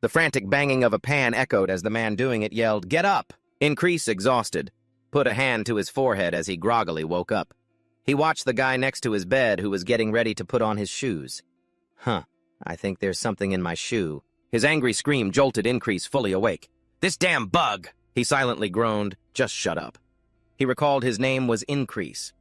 The frantic banging of a pan echoed as the man doing it yelled, "Get up!" Increase, exhausted, put a hand to his forehead as he groggily woke up. He watched the guy next to his bed who was getting ready to put on his shoes. I think there's something in my shoe. His angry scream jolted Increase fully awake. "This damn bug!" he silently groaned. "Just shut up." He recalled his name was Increase.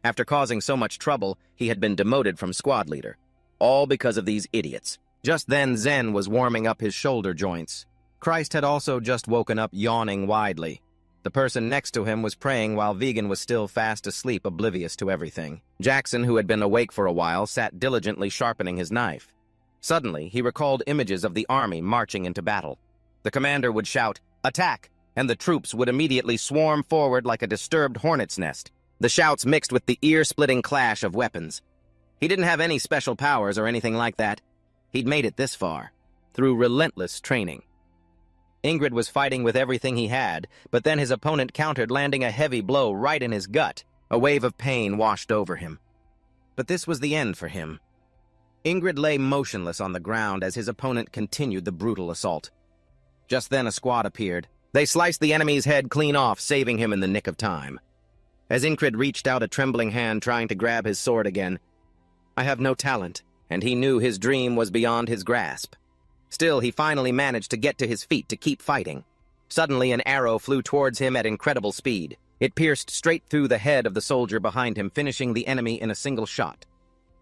After causing so much trouble, he had been demoted from squad leader. All because of these idiots. Just then, Zen was warming up his shoulder joints. Christ had also just woken up, yawning widely. The person next to him was praying while Vegan was still fast asleep, oblivious to everything. Jackson, who had been awake for a while, sat diligently sharpening his knife. Suddenly, he recalled images of the army marching into battle. The commander would shout, "Attack!" and the troops would immediately swarm forward like a disturbed hornet's nest. The shouts mixed with the ear-splitting clash of weapons. He didn't have any special powers or anything like that. He'd made it this far, through relentless training. Ingrid was fighting with everything he had, but then his opponent countered, landing a heavy blow right in his gut. A wave of pain washed over him. But this was the end for him. Ingrid lay motionless on the ground as his opponent continued the brutal assault. Just then a squad appeared. They sliced the enemy's head clean off, saving him in the nick of time. As Ingrid reached out a trembling hand trying to grab his sword again, "I have no talent," and he knew his dream was beyond his grasp. Still, he finally managed to get to his feet to keep fighting. Suddenly, an arrow flew towards him at incredible speed. It pierced straight through the head of the soldier behind him, finishing the enemy in a single shot.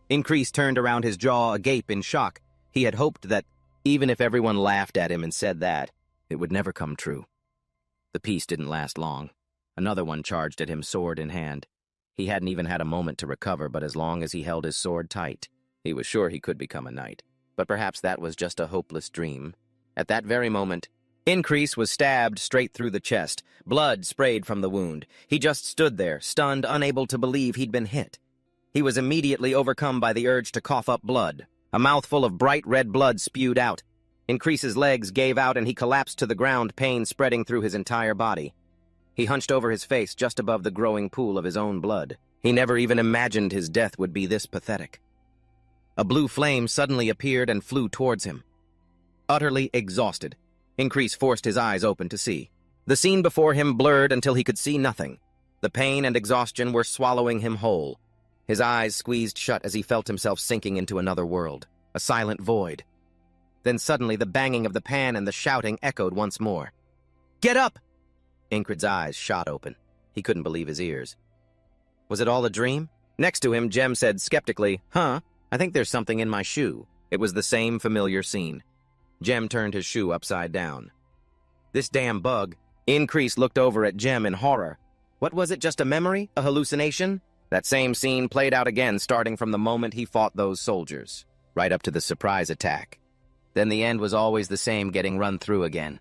Increase turned around, his jaw agape in shock. He had hoped that, even if everyone laughed at him and said that, it would never come true. The peace didn't last long. Another one charged at him, sword in hand. He hadn't even had a moment to recover, but as long as he held his sword tight, he was sure he could become a knight. But perhaps that was just a hopeless dream. At that very moment, Increase was stabbed straight through the chest. Blood sprayed from the wound. He just stood there, stunned, unable to believe he'd been hit. He was immediately overcome by the urge to cough up blood. A mouthful of bright red blood spewed out. Increase's legs gave out and he collapsed to the ground, pain spreading through his entire body. He hunched over his face just above the growing pool of his own blood. He never even imagined his death would be this pathetic. A blue flame suddenly appeared and flew towards him. Utterly exhausted, Increase forced his eyes open to see. The scene before him blurred until he could see nothing. The pain and exhaustion were swallowing him whole. His eyes squeezed shut as he felt himself sinking into another world, a silent void. Then suddenly the banging of the pan and the shouting echoed once more. "Get up!" Ingrid's eyes shot open. He couldn't believe his ears. Was it all a dream? Next to him, Jem said skeptically, "I think there's something in my shoe." It was the same familiar scene. Jem turned his shoe upside down. "This damn bug." Increase looked over at Jem in horror. What was it, just a memory? A hallucination? That same scene played out again, starting from the moment he fought those soldiers, right up to the surprise attack. Then the end was always the same, getting run through again.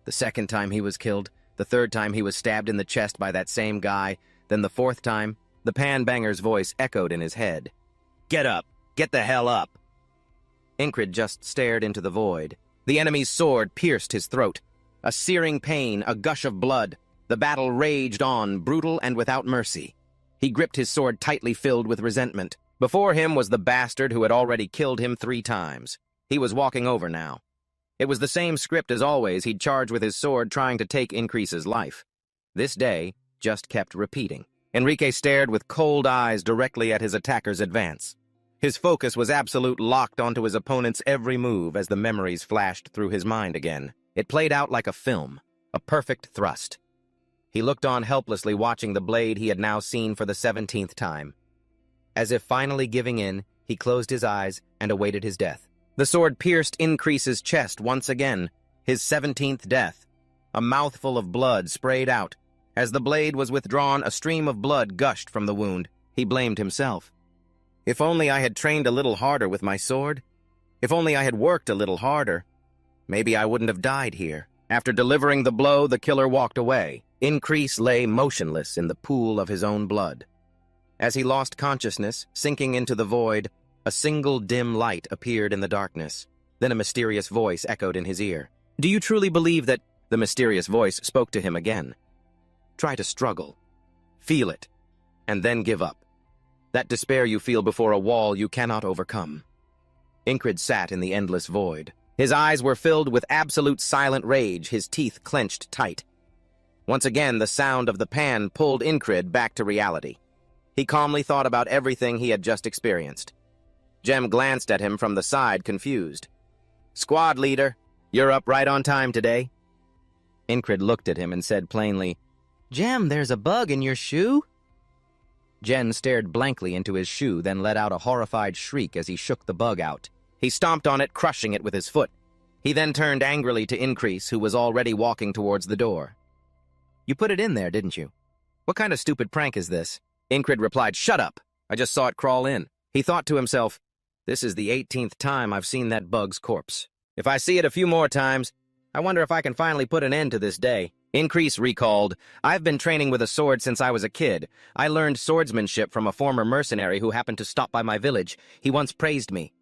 The second time he was killed, the third time he was stabbed in the chest by that same guy, then the fourth time, the pan-banger's voice echoed in his head. "Get up! Get the hell up!" Ingrid just stared into the void. The enemy's sword pierced his throat. A searing pain, a gush of blood. The battle raged on, brutal and without mercy. He gripped his sword tightly, filled with resentment. Before him was the bastard who had already killed him 3 times. He was walking over now. It was the same script as always. He'd charge with his sword, trying to take Increase's life. This day just kept repeating. Enrique stared with cold eyes directly at his attacker's advance. His focus was absolute, locked onto his opponent's every move as the memories flashed through his mind again. It played out like a film, a perfect thrust. He looked on helplessly, watching the blade he had now seen for the 17th time. As if finally giving in, he closed his eyes and awaited his death. The sword pierced Increase's chest once again, his 17th death. A mouthful of blood sprayed out. As the blade was withdrawn, a stream of blood gushed from the wound. He blamed himself. If only I had trained a little harder with my sword. If only I had worked a little harder. Maybe I wouldn't have died here. After delivering the blow, the killer walked away. Increase lay motionless in the pool of his own blood. As he lost consciousness, sinking into the void, a single dim light appeared in the darkness. Then a mysterious voice echoed in his ear. "Do you truly believe that—" The mysterious voice spoke to him again. "Try to struggle. Feel it. And then give up. That despair you feel before a wall you cannot overcome." Ingrid sat in the endless void. His eyes were filled with absolute silent rage, his teeth clenched tight. Once again, the sound of the pan pulled Incrid back to reality. He calmly thought about everything he had just experienced. Jem glanced at him from the side, confused. "Squad leader, you're up right on time today." Incrid looked at him and said plainly, "Jem, there's a bug in your shoe?" Jen stared blankly into his shoe, then let out a horrified shriek as he shook the bug out. He stomped on it, crushing it with his foot. He then turned angrily to Increase, who was already walking towards the door. "You put it in there, didn't you? What kind of stupid prank is this?" Incrid replied, "Shut up! I just saw it crawl in." He thought to himself, "This is the 18th time I've seen that bug's corpse. If I see it a few more times, I wonder if I can finally put an end to this day." Increase recalled, "I've been training with a sword since I was a kid. I learned swordsmanship from a former mercenary who happened to stop by my village. He once praised me."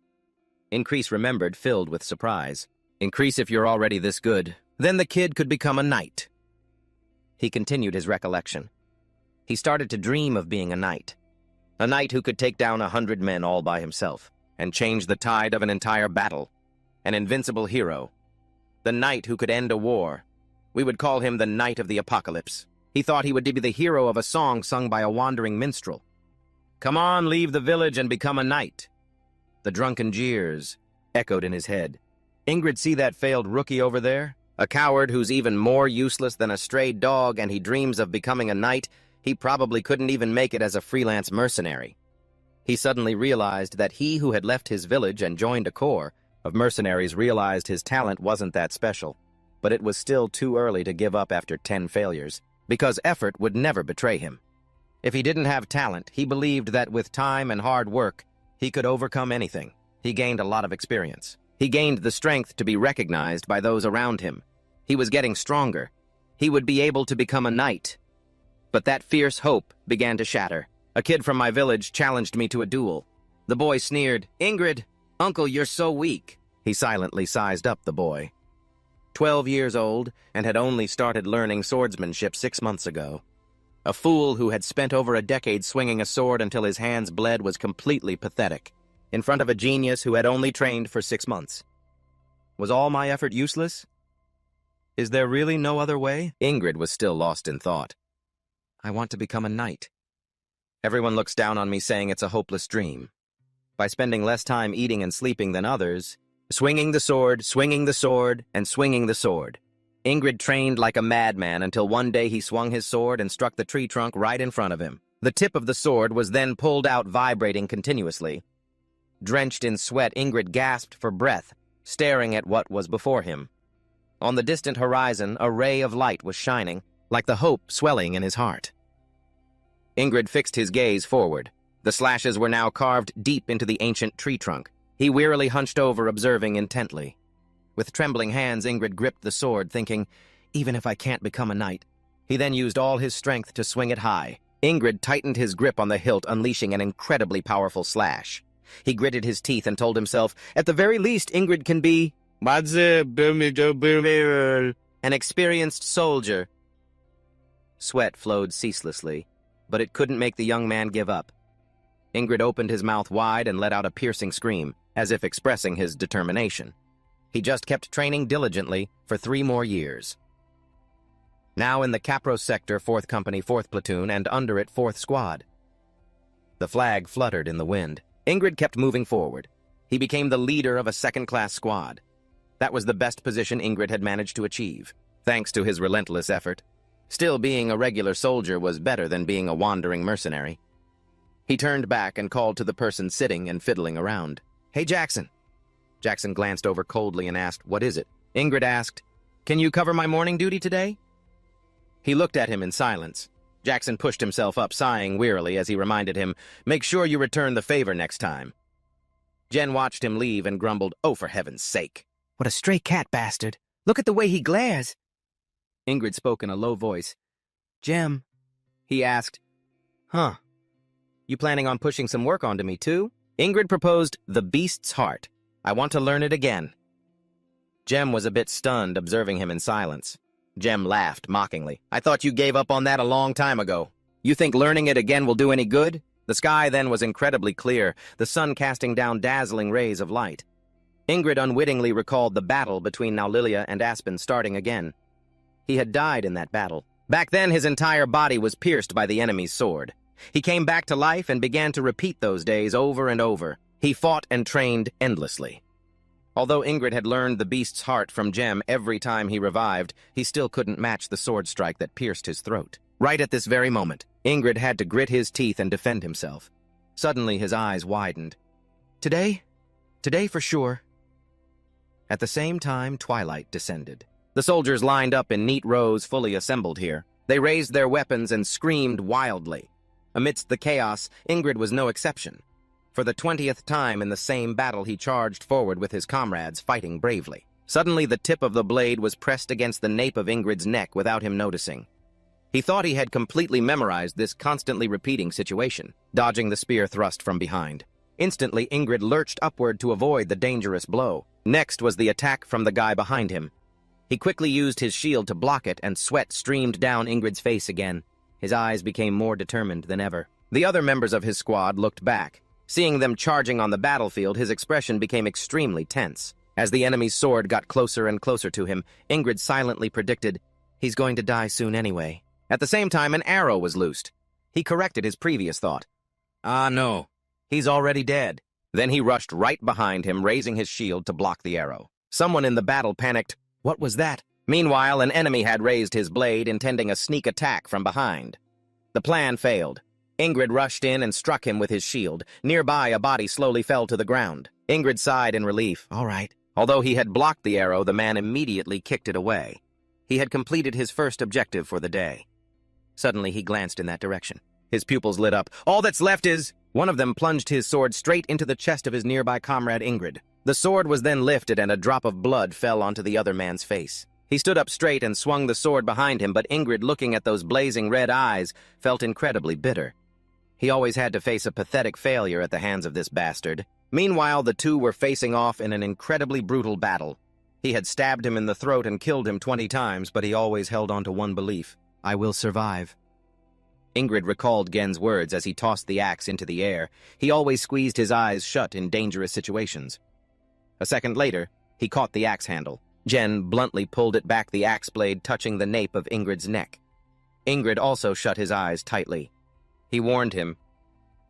Increase remembered, filled with surprise. "Increase, if you're already this good, then the kid could become a knight." He continued his recollection. He started to dream of being a knight who could take down 100 men all by himself and change the tide of an entire battle. An invincible hero. The knight who could end a war. We would call him the Knight of the Apocalypse. He thought he would be the hero of a song sung by a wandering minstrel. "Come on, leave the village and become a knight." The drunken jeers echoed in his head. "Ingrid, see that failed rookie over there? A coward who's even more useless than a stray dog, and he dreams of becoming a knight. He probably couldn't even make it as a freelance mercenary." He suddenly realized that he who had left his village and joined a corps of mercenaries realized his talent wasn't that special. But it was still too early to give up after 10 failures, because effort would never betray him. If he didn't have talent, he believed that with time and hard work, he could overcome anything. He gained a lot of experience. He gained the strength to be recognized by those around him. He was getting stronger. He would be able to become a knight. But that fierce hope began to shatter. A kid from my village challenged me to a duel. The boy sneered, "Ingrid, uncle, you're so weak." He silently sized up the boy. 12 years old, and had only started learning swordsmanship 6 months ago. A fool who had spent over a decade swinging a sword until his hands bled was completely pathetic, in front of a genius who had only trained for 6 months. Was all my effort useless? Is there really no other way? Ingrid was still lost in thought. I want to become a knight. Everyone looks down on me, saying it's a hopeless dream. By spending less time eating and sleeping than others, swinging the sword, and swinging the sword. Ingrid trained like a madman until one day he swung his sword and struck the tree trunk right in front of him. The tip of the sword was then pulled out, vibrating continuously. Drenched in sweat, Ingrid gasped for breath, staring at what was before him. On the distant horizon, a ray of light was shining, like the hope swelling in his heart. Ingrid fixed his gaze forward. The slashes were now carved deep into the ancient tree trunk. He wearily hunched over, observing intently. With trembling hands, Ingrid gripped the sword, thinking, even if I can't become a knight. He then used all his strength to swing it high. Ingrid tightened his grip on the hilt, unleashing an incredibly powerful slash. He gritted his teeth and told himself, at the very least, Ingrid can be an experienced soldier. Sweat flowed ceaselessly, but it couldn't make the young man give up. Ingrid opened his mouth wide and let out a piercing scream, as if expressing his determination. He just kept training diligently for 3 more years. Now in the Capros sector, 4th Company, 4th Platoon, and under it, 4th Squad. The flag fluttered in the wind. Ingrid kept moving forward. He became the leader of a second-class squad. That was the best position Ingrid had managed to achieve, thanks to his relentless effort. Still, being a regular soldier was better than being a wandering mercenary. He turned back and called to the person sitting and fiddling around. Hey, Jackson. Jackson glanced over coldly and asked, what is it? Ingrid asked, can you cover my morning duty today? He looked at him in silence. Jackson pushed himself up, sighing wearily as he reminded him, make sure you return the favor next time. Jen watched him leave and grumbled, oh, for heaven's sake. What a stray cat bastard. Look at the way he glares. Ingrid spoke in a low voice. Jem, he asked, huh? You planning on pushing some work onto me, too? Ingrid proposed the beast's heart. I want to learn it again. Jem was a bit stunned, observing him in silence. Jem laughed mockingly. I thought you gave up on that a long time ago. You think learning it again will do any good? The sky then was incredibly clear, the sun casting down dazzling rays of light. Ingrid unwittingly recalled the battle between Naulilia and Aspen starting again. He had died in that battle. Back then, his entire body was pierced by the enemy's sword. He came back to life and began to repeat those days over and over. He fought and trained endlessly. Although Ingrid had learned the beast's heart from Gem every time he revived, he still couldn't match the sword strike that pierced his throat. Right at this very moment, Ingrid had to grit his teeth and defend himself. Suddenly, his eyes widened. Today? Today for sure. At the same time, twilight descended. The soldiers lined up in neat rows fully assembled here. They raised their weapons and screamed wildly. Amidst the chaos, Ingrid was no exception. For the 20th time in the same battle, he charged forward with his comrades, fighting bravely. Suddenly, the tip of the blade was pressed against the nape of Ingrid's neck without him noticing. He thought he had completely memorized this constantly repeating situation, dodging the spear thrust from behind. Instantly, Ingrid lurched upward to avoid the dangerous blow. Next was the attack from the guy behind him. He quickly used his shield to block it, and sweat streamed down Ingrid's face again. His eyes became more determined than ever. The other members of his squad looked back. Seeing them charging on the battlefield, his expression became extremely tense. As the enemy's sword got closer and closer to him, Ingrid silently predicted, "He's going to die soon anyway." At the same time, an arrow was loosed. He corrected his previous thought. "Ah, no. He's already dead." Then he rushed right behind him, raising his shield to block the arrow. Someone in the battle panicked. What was that? Meanwhile, an enemy had raised his blade, intending a sneak attack from behind. The plan failed. Ingrid rushed in and struck him with his shield. Nearby, a body slowly fell to the ground. Ingrid sighed in relief. All right. Although he had blocked the arrow, the man immediately kicked it away. He had completed his first objective for the day. Suddenly, he glanced in that direction. His pupils lit up. All that's left is... One of them plunged his sword straight into the chest of his nearby comrade Ingrid. The sword was then lifted and a drop of blood fell onto the other man's face. He stood up straight and swung the sword behind him, but Ingrid, looking at those blazing red eyes, felt incredibly bitter. He always had to face a pathetic failure at the hands of this bastard. Meanwhile, the two were facing off in an incredibly brutal battle. He had stabbed him in the throat and killed him 20 times, but he always held on to one belief: I will survive. Ingrid recalled Gen's words as he tossed the axe into the air. He always squeezed his eyes shut in dangerous situations. A second later, he caught the axe handle. Gen bluntly pulled it back, the axe blade touching the nape of Ingrid's neck. Ingrid also shut his eyes tightly. He warned him,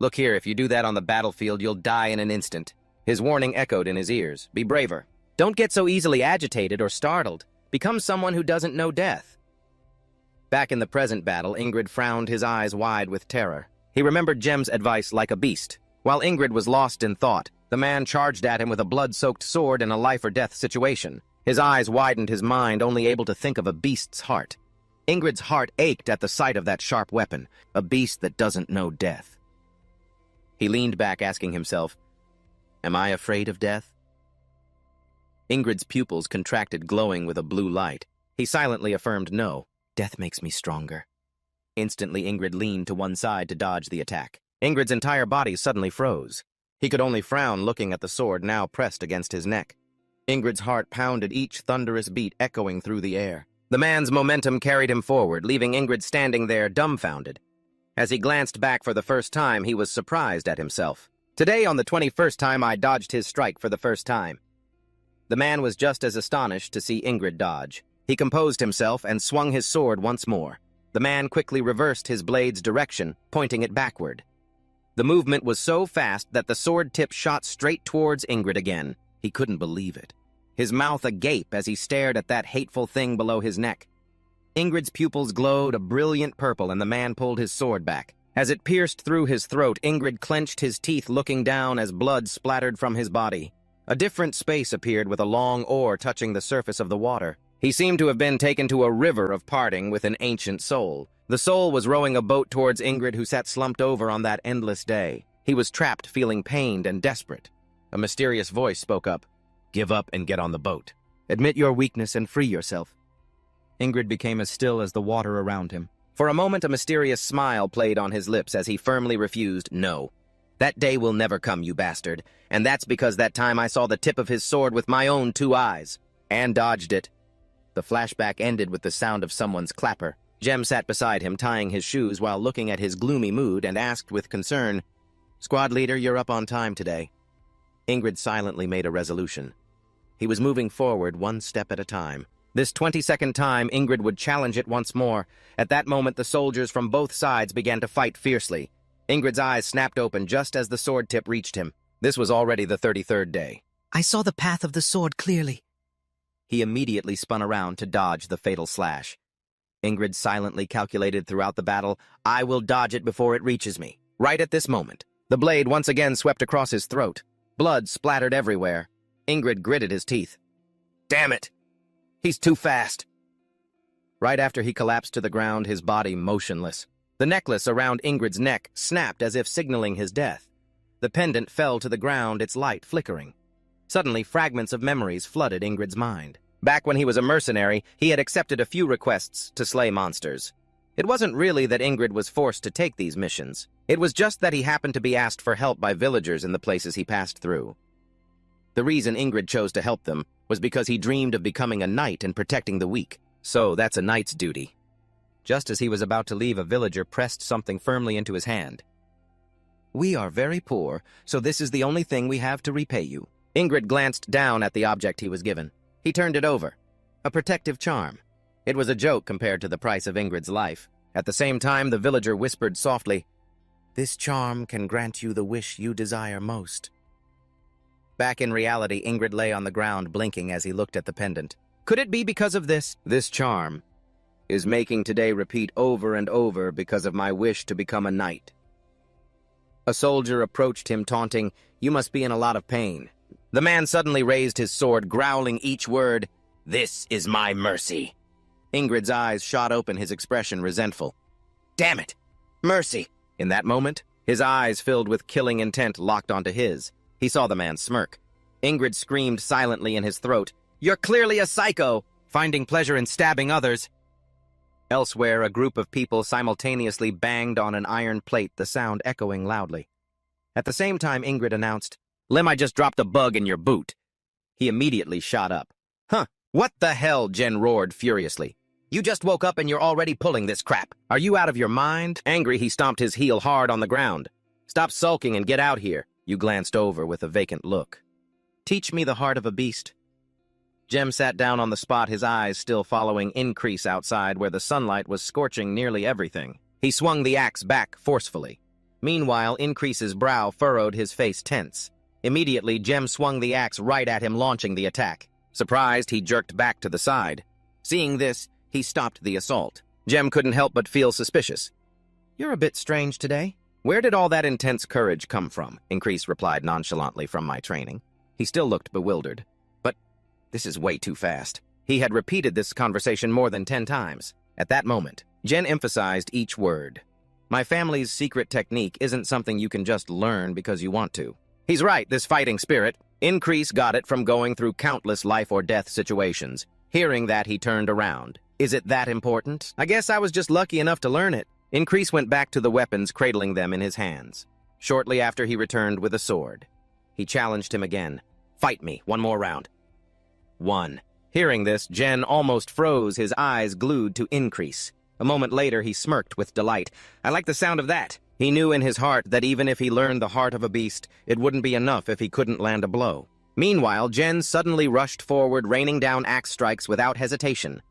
"Look here, if you do that on the battlefield, you'll die in an instant." His warning echoed in his ears. Be braver. Don't get so easily agitated or startled. Become someone who doesn't know death. Back in the present battle, Ingrid frowned, his eyes wide with terror. He remembered Gem's advice like a beast. While Ingrid was lost in thought, the man charged at him with a blood-soaked sword in a life-or-death situation. His eyes widened, his mind only able to think of a beast's heart. Ingrid's heart ached at the sight of that sharp weapon, a beast that doesn't know death. He leaned back, asking himself, "Am I afraid of death?" Ingrid's pupils contracted, glowing with a blue light. He silently affirmed, "No. Death makes me stronger." Instantly, Ingrid leaned to one side to dodge the attack. Ingrid's entire body suddenly froze. He could only frown, looking at the sword now pressed against his neck. Ingrid's heart pounded, each thunderous beat echoing through the air. The man's momentum carried him forward, leaving Ingrid standing there dumbfounded. As he glanced back for the first time, he was surprised at himself. Today, on the 21st time, I dodged his strike for the first time. The man was just as astonished to see Ingrid dodge. He composed himself and swung his sword once more. The man quickly reversed his blade's direction, pointing it backward. The movement was so fast that the sword tip shot straight towards Ingrid again. He couldn't believe it. His mouth agape as he stared at that hateful thing below his neck. Ingrid's pupils glowed a brilliant purple, and the man pulled his sword back. As it pierced through his throat, Ingrid clenched his teeth, looking down as blood splattered from his body. A different space appeared with a long oar touching the surface of the water. He seemed to have been taken to a river of parting with an ancient soul. The soul was rowing a boat towards Ingrid, who sat slumped over on that endless day. He was trapped, feeling pained and desperate. A mysterious voice spoke up. "Give up and get on the boat. Admit your weakness and free yourself." Ingrid became as still as the water around him. For a moment, a mysterious smile played on his lips as he firmly refused, "No. That day will never come, you bastard. And that's because that time I saw the tip of his sword with my own 2 eyes. And dodged it." The flashback ended with the sound of someone's clapper. Gem sat beside him, tying his shoes while looking at his gloomy mood, and asked with concern, "Squad leader, you're up on time today." Ingrid silently made a resolution. He was moving forward one step at a time. This 20-second time, Ingrid would challenge it once more. At that moment, the soldiers from both sides began to fight fiercely. Ingrid's eyes snapped open just as the sword tip reached him. This was already the 33rd day. I saw the path of the sword clearly. He immediately spun around to dodge the fatal slash. Ingrid silently calculated throughout the battle, I will dodge it before it reaches me. Right at this moment, the blade once again swept across his throat. Blood splattered everywhere. Ingrid gritted his teeth. Damn it! He's too fast! Right after he collapsed to the ground, his body motionless. The necklace around Ingrid's neck snapped as if signaling his death. The pendant fell to the ground, its light flickering. Suddenly, fragments of memories flooded Ingrid's mind. Back when he was a mercenary, he had accepted a few requests to slay monsters. It wasn't really that Ingrid was forced to take these missions. It was just that he happened to be asked for help by villagers in the places he passed through. The reason Ingrid chose to help them was because he dreamed of becoming a knight and protecting the weak. So that's a knight's duty. Just as he was about to leave, a villager pressed something firmly into his hand. We are very poor, so this is the only thing we have to repay you. Ingrid glanced down at the object he was given. He turned it over. A protective charm. It was a joke compared to the price of Ingrid's life. At the same time, the villager whispered softly, This charm can grant you the wish you desire most. Back in reality, Ingrid lay on the ground, blinking as he looked at the pendant. Could it be because of this? This charm is making today repeat over and over because of my wish to become a knight. A soldier approached him, taunting, You must be in a lot of pain. The man suddenly raised his sword, growling each word, This is my mercy. Ingrid's eyes shot open, his expression resentful. Damn it! Mercy! In that moment, his eyes filled with killing intent locked onto his. He saw the man smirk. Ingrid screamed silently in his throat, You're clearly a psycho, finding pleasure in stabbing others. Elsewhere, a group of people simultaneously banged on an iron plate, the sound echoing loudly. At the same time, Ingrid announced, Lem, I just dropped a bug in your boot. He immediately shot up. Huh, what the hell? Jen roared furiously. You just woke up and you're already pulling this crap. Are you out of your mind? Angry, he stomped his heel hard on the ground. Stop sulking and get out here. You glanced over with a vacant look. Teach me the heart of a beast. Jem sat down on the spot, his eyes still following Increase outside where the sunlight was scorching nearly everything. He swung the axe back forcefully. Meanwhile, Increase's brow furrowed, his face tense. Immediately, Jem swung the axe right at him, launching the attack. Surprised, he jerked back to the side. Seeing this, he stopped the assault. Jem couldn't help but feel suspicious. You're a bit strange today. Where did all that intense courage come from? Increase replied nonchalantly, From my training. He still looked bewildered. But this is way too fast. He had repeated this conversation more than 10 times. At that moment, Jen emphasized each word. My family's secret technique isn't something you can just learn because you want to. He's right, this fighting spirit. Increase got it from going through countless life-or-death situations. Hearing that, he turned around. Is it that important? I guess I was just lucky enough to learn it. Increase went back to the weapons, cradling them in his hands. Shortly after, he returned with a sword. He challenged him again. Fight me, one more round. 1. Hearing this, Jen almost froze, his eyes glued to Increase. A moment later, he smirked with delight. I like the sound of that. He knew in his heart that even if he learned the heart of a beast, it wouldn't be enough if he couldn't land a blow. Meanwhile, Jen suddenly rushed forward, raining down axe strikes without hesitation.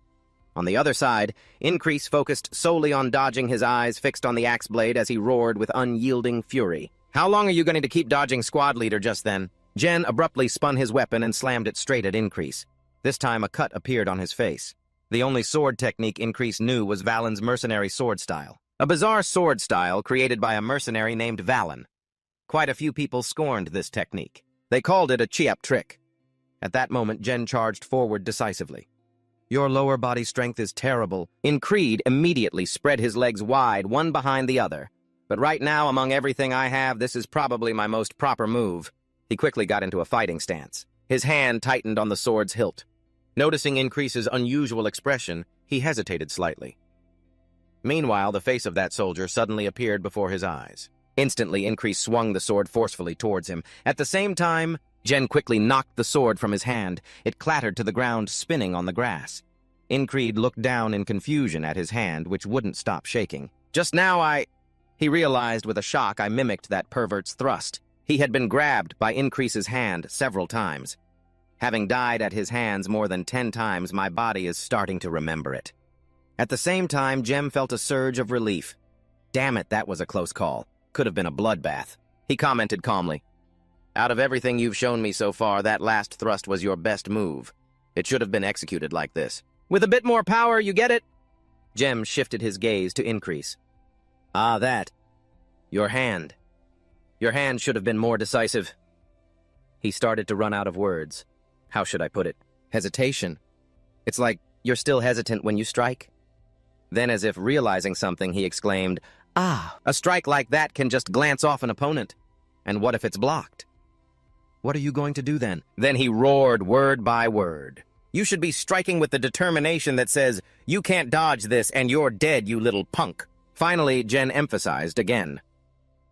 On the other side, Increase focused solely on dodging, his eyes fixed on the axe blade as he roared with unyielding fury. How long are you going to keep dodging, squad leader? Just then, Jen abruptly spun his weapon and slammed it straight at Increase. This time, a cut appeared on his face. The only sword technique Increase knew was Valen's mercenary sword style. A bizarre sword style created by a mercenary named Valen. Quite a few people scorned this technique. They called it a chiap trick. At that moment, Jen charged forward decisively. Your lower body strength is terrible. Increase immediately spread his legs wide, one behind the other. But right now, among everything I have, this is probably my most proper move. He quickly got into a fighting stance. His hand tightened on the sword's hilt. Noticing Increase's unusual expression, he hesitated slightly. Meanwhile, the face of that soldier suddenly appeared before his eyes. Instantly, Increase swung the sword forcefully towards him. At the same time, Jen quickly knocked the sword from his hand. It clattered to the ground, spinning on the grass. Increase looked down in confusion at his hand, which wouldn't stop shaking. Just now He realized with a shock I mimicked that pervert's thrust. He had been grabbed by Increase's hand several times. Having died at his hands more than 10 times, my body is starting to remember it. At the same time, Jem felt a surge of relief. Damn it, that was a close call. Could have been a bloodbath. He commented calmly. Out of everything you've shown me so far, that last thrust was your best move. It should have been executed like this. With a bit more power, you get it? Jem shifted his gaze to Increase. Ah, that. Your hand. Your hand should have been more decisive. He started to run out of words. How should I put it? Hesitation. It's like you're still hesitant when you strike. Then, as if realizing something, he exclaimed, Ah, a strike like that can just glance off an opponent. And what if it's blocked? What are you going to do then? Then he roared word by word. You should be striking with the determination that says, you can't dodge this and you're dead, you little punk. Finally, Jen emphasized again.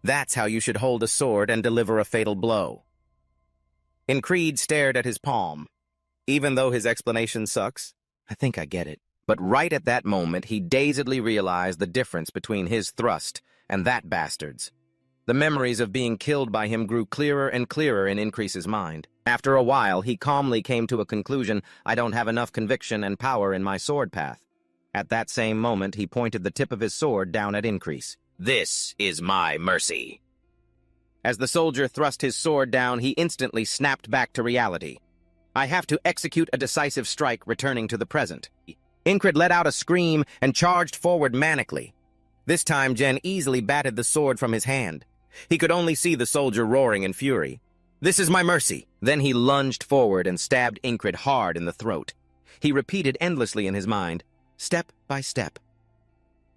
That's how you should hold a sword and deliver a fatal blow. Increed stared at his palm. Even though his explanation sucks, I think I get it. But right at that moment, he dazedly realized the difference between his thrust and that bastard's. The memories of being killed by him grew clearer and clearer in Increase's mind. After a while, he calmly came to a conclusion, I don't have enough conviction and power in my sword path. At that same moment, he pointed the tip of his sword down at Increase. This is my mercy. As the soldier thrust his sword down, he instantly snapped back to reality. I have to execute a decisive strike, returning to the present. Incred let out a scream and charged forward manically. This time, Jen easily batted the sword from his hand. He could only see the soldier roaring in fury. This is my mercy. Then he lunged forward and stabbed Incred hard in the throat. He repeated endlessly in his mind, step by step.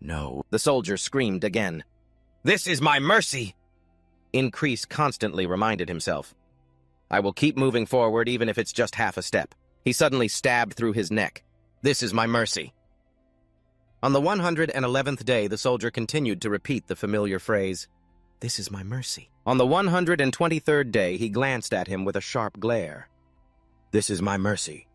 No, the soldier screamed again. This is my mercy! Increase constantly reminded himself. I will keep moving forward even if it's just half a step. He suddenly stabbed through his neck. This is my mercy. On the 111th day, the soldier continued to repeat the familiar phrase, this is my mercy. On the 123rd day, he glanced at him with a sharp glare. This is my mercy.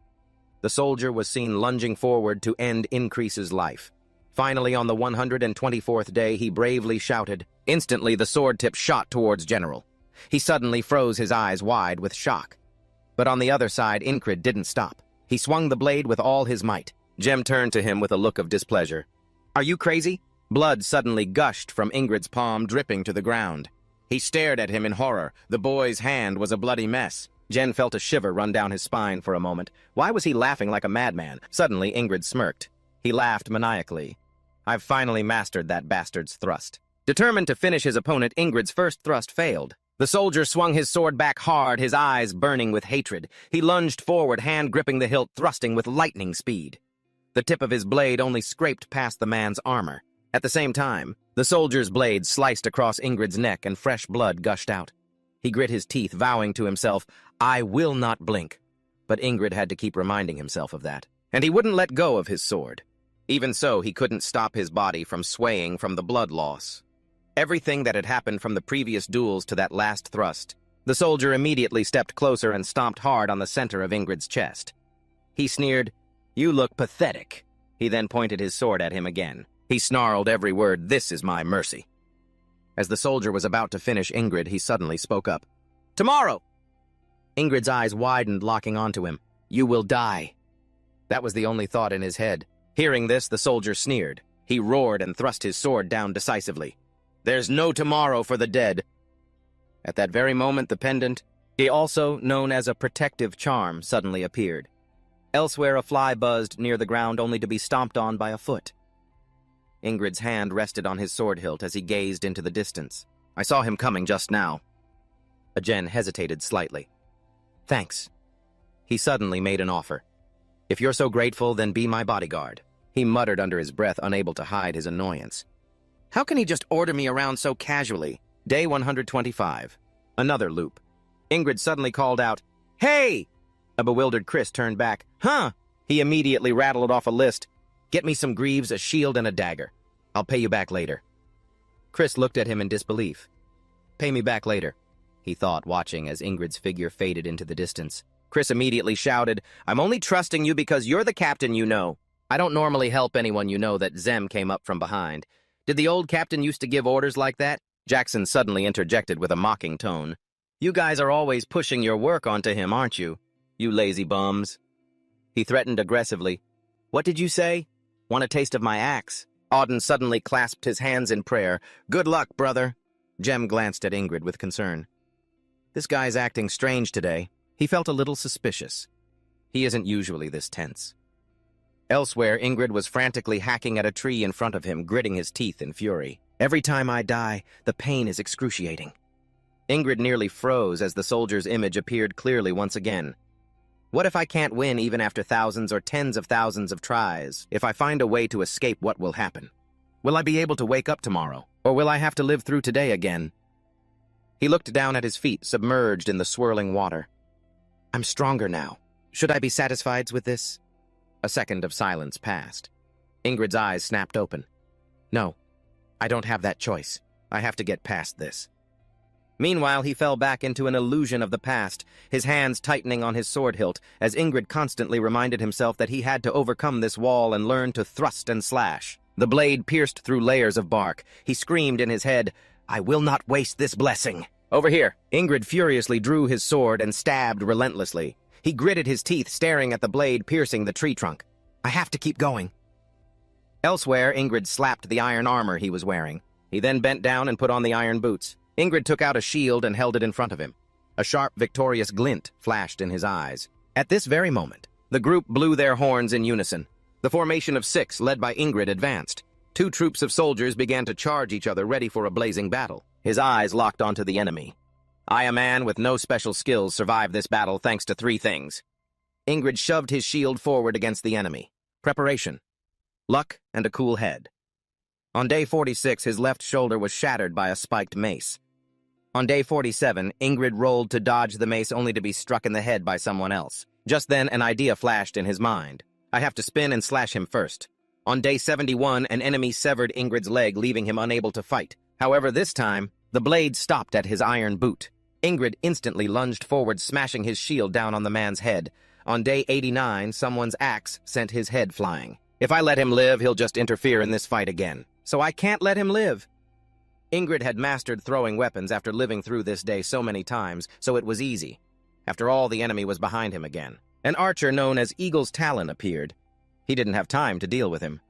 The soldier was seen lunging forward to end Increase's life. Finally, on the 124th day, he bravely shouted. Instantly, the sword tip shot towards General. He suddenly froze his eyes wide with shock. But on the other side, Incred didn't stop. He swung the blade with all his might. Jem turned to him with a look of displeasure. Are you crazy? Blood suddenly gushed from Ingrid's palm, dripping to the ground. He stared at him in horror. The boy's hand was a bloody mess. Jen felt a shiver run down his spine for a moment. Why was he laughing like a madman? Suddenly, Ingrid smirked. He laughed maniacally. I've finally mastered that bastard's thrust. Determined to finish his opponent, Ingrid's first thrust failed. The soldier swung his sword back hard, his eyes burning with hatred. He lunged forward, hand gripping the hilt, thrusting with lightning speed. The tip of his blade only scraped past the man's armor. At the same time, the soldier's blade sliced across Ingrid's neck and fresh blood gushed out. He grit his teeth, vowing to himself, I will not blink. But Ingrid had to keep reminding himself of that. And he wouldn't let go of his sword. Even so, he couldn't stop his body from swaying from the blood loss. Everything that had happened from the previous duels to that last thrust. The soldier immediately stepped closer and stomped hard on the center of Ingrid's chest. He sneered, You look pathetic. He then pointed his sword at him again. He snarled every word, This is my mercy. As the soldier was about to finish Ingrid, he suddenly spoke up. Tomorrow! Ingrid's eyes widened, locking onto him. You will die. That was the only thought in his head. Hearing this, the soldier sneered. He roared and thrust his sword down decisively. There's no tomorrow for the dead. At that very moment, the pendant, also known as a protective charm, suddenly appeared. Elsewhere, a fly buzzed near the ground only to be stomped on by a foot. Ingrid's hand rested on his sword hilt as he gazed into the distance. I saw him coming just now. Jen hesitated slightly. Thanks. He suddenly made an offer. If you're so grateful, then be my bodyguard. He muttered under his breath, unable to hide his annoyance. How can he just order me around so casually? Day 125. Another loop. Ingrid suddenly called out, Hey! A bewildered Chris turned back. Huh? He immediately rattled off a list. Get me some greaves, a shield, and a dagger. I'll pay you back later. Chris looked at him in disbelief. Pay me back later, he thought, watching as Ingrid's figure faded into the distance. Chris immediately shouted, I'm only trusting you because you're the captain you know. I don't normally help anyone you know that Zem came up from behind. Did the old captain used to give orders like that? Jackson suddenly interjected with a mocking tone. You guys are always pushing your work onto him, aren't you? You lazy bums. He threatened aggressively. What did you say? Want a taste of my axe? Auden suddenly clasped his hands in prayer. Good luck, brother. Jem glanced at Ingrid with concern. This guy's acting strange today. He felt a little suspicious. He isn't usually this tense. Elsewhere, Ingrid was frantically hacking at a tree in front of him, gritting his teeth in fury. Every time I die, the pain is excruciating. Ingrid nearly froze as the soldier's image appeared clearly once again. What if I can't win even after thousands or tens of thousands of tries? If I find a way to escape, what will happen? Will I be able to wake up tomorrow? Or will I have to live through today again? He looked down at his feet, submerged in the swirling water. I'm stronger now. Should I be satisfied with this? A second of silence passed. Ingrid's eyes snapped open. No, I don't have that choice. I have to get past this. Meanwhile, he fell back into an illusion of the past, his hands tightening on his sword hilt, as Ingrid constantly reminded himself that he had to overcome this wall and learn to thrust and slash. The blade pierced through layers of bark. He screamed in his head, I will not waste this blessing. Over here. Ingrid furiously drew his sword and stabbed relentlessly. He gritted his teeth, staring at the blade piercing the tree trunk. I have to keep going. Elsewhere, Ingrid slapped the iron armor he was wearing. He then bent down and put on the iron boots. Ingrid took out a shield and held it in front of him. A sharp, victorious glint flashed in his eyes. At this very moment, the group blew their horns in unison. The formation of 6, led by Ingrid, advanced. 2 troops of soldiers began to charge each other, ready for a blazing battle. His eyes locked onto the enemy. I, a man with no special skills, survived this battle thanks to 3 things. Ingrid shoved his shield forward against the enemy. Preparation, luck, and a cool head. On day 46, his left shoulder was shattered by a spiked mace. On day 47, Ingrid rolled to dodge the mace only to be struck in the head by someone else. Just then, an idea flashed in his mind. I have to spin and slash him first. On day 71, an enemy severed Ingrid's leg, leaving him unable to fight. However, this time, the blade stopped at his iron boot. Ingrid instantly lunged forward, smashing his shield down on the man's head. On day 89, someone's axe sent his head flying. If I let him live, he'll just interfere in this fight again. So I can't let him live. Ingrid had mastered throwing weapons after living through this day so many times, so it was easy. After all, the enemy was behind him again. An archer known as Eagle's Talon appeared. He didn't have time to deal with him.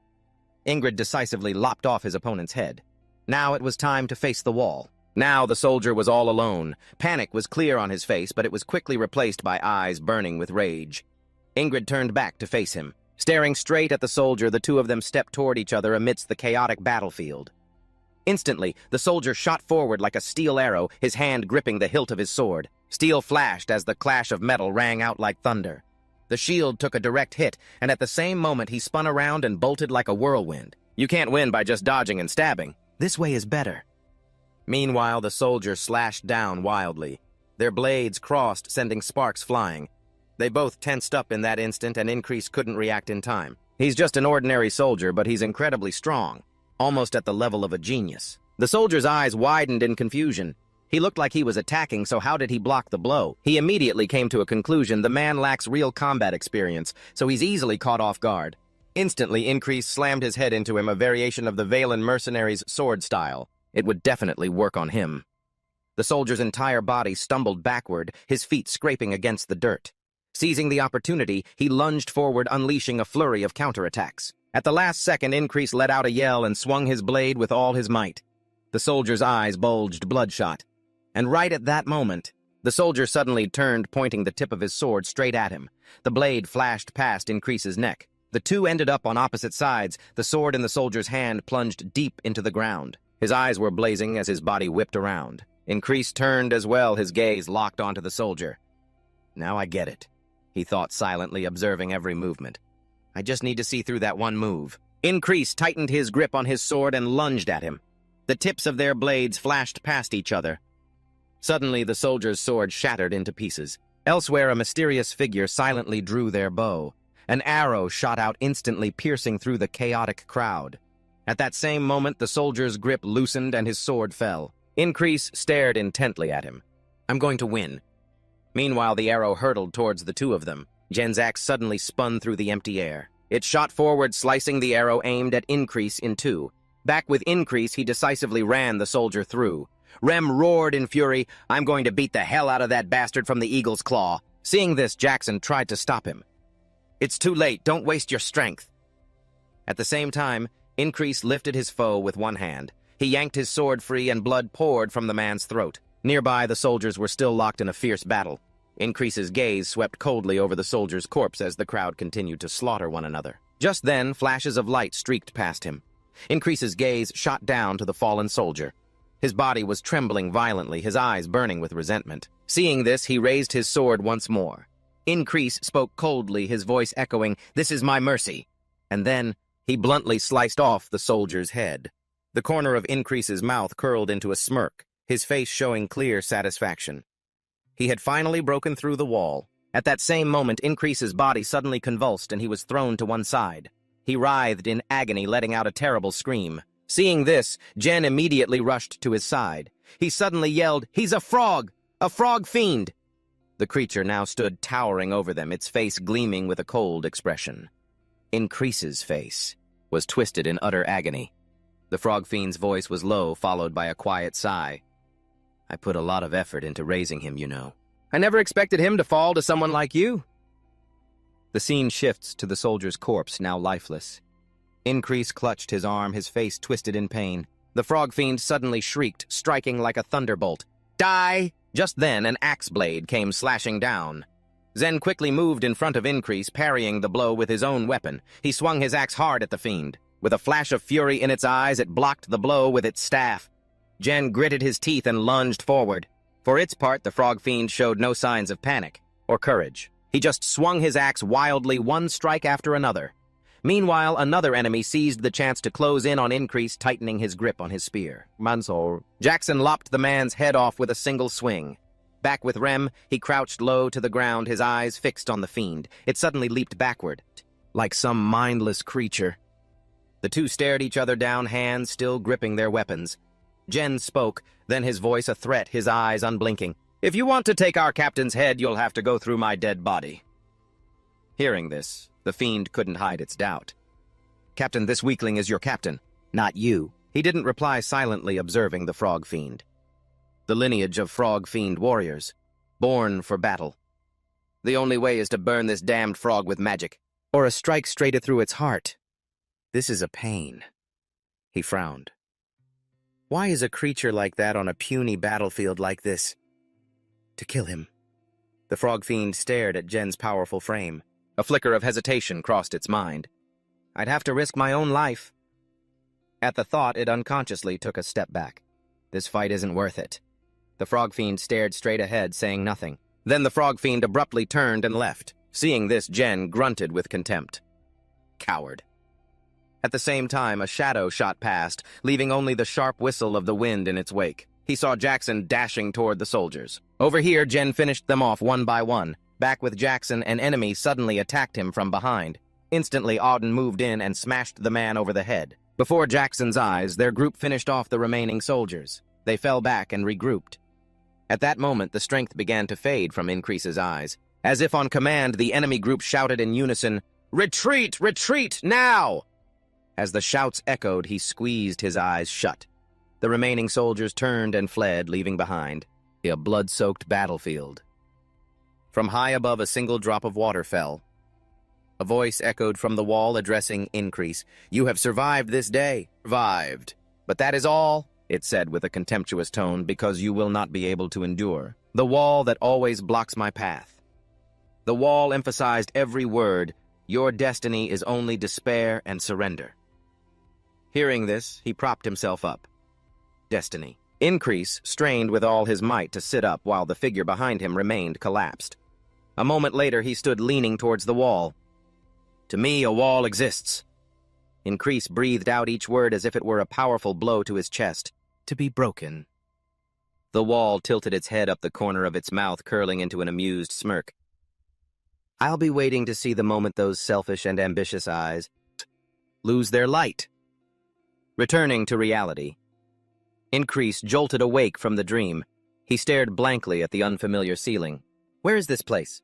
Ingrid decisively lopped off his opponent's head. Now it was time to face the wall. Now the soldier was all alone. Panic was clear on his face, but it was quickly replaced by eyes burning with rage. Ingrid turned back to face him. Staring straight at the soldier, the two of them stepped toward each other amidst the chaotic battlefield. Instantly, the soldier shot forward like a steel arrow, his hand gripping the hilt of his sword. Steel flashed as the clash of metal rang out like thunder. The shield took a direct hit, and at the same moment he spun around and bolted like a whirlwind. You can't win by just dodging and stabbing. This way is better. Meanwhile, the soldier slashed down wildly. Their blades crossed, sending sparks flying. They both tensed up in that instant, and Increase couldn't react in time. He's just an ordinary soldier, but he's incredibly strong, almost at the level of a genius. The soldier's eyes widened in confusion. He looked like he was attacking, so how did he block the blow? He immediately came to a conclusion: the man lacks real combat experience, so he's easily caught off guard. Instantly, Increase slammed his head into him, a variation of the Valen mercenary's sword style. It would definitely work on him. The soldier's entire body stumbled backward, his feet scraping against the dirt. Seizing the opportunity, he lunged forward, unleashing a flurry of counterattacks. At the last second, Increase let out a yell and swung his blade with all his might. The soldier's eyes bulged bloodshot. And right at that moment, the soldier suddenly turned, pointing the tip of his sword straight at him. The blade flashed past Increase's neck. The two ended up on opposite sides. The sword in the soldier's hand plunged deep into the ground. His eyes were blazing as his body whipped around. Increase turned as well, his gaze locked onto the soldier. Now I get it, he thought silently, observing every movement. I just need to see through that one move. Increase tightened his grip on his sword and lunged at him. The tips of their blades flashed past each other. Suddenly, the soldier's sword shattered into pieces. Elsewhere, a mysterious figure silently drew their bow. An arrow shot out instantly, piercing through the chaotic crowd. At that same moment, the soldier's grip loosened and his sword fell. Increase stared intently at him. I'm going to win. Meanwhile, the arrow hurtled towards the two of them. Jen's axe suddenly spun through the empty air. It shot forward, slicing the arrow aimed at Increase in two. Back with Increase, he decisively ran the soldier through. Rem roared in fury, I'm going to beat the hell out of that bastard from the eagle's claw. Seeing this, Jackson tried to stop him. "It's too late, don't waste your strength." At the same time, Increase lifted his foe with one hand. He yanked his sword free and blood poured from the man's throat. Nearby, the soldiers were still locked in a fierce battle. Increase's gaze swept coldly over the soldier's corpse as the crowd continued to slaughter one another. Just then, flashes of light streaked past him. Increase's gaze shot down to the fallen soldier. His body was trembling violently, his eyes burning with resentment. Seeing this, he raised his sword once more. Increase spoke coldly, his voice echoing, "This is my mercy." And then, he bluntly sliced off the soldier's head. The corner of Increase's mouth curled into a smirk, his face showing clear satisfaction. He had finally broken through the wall. At that same moment, Increase's body suddenly convulsed and he was thrown to one side. He writhed in agony, letting out a terrible scream. Seeing this, Jen immediately rushed to his side. He suddenly yelled, "He's a frog! A frog fiend!" The creature now stood towering over them, its face gleaming with a cold expression. Increase's face was twisted in utter agony. The frog fiend's voice was low, followed by a quiet sigh. "I put a lot of effort into raising him, you know. I never expected him to fall to someone like you." The scene shifts to the soldier's corpse, now lifeless. Increase clutched his arm, his face twisted in pain. The frog fiend suddenly shrieked, striking like a thunderbolt. "Die!" Just then, an axe blade came slashing down. Zen quickly moved in front of Increase, parrying the blow with his own weapon. He swung his axe hard at the fiend. With a flash of fury in its eyes, it blocked the blow with its staff. Jen gritted his teeth and lunged forward. For its part, the frog fiend showed no signs of panic or courage. He just swung his axe wildly, one strike after another. Meanwhile, another enemy seized the chance to close in on Increase, tightening his grip on his spear. Jackson lopped the man's head off with a single swing. Back with Rem, he crouched low to the ground, his eyes fixed on the fiend. It suddenly leaped backward, like some mindless creature. The two stared each other down, hands still gripping their weapons. Jen spoke, then his voice a threat, his eyes unblinking. "If you want to take our captain's head, you'll have to go through my dead body." Hearing this, the fiend couldn't hide its doubt. "Captain, this weakling is your captain, not you." He didn't reply, silently observing the frog fiend. The lineage of frog fiend warriors, born for battle. "The only way is to burn this damned frog with magic, or a strike straight through its heart. This is a pain." He frowned. Why is a creature like that on a puny battlefield like this? To kill him. The frog fiend stared at Jen's powerful frame. A flicker of hesitation crossed its mind. "I'd have to risk my own life." At the thought, it unconsciously took a step back. "This fight isn't worth it." The frog fiend stared straight ahead, saying nothing. Then the frog fiend abruptly turned and left. Seeing this, Jen grunted with contempt. Coward. At the same time, a shadow shot past, leaving only the sharp whistle of the wind in its wake. He saw Jackson dashing toward the soldiers. Over here, Jen finished them off one by one. Back with Jackson, an enemy suddenly attacked him from behind. Instantly, Auden moved in and smashed the man over the head. Before Jackson's eyes, their group finished off the remaining soldiers. They fell back and regrouped. At that moment, the strength began to fade from Increase's eyes. As if on command, the enemy group shouted in unison, "Retreat! Retreat! Now!" As the shouts echoed, he squeezed his eyes shut. The remaining soldiers turned and fled, leaving behind a blood-soaked battlefield. From high above, a single drop of water fell. A voice echoed from the wall, addressing Increase. "You have survived this day." "Survived. But that is all," it said with a contemptuous tone, "because you will not be able to endure. The wall that always blocks my path." The wall emphasized every word. Your destiny is only despair and surrender. Hearing this, he propped himself up. Destiny. Increase strained with all his might to sit up while the figure behind him remained collapsed. A moment later, he stood leaning towards the wall. "To me, a wall exists." Increase breathed out each word as if it were a powerful blow to his chest. "To be broken." The wall tilted its head up the corner of its mouth, curling into an amused smirk. "I'll be waiting to see the moment those selfish and ambitious eyes lose their light." Returning to reality, Increase jolted awake from the dream. He stared blankly at the unfamiliar ceiling. "Where is this place?"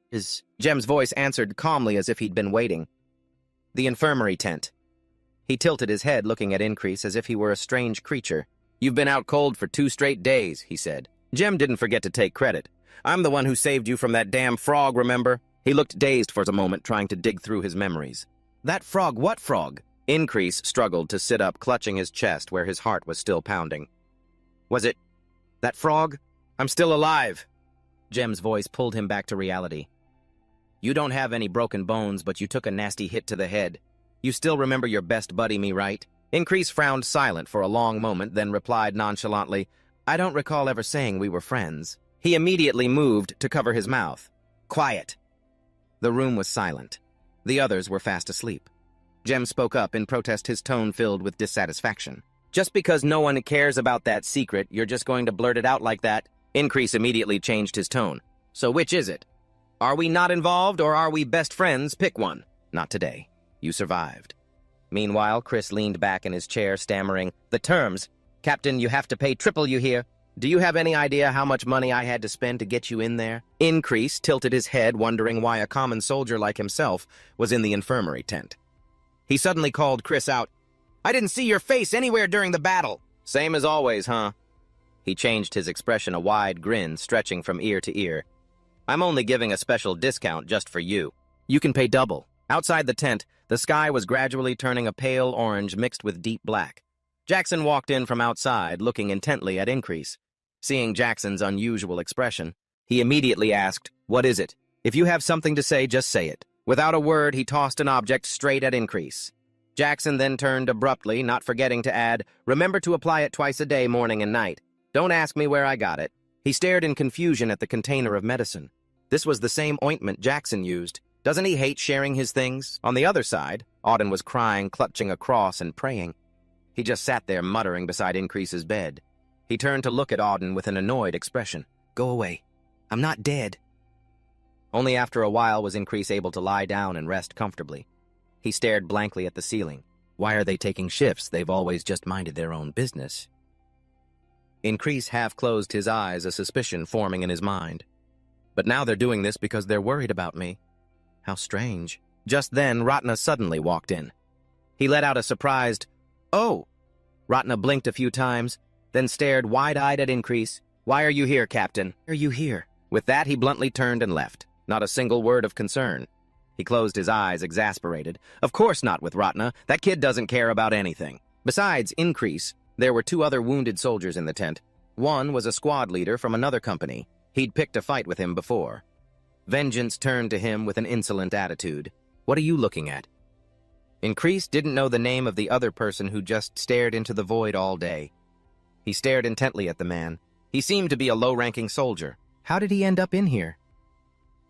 Jem's voice answered calmly as if he'd been waiting. "The infirmary tent." He tilted his head, looking at Increase as if he were a strange creature. "You've been out cold for 2 straight days," he said. Jem didn't forget to take credit. I'm the one who saved you from that damn frog, remember? He looked dazed for a moment, trying to dig through his memories. That frog, what frog? Increase struggled to sit up, clutching his chest where his heart was still pounding. Was it that frog? I'm still alive. Jem's voice pulled him back to reality. You don't have any broken bones, but you took a nasty hit to the head. You still remember your best buddy, me, right? Increase frowned silent for a long moment, then replied nonchalantly, I don't recall ever saying we were friends. He immediately moved to cover his mouth. Quiet. The room was silent. The others were fast asleep. Jem spoke up in protest, his tone filled with dissatisfaction. Just because no one cares about that secret, you're just going to blurt it out like that? Increase immediately changed his tone. So which is it? Are we not involved, or are we best friends? Pick one. Not today. You survived. Meanwhile, Chris leaned back in his chair, stammering, The terms. Captain, you have to pay triple, you hear? Do you have any idea how much money I had to spend to get you in there? Increase tilted his head, wondering why a common soldier like himself was in the infirmary tent. He suddenly called Chris out. I didn't see your face anywhere during the battle. Same as always, huh? He changed his expression, a wide grin stretching from ear to ear. I'm only giving a special discount just for you. You can pay double. Outside the tent, the sky was gradually turning a pale orange mixed with deep black. Jackson walked in from outside, looking intently at Increase. Seeing Jackson's unusual expression, he immediately asked, What is it? If you have something to say, just say it. Without a word, he tossed an object straight at Increase. Jackson then turned abruptly, not forgetting to add, Remember to apply it twice a day, morning and night. Don't ask me where I got it. He stared in confusion at the container of medicine. This was the same ointment Jackson used. Doesn't he hate sharing his things? On the other side, Auden was crying, clutching a cross and praying. He just sat there muttering beside Increase's bed. He turned to look at Auden with an annoyed expression. Go away. I'm not dead. Only after a while was Increase able to lie down and rest comfortably. He stared blankly at the ceiling. Why are they taking shifts? They've always just minded their own business. Increase half closed his eyes, a suspicion forming in his mind. But now they're doing this because they're worried about me. How strange. Just then, Ratna suddenly walked in. He let out a surprised, Oh! Ratna blinked a few times, then stared wide-eyed at Increase. Why are you here, Captain? Why are you here? With that, he bluntly turned and left. Not a single word of concern. He closed his eyes, exasperated. Of course not with Ratna. That kid doesn't care about anything. Besides Increase, there were two other wounded soldiers in the tent. One was a squad leader from another company. He'd picked a fight with him before. Vengeance turned to him with an insolent attitude. What are you looking at? Increase didn't know the name of the other person who just stared into the void all day. He stared intently at the man. He seemed to be a low-ranking soldier. How did he end up in here?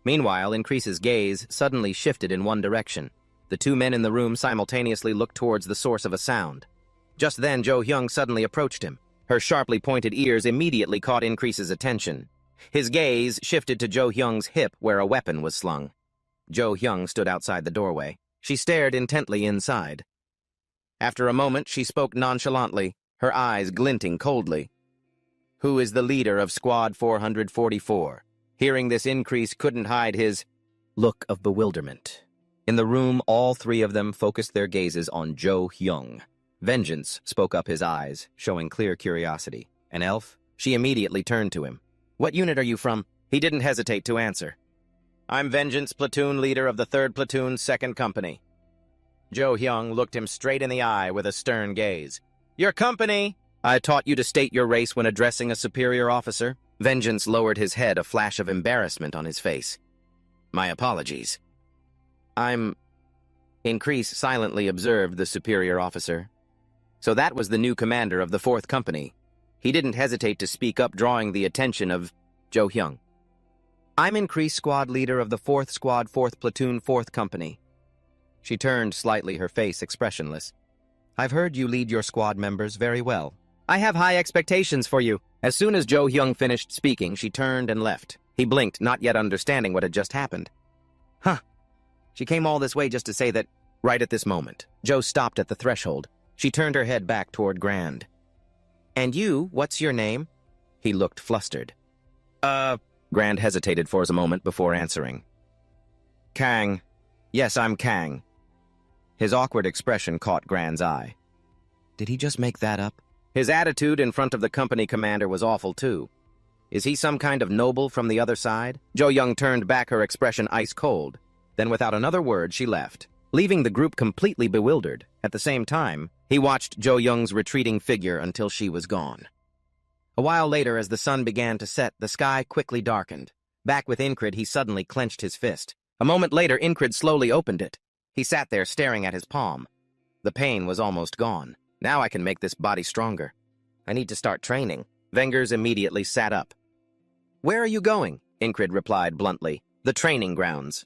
Meanwhile, Increase's gaze suddenly shifted in one direction. The two men in the room simultaneously looked towards the source of a sound. Just then, Jo Hyung suddenly approached him. Her sharply pointed ears immediately caught Increase's attention. His gaze shifted to Jo Hyung's hip where a weapon was slung. Jo Hyung stood outside the doorway. She stared intently inside. After a moment, she spoke nonchalantly, her eyes glinting coldly. Who is the leader of Squad 444? Hearing this, Increase couldn't hide his look of bewilderment. In the room, all three of them focused their gazes on Jo Hyung. Vengeance spoke up his eyes, showing clear curiosity. An elf? She immediately turned to him. What unit are you from? He didn't hesitate to answer. I'm Vengeance, platoon leader of the 3rd Platoon, 2nd Company. Jo Hyung looked him straight in the eye with a stern gaze. Your company? I taught you to state your race when addressing a superior officer. Vengeance lowered his head, a flash of embarrassment on his face. My apologies. Increase silently observed the superior officer. So that was the new commander of the 4th Company. He didn't hesitate to speak up, drawing the attention of Jo Hyung. I'm Increase, squad leader of the 4th Squad, 4th Platoon, 4th Company. She turned slightly, her face expressionless. I've heard you lead your squad members very well. I have high expectations for you. As soon as Jo Hyung finished speaking, she turned and left. He blinked, not yet understanding what had just happened. Huh. She came all this way just to say that. Right at this moment, Jo stopped at the threshold. She turned her head back toward Grand. And you, what's your name? He looked flustered. Grand hesitated for a moment before answering. Kang. Yes, I'm Kang. His awkward expression caught Grand's eye. Did he just make that up? His attitude in front of the company commander was awful, too. Is he some kind of noble from the other side? Jo Young turned back, her expression ice cold. Then without another word, she left, leaving the group completely bewildered. At the same time, he watched Jo Young's retreating figure until she was gone. A while later, as the sun began to set, the sky quickly darkened. Back with Incred, he suddenly clenched his fist. A moment later, Incred slowly opened it. He sat there staring at his palm. The pain was almost gone. Now I can make this body stronger. I need to start training. Vengers immediately sat up. Where are you going? Incred replied bluntly. The training grounds.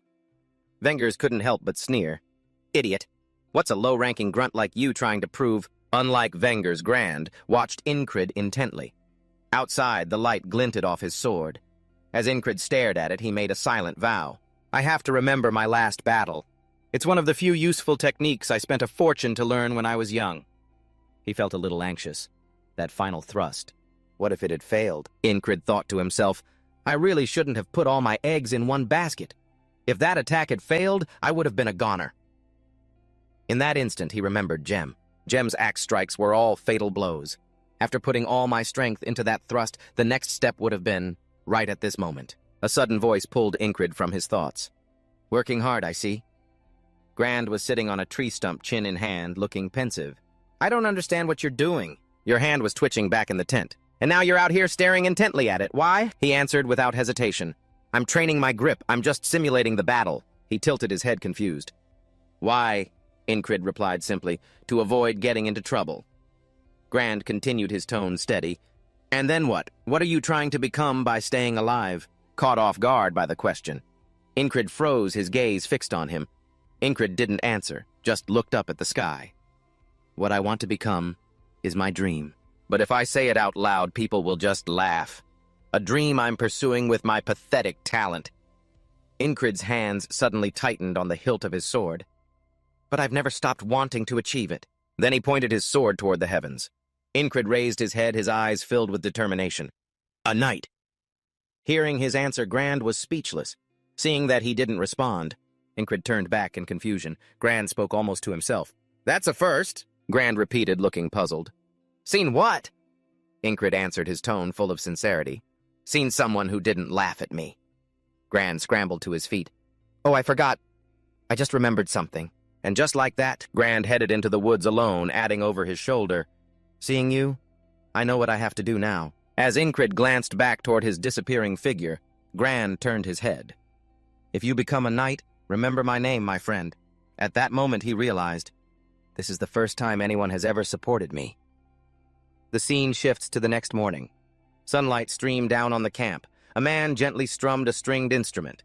Vengers couldn't help but sneer. Idiot. What's a low-ranking grunt like you trying to prove? Unlike Vengers, Grand watched Incred intently. Outside, the light glinted off his sword. As Incred stared at it, he made a silent vow. I have to remember my last battle. It's one of the few useful techniques I spent a fortune to learn when I was young. He felt a little anxious. That final thrust. What if it had failed? Incred thought to himself. I really shouldn't have put all my eggs in one basket. If that attack had failed, I would have been a goner. In that instant, he remembered Gem. Gem's axe strikes were all fatal blows. After putting all my strength into that thrust, the next step would have been right at this moment. A sudden voice pulled Incred from his thoughts. Working hard, I see. Grand was sitting on a tree stump, chin in hand, looking pensive. I don't understand what you're doing. Your hand was twitching back in the tent. And now you're out here staring intently at it. Why? He answered without hesitation. I'm training my grip. I'm just simulating the battle. He tilted his head, confused. Why? Incred replied simply, to avoid getting into trouble. Grand continued, his tone steady. And then what? What are you trying to become by staying alive? Caught off guard by the question. Incred froze, his gaze fixed on him. Incred didn't answer, just looked up at the sky. What I want to become is my dream. But if I say it out loud, people will just laugh. A dream I'm pursuing with my pathetic talent. Incred's hands suddenly tightened on the hilt of his sword. But I've never stopped wanting to achieve it. Then he pointed his sword toward the heavens. Incred raised his head, his eyes filled with determination. A knight. Hearing his answer, Grand was speechless. Seeing that he didn't respond, Incred turned back in confusion. Grand spoke almost to himself. That's a first, Grand repeated, looking puzzled. Seen what? Incred answered, his tone full of sincerity. Seen someone who didn't laugh at me. Grand scrambled to his feet. Oh, I forgot. I just remembered something. And just like that, Grand headed into the woods alone, adding over his shoulder, Seeing you, I know what I have to do now. As Incred glanced back toward his disappearing figure, Grand turned his head. If you become a knight, remember my name, my friend. At that moment he realized, this is the first time anyone has ever supported me. The scene shifts to the next morning. Sunlight streamed down on the camp. A man gently strummed a stringed instrument.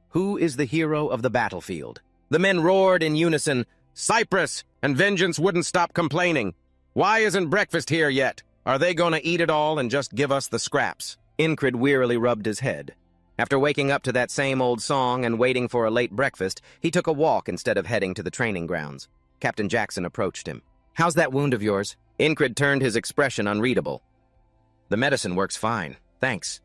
Who is the hero of the battlefield? The men roared in unison, Cypress! And Vengeance wouldn't stop complaining. Why isn't breakfast here yet? Are they going to eat it all and just give us the scraps? Incred wearily rubbed his head. After waking up to that same old song and waiting for a late breakfast, he took a walk instead of heading to the training grounds. Captain Jackson approached him. How's that wound of yours? Incred turned, his expression unreadable. The medicine works fine, thanks.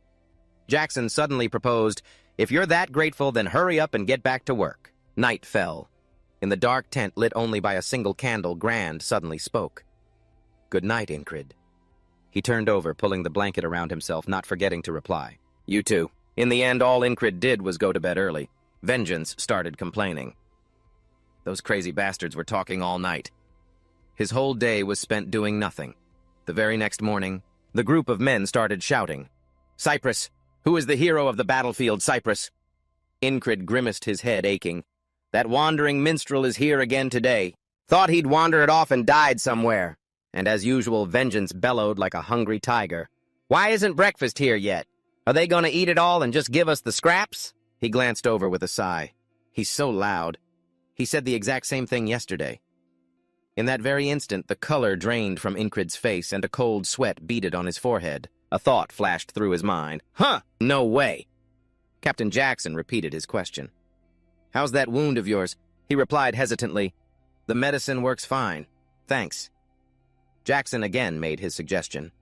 Jackson suddenly proposed, if you're that grateful, then hurry up and get back to work. Night fell. In the dark tent lit only by a single candle, Grand suddenly spoke. Good night, Incred. He turned over, pulling the blanket around himself, not forgetting to reply. You too. In the end, all Incred did was go to bed early. Vengeance started complaining. Those crazy bastards were talking all night. His whole day was spent doing nothing. The very next morning, the group of men started shouting, Cypress! Who is the hero of the battlefield, Cypress? Incred grimaced, his head aching. That wandering minstrel is here again today. Thought he'd wandered off and died somewhere. And as usual, Vengeance bellowed like a hungry tiger. Why isn't breakfast here yet? Are they going to eat it all and just give us the scraps? He glanced over with a sigh. He's so loud. He said the exact same thing yesterday. In that very instant, the color drained from Incred's face and a cold sweat beaded on his forehead. A thought flashed through his mind. Huh! No way! Captain Jackson repeated his question. How's that wound of yours? He replied hesitantly. The medicine works fine. Thanks. Jackson again made his suggestion.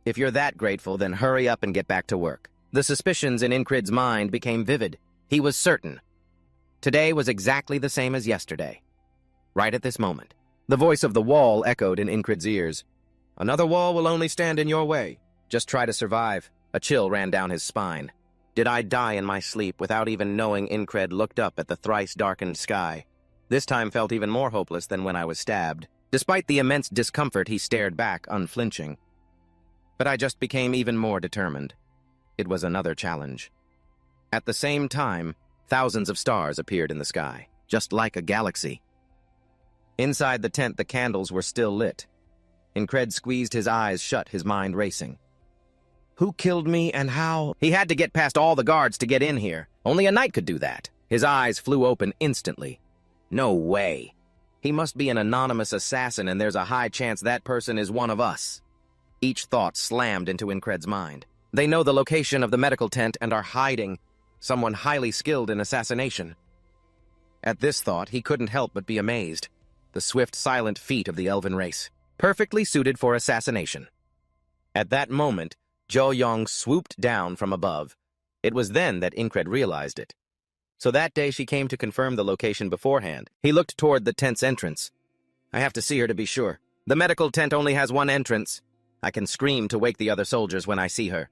If you're that grateful, then hurry up and get back to work. The suspicions in Incred's mind became vivid. He was certain. Today was exactly the same as yesterday. Right at this moment, the voice of the wall echoed in Incred's ears. Another wall will only stand in your way. Just try to survive. A chill ran down his spine. Did I die in my sleep without even knowing? Incred looked up at the thrice-darkened sky. This time felt even more hopeless than when I was stabbed. Despite the immense discomfort, he stared back, unflinching. But I just became even more determined. It was another challenge. At the same time, thousands of stars appeared in the sky, just like a galaxy. Inside the tent, the candles were still lit. Incred squeezed his eyes shut, his mind racing. Who killed me and how? He had to get past all the guards to get in here. Only a knight could do that. His eyes flew open instantly. No way. He must be an anonymous assassin, and there's a high chance that person is one of us. Each thought slammed into Incred's mind. They know the location of the medical tent and are hiding. Someone highly skilled in assassination. At this thought, he couldn't help but be amazed. The swift, silent feet of the elven race, perfectly suited for assassination. At that moment, Jo Young swooped down from above. It was then that Incred realized it. So that day she came to confirm the location beforehand. He looked toward the tent's entrance. I have to see her to be sure. The medical tent only has one entrance. I can scream to wake the other soldiers when I see her.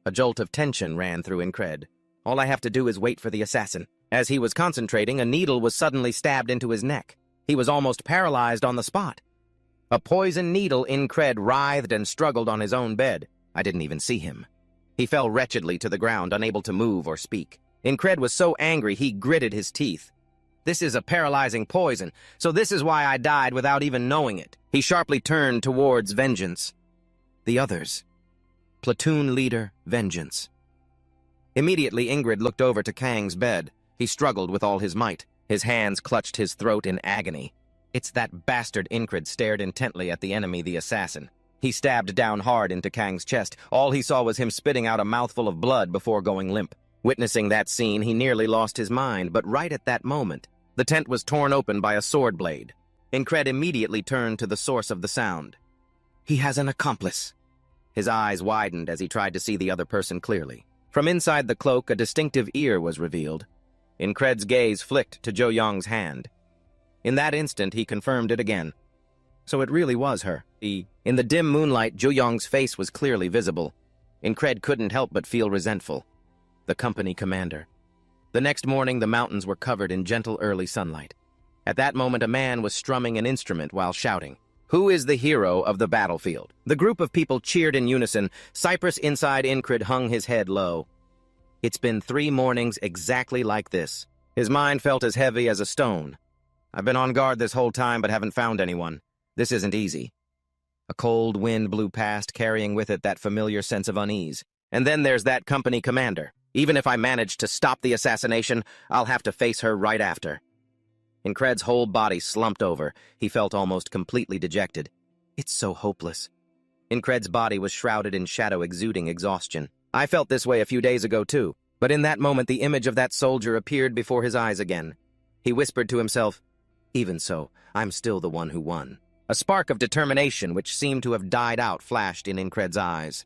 A jolt of tension ran through Incred. All I have to do is wait for the assassin. As he was concentrating, a needle was suddenly stabbed into his neck. He was almost paralyzed on the spot. A poison needle. Incred writhed and struggled on his own bed. I didn't even see him. He fell wretchedly to the ground, unable to move or speak. Incred was so angry he gritted his teeth. This is a paralyzing poison, so this is why I died without even knowing it. He sharply turned towards Vengeance. The others. Platoon leader, Vengeance. Immediately, Ingrid looked over to Kang's bed. He struggled with all his might. His hands clutched his throat in agony. It's that bastard. Incred stared intently at the enemy, the assassin. He stabbed down hard into Kang's chest. All he saw was him spitting out a mouthful of blood before going limp. Witnessing that scene, he nearly lost his mind, but right at that moment, the tent was torn open by a sword blade. Incred immediately turned to the source of the sound. He has an accomplice. His eyes widened as he tried to see the other person clearly. From inside the cloak, a distinctive ear was revealed. Incred's gaze flicked to Jo Young's hand. In that instant, he confirmed it again. So it really was her. In the dim moonlight, Jo Young's face was clearly visible. Incred couldn't help but feel resentful. The company commander. The next morning, the mountains were covered in gentle early sunlight. At that moment, a man was strumming an instrument while shouting, "Who is the hero of the battlefield?" The group of people cheered in unison. Cypress inside Incred hung his head low. It's been 3 mornings exactly like this. His mind felt as heavy as a stone. I've been on guard this whole time but haven't found anyone. This isn't easy. A cold wind blew past, carrying with it that familiar sense of unease. And then there's that company commander. Even if I manage to stop the assassination, I'll have to face her right after. Incred's whole body slumped over. He felt almost completely dejected. It's so hopeless. Incred's body was shrouded in shadow, exuding exhaustion. I felt this way a few days ago too, but in that moment the image of that soldier appeared before his eyes again. He whispered to himself, "Even so, I'm still the one who won." A spark of determination, which seemed to have died out, flashed in Incred's eyes.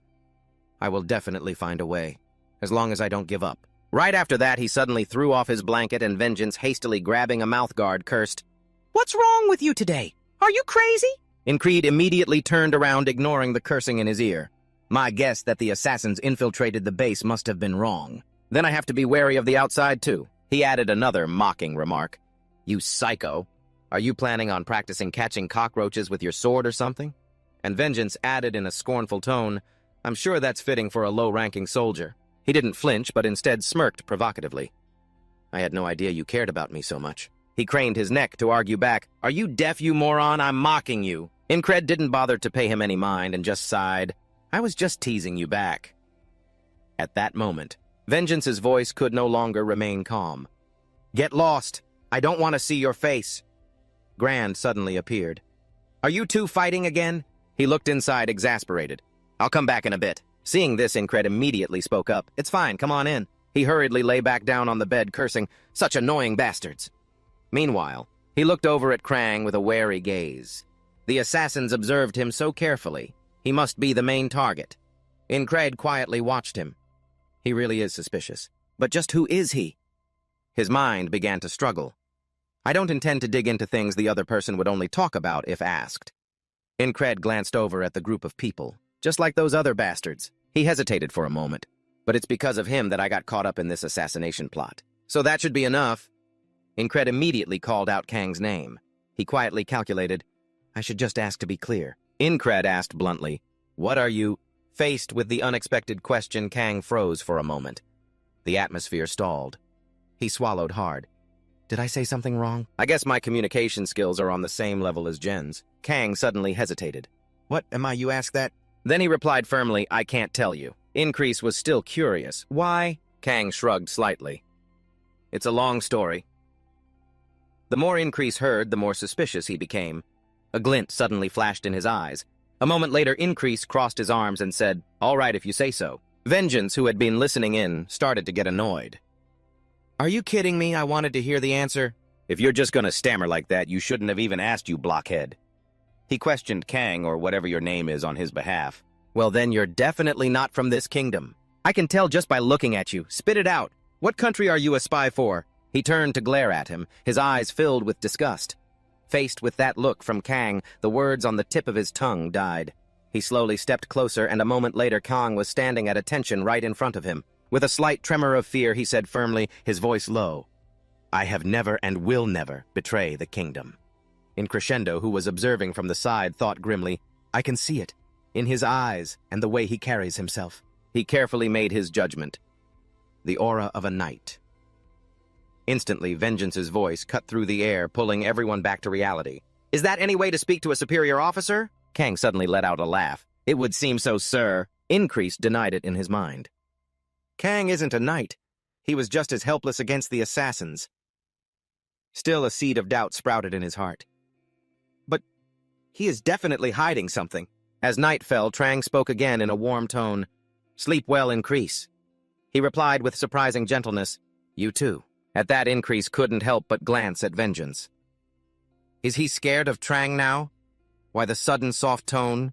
I will definitely find a way, as long as I don't give up. Right after that, he suddenly threw off his blanket, and Vengeance, hastily grabbing a mouthguard, cursed, What's wrong with you today? Are you crazy? Incred immediately turned around, ignoring the cursing in his ear. My guess that the assassins infiltrated the base must have been wrong. Then I have to be wary of the outside, too. He added another mocking remark. You psycho. Are you planning on practicing catching cockroaches with your sword or something? And Vengeance added in a scornful tone, I'm sure that's fitting for a low-ranking soldier. He didn't flinch, but instead smirked provocatively. I had no idea you cared about me so much. He craned his neck to argue back. Are you deaf, you moron? I'm mocking you. Incred didn't bother to pay him any mind and just sighed. I was just teasing you back. At that moment, Vengeance's voice could no longer remain calm. Get lost. I don't want to see your face. Grand suddenly appeared. Are you two fighting again? He looked inside, exasperated. I'll come back in a bit. Seeing this, Incred immediately spoke up. It's fine, come on in. He hurriedly lay back down on the bed, cursing, such annoying bastards. Meanwhile, he looked over at Krang with a wary gaze. The assassins observed him so carefully. He must be the main target. Incred quietly watched him. He really is suspicious. But just who is he? His mind began to struggle. I don't intend to dig into things the other person would only talk about if asked. Incred glanced over at the group of people. Just like those other bastards. He hesitated for a moment, but it's because of him that I got caught up in this assassination plot. So that should be enough. Incred immediately called out Kang's name. He quietly calculated, I should just ask to be clear. Incred asked bluntly, what are you? Faced with the unexpected question, Kang froze for a moment. The atmosphere stalled. He swallowed hard. Did I say something wrong? I guess my communication skills are on the same level as Jen's. Kang suddenly hesitated. What am I, you ask that? Then he replied firmly, I can't tell you. Increase was still curious. Why? Kang shrugged slightly. It's a long story. The more Increase heard, the more suspicious he became. A glint suddenly flashed in his eyes. A moment later, Increase crossed his arms and said, all right if you say so. Vengeance, who had been listening in, started to get annoyed. Are you kidding me? I wanted to hear the answer. If you're just gonna stammer like that, you shouldn't have even asked, you blockhead. He questioned Kang, or whatever your name is, on his behalf. Well then, you're definitely not from this kingdom. I can tell just by looking at you. Spit it out. What country are you a spy for? He turned to glare at him, his eyes filled with disgust. Faced with that look from Kang, the words on the tip of his tongue died. He slowly stepped closer, and a moment later Kang was standing at attention right in front of him. With a slight tremor of fear, he said firmly, his voice low, I have never and will never betray the kingdom. In Crescendo, who was observing from the side, thought grimly, I can see it, in his eyes and the way he carries himself. He carefully made his judgment. The aura of a knight. Instantly, Vengeance's voice cut through the air, pulling everyone back to reality. Is that any way to speak to a superior officer? Kang suddenly let out a laugh. It would seem so, sir. Increase denied it in his mind. Kang isn't a knight. He was just as helpless against the assassins. Still, a seed of doubt sprouted in his heart. But he is definitely hiding something. As night fell, Trang spoke again in a warm tone. Sleep well, Increase. He replied with surprising gentleness, You too. At that, Increase couldn't help but glance at Vengeance. Is he scared of Trang now? Why the sudden soft tone?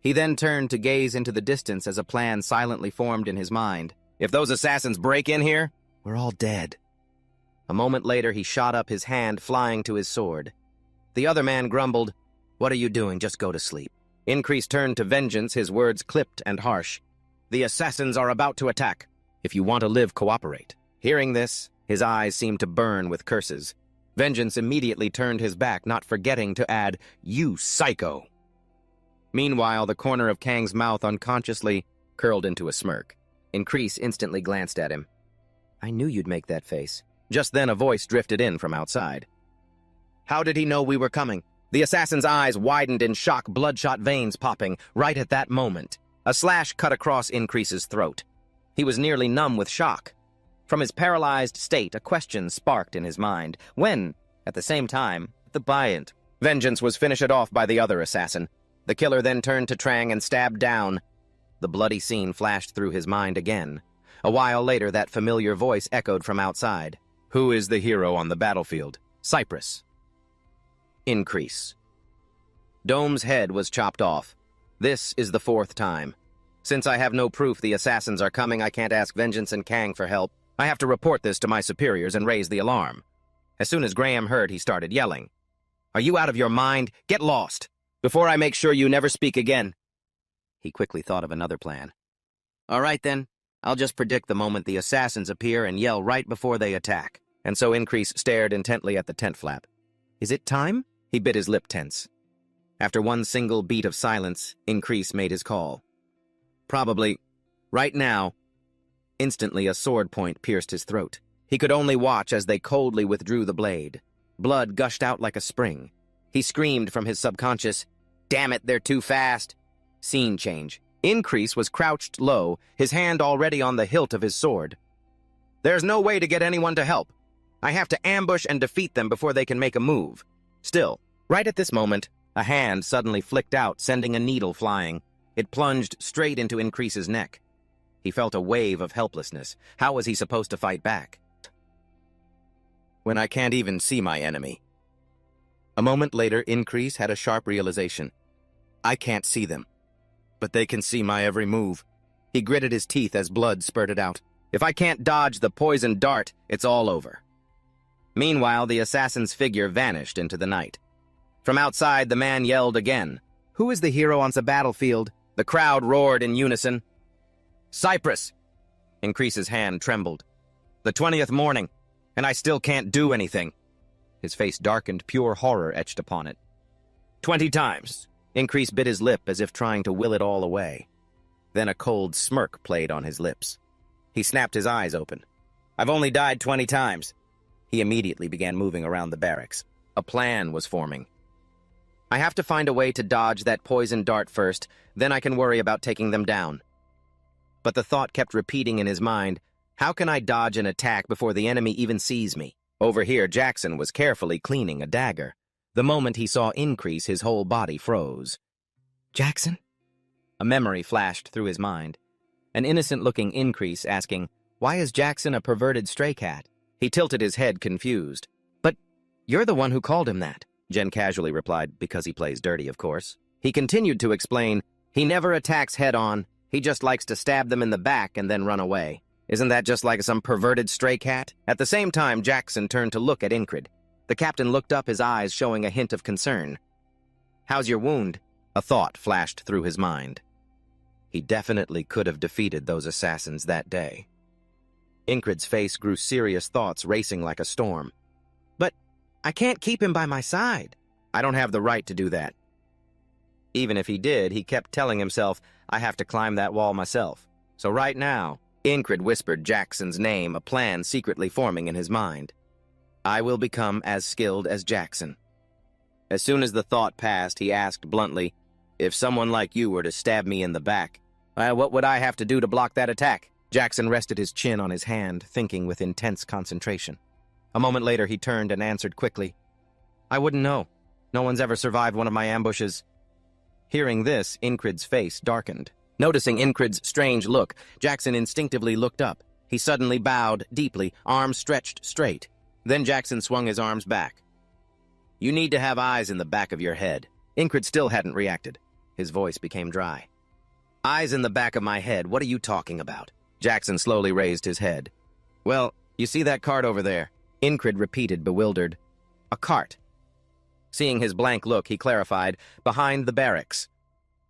He then turned to gaze into the distance as a plan silently formed in his mind. If those assassins break in here, we're all dead. A moment later, he shot up his hand, flying to his sword. The other man grumbled, What are you doing? Just go to sleep. Increase turned to Vengeance, his words clipped and harsh. The assassins are about to attack. If you want to live, cooperate. Hearing this, his eyes seemed to burn with curses. Vengeance immediately turned his back, not forgetting to add, You psycho! Meanwhile, the corner of Kang's mouth unconsciously curled into a smirk. Increase instantly glanced at him. I knew you'd make that face. Just then a voice drifted in from outside. How did he know we were coming? The assassin's eyes widened in shock, bloodshot veins popping. Right at that moment, a slash cut across Increase's throat. He was nearly numb with shock. From his paralyzed state, a question sparked in his mind, when, at the same time, the buy-in. Vengeance was finished off by the other assassin. The killer then turned to Trang and stabbed down. The bloody scene flashed through his mind again. A while later, that familiar voice echoed from outside. Who is the hero on the battlefield? Cypress. Increase. Dome's head was chopped off. This is the 4th time. Since I have no proof the assassins are coming, I can't ask Vengeance and Kang for help. I have to report this to my superiors and raise the alarm. As soon as Graham heard, he started yelling. Are you out of your mind? Get lost! Before I make sure you never speak again. He quickly thought of another plan. All right then, I'll just predict the moment the assassins appear and yell right before they attack. And so Increase stared intently at the tent flap. Is it time? He bit his lip tense. After one single beat of silence, Increase made his call. Probably, right now. Instantly, a sword point pierced his throat. He could only watch as they coldly withdrew the blade. Blood gushed out like a spring. He screamed from his subconscious, Damn it, they're too fast. Scene change. Increase was crouched low, his hand already on the hilt of his sword. There's no way to get anyone to help. I have to ambush and defeat them before they can make a move. Still, right at this moment, a hand suddenly flicked out, sending a needle flying. It plunged straight into Increase's neck. He felt a wave of helplessness. How was he supposed to fight back? When I can't even see my enemy. A moment later, Increase had a sharp realization. I can't see them, but they can see my every move. He gritted his teeth as blood spurted out. If I can't dodge the poison dart, it's all over. Meanwhile, the assassin's figure vanished into the night. From outside, the man yelled again. Who is the hero on the battlefield? The crowd roared in unison. Cyprus! Increase's hand trembled. The 20th morning, and I still can't do anything. His face darkened, pure horror etched upon it. 20 times. Increase bit his lip as if trying to will it all away. Then a cold smirk played on his lips. He snapped his eyes open. I've only died 20 times. He immediately began moving around the barracks. A plan was forming. I have to find a way to dodge that poison dart first, then I can worry about taking them down. But the thought kept repeating in his mind, how can I dodge an attack before the enemy even sees me? Over here, Jackson was carefully cleaning a dagger. The moment he saw Increase, his whole body froze. Jackson? A memory flashed through his mind. An innocent-looking Increase asking, why is Jackson a perverted stray cat? He tilted his head, confused. But you're the one who called him that, Jen casually replied, because he plays dirty, of course. He continued to explain, he never attacks head-on. He just likes to stab them in the back and then run away. Isn't that just like some perverted stray cat? At the same time, Jackson turned to look at Incrid. The captain looked up, his eyes showing a hint of concern. How's your wound? A thought flashed through his mind. He definitely could have defeated those assassins that day. Incrid's face grew serious, thoughts racing like a storm. But I can't keep him by my side. I don't have the right to do that. Even if he did, he kept telling himself, I have to climb that wall myself. So right now, Incrid whispered Jackson's name, a plan secretly forming in his mind. I will become as skilled as Jackson. As soon as the thought passed, he asked bluntly, if someone like you were to stab me in the back, what would I have to do to block that attack? Jackson rested his chin on his hand, thinking with intense concentration. A moment later, he turned and answered quickly, I wouldn't know. No one's ever survived one of my ambushes. Hearing this, Incrid's face darkened. Noticing Incrid's strange look, Jackson instinctively looked up. He suddenly bowed deeply, arms stretched straight. Then Jackson swung his arms back. You need to have eyes in the back of your head. Incrid still hadn't reacted. His voice became dry. Eyes in the back of my head, what are you talking about? Jackson slowly raised his head. Well, you see that cart over there? Incrid repeated, bewildered. A cart. Seeing his blank look, he clarified, behind the barracks.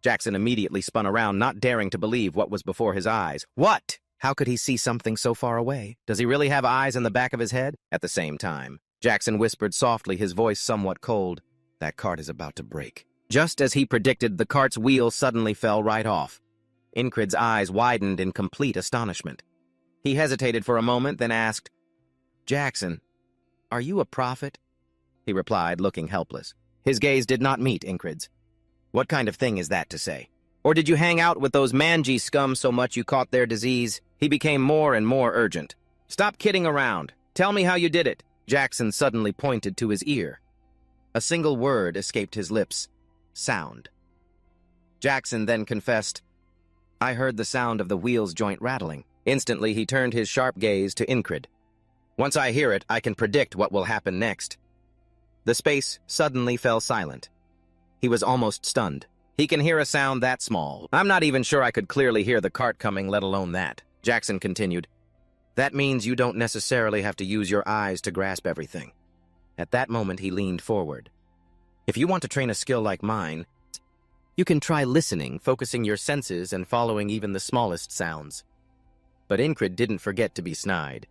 Jackson immediately spun around, not daring to believe what was before his eyes. What? How could he see something so far away? Does he really have eyes in the back of his head? At the same time, Jackson whispered softly, his voice somewhat cold. That cart is about to break. Just as he predicted, the cart's wheel suddenly fell right off. Incrid's eyes widened in complete astonishment. He hesitated for a moment, then asked, Jackson, are you a prophet? He replied, looking helpless. His gaze did not meet Incrid's. What kind of thing is that to say? Or did you hang out with those mangy scum so much you caught their disease? He became more and more urgent. Stop kidding around. Tell me how you did it. Jackson suddenly pointed to his ear. A single word escaped his lips. Sound. Jackson then confessed, I heard the sound of the wheels joint rattling. Instantly, he turned his sharp gaze to Incrid. Once I hear it, I can predict what will happen next. The space suddenly fell silent. He was almost stunned. He can hear a sound that small. I'm not even sure I could clearly hear the cart coming, let alone that. Jackson continued. That means you don't necessarily have to use your eyes to grasp everything. At that moment, he leaned forward. If you want to train a skill like mine, you can try listening, focusing your senses, and following even the smallest sounds. But Incrid didn't forget to be snide.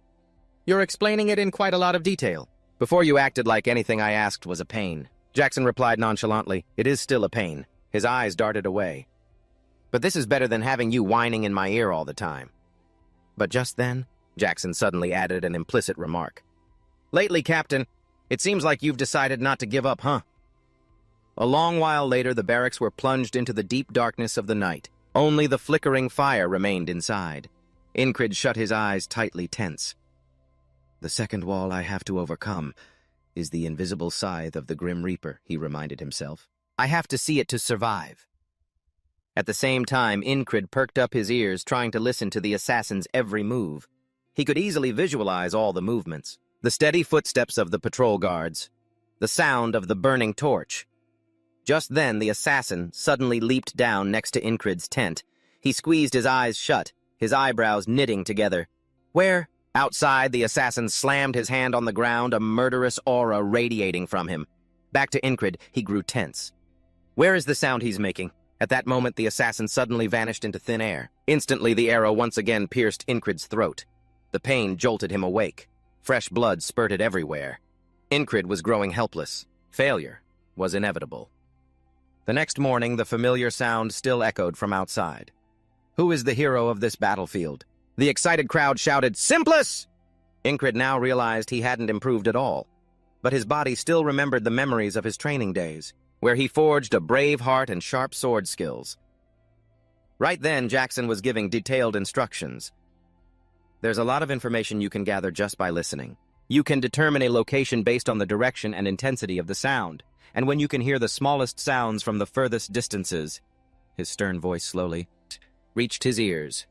You're explaining it in quite a lot of detail. Before you acted like anything I asked was a pain. Jackson replied nonchalantly, it is still a pain. His eyes darted away. But this is better than having you whining in my ear all the time. But just then, Jackson suddenly added an implicit remark. Lately, Captain, it seems like you've decided not to give up, huh? A long while later, the barracks were plunged into the deep darkness of the night. Only the flickering fire remained inside. Incrid shut his eyes tightly, tense. The second wall I have to overcome is the invisible scythe of the Grim Reaper, he reminded himself. I have to see it to survive. At the same time, Incrid perked up his ears, trying to listen to the assassin's every move. He could easily visualize all the movements. The steady footsteps of the patrol guards. The sound of the burning torch. Just then, the assassin suddenly leaped down next to Incrid's tent. He squeezed his eyes shut, his eyebrows knitting together. Where? Outside, the assassin slammed his hand on the ground, a murderous aura radiating from him. Back to Incrid, he grew tense. Where is the sound he's making? At that moment, the assassin suddenly vanished into thin air. Instantly, the arrow once again pierced Incrid's throat. The pain jolted him awake. Fresh blood spurted everywhere. Incrid was growing helpless. Failure was inevitable. The next morning, the familiar sound still echoed from outside. Who is the hero of this battlefield? The excited crowd shouted, "Simpless!" Incrid now realized he hadn't improved at all, but his body still remembered the memories of his training days, where he forged a brave heart and sharp sword skills. Right then, Jackson was giving detailed instructions. There's a lot of information you can gather just by listening. You can determine a location based on the direction and intensity of the sound, and when you can hear the smallest sounds from the furthest distances. His stern voice slowly reached his ears.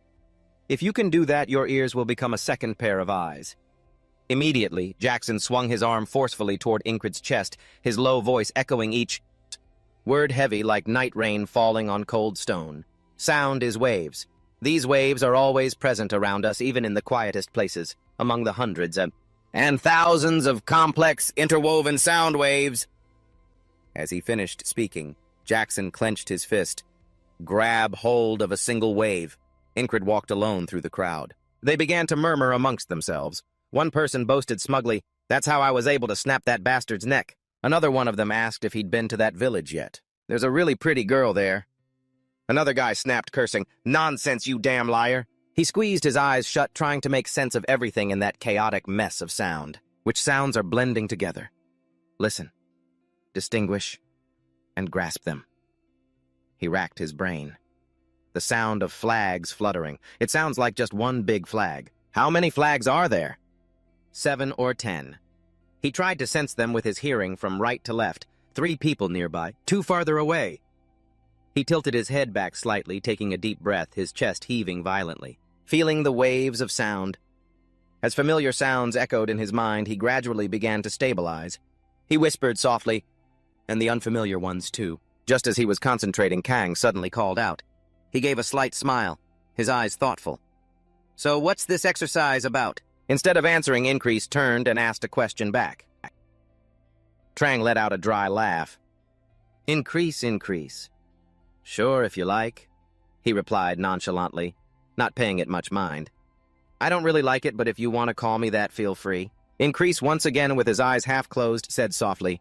If you can do that, your ears will become a second pair of eyes. Immediately, Jackson swung his arm forcefully toward Incrid's chest, his low voice echoing each word heavy like night rain falling on cold stone. Sound is waves. These waves are always present around us, even in the quietest places, among the hundreds and thousands of complex, interwoven sound waves. As he finished speaking, Jackson clenched his fist. Grab hold of a single wave. Incrid walked alone through the crowd. They began to murmur amongst themselves. One person boasted smugly, "That's how I was able to snap that bastard's neck." Another one of them asked if he'd been to that village yet. "There's a really pretty girl there." Another guy snapped, cursing, "Nonsense, you damn liar." He squeezed his eyes shut, trying to make sense of everything in that chaotic mess of sound. Which sounds are blending together? Listen, distinguish, and grasp them. He racked his brain. The sound of flags fluttering. It sounds like just one big flag. How many flags are there? 7 or 10. He tried to sense them with his hearing from right to left. 3 people nearby, 2 farther away. He tilted his head back slightly, taking a deep breath, his chest heaving violently, feeling the waves of sound. As familiar sounds echoed in his mind, he gradually began to stabilize. He whispered softly, "And the unfamiliar ones, too." Just as he was concentrating, Kang suddenly called out. He gave a slight smile, his eyes thoughtful. "So what's this exercise about?" Instead of answering, Increase turned and asked a question back. Trang let out a dry laugh. Increase. "Sure, if you like," he replied nonchalantly, not paying it much mind. "I don't really like it, but if you want to call me that, feel free." Increase, once again with his eyes half closed, said softly,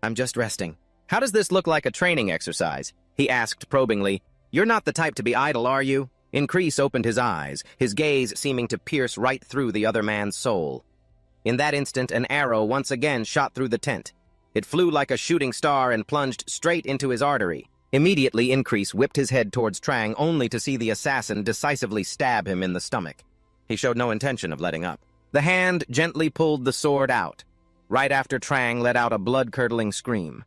"I'm just resting." "How does this look like a training exercise?" he asked probingly. "You're not the type to be idle, are you?" Increase opened his eyes, his gaze seeming to pierce right through the other man's soul. In that instant, an arrow once again shot through the tent. It flew like a shooting star and plunged straight into his artery. Immediately, Increase whipped his head towards Trang, only to see the assassin decisively stab him in the stomach. He showed no intention of letting up. The hand gently pulled the sword out, right after Trang let out a blood-curdling scream.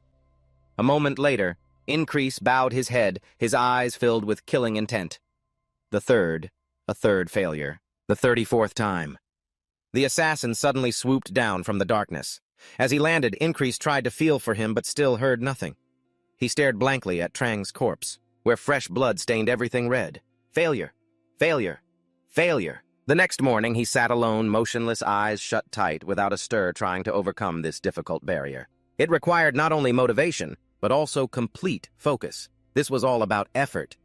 A moment later, Increase bowed his head, his eyes filled with killing intent. A third failure. The 34th time. The assassin suddenly swooped down from the darkness. As he landed, Increase tried to feel for him but still heard nothing. He stared blankly at Trang's corpse, where fresh blood stained everything red. Failure. The next morning, he sat alone, motionless, eyes shut tight, without a stir, trying to overcome this difficult barrier. It required not only motivation, but also complete focus. This was all about effort.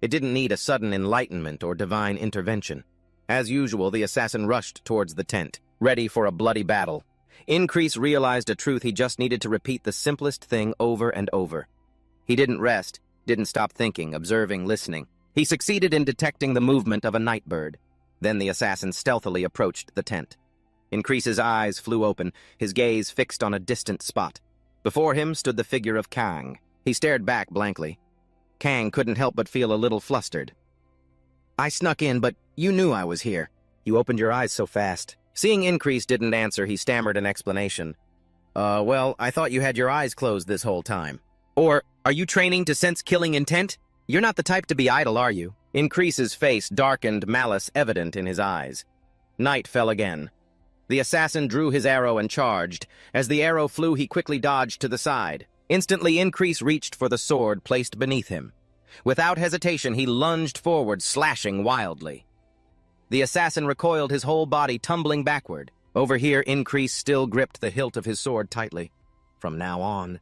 It didn't need a sudden enlightenment or divine intervention. As usual, the assassin rushed towards the tent, ready for a bloody battle. Increase realized a truth: he just needed to repeat the simplest thing over and over. He didn't rest, didn't stop thinking, observing, listening. He succeeded in detecting the movement of a night bird. Then the assassin stealthily approached the tent. Increase's eyes flew open, his gaze fixed on a distant spot. Before him stood the figure of Kang. He stared back blankly. Kang couldn't help but feel a little flustered. "I snuck in, but you knew I was here. You opened your eyes so fast." Seeing Increase didn't answer, he stammered an explanation. Well, I thought you had your eyes closed this whole time." "Or, are you training to sense killing intent? You're not the type to be idle, are you?" Increase's face darkened, malice evident in his eyes. Night fell again. The assassin drew his arrow and charged. As the arrow flew, he quickly dodged to the side. Instantly, Increase reached for the sword placed beneath him. Without hesitation, he lunged forward, slashing wildly. The assassin recoiled, his whole body tumbling backward. Over here, Increase still gripped the hilt of his sword tightly. From now on,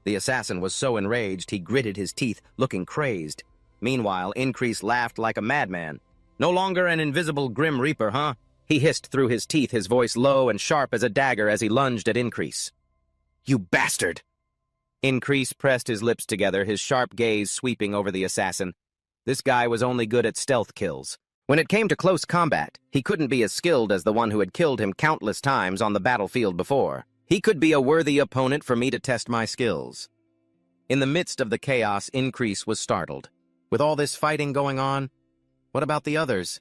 The assassin was so enraged he gritted his teeth, looking crazed. Meanwhile, Increase laughed like a madman. No longer an invisible Grim Reaper, huh? He hissed through his teeth, his voice low and sharp as a dagger as he lunged at Increase. You bastard! Increase pressed his lips together, his sharp gaze sweeping over the assassin. This guy was only good at stealth kills. When it came to close combat, he couldn't be as skilled as the one who had killed him countless times on the battlefield before. He could be a worthy opponent for me to test my skills. In the midst of the chaos, Increase was startled. With all this fighting going on, what about the others?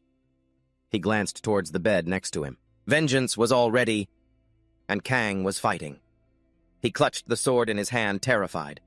He glanced towards the bed next to him. Vengeance was all ready, and Kang was fighting. He clutched the sword in his hand, terrified.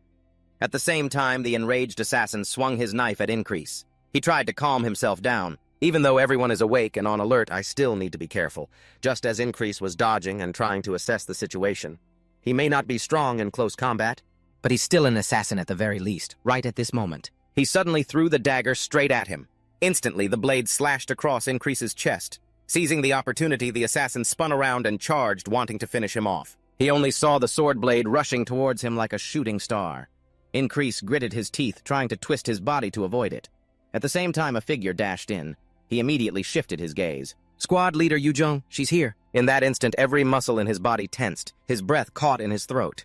At the same time, the enraged assassin swung his knife at Increase. He tried to calm himself down. Even though everyone is awake and on alert, I still need to be careful, just as Increase was dodging and trying to assess the situation. He may not be strong in close combat, but he's still an assassin at the very least, right at this moment. He suddenly threw the dagger straight at him. Instantly, the blade slashed across Increase's chest. Seizing the opportunity, the assassin spun around and charged, wanting to finish him off. He only saw the sword blade rushing towards him like a shooting star. Increase gritted his teeth, trying to twist his body to avoid it. At the same time, a figure dashed in. He immediately shifted his gaze. Squad leader Yujong, she's here. In that instant, every muscle in his body tensed. His breath caught in his throat.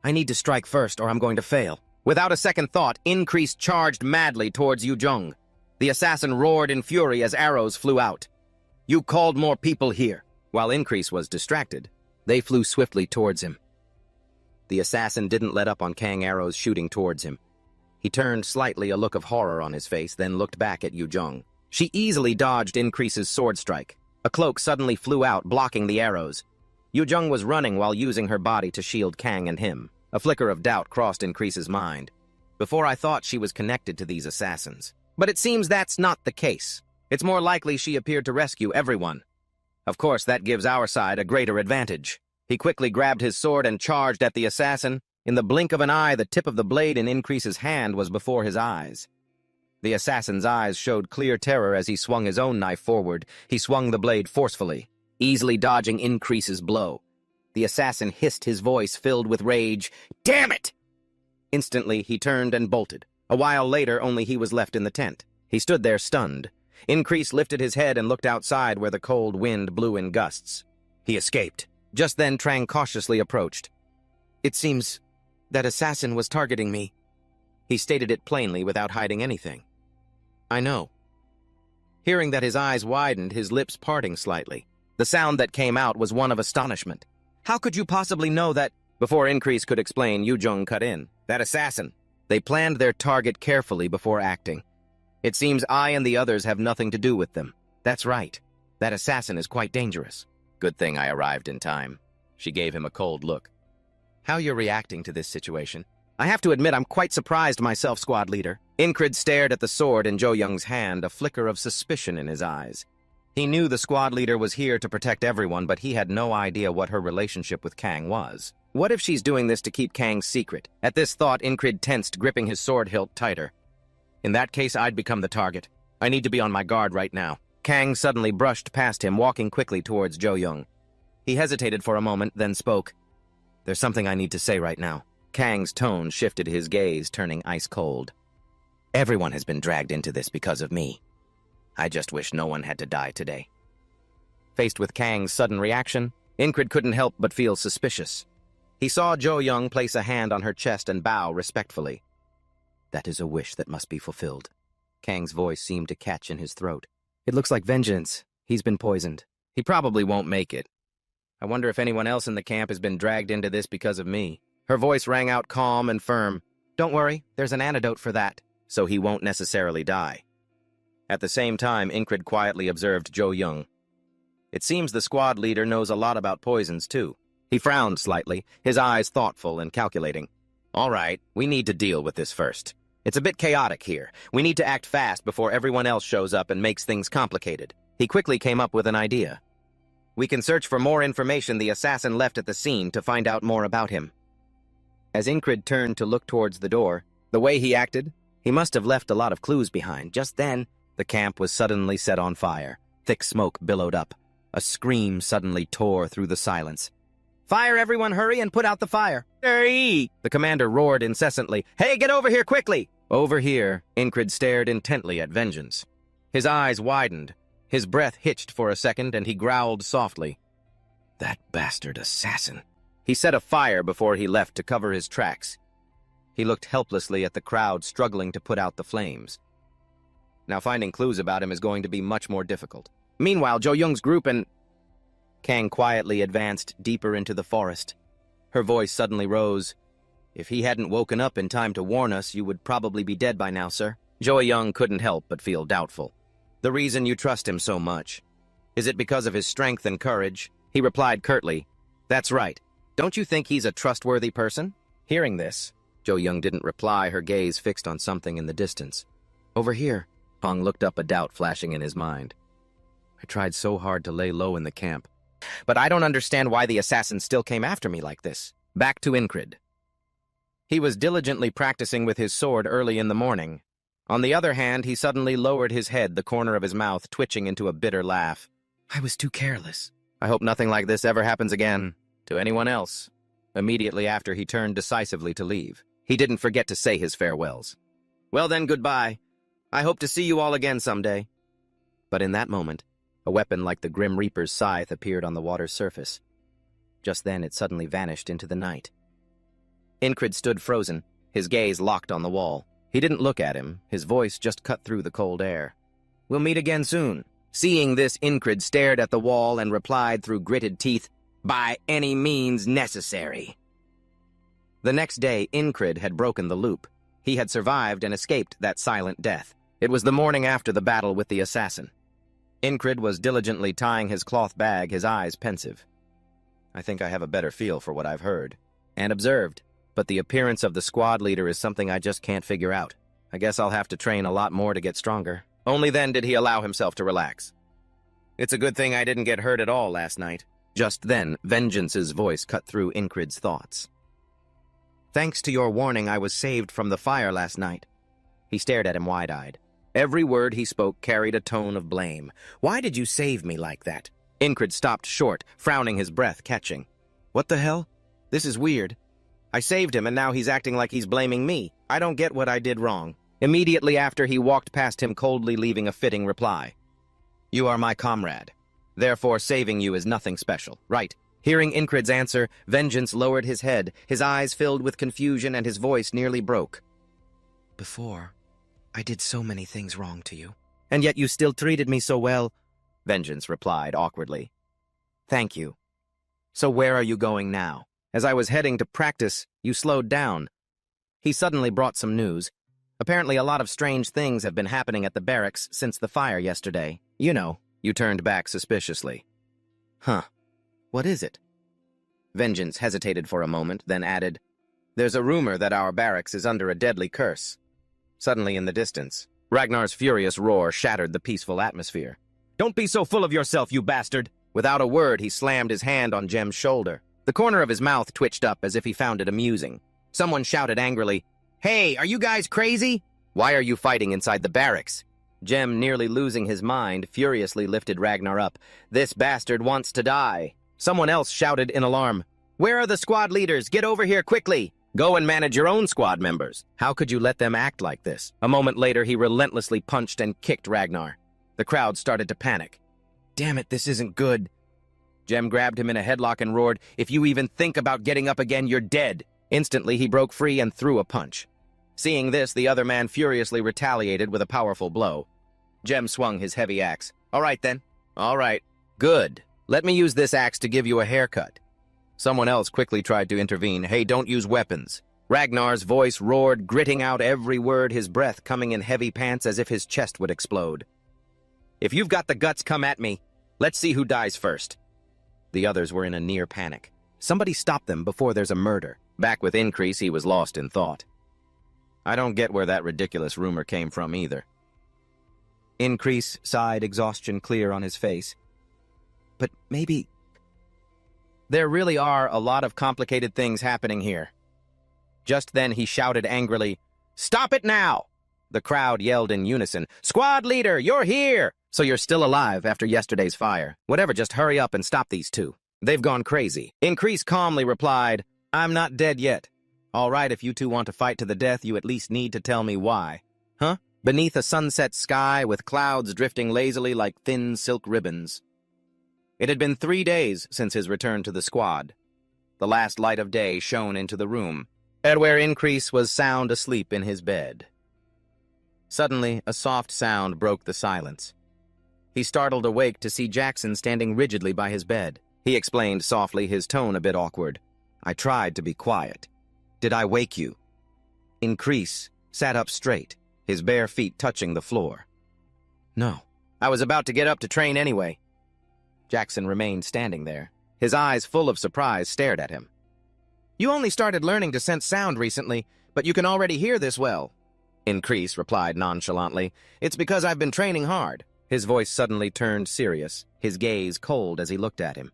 I need to strike first, or I'm going to fail. Without a second thought, Increase charged madly towards Yujong. The assassin roared in fury as arrows flew out. You called more people here. While Increase was distracted, they flew swiftly towards him. The assassin didn't let up on Kang arrows shooting towards him. He turned slightly, a look of horror on his face, then looked back at Yujong. She easily dodged Increase's sword strike. A cloak suddenly flew out, blocking the arrows. Yujong was running while using her body to shield Kang and him. A flicker of doubt crossed Increase's mind. Before I thought she was connected to these assassins. But it seems that's not the case. It's more likely she appeared to rescue everyone. Of course, that gives our side a greater advantage. He quickly grabbed his sword and charged at the assassin. In the blink of an eye, the tip of the blade in Increase's hand was before his eyes. The assassin's eyes showed clear terror as he swung his own knife forward. He swung the blade forcefully, easily dodging Increase's blow. The assassin hissed, his voice filled with rage. Damn it! Instantly, he turned and bolted. A while later, only he was left in the tent. He stood there stunned. Increase lifted his head and looked outside where the cold wind blew in gusts. He escaped. Just then, Trang cautiously approached. It seems that assassin was targeting me. He stated it plainly without hiding anything. I know. Hearing that, his eyes widened, his lips parting slightly. The sound that came out was one of astonishment. How could you possibly know that? Before Increase could explain, Yujong cut in. That assassin. They planned their target carefully before acting. It seems I and the others have nothing to do with them. That's right. That assassin is quite dangerous. Good thing I arrived in time. She gave him a cold look. How you're reacting to this situation? I have to admit I'm quite surprised myself, squad leader. Incrid stared at the sword in Jo Young's hand, a flicker of suspicion in his eyes. He knew the squad leader was here to protect everyone, but he had no idea what her relationship with Kang was. What if she's doing this to keep Kang's secret? At this thought, Incrid tensed, gripping his sword hilt tighter. In that case, I'd become the target. I need to be on my guard right now. Kang suddenly brushed past him, walking quickly towards Jo Young. He hesitated for a moment, then spoke. There's something I need to say right now. Kang's tone shifted, his gaze turning ice cold. Everyone has been dragged into this because of me. I just wish no one had to die today. Faced with Kang's sudden reaction, Incrid couldn't help but feel suspicious. He saw Jo Young place a hand on her chest and bow respectfully. That is a wish that must be fulfilled. Kang's voice seemed to catch in his throat. It looks like vengeance. He's been poisoned. He probably won't make it. I wonder if anyone else in the camp has been dragged into this because of me. Her voice rang out calm and firm. Don't worry, there's an antidote for that, so he won't necessarily die. At the same time, Incrid quietly observed Jo Young. It seems the squad leader knows a lot about poisons, too. He frowned slightly, his eyes thoughtful and calculating. All right, we need to deal with this first. It's a bit chaotic here. We need to act fast before everyone else shows up and makes things complicated. He quickly came up with an idea. We can search for more information the assassin left at the scene to find out more about him. As Incrid turned to look towards the door, the way he acted, he must have left a lot of clues behind. Just then, the camp was suddenly set on fire. Thick smoke billowed up. A scream suddenly tore through the silence. Fire, everyone, hurry and put out the fire. Hey! The commander roared incessantly. Hey, get over here quickly! Over here, Incrid stared intently at Vengeance. His eyes widened. His breath hitched for a second, and he growled softly. That bastard assassin. He set a fire before he left to cover his tracks. He looked helplessly at the crowd struggling to put out the flames. Now finding clues about him is going to be much more difficult. Meanwhile, Jo Young's group and... Kang quietly advanced deeper into the forest. Her voice suddenly rose. If he hadn't woken up in time to warn us, you would probably be dead by now, sir. Jo Young couldn't help but feel doubtful. The reason you trust him so much. Is it because of his strength and courage? He replied curtly. That's right. Don't you think he's a trustworthy person? Hearing this, Jo Young didn't reply, her gaze fixed on something in the distance. Over here, Hong looked up, a doubt flashing in his mind. I tried so hard to lay low in the camp. But I don't understand why the assassin still came after me like this. Back to Incrid. He was diligently practicing with his sword early in the morning. On the other hand, he suddenly lowered his head, the corner of his mouth twitching into a bitter laugh. I was too careless. I hope nothing like this ever happens again to anyone else. Immediately after, he turned decisively to leave. He didn't forget to say his farewells. Well then, goodbye. I hope to see you all again someday. But in that moment, a weapon like the Grim Reaper's scythe appeared on the water's surface. Just then, it suddenly vanished into the night. Incrid stood frozen, his gaze locked on the wall. He didn't look at him, his voice just cut through the cold air. We'll meet again soon. Seeing this, Incrid stared at the wall and replied through gritted teeth, by any means necessary. The next day, Incrid had broken the loop. He had survived and escaped that silent death. It was the morning after the battle with the assassin. Incrid was diligently tying his cloth bag, his eyes pensive. I think I have a better feel for what I've heard and observed, but the appearance of the squad leader is something I just can't figure out. I guess I'll have to train a lot more to get stronger. Only then did he allow himself to relax. It's a good thing I didn't get hurt at all last night. Just then, Vengeance's voice cut through Incrid's thoughts. Thanks to your warning, I was saved from the fire last night. He stared at him wide-eyed. Every word he spoke carried a tone of blame. Why did you save me like that? Incrid stopped short, frowning, his breath catching. What the hell? This is weird. I saved him and now he's acting like he's blaming me. I don't get what I did wrong. Immediately after, he walked past him coldly, leaving a fitting reply. You are my comrade. Therefore, saving you is nothing special, right? Hearing Incrid's answer, Vengeance lowered his head, his eyes filled with confusion and his voice nearly broke. Before, I did so many things wrong to you. And yet you still treated me so well, Vengeance replied awkwardly. Thank you. So where are you going now? As I was heading to practice, you slowed down. He suddenly brought some news. Apparently a lot of strange things have been happening at the barracks since the fire yesterday. You know, you turned back suspiciously. Huh. What is it? Vengeance hesitated for a moment, then added, There's a rumor that our barracks is under a deadly curse. Suddenly in the distance, Ragnar's furious roar shattered the peaceful atmosphere. Don't be so full of yourself, you bastard! Without a word, he slammed his hand on Jem's shoulder. The corner of his mouth twitched up as if he found it amusing. Someone shouted angrily, Hey, are you guys crazy? Why are you fighting inside the barracks? Jem, nearly losing his mind, furiously lifted Ragnar up. This bastard wants to die. Someone else shouted in alarm, Where are the squad leaders? Get over here quickly! Go and manage your own squad members. How could you let them act like this? A moment later, he relentlessly punched and kicked Ragnar. The crowd started to panic. Damn it, this isn't good. Jem grabbed him in a headlock and roared, If you even think about getting up again, you're dead. Instantly, he broke free and threw a punch. Seeing this, the other man furiously retaliated with a powerful blow. Jem swung his heavy axe. All right, then. All right. Good. Let me use this axe to give you a haircut. Someone else quickly tried to intervene. Hey, don't use weapons. Ragnar's voice roared, gritting out every word, his breath coming in heavy pants as if his chest would explode. If you've got the guts, come at me. Let's see who dies first. The others were in a near panic. Somebody stop them before there's a murder. Back with Increase, he was lost in thought. I don't get where that ridiculous rumor came from either. Increase sighed, exhaustion clear on his face. But maybe... There really are a lot of complicated things happening here. Just then he shouted angrily, Stop it now! The crowd yelled in unison, Squad leader, you're here! So you're still alive after yesterday's fire. Whatever, just hurry up and stop these two. They've gone crazy. Increase calmly replied, I'm not dead yet. All right, if you two want to fight to the death, you at least need to tell me why. Huh? Beneath a sunset sky with clouds drifting lazily like thin silk ribbons. It had been 3 days since his return to the squad. The last light of day shone into the room, at where Increase was sound asleep in his bed. Suddenly, a soft sound broke the silence. He startled awake to see Jackson standing rigidly by his bed. He explained softly, his tone a bit awkward. I tried to be quiet. Did I wake you? Increase sat up straight, his bare feet touching the floor. No, I was about to get up to train anyway. Jackson remained standing there. His eyes full of surprise stared at him. You only started learning to sense sound recently, but you can already hear this well. Increase replied nonchalantly. It's because I've been training hard. His voice suddenly turned serious, his gaze cold as he looked at him.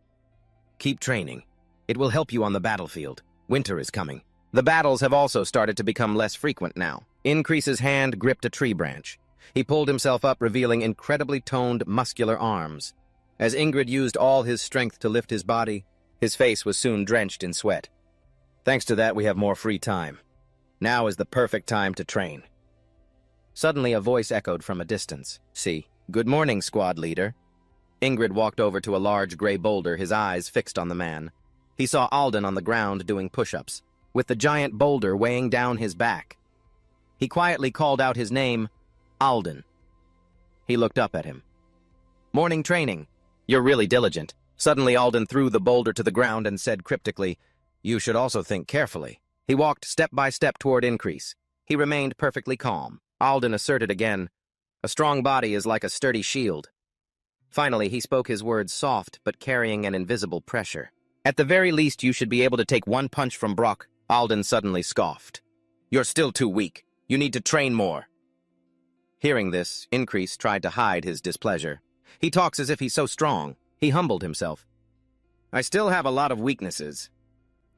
Keep training. It will help you on the battlefield. Winter is coming. The battles have also started to become less frequent now. Increase's hand gripped a tree branch. He pulled himself up, revealing incredibly toned, muscular arms. As Ingrid used all his strength to lift his body, his face was soon drenched in sweat. Thanks to that, we have more free time. Now is the perfect time to train. Suddenly, a voice echoed from a distance. See, good morning, squad leader. Ingrid walked over to a large gray boulder, his eyes fixed on the man. He saw Alden on the ground doing push-ups, with the giant boulder weighing down his back. He quietly called out his name, Alden. He looked up at him. Morning training. You're really diligent. Suddenly, Alden threw the boulder to the ground and said cryptically, You should also think carefully. He walked step by step toward Increase. He remained perfectly calm. Alden asserted again, A strong body is like a sturdy shield. Finally, he spoke his words soft, but carrying an invisible pressure. At the very least, you should be able to take one punch from Brock. Alden suddenly scoffed. You're still too weak. You need to train more. Hearing this, Increase tried to hide his displeasure. He talks as if he's so strong. He humbled himself. I still have a lot of weaknesses.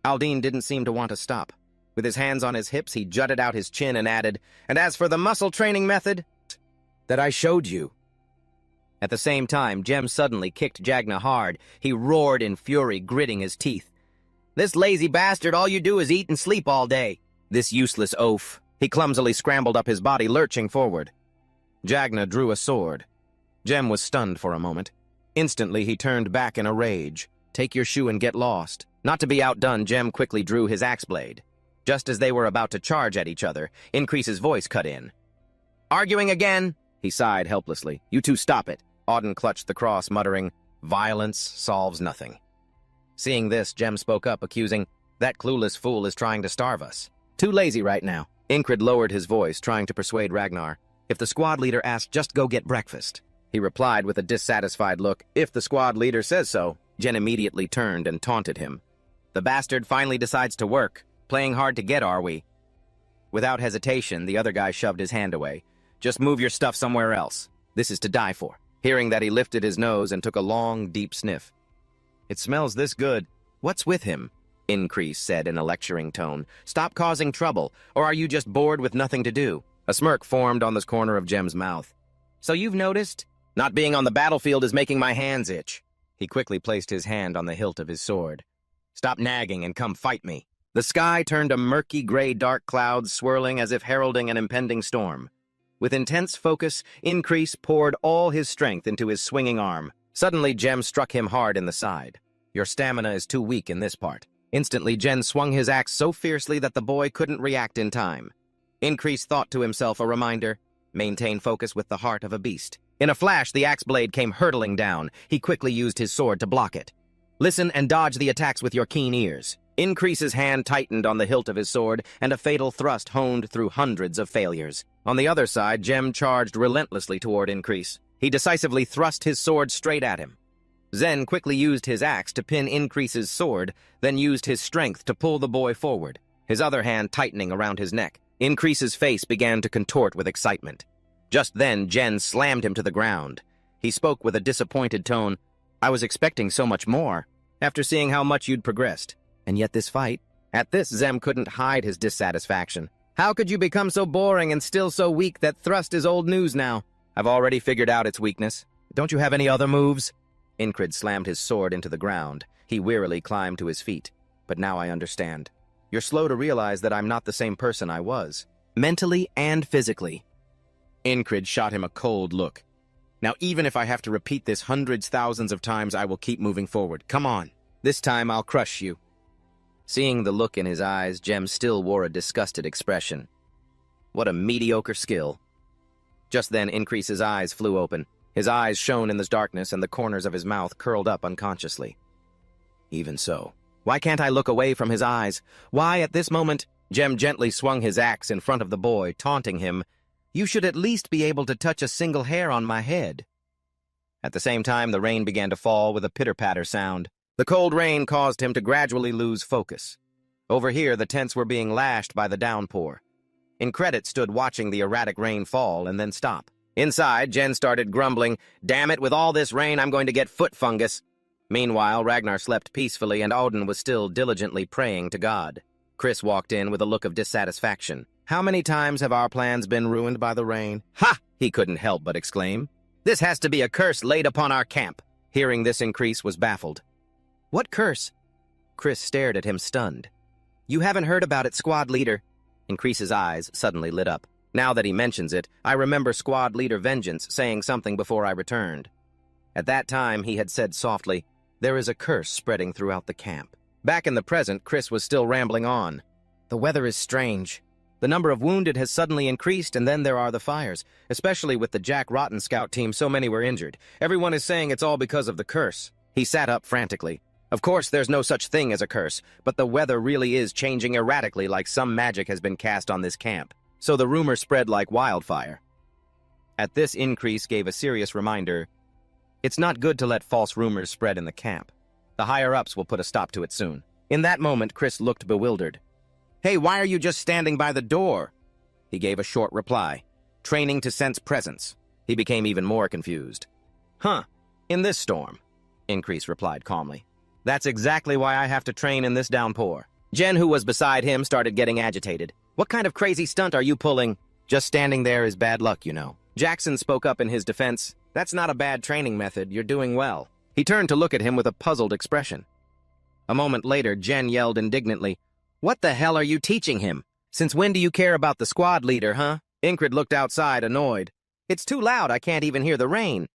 Aldine didn't seem to want to stop. With his hands on his hips, he jutted out his chin and added, And as for the muscle training method that I showed you. At the same time, Jem suddenly kicked Jagna hard. He roared in fury, gritting his teeth. This lazy bastard, all you do is eat and sleep all day. This useless oaf. He clumsily scrambled up his body, lurching forward. Jagna drew a sword. Jem was stunned for a moment. Instantly, he turned back in a rage. Take your shoe and get lost. Not to be outdone, Jem quickly drew his axe blade. Just as they were about to charge at each other, Increase's voice cut in. Arguing again? He sighed helplessly. You two stop it. Auden clutched the cross, muttering, Violence solves nothing. Seeing this, Jem spoke up, accusing, That clueless fool is trying to starve us. Too lazy right now. Incrid lowered his voice, trying to persuade Ragnar. If the squad leader asked, just go get breakfast. He replied with a dissatisfied look, If the squad leader says so. Jen immediately turned and taunted him. The bastard finally decides to work. Playing hard to get, are we? Without hesitation, the other guy shoved his hand away. Just move your stuff somewhere else. This is to die for. Hearing that, he lifted his nose and took a long, deep sniff. It smells this good. What's with him? Increase said in a lecturing tone. Stop causing trouble, or are you just bored with nothing to do? A smirk formed on the corner of Jem's mouth. So you've noticed? Not being on the battlefield is making my hands itch. He quickly placed his hand on the hilt of his sword. Stop nagging and come fight me. The sky turned a murky gray dark clouds swirling as if heralding an impending storm. With intense focus, Increase poured all his strength into his swinging arm. Suddenly, Jem struck him hard in the side. Your stamina is too weak in this part. Instantly, Jen swung his axe so fiercely that the boy couldn't react in time. Increase thought to himself a reminder. Maintain focus with the heart of a beast. In a flash, the axe blade came hurtling down. He quickly used his sword to block it. Listen and dodge the attacks with your keen ears. Increase's hand tightened on the hilt of his sword, and a fatal thrust honed through hundreds of failures. On the other side, Jem charged relentlessly toward Increase. He decisively thrust his sword straight at him. Zen quickly used his axe to pin Increase's sword, then used his strength to pull the boy forward, his other hand tightening around his neck. Increase's face began to contort with excitement. Just then, Jen slammed him to the ground. He spoke with a disappointed tone. I was expecting so much more, after seeing how much you'd progressed. And yet this fight... At this, Zem couldn't hide his dissatisfaction. How could you become so boring and still so weak that thrust is old news now? I've already figured out its weakness. Don't you have any other moves? Incrid slammed his sword into the ground. He wearily climbed to his feet. But now I understand. You're slow to realize that I'm not the same person I was, mentally and physically. Incrid shot him a cold look. Now, even if I have to repeat this hundreds, thousands of times, I will keep moving forward. Come on. This time I'll crush you. Seeing the look in his eyes, Jem still wore a disgusted expression. What a mediocre skill. Just then, Increase's eyes flew open. His eyes shone in the darkness and the corners of his mouth curled up unconsciously. Even so, why can't I look away from his eyes? Why, at this moment, Jem gently swung his axe in front of the boy, taunting him, "You should at least be able to touch a single hair on my head." At the same time, the rain began to fall with a pitter-patter sound. The cold rain caused him to gradually lose focus. Over here, the tents were being lashed by the downpour. Incredit stood watching the erratic rain fall and then stop. Inside, Jen started grumbling, "Damn it, with all this rain, I'm going to get foot fungus." Meanwhile, Ragnar slept peacefully and Odin was still diligently praying to God. Chris walked in with a look of dissatisfaction. "How many times have our plans been ruined by the rain?" "Ha!" he couldn't help but exclaim. "This has to be a curse laid upon our camp." Hearing this, Increase was baffled. "What curse?" Chris stared at him stunned. "You haven't heard about it, squad leader." Increase's eyes suddenly lit up. Now that he mentions it, I remember squad leader Vengeance saying something before I returned. At that time, he had said softly, "There is a curse spreading throughout the camp." Back in the present, Chris was still rambling on. "The weather is strange. The number of wounded has suddenly increased, and then there are the fires. Especially with the Jack Rotten scout team, so many were injured. Everyone is saying it's all because of the curse." He sat up frantically. "Of course, there's no such thing as a curse, but the weather really is changing erratically like some magic has been cast on this camp." So the rumor spread like wildfire. At this, Increase gave a serious reminder. "It's not good to let false rumors spread in the camp. The higher-ups will put a stop to it soon." In that moment, Chris looked bewildered. "Hey, why are you just standing by the door?" He gave a short reply. "Training to sense presence." He became even more confused. "Huh, in this storm," Increase replied calmly. "That's exactly why I have to train in this downpour." Jen, who was beside him, started getting agitated. "What kind of crazy stunt are you pulling?" "Just standing there is bad luck, you know." Jackson spoke up in his defense. "That's not a bad training method. You're doing well." He turned to look at him with a puzzled expression. A moment later, Jen yelled indignantly, "What the hell are you teaching him? Since when do you care about the squad leader, huh?" Incrid looked outside, annoyed. "It's too loud. I can't even hear the rain."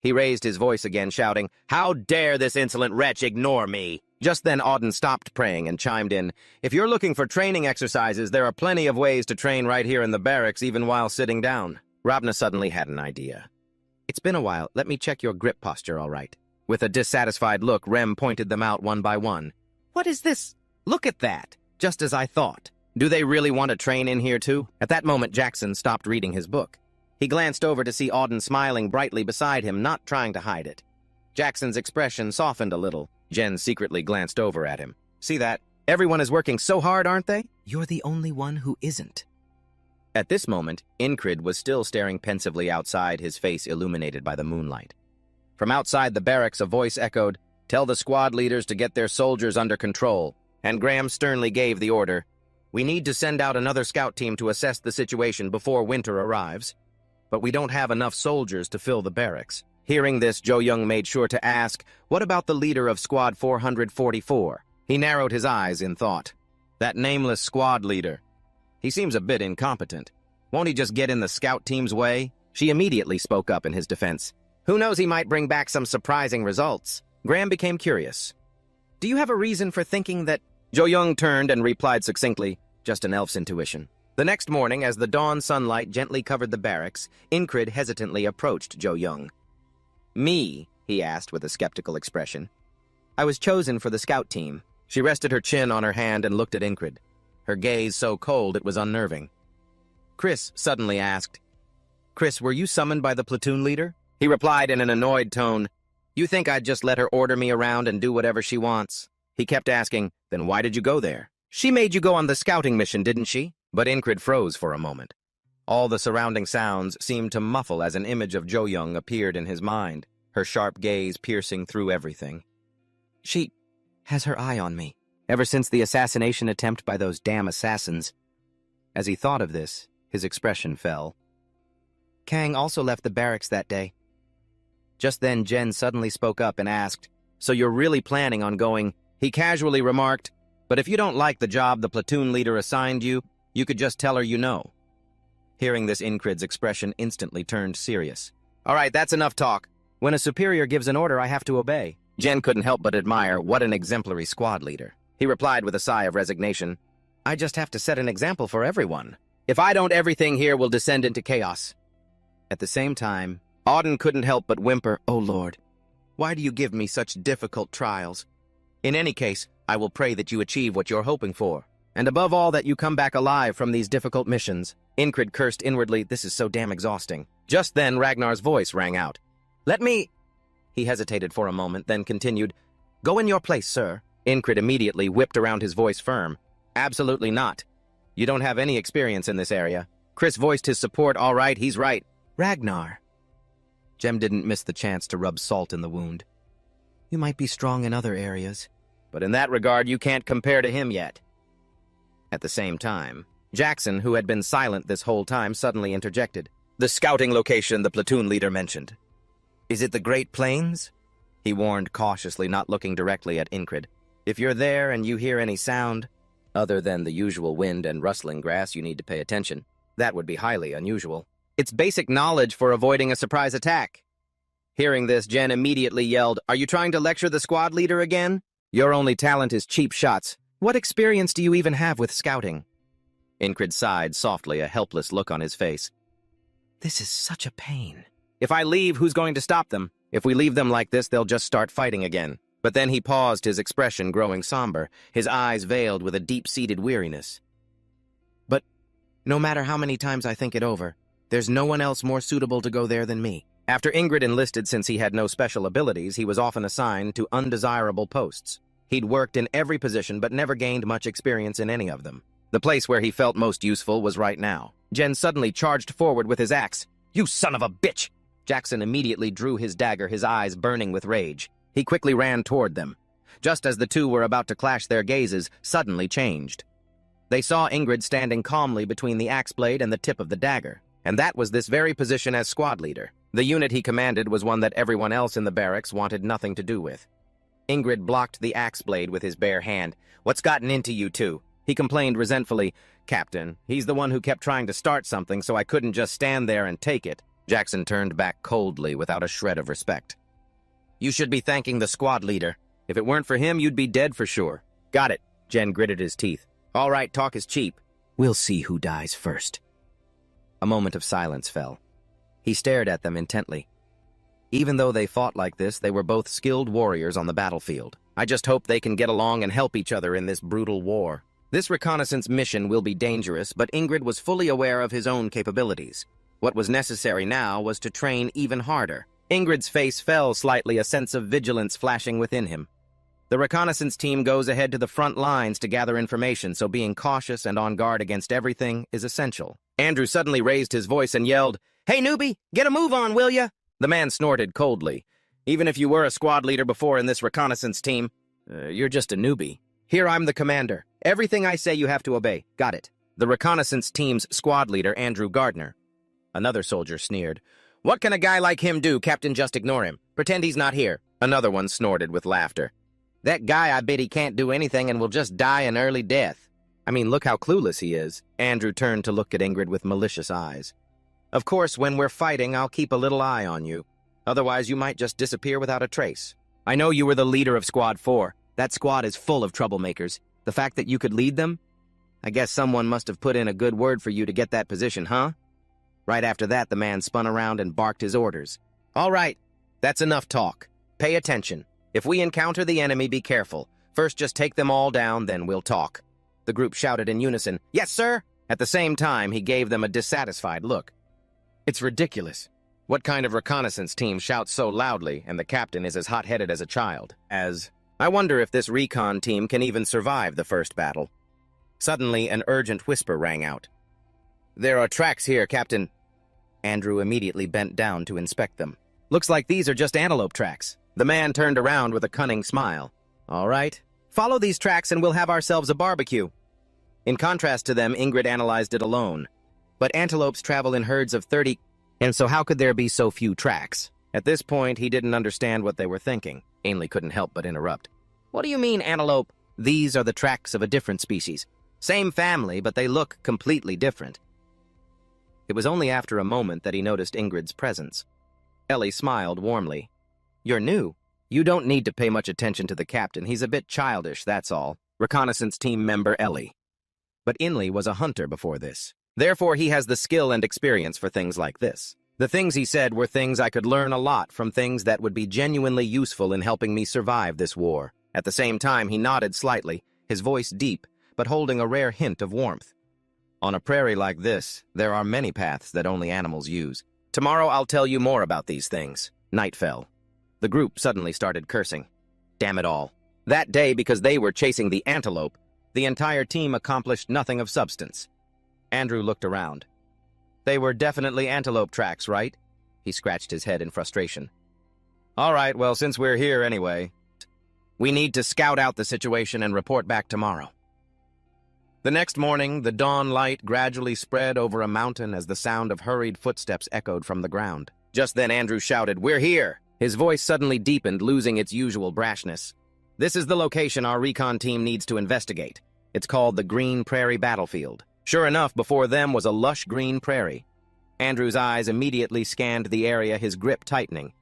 He raised his voice again, shouting, "How dare this insolent wretch ignore me!" Just then, Odin stopped praying and chimed in, "If you're looking for training exercises, there are plenty of ways to train right here in the barracks, even while sitting down." Ravna suddenly had an idea. "It's been a while. Let me check your grip posture, all right." With a dissatisfied look, Rem pointed them out one by one. "What is this? Look at that! Just as I thought. Do they really want to train in here, too?" At that moment, Jackson stopped reading his book. He glanced over to see Auden smiling brightly beside him, not trying to hide it. Jackson's expression softened a little. Jen secretly glanced over at him. "See that? Everyone is working so hard, aren't they?" "You're the only one who isn't." At this moment, Incrid was still staring pensively outside, his face illuminated by the moonlight. From outside the barracks, a voice echoed, "Tell the squad leaders to get their soldiers under control." And Graham sternly gave the order, "We need to send out another scout team to assess the situation before winter arrives. But we don't have enough soldiers to fill the barracks." Hearing this, Jo Young made sure to ask, "What about the leader of Squad 444? He narrowed his eyes in thought. "That nameless squad leader. He seems a bit incompetent. Won't he just get in the scout team's way?" She immediately spoke up in his defense. "Who knows, he might bring back some surprising results." Graham became curious. "Do you have a reason for thinking that—" Jo Young turned and replied succinctly, "Just an elf's intuition." The next morning, as the dawn sunlight gently covered the barracks, Incrid hesitantly approached Jo Young. "Me?" he asked with a skeptical expression. "I was chosen for the scout team." She rested her chin on her hand and looked at Incrid, her gaze so cold it was unnerving. Chris suddenly asked, "Chris, were you summoned by the platoon leader?" He replied in an annoyed tone, "You think I'd just let her order me around and do whatever she wants?" He kept asking, "Then why did you go there?" "She made you go on the scouting mission, didn't she?" But Incrid froze for a moment. All the surrounding sounds seemed to muffle as an image of Jo Young appeared in his mind, her sharp gaze piercing through everything. "She has her eye on me, ever since the assassination attempt by those damn assassins." As he thought of this, his expression fell. Kang also left the barracks that day. Just then, Jen suddenly spoke up and asked, So you're really planning on going, he casually remarked, but if you don't like the job the platoon leader assigned you, you could just tell her you know. Hearing this, Incrid's expression instantly turned serious. All right, that's enough talk. When a superior gives an order, I have to obey. Jen couldn't help but admire what an exemplary squad leader. He replied with a sigh of resignation, I just have to set an example for everyone. If I don't, everything here will descend into chaos. At the same time, Auden couldn't help but whimper, Oh Lord, why do you give me such difficult trials? In any case, I will pray that you achieve what you're hoping for. And above all, that you come back alive from these difficult missions. Incrid cursed inwardly, this is so damn exhausting. Just then, Ragnar's voice rang out. Let me... He hesitated for a moment, then continued, Go in your place, sir. Incrid immediately whipped around his voice firm. Absolutely not. You don't have any experience in this area. Chris voiced his support, all right, he's right. Ragnar. Jem didn't miss the chance to rub salt in the wound. You might be strong in other areas, but in that regard you can't compare to him yet. At the same time, Jackson, who had been silent this whole time, suddenly interjected. The scouting location the platoon leader mentioned. Is it the Great Plains? He warned cautiously, not looking directly at Incrid. If you're there and you hear any sound, other than the usual wind and rustling grass, you need to pay attention. That would be highly unusual. It's basic knowledge for avoiding a surprise attack. Hearing this, Jen immediately yelled, Are you trying to lecture the squad leader again? Your only talent is cheap shots. What experience do you even have with scouting? Incrid sighed softly, a helpless look on his face. This is such a pain. If I leave, who's going to stop them? If we leave them like this, they'll just start fighting again. But then he paused, his expression growing somber, his eyes veiled with a deep-seated weariness. But no matter how many times I think it over, there's no one else more suitable to go there than me. After Ingrid enlisted, since he had no special abilities, he was often assigned to undesirable posts. He'd worked in every position but never gained much experience in any of them. The place where he felt most useful was right now. Jen suddenly charged forward with his axe. You son of a bitch! Jackson immediately drew his dagger, his eyes burning with rage. He quickly ran toward them. Just as the two were about to clash, their gazes suddenly changed. They saw Ingrid standing calmly between the axe blade and the tip of the dagger, and that was this very position as squad leader. The unit he commanded was one that everyone else in the barracks wanted nothing to do with. Ingrid blocked the axe blade with his bare hand. What's gotten into you two? He complained resentfully. Captain, he's the one who kept trying to start something, so I couldn't just stand there and take it. Jackson turned back coldly without a shred of respect. You should be thanking the squad leader. If it weren't for him, you'd be dead for sure. Got it. Jen gritted his teeth. All right, talk is cheap. We'll see who dies first. A moment of silence fell. He stared at them intently. Even though they fought like this, they were both skilled warriors on the battlefield. I just hope they can get along and help each other in this brutal war. This reconnaissance mission will be dangerous, but Ingrid was fully aware of his own capabilities. What was necessary now was to train even harder. Ingrid's face fell slightly, a sense of vigilance flashing within him. The reconnaissance team goes ahead to the front lines to gather information, so being cautious and on guard against everything is essential. Andrew suddenly raised his voice and yelled, Hey, newbie, get a move on, will ya? The man snorted coldly. Even if you were a squad leader before in this reconnaissance team, you're just a newbie. Here I'm the commander. Everything I say you have to obey. Got it. The reconnaissance team's squad leader, Andrew Gardner. Another soldier sneered. What can a guy like him do, Captain? Just ignore him. Pretend he's not here. Another one snorted with laughter. That guy, I bet he can't do anything and will just die an early death. I mean, look how clueless he is. Andrew turned to look at Ingrid with malicious eyes. Of course, when we're fighting, I'll keep a little eye on you. Otherwise, you might just disappear without a trace. I know you were the leader of Squad 4. That squad is full of troublemakers. The fact that you could lead them? I guess someone must have put in a good word for you to get that position, huh? Right after that, the man spun around and barked his orders. All right, that's enough talk. Pay attention. If we encounter the enemy, be careful. First, just take them all down, then we'll talk. The group shouted in unison, Yes, sir! At the same time, he gave them a dissatisfied look. It's ridiculous. What kind of reconnaissance team shouts so loudly, and the captain is as hot-headed as a child? I wonder if this recon team can even survive the first battle. Suddenly, an urgent whisper rang out. There are tracks here, Captain. Andrew immediately bent down to inspect them. Looks like these are just antelope tracks. The man turned around with a cunning smile. All right, follow these tracks and we'll have ourselves a barbecue. In contrast to them, Ingrid analyzed it alone. But antelopes travel in herds of 30, and so how could there be so few tracks? At this point, he didn't understand what they were thinking. Ainley couldn't help but interrupt. What do you mean, antelope? These are the tracks of a different species. Same family, but they look completely different. It was only after a moment that he noticed Ingrid's presence. Ellie smiled warmly. You're new. You don't need to pay much attention to the captain. He's a bit childish, that's all. Reconnaissance team member Ellie. But Inley was a hunter before this. Therefore, he has the skill and experience for things like this. The things he said were things I could learn a lot from, things that would be genuinely useful in helping me survive this war. At the same time, he nodded slightly, his voice deep, but holding a rare hint of warmth. On a prairie like this, there are many paths that only animals use. Tomorrow I'll tell you more about these things. Night fell. The group suddenly started cursing. Damn it all. That day, because they were chasing the antelope, the entire team accomplished nothing of substance. Andrew looked around. They were definitely antelope tracks, right? He scratched his head in frustration. All right, well, since we're here anyway, we need to scout out the situation and report back tomorrow. The next morning, the dawn light gradually spread over a mountain as the sound of hurried footsteps echoed from the ground. Just then Andrew shouted, "We're here!" His voice suddenly deepened, losing its usual brashness. This is the location our recon team needs to investigate. It's called the Green Prairie Battlefield. Sure enough, before them was a lush green prairie. Andrew's eyes immediately scanned the area, his grip tightening.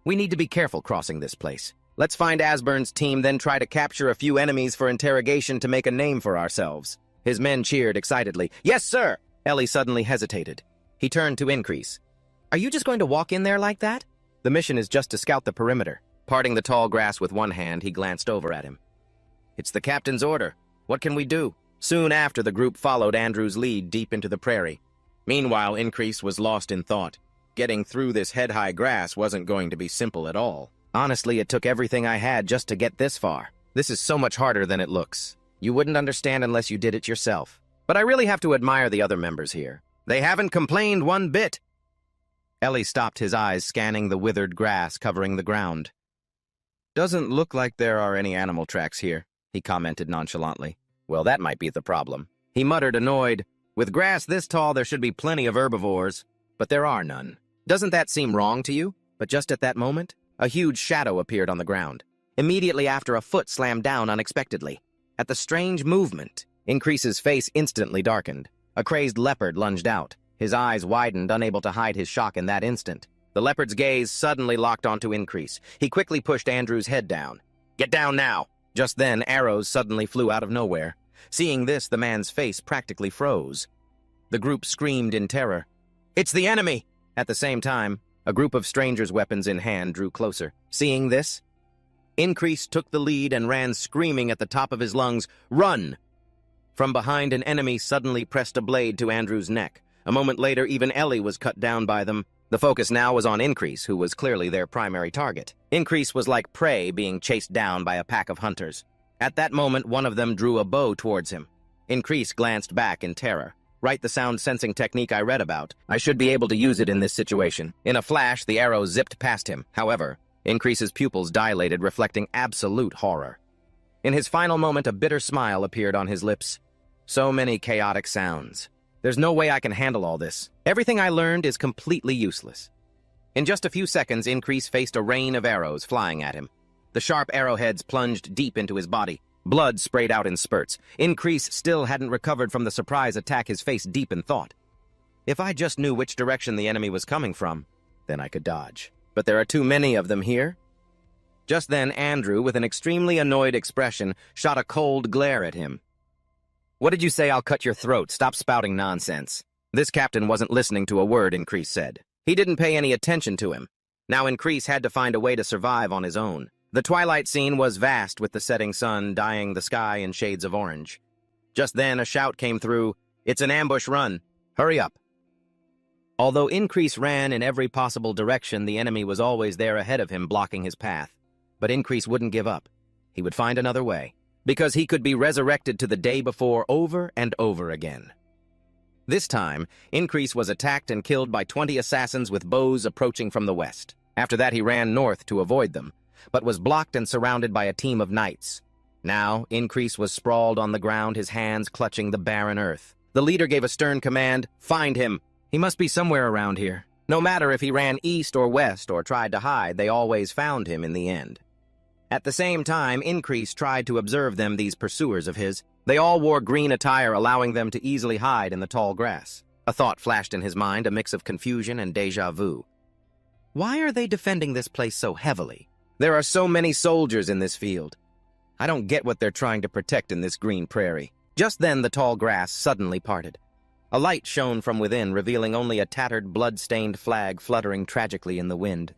We need to be careful crossing this place. Let's find Asburn's team, then try to capture a few enemies for interrogation to make a name for ourselves. His men cheered excitedly. Yes, sir! Ellie suddenly hesitated. He turned to Increase. Are you just going to walk in there like that? The mission is just to scout the perimeter. Parting the tall grass with one hand, he glanced over at him. It's the captain's order. What can we do? Soon after, the group followed Andrew's lead deep into the prairie. Meanwhile, Increase was lost in thought. Getting through this head-high grass wasn't going to be simple at all. Honestly, it took everything I had just to get this far. This is so much harder than it looks. You wouldn't understand unless you did it yourself. But I really have to admire the other members here. They haven't complained one bit. Ellie stopped, his eyes scanning the withered grass covering the ground. Doesn't look like there are any animal tracks here, he commented nonchalantly. Well, that might be the problem. He muttered, annoyed. With grass this tall, there should be plenty of herbivores, but there are none. Doesn't that seem wrong to you? But just at that moment, a huge shadow appeared on the ground. Immediately after, a foot slammed down unexpectedly. At the strange movement, Increase's face instantly darkened. A crazed leopard lunged out. His eyes widened, unable to hide his shock in that instant. The leopard's gaze suddenly locked onto Increase. He quickly pushed Andrew's head down. Get down now! Just then, arrows suddenly flew out of nowhere. Seeing this, the man's face practically froze. The group screamed in terror. It's the enemy! At the same time, a group of strangers, weapons in hand, drew closer. Seeing this, Increase took the lead and ran screaming at the top of his lungs, Run! From behind, an enemy suddenly pressed a blade to Andrew's neck. A moment later, even Ellie was cut down by them. The focus now was on Increase, who was clearly their primary target. Increase was like prey being chased down by a pack of hunters. At that moment, one of them drew a bow towards him. Increase glanced back in terror. Right, the sound-sensing technique I read about. I should be able to use it in this situation. In a flash, the arrow zipped past him. However, Increase's pupils dilated, reflecting absolute horror. In his final moment, a bitter smile appeared on his lips. So many chaotic sounds. There's no way I can handle all this. Everything I learned is completely useless. In just a few seconds, Increase faced a rain of arrows flying at him. The sharp arrowheads plunged deep into his body. Blood sprayed out in spurts. Increase still hadn't recovered from the surprise attack, his face deep in thought. If I just knew which direction the enemy was coming from, then I could dodge. But there are too many of them here. Just then, Andrew, with an extremely annoyed expression, shot a cold glare at him. What did you say? I'll cut your throat. Stop spouting nonsense. This captain wasn't listening to a word Increase said. He didn't pay any attention to him. Now Increase had to find a way to survive on his own. The twilight scene was vast, with the setting sun dyeing the sky in shades of orange. Just then, a shout came through, It's an ambush run. Hurry up. Although Increase ran in every possible direction, the enemy was always there ahead of him, blocking his path. But Increase wouldn't give up. He would find another way, because he could be resurrected to the day before over and over again. This time, Increase was attacked and killed by 20 assassins with bows approaching from the west. After that, he ran north to avoid them, but was blocked and surrounded by a team of knights. Now, Increase was sprawled on the ground, his hands clutching the barren earth. The leader gave a stern command, Find him! He must be somewhere around here. No matter if he ran east or west or tried to hide, they always found him in the end. At the same time, Increase tried to observe them, these pursuers of his. They all wore green attire, allowing them to easily hide in the tall grass. A thought flashed in his mind, a mix of confusion and déjà vu. Why are they defending this place so heavily? There are so many soldiers in this field. I don't get what they're trying to protect in this green prairie. Just then, the tall grass suddenly parted. A light shone from within, revealing only a tattered, blood-stained flag fluttering tragically in the wind.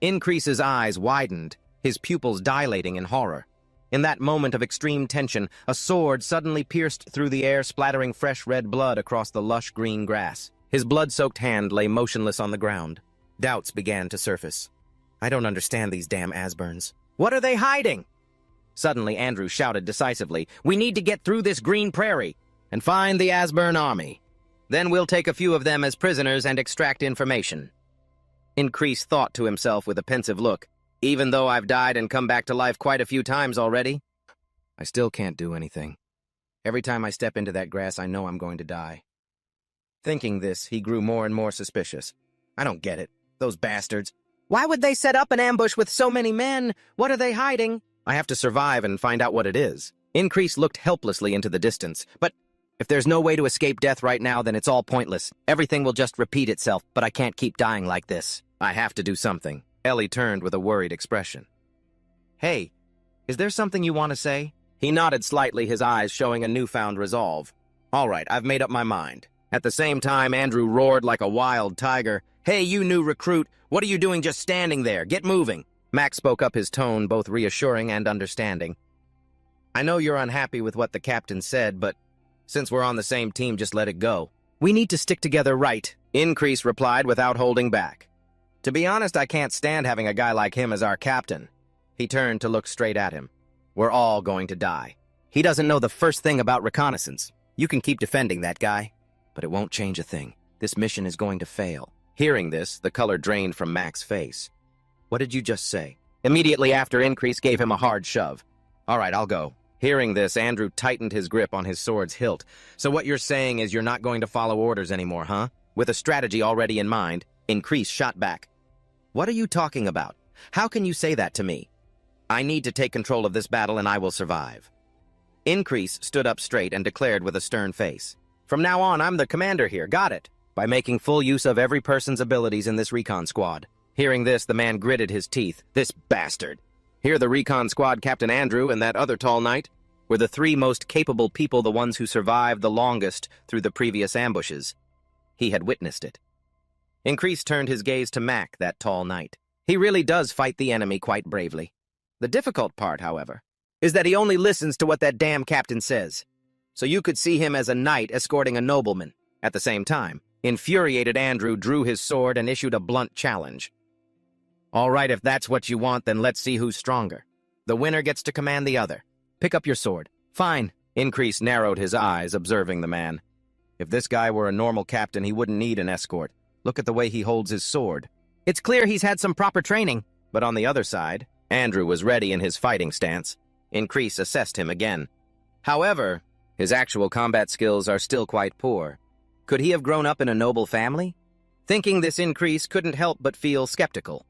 Increase's eyes widened, his pupils dilating in horror. In that moment of extreme tension, a sword suddenly pierced through the air, splattering fresh red blood across the lush green grass. His blood-soaked hand lay motionless on the ground. Doubts began to surface. I don't understand these damn Asburns. What are they hiding? Suddenly, Andrew shouted decisively, "We need to get through this green prairie and find the Asburn army. Then we'll take a few of them as prisoners and extract information." Increase thought to himself with a pensive look. Even though I've died and come back to life quite a few times already, I still can't do anything. Every time I step into that grass, I know I'm going to die. Thinking this, he grew more and more suspicious. I don't get it. Those bastards. Why would they set up an ambush with so many men? What are they hiding? I have to survive and find out what it is. Increase looked helplessly into the distance. But if there's no way to escape death right now, then it's all pointless. Everything will just repeat itself, but I can't keep dying like this. I have to do something. Ellie turned with a worried expression. Hey, is there something you want to say? He nodded slightly, his eyes showing a newfound resolve. All right, I've made up my mind. At the same time, Andrew roared like a wild tiger. Hey, you new recruit, what are you doing just standing there? Get moving. Max spoke up, his tone both reassuring and understanding. I know you're unhappy with what the captain said, but since we're on the same team, just let it go. We need to stick together, right? Increase replied without holding back. To be honest, I can't stand having a guy like him as our captain. He turned to look straight at him. We're all going to die. He doesn't know the first thing about reconnaissance. You can keep defending that guy, but it won't change a thing. This mission is going to fail. Hearing this, the color drained from Max's face. What did you just say? Immediately after, Increase gave him a hard shove. All right, I'll go. Hearing this, Andrew tightened his grip on his sword's hilt. So what you're saying is you're not going to follow orders anymore, huh? With a strategy already in mind, Increase shot back. What are you talking about? How can you say that to me? I need to take control of this battle and I will survive. Increase stood up straight and declared with a stern face. From now on, I'm the commander here, got it? By making full use of every person's abilities in this recon squad. Hearing this, the man gritted his teeth. This bastard. Here the recon squad, Captain Andrew and that other tall knight, were the three most capable people, the ones who survived the longest through the previous ambushes. He had witnessed it. Increase turned his gaze to Mac, that tall knight. He really does fight the enemy quite bravely. The difficult part, however, is that he only listens to what that damn captain says. So you could see him as a knight escorting a nobleman. At the same time, infuriated Andrew drew his sword and issued a blunt challenge. All right, if that's what you want, then let's see who's stronger. The winner gets to command the other. Pick up your sword. Fine. Increase narrowed his eyes, observing the man. If this guy were a normal captain, he wouldn't need an escort. Look at the way he holds his sword. It's clear he's had some proper training. But on the other side, Andrew was ready in his fighting stance. Increase assessed him again. However, his actual combat skills are still quite poor. Could he have grown up in a noble family? Thinking this, Increase couldn't help but feel skeptical.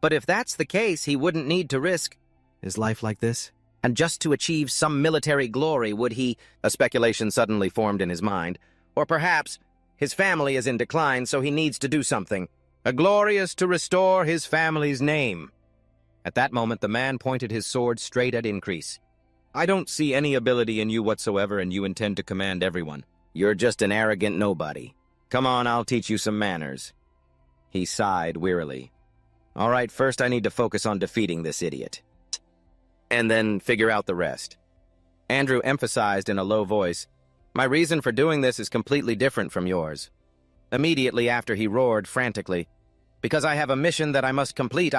But if that's the case, he wouldn't need to risk his life like this. And just to achieve some military glory, would he? A speculation suddenly formed in his mind. Or perhaps his family is in decline, so he needs to do something. A glorious to restore his family's name. At that moment, the man pointed his sword straight at Increase. I don't see any ability in you whatsoever, and you intend to command everyone. You're just an arrogant nobody. Come on, I'll teach you some manners. He sighed wearily. All right, first I need to focus on defeating this idiot. And then figure out the rest. Andrew emphasized in a low voice, My reason for doing this is completely different from yours. Immediately after he roared frantically, Because I have a mission that I must complete,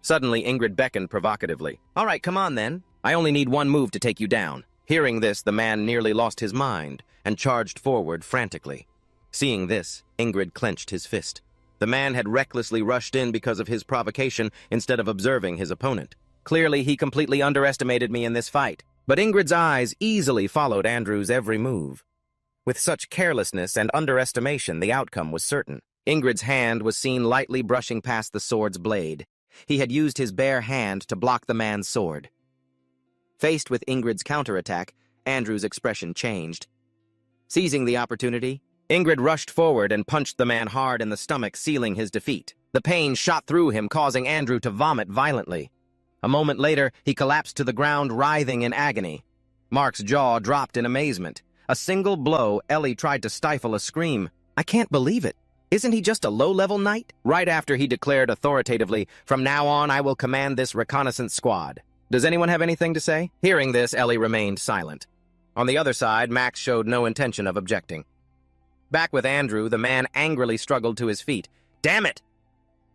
Suddenly Ingrid beckoned provocatively. All right, come on then. I only need one move to take you down. Hearing this, the man nearly lost his mind and charged forward frantically. Seeing this, Ingrid clenched his fist. The man had recklessly rushed in because of his provocation instead of observing his opponent. Clearly, he completely underestimated me in this fight. But Ingrid's eyes easily followed Andrew's every move. With such carelessness and underestimation, the outcome was certain. Ingrid's hand was seen lightly brushing past the sword's blade. He had used his bare hand to block the man's sword. Faced with Ingrid's counterattack, Andrew's expression changed. Seizing the opportunity, Ingrid rushed forward and punched the man hard in the stomach, sealing his defeat. The pain shot through him, causing Andrew to vomit violently. A moment later, he collapsed to the ground, writhing in agony. Mark's jaw dropped in amazement. A single blow, Ellie tried to stifle a scream. "I can't believe it. Isn't he just a low-level knight?" Right after he declared authoritatively, "From now on, I will command this reconnaissance squad. Does anyone have anything to say?" Hearing this, Ellie remained silent. On the other side, Max showed no intention of objecting. Back with Andrew, the man angrily struggled to his feet. "Damn it!"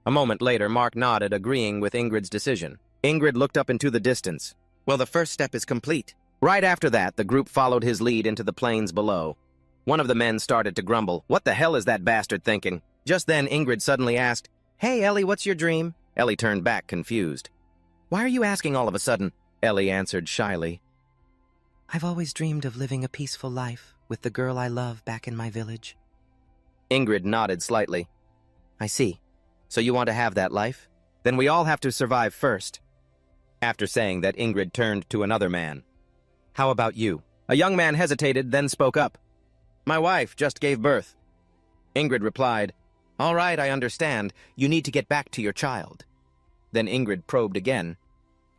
A moment later, Mark nodded, agreeing with Ingrid's decision. Ingrid looked up into the distance. "Well, the first step is complete." Right after that, the group followed his lead into the plains below. One of the men started to grumble. "What the hell is that bastard thinking?" Just then, Ingrid suddenly asked, "Hey, Ellie, what's your dream?" Ellie turned back, confused. "Why are you asking all of a sudden?" Ellie answered shyly. I've always dreamed of living a peaceful life with the girl I love back in my village. Ingrid nodded slightly. "I see. So you want to have that life? Then we all have to survive first." After saying that, Ingrid turned to another man. "How about you?" A young man hesitated, then spoke up. "My wife just gave birth." Ingrid replied, "All right, I understand. You need to get back to your child." Then Ingrid probed again.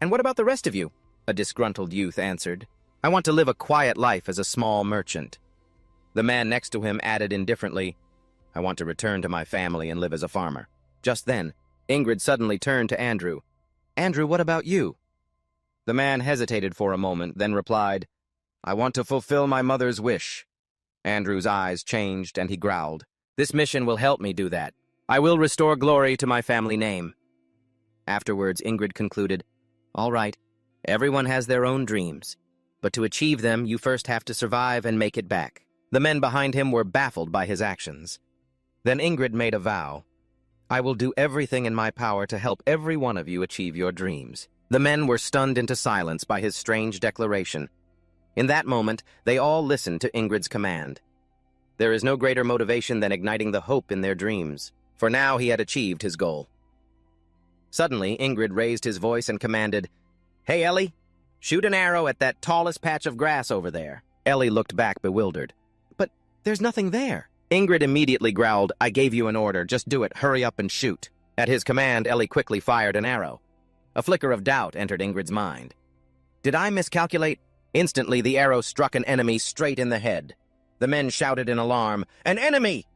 "And what about the rest of you?" A disgruntled youth answered. "I want to live a quiet life as a small merchant." The man next to him added indifferently, "I want to return to my family and live as a farmer." Just then, Ingrid suddenly turned to Andrew. "Andrew, what about you?" The man hesitated for a moment, then replied, "I want to fulfill my mother's wish." Andrew's eyes changed, and he growled, "This mission will help me do that. I will restore glory to my family name." Afterwards, Ingrid concluded, "All right, everyone has their own dreams, but to achieve them, you first have to survive and make it back." The men behind him were baffled by his actions. Then Ingrid made a vow. "I will do everything in my power to help every one of you achieve your dreams." The men were stunned into silence by his strange declaration. In that moment, they all listened to Ingrid's command. There is no greater motivation than igniting the hope in their dreams, for now he had achieved his goal. Suddenly, Ingrid raised his voice and commanded, "Hey, Ellie, shoot an arrow at that tallest patch of grass over there." Ellie looked back bewildered. "But there's nothing there." Ingrid immediately growled, "I gave you an order, just do it, hurry up and shoot." At his command, Ellie quickly fired an arrow. A flicker of doubt entered Ingrid's mind. Did I miscalculate? Instantly, the arrow struck an enemy straight in the head. The men shouted in alarm, "An enemy!"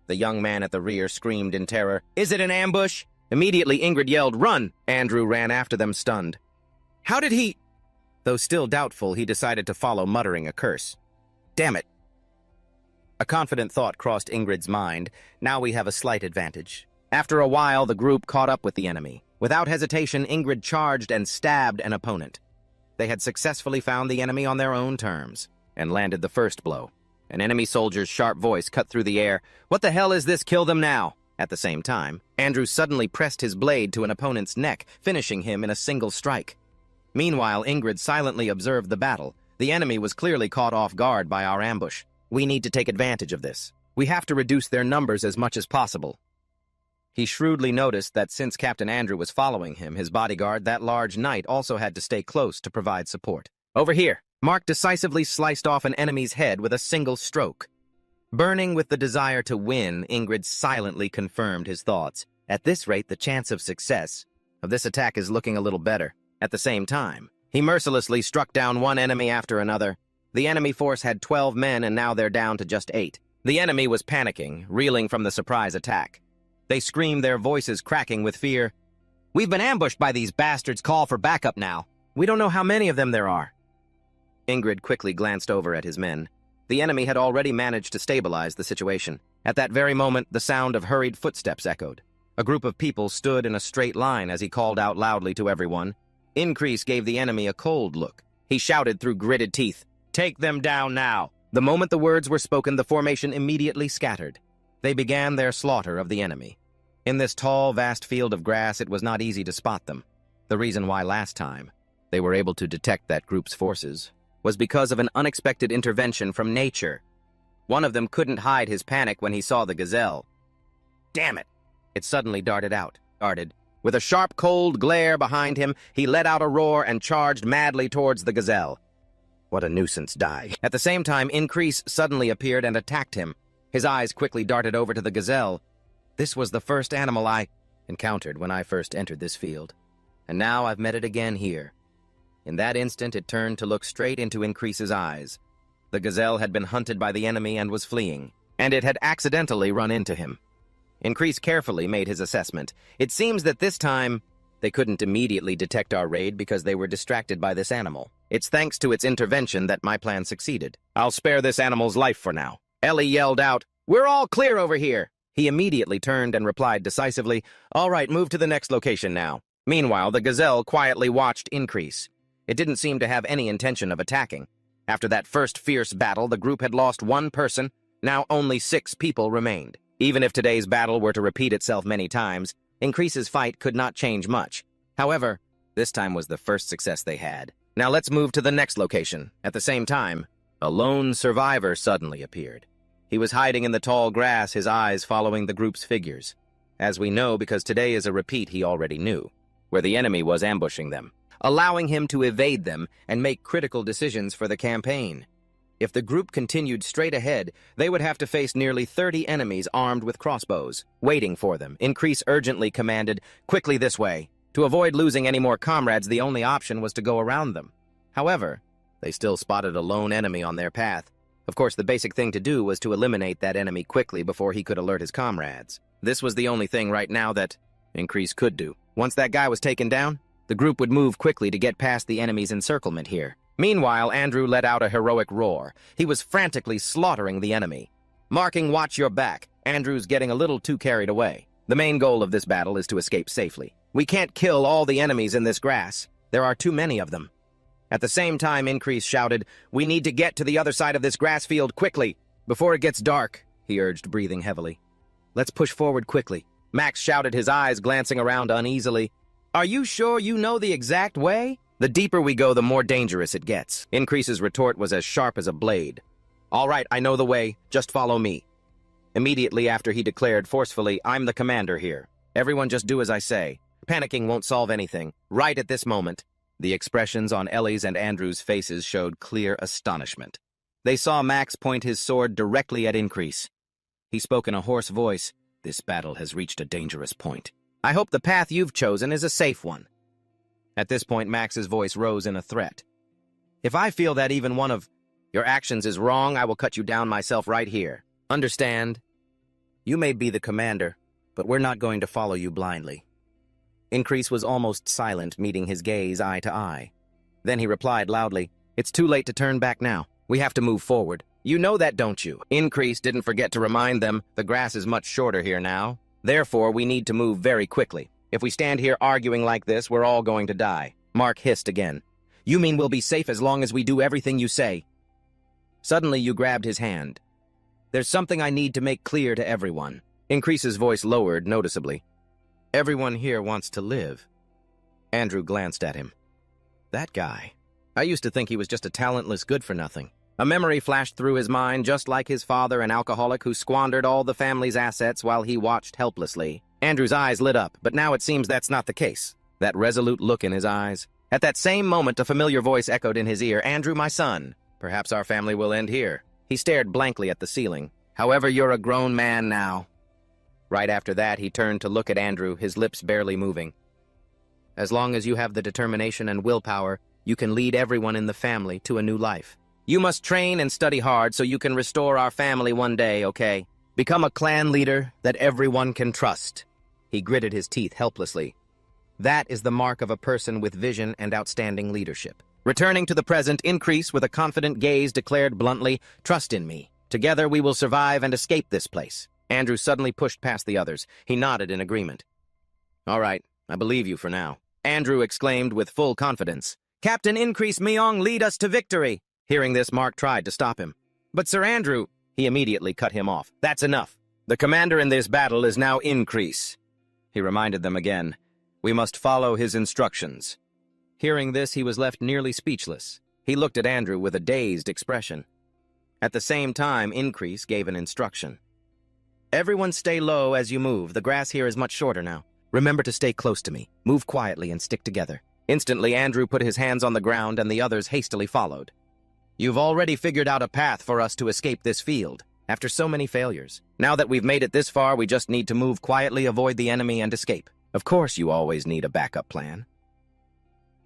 The young man at the rear screamed in terror, "Is it an ambush?" Immediately, Ingrid yelled, "Run!" Andrew ran after them, stunned. "How did he—" Though still doubtful, he decided to follow, muttering a curse. "Damn it!" A confident thought crossed Ingrid's mind. Now we have a slight advantage. After a while, the group caught up with the enemy. Without hesitation, Ingrid charged and stabbed an opponent. They had successfully found the enemy on their own terms, and landed the first blow. An enemy soldier's sharp voice cut through the air. "What the hell is this? Kill them now!" At the same time, Andrew suddenly pressed his blade to an opponent's neck, finishing him in a single strike. Meanwhile, Ingrid silently observed the battle. The enemy was clearly caught off guard by our ambush. We need to take advantage of this. We have to reduce their numbers as much as possible. He shrewdly noticed that since Captain Andrew was following him, his bodyguard, that large knight, also had to stay close to provide support. "Over here!" Mark decisively sliced off an enemy's head with a single stroke. Burning with the desire to win, Ingrid silently confirmed his thoughts. At this rate, the chance of success of this attack is looking a little better. At the same time, he mercilessly struck down one enemy after another. The enemy force had 12 men, and now they're down to just 8. The enemy was panicking, reeling from the surprise attack. They screamed, their voices cracking with fear. "We've been ambushed by these bastards. Call for backup now. We don't know how many of them there are." Ingrid quickly glanced over at his men. The enemy had already managed to stabilize the situation. At that very moment, the sound of hurried footsteps echoed. A group of people stood in a straight line as he called out loudly to everyone. Increase gave the enemy a cold look. He shouted through gritted teeth, "Take them down now!" The moment the words were spoken, the formation immediately scattered. They began their slaughter of the enemy. In this tall, vast field of grass, it was not easy to spot them. The reason why last time they were able to detect that group's forces was because of an unexpected intervention from nature. One of them couldn't hide his panic when he saw the gazelle. Damn it! It suddenly darted out. With a sharp, cold glare behind him, he let out a roar and charged madly towards the gazelle. What a nuisance, die. At the same time, Increase suddenly appeared and attacked him. His eyes quickly darted over to the gazelle. This was the first animal I encountered when I first entered this field. And now I've met it again here. In that instant, it turned to look straight into Increase's eyes. The gazelle had been hunted by the enemy and was fleeing, and it had accidentally run into him. Increase carefully made his assessment. It seems that this time, they couldn't immediately detect our raid because they were distracted by this animal. It's thanks to its intervention that my plan succeeded. I'll spare this animal's life for now. Ellie yelled out, "We're all clear over here!" He immediately turned and replied decisively, "All right, move to the next location now." Meanwhile, the gazelle quietly watched Increase. It didn't seem to have any intention of attacking. After that first fierce battle, the group had lost one person. Now only 6 people remained. Even if today's battle were to repeat itself many times, Increase's fight could not change much. However, this time was the first success they had. Now let's move to the next location. At the same time, a lone survivor suddenly appeared. He was hiding in the tall grass, his eyes following the group's figures. As we know, because today is a repeat he already knew, where the enemy was ambushing them, allowing him to evade them and make critical decisions for the campaign. If the group continued straight ahead, they would have to face nearly 30 enemies armed with crossbows, waiting for them. Increase urgently commanded, "Quickly this way." To avoid losing any more comrades, the only option was to go around them. However, they still spotted a lone enemy on their path. Of course, the basic thing to do was to eliminate that enemy quickly before he could alert his comrades. This was the only thing right now that Increase could do. Once that guy was taken down, the group would move quickly to get past the enemy's encirclement here. Meanwhile, Andrew let out a heroic roar. He was frantically slaughtering the enemy. Marking "Watch your back," Andrew's getting a little too carried away. The main goal of this battle is to escape safely. We can't kill all the enemies in this grass. There are too many of them. At the same time, Increase shouted, "We need to get to the other side of this grass field quickly, before it gets dark," he urged, breathing heavily. "Let's push forward quickly." Max shouted, his eyes glancing around uneasily. "Are you sure you know the exact way?" "The deeper we go, the more dangerous it gets." Increase's retort was as sharp as a blade. "All right, I know the way. Just follow me." Immediately after, he declared forcefully, "I'm the commander here. Everyone just do as I say. Panicking won't solve anything." Right at this moment, the expressions on Ellie's and Andrew's faces showed clear astonishment. They saw Max point his sword directly at Increase. He spoke in a hoarse voice, "This battle has reached a dangerous point. I hope the path you've chosen is a safe one." At this point, Max's voice rose in a threat. "If I feel that even one of your actions is wrong, I will cut you down myself right here. Understand? You may be the commander, but we're not going to follow you blindly." Increase was almost silent, meeting his gaze eye to eye. Then he replied loudly, "It's too late to turn back now. We have to move forward. You know that, don't you?" Increase didn't forget to remind them, "The grass is much shorter here now. Therefore, we need to move very quickly. If we stand here arguing like this, we're all going to die." Mark hissed again. "You mean we'll be safe as long as we do everything you say?" Suddenly, you grabbed his hand. "There's something I need to make clear to everyone." Increase's voice lowered noticeably. "Everyone here wants to live." Andrew glanced at him. "That guy. I used to think he was just a talentless good-for-nothing." A memory flashed through his mind, just like his father, an alcoholic who squandered all the family's assets while he watched helplessly. Andrew's eyes lit up, but now it seems that's not the case. That resolute look in his eyes. At that same moment, a familiar voice echoed in his ear, "Andrew, my son, perhaps our family will end here." He stared blankly at the ceiling. "However, you're a grown man now." Right after that, he turned to look at Andrew, his lips barely moving. "As long as you have the determination and willpower, you can lead everyone in the family to a new life. You must train and study hard so you can restore our family one day, okay? Become a clan leader that everyone can trust." He gritted his teeth helplessly. That is the mark of a person with vision and outstanding leadership. Returning to the present, Increase with a confident gaze declared bluntly, "Trust in me. Together we will survive and escape this place." Andrew suddenly pushed past the others. He nodded in agreement. "All right, I believe you for now." Andrew exclaimed with full confidence, "Captain Increase Myong, lead us to victory." Hearing this, Mark tried to stop him. "But Sir Andrew," he immediately cut him off. "That's enough. The commander in this battle is now Increase." He reminded them again, "We must follow his instructions." Hearing this, he was left nearly speechless. He looked at Andrew with a dazed expression. At the same time, Increase gave an instruction. Everyone stay low as you move. The grass here is much shorter now. Remember to stay close to me. Move quietly and stick together. Instantly, Andrew put his hands on the ground and the others hastily followed. You've already figured out a path for us to escape this field, after so many failures. Now that we've made it this far, we just need to move quietly, avoid the enemy, and escape. Of course, you always need a backup plan.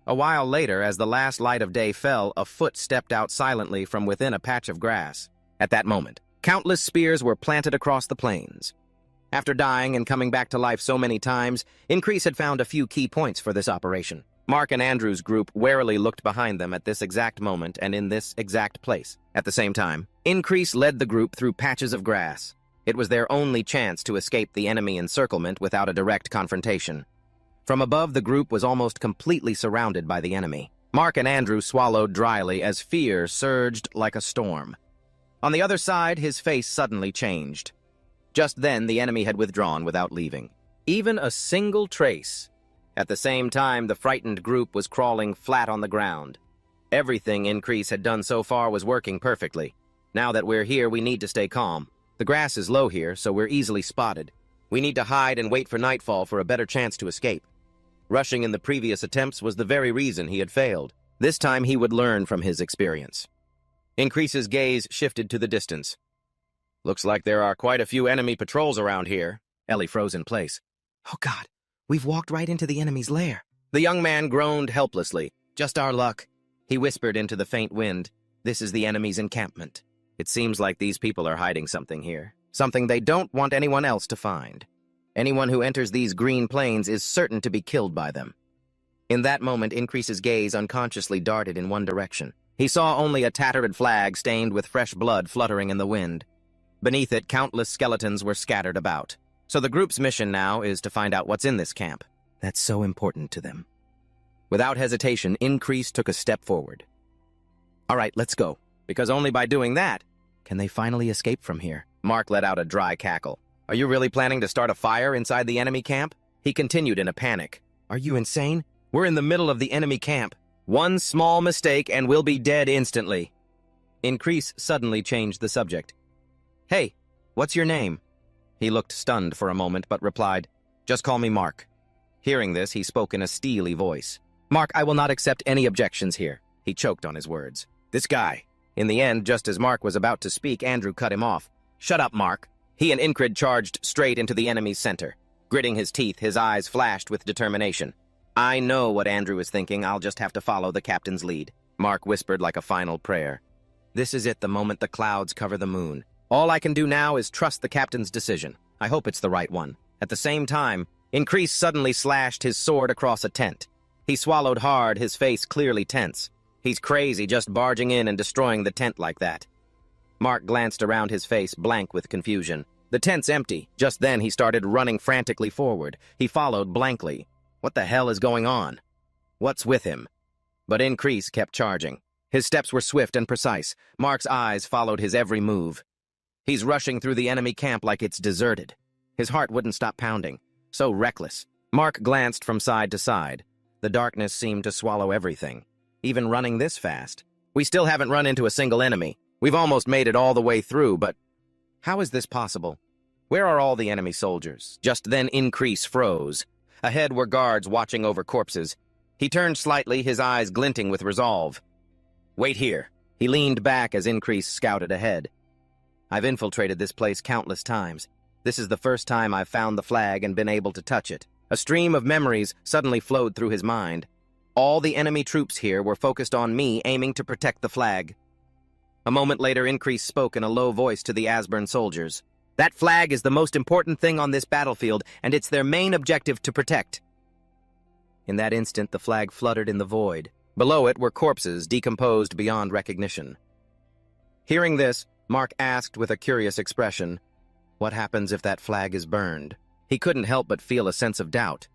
A while later, as the last light of day fell, a foot stepped out silently from within a patch of grass. At that moment, countless spears were planted across the plains. After dying and coming back to life so many times, Increase had found a few key points for this operation. Mark and Andrew's group warily looked behind them at this exact moment and in this exact place. At the same time, Increase led the group through patches of grass. It was their only chance to escape the enemy encirclement without a direct confrontation. From above, the group was almost completely surrounded by the enemy. Mark and Andrew swallowed dryly as fear surged like a storm. On the other side, his face suddenly changed. Just then, the enemy had withdrawn without leaving even a single trace. At the same time, the frightened group was crawling flat on the ground. Everything Increase had done so far was working perfectly. Now that we're here, we need to stay calm. The grass is low here, so we're easily spotted. We need to hide and wait for nightfall for a better chance to escape. Rushing in the previous attempts was the very reason he had failed. This time he would learn from his experience. Increase's gaze shifted to the distance. Looks like there are quite a few enemy patrols around here. Ellie froze in place. Oh God, we've walked right into the enemy's lair. The young man groaned helplessly. Just our luck. He whispered into the faint wind. This is the enemy's encampment. It seems like these people are hiding something here. Something they don't want anyone else to find. Anyone who enters these green plains is certain to be killed by them. In that moment, Increase's gaze unconsciously darted in one direction. He saw only a tattered flag stained with fresh blood fluttering in the wind. Beneath it, countless skeletons were scattered about. So the group's mission now is to find out what's in this camp. That's so important to them. Without hesitation, Increase took a step forward. All right, let's go. Because only by doing that can they finally escape from here. Mark let out a dry cackle. Are you really planning to start a fire inside the enemy camp? He continued in a panic. Are you insane? We're in the middle of the enemy camp. One small mistake and we'll be dead instantly. Increase suddenly changed the subject. Hey, what's your name? He looked stunned for a moment, but replied, Just call me Mark. Hearing this, he spoke in a steely voice. Mark, I will not accept any objections here. He choked on his words. This guy. In the end, just as Mark was about to speak, Andrew cut him off. Shut up, Mark. He and Incrid charged straight into the enemy's center. Gritting his teeth, his eyes flashed with determination. I know what Andrew is thinking. I'll just have to follow the captain's lead. Mark whispered like a final prayer. This is it, the moment the clouds cover the moon. All I can do now is trust the captain's decision. I hope it's the right one. At the same time, Increase suddenly slashed his sword across a tent. He swallowed hard, his face clearly tense. He's crazy just barging in and destroying the tent like that. Mark glanced around, his face blank with confusion. The tent's empty. Just then he started running frantically forward. He followed blankly. What the hell is going on? What's with him? But Increase kept charging. His steps were swift and precise. Mark's eyes followed his every move. He's rushing through the enemy camp like it's deserted. His heart wouldn't stop pounding. So reckless. Mark glanced from side to side. The darkness seemed to swallow everything. Even running this fast. We still haven't run into a single enemy. We've almost made it all the way through, but how is this possible? Where are all the enemy soldiers? Just then Increase froze. Ahead were guards watching over corpses. He turned slightly, his eyes glinting with resolve. Wait here. He leaned back as Increase scouted ahead. I've infiltrated this place countless times. This is the first time I've found the flag and been able to touch it. A stream of memories suddenly flowed through his mind. All the enemy troops here were focused on me, aiming to protect the flag. A moment later, Increase spoke in a low voice to the Asburn soldiers. That flag is the most important thing on this battlefield, and it's their main objective to protect. In that instant, the flag fluttered in the void. Below it were corpses decomposed beyond recognition. Hearing this, Mark asked with a curious expression, what happens if that flag is burned? He couldn't help but feel a sense of doubt.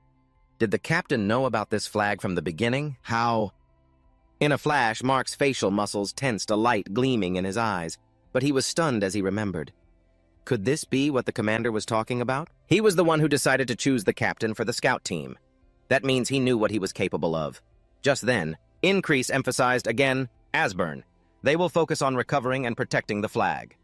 Did the captain know about this flag from the beginning? How? In a flash, Mark's facial muscles tensed, a light gleaming in his eyes, but he was stunned as he remembered. Could this be what the commander was talking about? He was the one who decided to choose the captain for the scout team. That means he knew what he was capable of. Just then, Increase emphasized again, Asburn. They will focus on recovering and protecting the flag.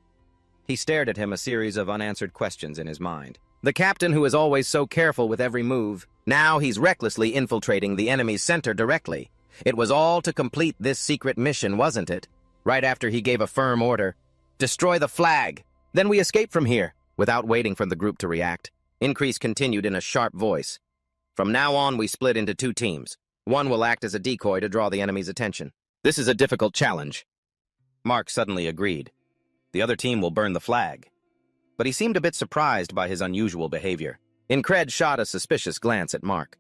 He stared at him, a series of unanswered questions in his mind. The captain who is always so careful with every move, now he's recklessly infiltrating the enemy's center directly. It was all to complete this secret mission, wasn't it? Right after he gave a firm order, "Destroy the flag! Then we escape from here!" Without waiting for the group to react, Increase continued in a sharp voice. "From now on, we split into 2 teams. One will act as a decoy to draw the enemy's attention. This is a difficult challenge." Mark suddenly agreed. The other team will burn the flag. But he seemed a bit surprised by his unusual behavior. Incred shot a suspicious glance at Mark.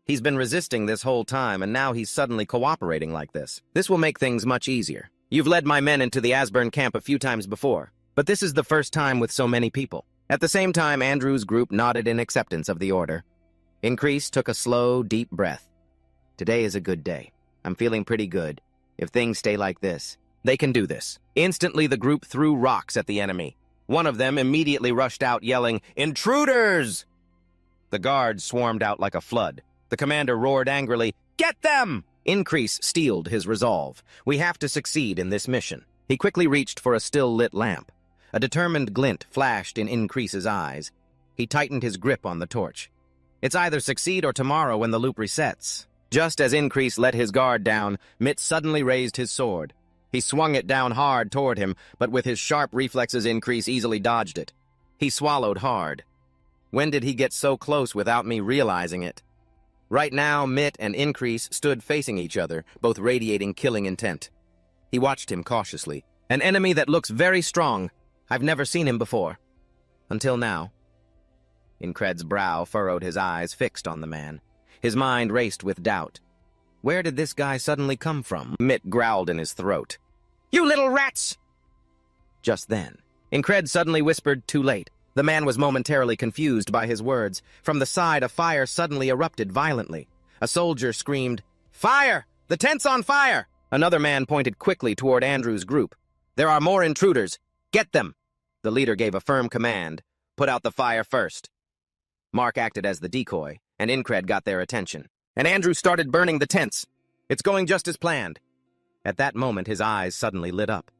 He's been resisting this whole time, and now he's suddenly cooperating like this. This will make things much easier. You've led my men into the Asburn camp a few times before, but this is the first time with so many people. At the same time, Andrew's group nodded in acceptance of the order. Increase took a slow, deep breath. Today is a good day. I'm feeling pretty good. If things stay like this, they can do this. Instantly, the group threw rocks at the enemy. One of them immediately rushed out, yelling, "Intruders!" The guards swarmed out like a flood. The commander roared angrily, "Get them!" Increase steeled his resolve. We have to succeed in this mission. He quickly reached for a still-lit lamp. A determined glint flashed in Increase's eyes. He tightened his grip on the torch. It's either succeed or tomorrow when the loop resets. Just as Increase let his guard down, Mitt suddenly raised his sword. He swung it down hard toward him, but with his sharp reflexes, Increase easily dodged it. He swallowed hard. When did he get so close without me realizing it? Right now, Mitt and Increase stood facing each other, both radiating killing intent. He watched him cautiously. An enemy that looks very strong. I've never seen him before. Until now. Incred's brow furrowed, his eyes fixed on the man. His mind raced with doubt. Where did this guy suddenly come from? Mitt growled in his throat. "You little rats!" Just then, Incred suddenly whispered, "Too late." The man was momentarily confused by his words. From the side, a fire suddenly erupted violently. A soldier screamed, "Fire! The tent's on fire!" Another man pointed quickly toward Andrew's group. "There are more intruders. Get them!" The leader gave a firm command. "Put out the fire first." Mark acted as the decoy, and Incred got their attention. And Andrew started burning the tents. It's going just as planned. At that moment, his eyes suddenly lit up.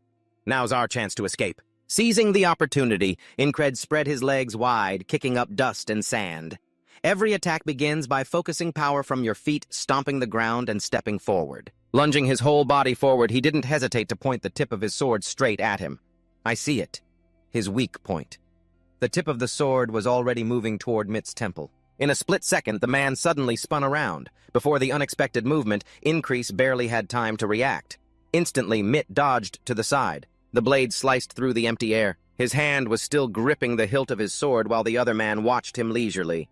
Now's our chance to escape. Seizing the opportunity, Incred spread his legs wide, kicking up dust and sand. Every attack begins by focusing power from your feet, stomping the ground, and stepping forward. Lunging his whole body forward, he didn't hesitate to point the tip of his sword straight at him. I see it. His weak point. The tip of the sword was already moving toward Mitt's temple. In a split second, the man suddenly spun around. Before the unexpected movement, Increase barely had time to react. Instantly, Mitt dodged to the side. The blade sliced through the empty air. His hand was still gripping the hilt of his sword while the other man watched him leisurely.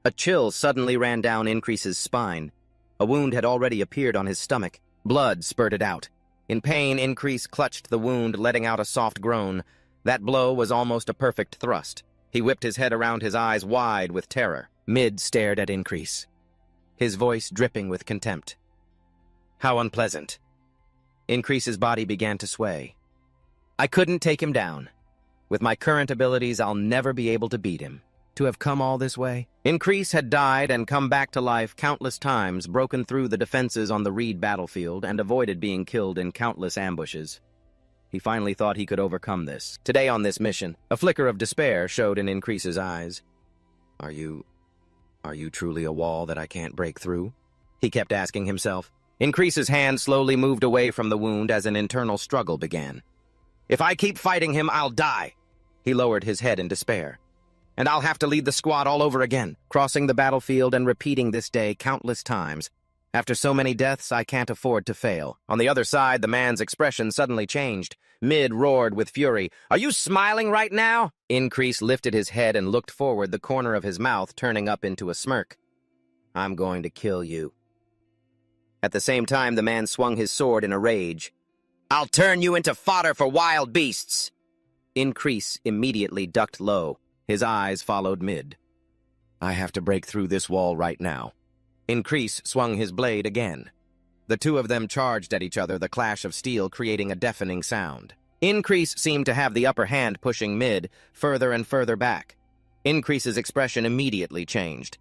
A chill suddenly ran down Increase's spine. A wound had already appeared on his stomach. Blood spurted out. In pain, Increase clutched the wound, letting out a soft groan. That blow was almost a perfect thrust. He whipped his head around, his eyes wide with terror. Mid stared at Increase, his voice dripping with contempt. How unpleasant. Increase's body began to sway. I couldn't take him down. With my current abilities, I'll never be able to beat him. To have come all this way? Increase had died and come back to life countless times, broken through the defenses on the Reed battlefield, and avoided being killed in countless ambushes. He finally thought he could overcome this. Today on this mission, a flicker of despair showed in Increase's eyes. Are you truly a wall that I can't break through? He kept asking himself. Increase's hand slowly moved away from the wound as an internal struggle began. If I keep fighting him, I'll die. He lowered his head in despair. And I'll have to lead the squad all over again, crossing the battlefield and repeating this day countless times. After so many deaths, I can't afford to fail. On the other side, the man's expression suddenly changed. Mid roared with fury. Are you smiling right now? Increase lifted his head and looked forward, the corner of his mouth turning up into a smirk. I'm going to kill you. At the same time, the man swung his sword in a rage. I'll turn you into fodder for wild beasts. Increase immediately ducked low. His eyes followed Mid. I have to break through this wall right now. Increase swung his blade again. The two of them charged at each other, the clash of steel creating a deafening sound. Increase seemed to have the upper hand, pushing Mid further and further back. Increase's expression immediately changed.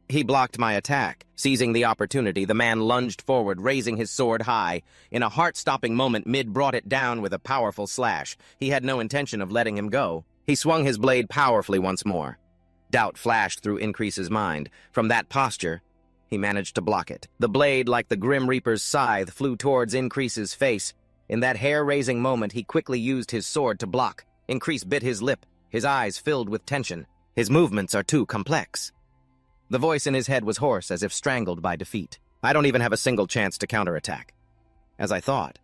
He blocked my attack. Seizing the opportunity, the man lunged forward, raising his sword high. In a heart-stopping moment, Mid brought it down with a powerful slash. He had no intention of letting him go. He swung his blade powerfully once more. Doubt flashed through Increase's mind. From that posture, he managed to block it. The blade, like the Grim Reaper's scythe, flew towards Increase's face. In that hair-raising moment, he quickly used his sword to block. Increase bit his lip, his eyes filled with tension. His movements are too complex. The voice in his head was hoarse, as if strangled by defeat. I don't even have a single chance to counterattack. As I thought,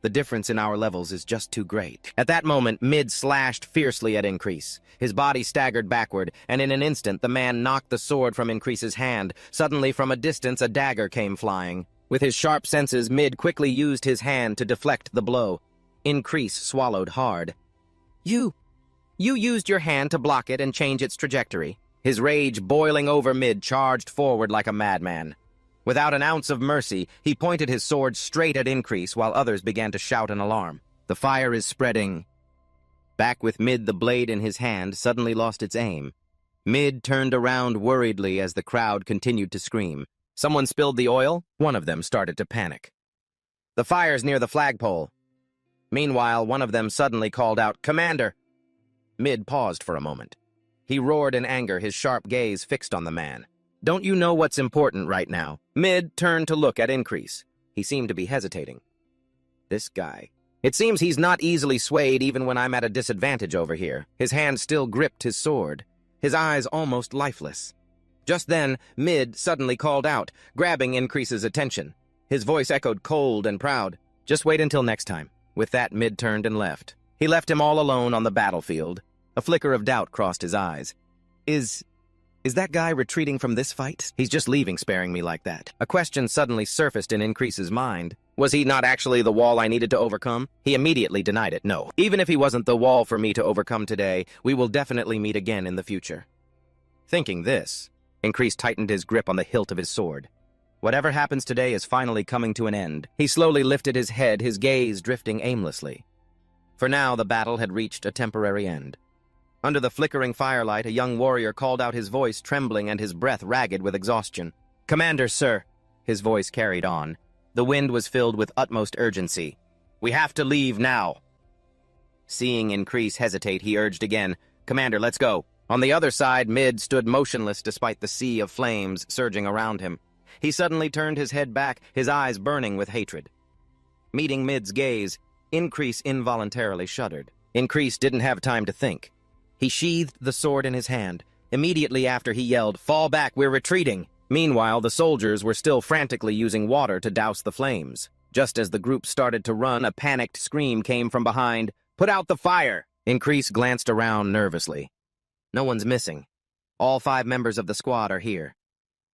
the difference in our levels is just too great. At that moment, Mid slashed fiercely at Increase. His body staggered backward, and in an instant, the man knocked the sword from Increase's hand. Suddenly, from a distance, a dagger came flying. With his sharp senses, Mid quickly used his hand to deflect the blow. Increase swallowed hard. You used your hand to block it and change its trajectory. His rage boiling over, Mid charged forward like a madman. Without an ounce of mercy, he pointed his sword straight at Increase while others began to shout in alarm. The fire is spreading. Back with Mid, the blade in his hand suddenly lost its aim. Mid turned around worriedly as the crowd continued to scream. Someone spilled the oil? One of them started to panic. The fire's near the flagpole. Meanwhile, one of them suddenly called out, "Commander!" Mid paused for a moment. He roared in anger, his sharp gaze fixed on the man. "Don't you know what's important right now?" Mid turned to look at Increase. He seemed to be hesitating. This guy. It seems he's not easily swayed even when I'm at a disadvantage over here. His hand still gripped his sword, his eyes almost lifeless. Just then, Mid suddenly called out, grabbing Increase's attention. His voice echoed cold and proud. "Just wait until next time." With that, Mid turned and left. He left him all alone on the battlefield. A flicker of doubt crossed his eyes. Is that guy retreating from this fight? He's just leaving, sparing me like that. A question suddenly surfaced in Increase's mind. Was he not actually the wall I needed to overcome? He immediately denied it. No. Even if he wasn't the wall for me to overcome today, we will definitely meet again in the future. Thinking this, Increase tightened his grip on the hilt of his sword. Whatever happens today is finally coming to an end. He slowly lifted his head, his gaze drifting aimlessly. For now, the battle had reached a temporary end. Under the flickering firelight, a young warrior called out, his voice trembling and his breath ragged with exhaustion. "Commander, sir," his voice carried on. The wind was filled with utmost urgency. "We have to leave now." Seeing Increase hesitate, he urged again, "Commander, let's go." On the other side, Mid stood motionless despite the sea of flames surging around him. He suddenly turned his head back, his eyes burning with hatred. Meeting Mid's gaze, Increase involuntarily shuddered. Increase didn't have time to think. He sheathed the sword in his hand. Immediately after, he yelled, "Fall back, we're retreating!" Meanwhile, the soldiers were still frantically using water to douse the flames. Just as the group started to run, a panicked scream came from behind. "Put out the fire!" Increase glanced around nervously. No one's missing. All 5 members of the squad are here.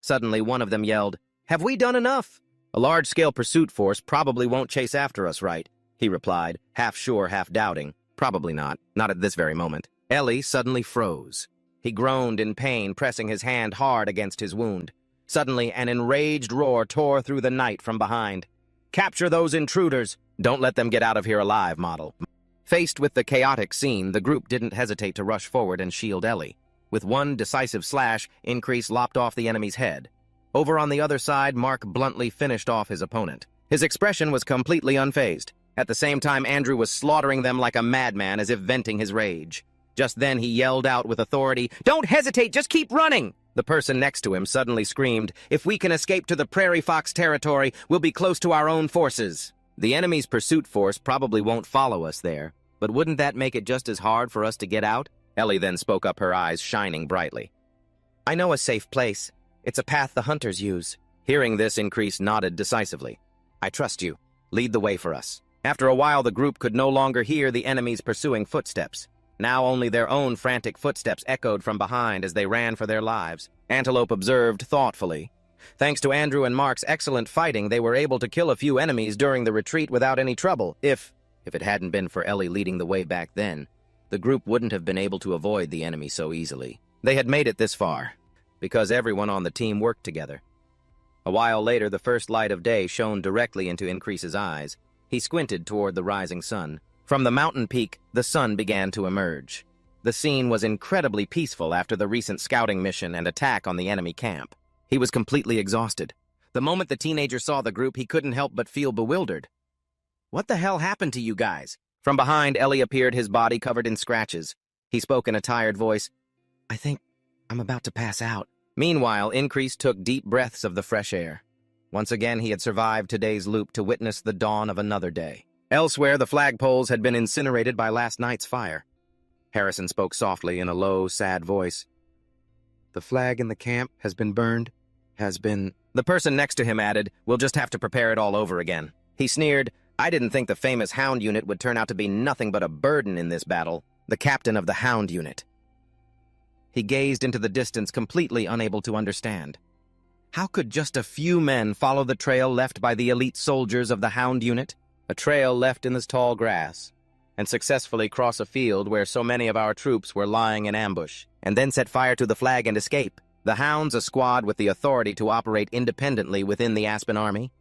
Suddenly, one of them yelled, "Have we done enough?" "A large-scale pursuit force probably won't chase after us, right?" he replied, half sure, half doubting. Probably not at this very moment. Ellie suddenly froze. He groaned in pain, pressing his hand hard against his wound. Suddenly, an enraged roar tore through the night from behind. "Capture those intruders! Don't let them get out of here alive, model." Faced with the chaotic scene, the group didn't hesitate to rush forward and shield Ellie. With one decisive slash, Increase lopped off the enemy's head. Over on the other side, Mark bluntly finished off his opponent. His expression was completely unfazed. At the same time, Andrew was slaughtering them like a madman, as if venting his rage. Just then, he yelled out with authority, "Don't hesitate, just keep running!" The person next to him suddenly screamed, "If we can escape to the Prairie Fox territory, we'll be close to our own forces." The enemy's pursuit force probably won't follow us there, but wouldn't that make it just as hard for us to get out? Ellie then spoke up, her eyes shining brightly. "I know a safe place. It's a path the hunters use." Hearing this, Increase nodded decisively. "I trust you. Lead the way for us." After a while, the group could no longer hear the enemy's pursuing footsteps. Now only their own frantic footsteps echoed from behind as they ran for their lives. Antelope observed thoughtfully. Thanks to Andrew and Mark's excellent fighting, they were able to kill a few enemies during the retreat without any trouble. If it hadn't been for Ellie leading the way back then, the group wouldn't have been able to avoid the enemy so easily. They had made it this far, because everyone on the team worked together. A while later, the first light of day shone directly into Increase's eyes. He squinted toward the rising sun. From the mountain peak, the sun began to emerge. The scene was incredibly peaceful after the recent scouting mission and attack on the enemy camp. He was completely exhausted. The moment the teenager saw the group, he couldn't help but feel bewildered. "What the hell happened to you guys?" From behind, Ellie appeared, his body covered in scratches. He spoke in a tired voice. I think I'm about to pass out. Meanwhile, Increase took deep breaths of the fresh air. Once again, he had survived today's loop to witness the dawn of another day. Elsewhere, the flagpoles had been incinerated by last night's fire. Harrison spoke softly in a low, sad voice. "The flag in the camp has been burned, The person next to him added, "We'll just have to prepare it all over again." He sneered, "I didn't think the famous Hound unit would turn out to be nothing but a burden in this battle. The captain of the Hound unit." He gazed into the distance, completely unable to understand. How could just a few men follow the trail left by the elite soldiers of the Hound unit? A trail left in this tall grass, and successfully cross a field where so many of our troops were lying in ambush, and then set fire to the flag and escape. The Hounds, a squad with the authority to operate independently within the Aspen Army.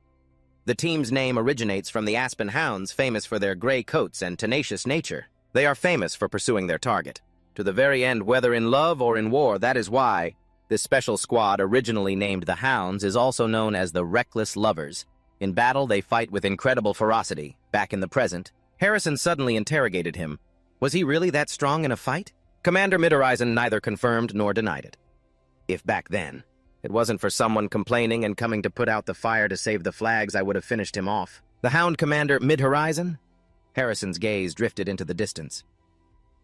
The team's name originates from the Aspen Hounds, famous for their gray coats and tenacious nature. They are famous for pursuing their target. To the very end, whether in love or in war, that is why this special squad, originally named the Hounds, is also known as the Reckless Lovers. In battle, they fight with incredible ferocity. Back in the present, Harrison suddenly interrogated him. Was he really that strong in a fight? Commander Midhorizon neither confirmed nor denied it. If back then it wasn't for someone complaining and coming to put out the fire to save the flags, I would have finished him off. The Hound Commander Midhorizon? Harrison's gaze drifted into the distance.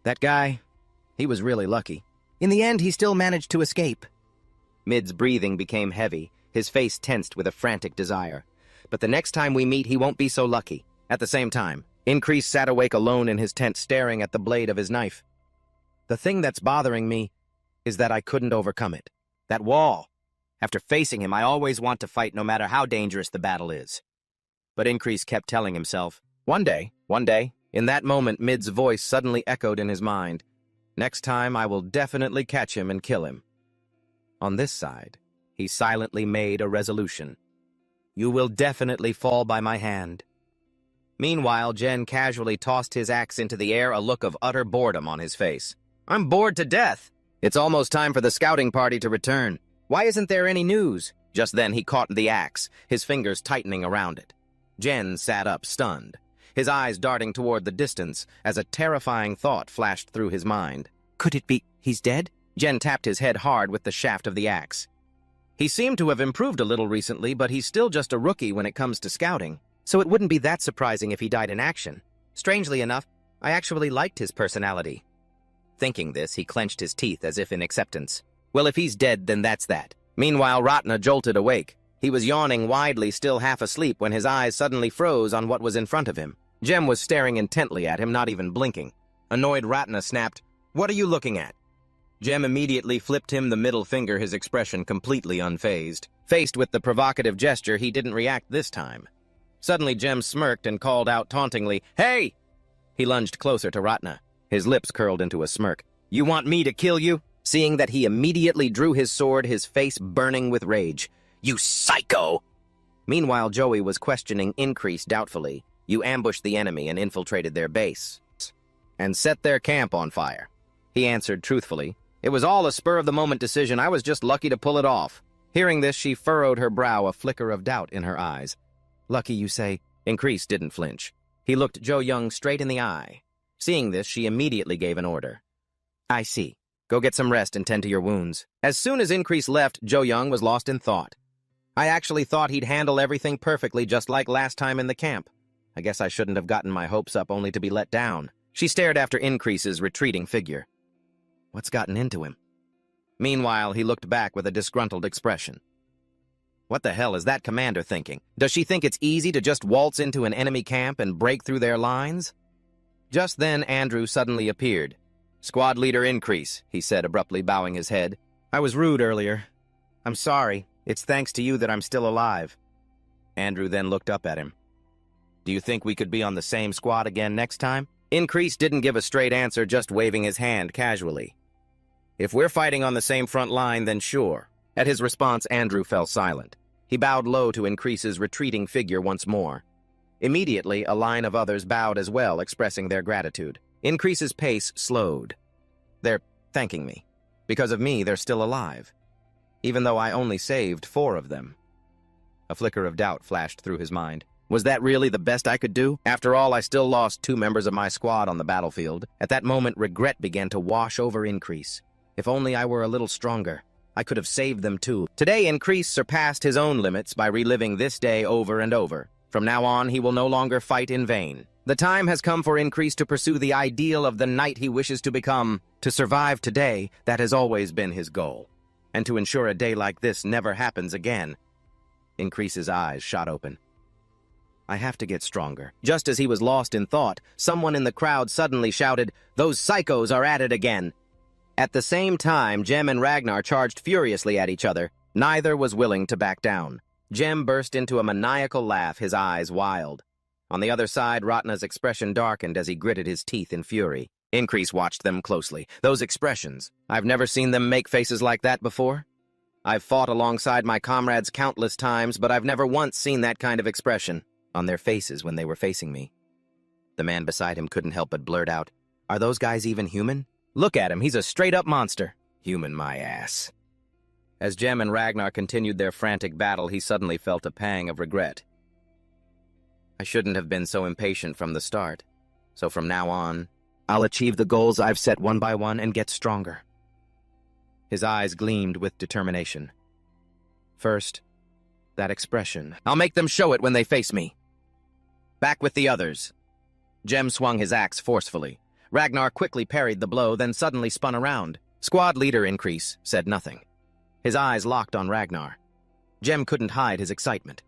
That guy, he was really lucky. In the end, he still managed to escape. Mid's breathing became heavy, his face tensed with a frantic desire. But the next time we meet, he won't be so lucky. At the same time, Increase sat awake alone in his tent, staring at the blade of his knife. The thing that's bothering me is that I couldn't overcome it. That wall. After facing him, I always want to fight no matter how dangerous the battle is. But Increase kept telling himself, one day. In that moment, Mid's voice suddenly echoed in his mind. Next time, I will definitely catch him and kill him. On this side, he silently made a resolution. You will definitely fall by my hand. Meanwhile, Jen casually tossed his axe into the air, a look of utter boredom on his face. I'm bored to death. It's almost time for the scouting party to return. Why isn't there any news? Just then he caught the axe, his fingers tightening around it. Jen sat up, stunned, his eyes darting toward the distance as a terrifying thought flashed through his mind. Could it be he's dead? Jen tapped his head hard with the shaft of the axe. He seemed to have improved a little recently, but he's still just a rookie when it comes to scouting, so it wouldn't be that surprising if he died in action. Strangely enough, I actually liked his personality. Thinking this, he clenched his teeth as if in acceptance. Well, if he's dead, then that's that. Meanwhile, Ratna jolted awake. He was yawning widely, still half asleep, when his eyes suddenly froze on what was in front of him. Jem was staring intently at him, not even blinking. Annoyed, Ratna snapped, "What are you looking at?" Jem immediately flipped him the middle finger, his expression completely unfazed. Faced with the provocative gesture, he didn't react this time. Suddenly, Jem smirked and called out tauntingly, "Hey!" He lunged closer to Ratna. His lips curled into a smirk. "You want me to kill you?" Seeing that, he immediately drew his sword, his face burning with rage. "You psycho!" Meanwhile, Joey was questioning Increase doubtfully. You ambushed the enemy and infiltrated their base, and set their camp on fire. He answered truthfully, "It was all a spur-of-the-moment decision. I was just lucky to pull it off." Hearing this, she furrowed her brow, a flicker of doubt in her eyes. "Lucky, you say?" Increase didn't flinch. He looked Jo Young straight in the eye. Seeing this, she immediately gave an order. "I see. Go get some rest and tend to your wounds." As soon as Increase left, Jo Young was lost in thought. "I actually thought he'd handle everything perfectly, just like last time in the camp. I guess I shouldn't have gotten my hopes up only to be let down." She stared after Increase's retreating figure. What's gotten into him? Meanwhile, he looked back with a disgruntled expression. What the hell is that commander thinking? Does she think it's easy to just waltz into an enemy camp and break through their lines? Just then, Andrew suddenly appeared. "Squad leader Increase," he said, abruptly bowing his head. "I was rude earlier. I'm sorry. It's thanks to you that I'm still alive." Andrew then looked up at him. "Do you think we could be on the same squad again next time?" Increase didn't give a straight answer, just waving his hand casually. "If we're fighting on the same front line, then sure." At his response, Andrew fell silent. He bowed low to Increase's retreating figure once more. Immediately, a line of others bowed as well, expressing their gratitude. Increase's pace slowed. "They're thanking me. Because of me, they're still alive." even though I only saved 4 of them. A flicker of doubt flashed through his mind. Was that really the best I could do? After all, I still lost 2 members of my squad on the battlefield. At that moment, regret began to wash over Increase. If only I were a little stronger. I could have saved them too. Today, Increase surpassed his own limits by reliving this day over and over. From now on, he will no longer fight in vain. The time has come for Increase to pursue the ideal of the knight he wishes to become. To survive today, that has always been his goal. And to ensure a day like this never happens again. Increase's eyes shot open. I have to get stronger. Just as he was lost in thought, someone in the crowd suddenly shouted, "Those psychos are at it again!" At the same time, Jem and Ragnar charged furiously at each other. Neither was willing to back down. Jem burst into a maniacal laugh, his eyes wild. On the other side, Ratna's expression darkened as he gritted his teeth in fury. Increase watched them closely. Those expressions. I've never seen them make faces like that before. I've fought alongside my comrades countless times, but I've never once seen that kind of expression on their faces when they were facing me. The man beside him couldn't help but blurt out, "Are those guys even human? Look at him, he's a straight-up monster." Human, my ass. As Jem and Ragnar continued their frantic battle, he suddenly felt a pang of regret. I shouldn't have been so impatient from the start. So from now on, I'll achieve the goals I've set one by one and get stronger. His eyes gleamed with determination. First, that expression. I'll make them show it when they face me. Back with the others. Jem swung his axe forcefully. Ragnar quickly parried the blow, then suddenly spun around. Squad leader Increase said nothing. His eyes locked on Ragnar. Jem couldn't hide his excitement.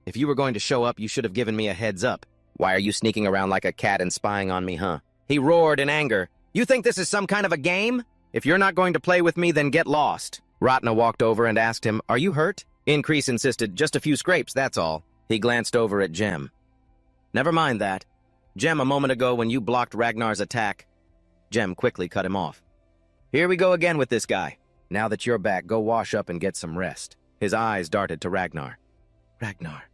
If you were going to show up, you should have given me a heads up. Why are you sneaking around like a cat and spying on me, huh? He roared in anger. You think this is some kind of a game? If you're not going to play with me, then get lost. Ratna walked over and asked him, "Are you hurt?" Increase insisted, "Just a few scrapes, that's all." He glanced over at Jem. "Never mind that. Jem, a moment ago when you blocked Ragnar's attack..." Jem quickly cut him off. "Here we go again with this guy. Now that you're back, go wash up and get some rest." His eyes darted to Ragnar. "Ragnar,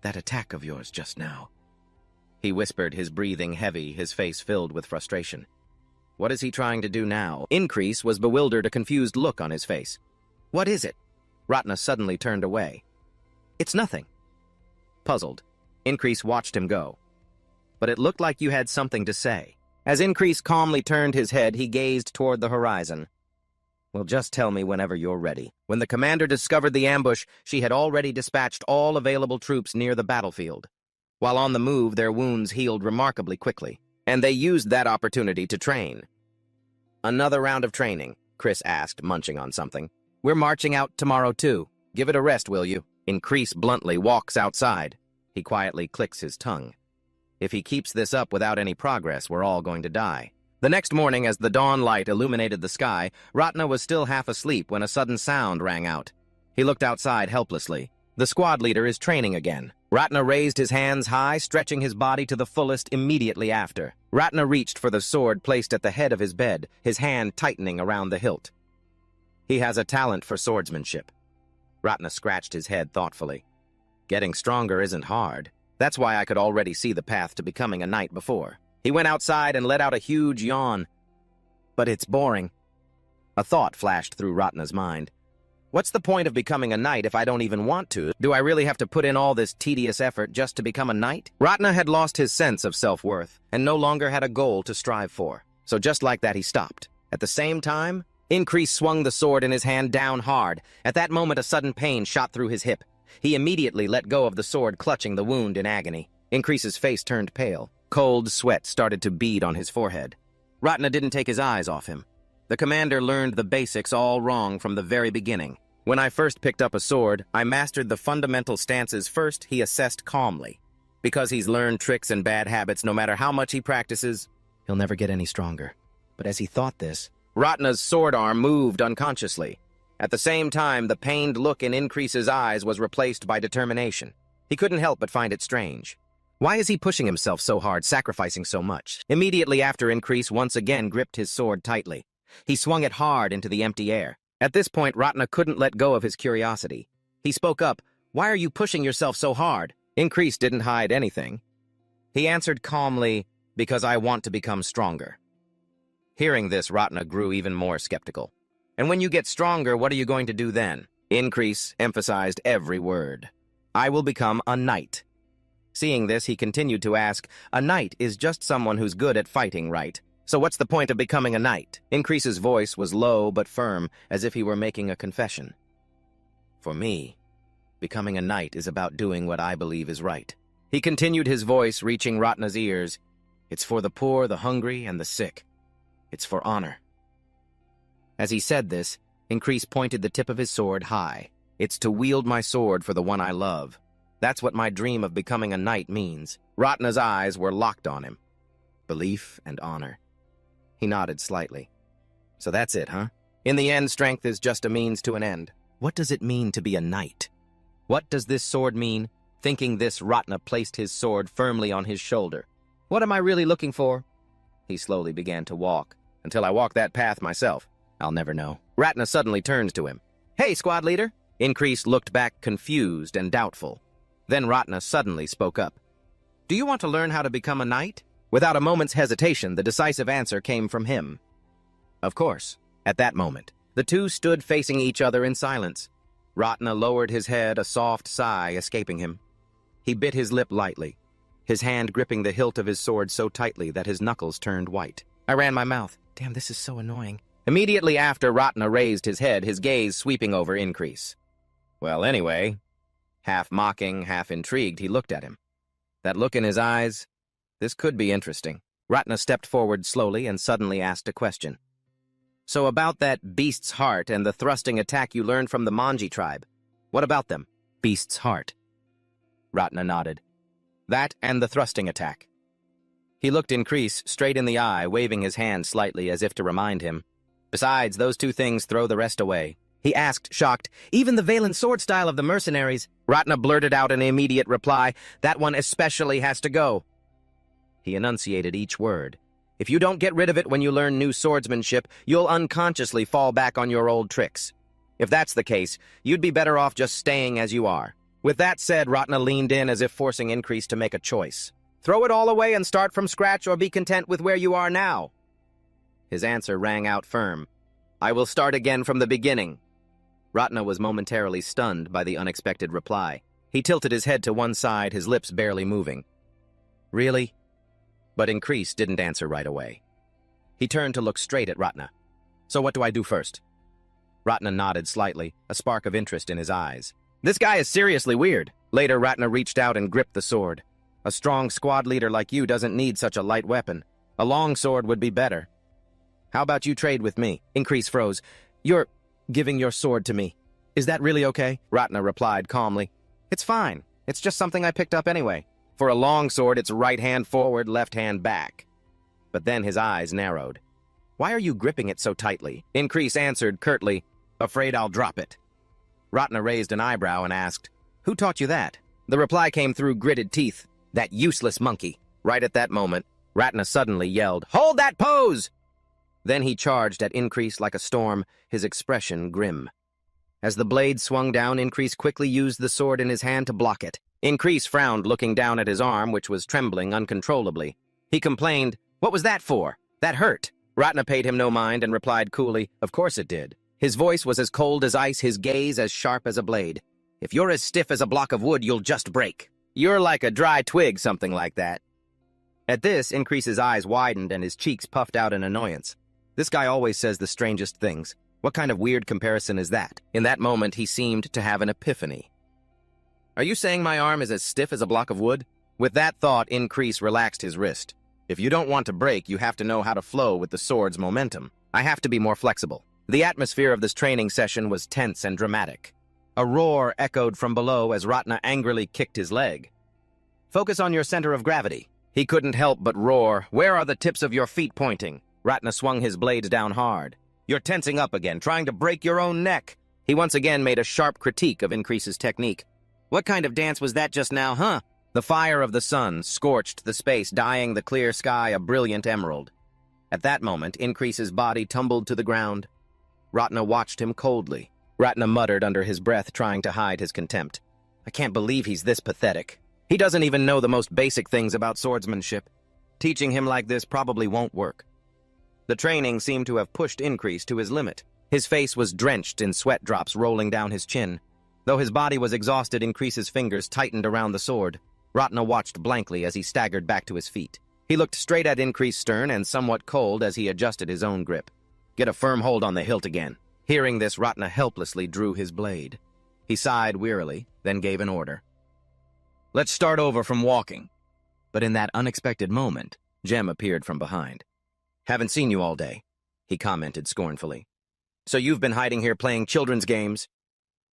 that attack of yours just now," he whispered, his breathing heavy, his face filled with frustration. What is he trying to do now? Increase was bewildered, a confused look on his face. "What is it?" Ratna suddenly turned away. "It's nothing." Puzzled, Increase watched him go. "But it looked like you had something to say." As Increase calmly turned his head, he gazed toward the horizon. "Well, just tell me whenever you're ready." When the commander discovered the ambush, she had already dispatched all available troops near the battlefield. While on the move, their wounds healed remarkably quickly, and they used that opportunity to train. "Another round of training?" Chris asked, munching on something. "We're marching out tomorrow, too. Give it a rest, will you?" Increase bluntly walks outside. He quietly clicks his tongue. If he keeps this up without any progress, we're all going to die. The next morning, as the dawn light illuminated the sky, Ratna was still half asleep when a sudden sound rang out. He looked outside helplessly. The squad leader is training again. Ratna raised his hands high, stretching his body to the fullest immediately after. Ratna reached for the sword placed at the head of his bed, his hand tightening around the hilt. He has a talent for swordsmanship. Ratna scratched his head thoughtfully. Getting stronger isn't hard. That's why I could already see the path to becoming a knight before. He went outside and let out a huge yawn. But it's boring. A thought flashed through Ratna's mind. What's the point of becoming a knight if I don't even want to? Do I really have to put in all this tedious effort just to become a knight? Ratna had lost his sense of self-worth and no longer had a goal to strive for. So just like that, he stopped. At the same time, Increase swung the sword in his hand down hard. At that moment, a sudden pain shot through his hip. He immediately let go of the sword, clutching the wound in agony. Increase's face turned pale. Cold sweat started to bead on his forehead. Ratna didn't take his eyes off him. The commander learned the basics all wrong from the very beginning. When I first picked up a sword, I mastered the fundamental stances first, he assessed calmly. Because he's learned tricks and bad habits, no matter how much he practices, he'll never get any stronger. But as he thought this, Ratna's sword arm moved unconsciously. At the same time, the pained look in Increase's eyes was replaced by determination. He couldn't help but find it strange. Why is he pushing himself so hard, sacrificing so much? Immediately after, Increase once again gripped his sword tightly. He swung it hard into the empty air. At this point, Ratna couldn't let go of his curiosity. He spoke up, "Why are you pushing yourself so hard?" Increase didn't hide anything. He answered calmly, "Because I want to become stronger." Hearing this, Ratna grew even more skeptical. And when you get stronger, what are you going to do then? Increase emphasized every word. I will become a knight. Seeing this, he continued to ask, a knight is just someone who's good at fighting, right? So what's the point of becoming a knight? Increase's voice was low but firm, as if he were making a confession. For me, becoming a knight is about doing what I believe is right. He continued, his voice reaching Ratna's ears. It's for the poor, the hungry, and the sick. It's for honor. As he said this, Increase pointed the tip of his sword high. It's to wield my sword for the one I love. That's what my dream of becoming a knight means. Ratna's eyes were locked on him. Belief and honor. He nodded slightly. So that's it, huh? In the end, strength is just a means to an end. What does it mean to be a knight? What does this sword mean? Thinking this, Ratna placed his sword firmly on his shoulder. What am I really looking for? He slowly began to walk. Until I walk that path myself, I'll never know. Ratna suddenly turns to him. Hey, squad leader! Increase looked back confused and doubtful. Then Ratna suddenly spoke up. Do you want to learn how to become a knight? Without a moment's hesitation, the decisive answer came from him. Of course. At that moment, the two stood facing each other in silence. Ratna lowered his head, a soft sigh escaping him. He bit his lip lightly, his hand gripping the hilt of his sword so tightly that his knuckles turned white. I ran my mouth. Damn, this is so annoying. Immediately after, Ratna raised his head, his gaze sweeping over Increase. Well, anyway, half mocking, half intrigued, he looked at him. That look in his eyes, this could be interesting. Ratna stepped forward slowly and suddenly asked a question. So about that beast's heart and the thrusting attack you learned from the Manji tribe, what about them? Beast's heart. Ratna nodded. That and the thrusting attack. He looked Increase straight in the eye, waving his hand slightly as if to remind him. Besides, those two things throw the rest away. He asked, shocked, even the Valen sword style of the mercenaries. Ratna blurted out an immediate reply, that one especially has to go. He enunciated each word. If you don't get rid of it when you learn new swordsmanship, you'll unconsciously fall back on your old tricks. If that's the case, you'd be better off just staying as you are. With that said, Ratna leaned in as if forcing Increase to make a choice. Throw it all away and start from scratch, or be content with where you are now. His answer rang out firm. I will start again from the beginning. Ratna was momentarily stunned by the unexpected reply. He tilted his head to one side, his lips barely moving. Really? But Increase didn't answer right away. He turned to look straight at Ratna. So what do I do first? Ratna nodded slightly, a spark of interest in his eyes. This guy is seriously weird. Later, Ratna reached out and gripped the sword. A strong squad leader like you doesn't need such a light weapon. A long sword would be better. How about you trade with me? Increase froze. You're giving your sword to me. Is that really okay? Ratna replied calmly. It's fine. It's just something I picked up anyway. For a long sword, it's right hand forward, left hand back. But then his eyes narrowed. Why are you gripping it so tightly? Increase answered curtly, afraid I'll drop it. Ratna raised an eyebrow and asked, Who taught you that? The reply came through gritted teeth. That useless monkey. Right at that moment, Ratna suddenly yelled, Hold that pose! Then he charged at Increase like a storm, his expression grim. As the blade swung down, Increase quickly used the sword in his hand to block it. Increase frowned, looking down at his arm, which was trembling uncontrollably. He complained, What was that for? That hurt. Ratna paid him no mind and replied coolly, Of course it did. His voice was as cold as ice, his gaze as sharp as a blade. If you're as stiff as a block of wood, you'll just break. You're like a dry twig, something like that. At this, Increase's eyes widened and his cheeks puffed out in annoyance. This guy always says the strangest things. What kind of weird comparison is that? In that moment, he seemed to have an epiphany. Are you saying my arm is as stiff as a block of wood? With that thought, Increase relaxed his wrist. If you don't want to break, you have to know how to flow with the sword's momentum. I have to be more flexible. The atmosphere of this training session was tense and dramatic. A roar echoed from below as Ratna angrily kicked his leg. Focus on your center of gravity. He couldn't help but roar. Where are the tips of your feet pointing? Ratna swung his blades down hard. You're tensing up again, trying to break your own neck. He once again made a sharp critique of Increase's technique. What kind of dance was that just now, huh? The fire of the sun scorched the space, dyeing the clear sky a brilliant emerald. At that moment, Increase's body tumbled to the ground. Ratna watched him coldly. Ratna muttered under his breath, trying to hide his contempt. I can't believe he's this pathetic. He doesn't even know the most basic things about swordsmanship. Teaching him like this probably won't work. The training seemed to have pushed Increase to his limit. His face was drenched in sweat drops rolling down his chin. Though his body was exhausted, Increase's fingers tightened around the sword. Ratna watched blankly as he staggered back to his feet. He looked straight at Increase stern and somewhat cold as he adjusted his own grip. "Get a firm hold on the hilt again." Hearing this, Ratna helplessly drew his blade. He sighed wearily, then gave an order. "Let's start over from walking." But in that unexpected moment, Jem appeared from behind. "Haven't seen you all day," he commented scornfully. "So you've been hiding here playing children's games?"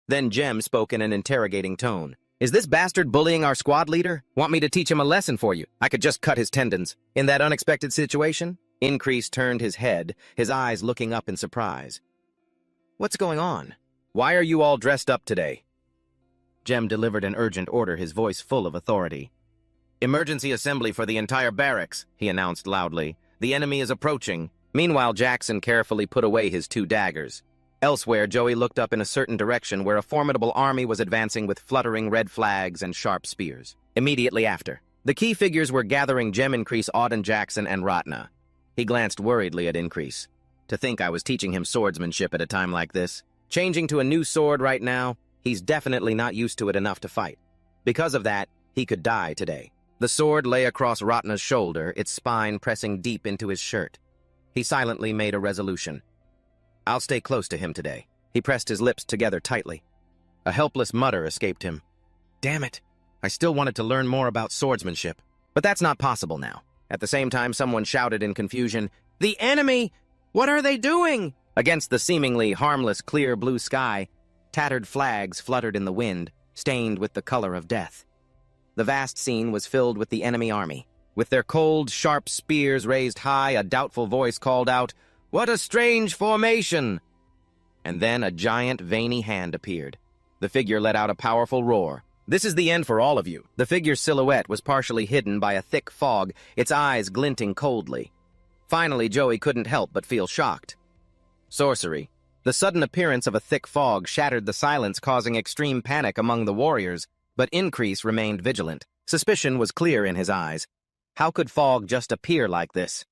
Then Jem spoke in an interrogating tone. "Is this bastard bullying our squad leader? Want me to teach him a lesson for you? I could just cut his tendons." In that unexpected situation, Increase turned his head, his eyes looking up in surprise. "What's going on? Why are you all dressed up today?" Jem delivered an urgent order, his voice full of authority. "Emergency assembly for the entire barracks," he announced loudly. "The enemy is approaching." Meanwhile, Jackson carefully put away his 2 daggers. Elsewhere, Joey looked up in a certain direction where a formidable army was advancing with fluttering red flags and sharp spears. Immediately after, the key figures were gathering Jem, Increase, Auden, Jackson, and Ratna. He glanced worriedly at Increase. To think I was teaching him swordsmanship at a time like this. Changing to a new sword right now, he's definitely not used to it enough to fight. Because of that, he could die today. The sword lay across Ratna's shoulder, its spine pressing deep into his shirt. He silently made a resolution. "I'll stay close to him today." He pressed his lips together tightly. A helpless mutter escaped him. "Damn it! I still wanted to learn more about swordsmanship. But that's not possible now." At the same time, someone shouted in confusion, "The enemy! What are they doing?" Against the seemingly harmless clear blue sky, tattered flags fluttered in the wind, stained with the color of death. The vast scene was filled with the enemy army. With their cold, sharp spears raised high, a doubtful voice called out, "What a strange formation!" And then a giant, veiny hand appeared. The figure let out a powerful roar. "This is the end for all of you." The figure's silhouette was partially hidden by a thick fog, its eyes glinting coldly. Finally, Joey couldn't help but feel shocked. Sorcery. The sudden appearance of a thick fog shattered the silence, causing extreme panic among the warriors, but Increase remained vigilant. Suspicion was clear in his eyes. How could fog just appear like this?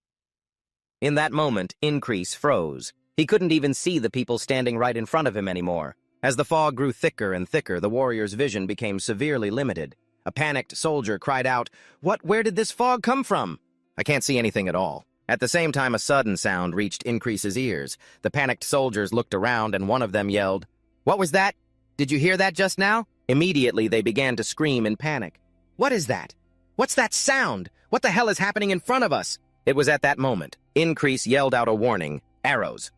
In that moment, Increase froze. He couldn't even see the people standing right in front of him anymore. As the fog grew thicker and thicker, the warrior's vision became severely limited. A panicked soldier cried out, Where did this fog come from?" "I can't see anything at all." At the same time, a sudden sound reached Increase's ears. The panicked soldiers looked around, and one of them yelled, "What was that? Did you hear that just now?" Immediately, they began to scream in panic. "What is that? What's that sound? What the hell is happening in front of us?" It was at that moment Increase yelled out a warning, "Arrows."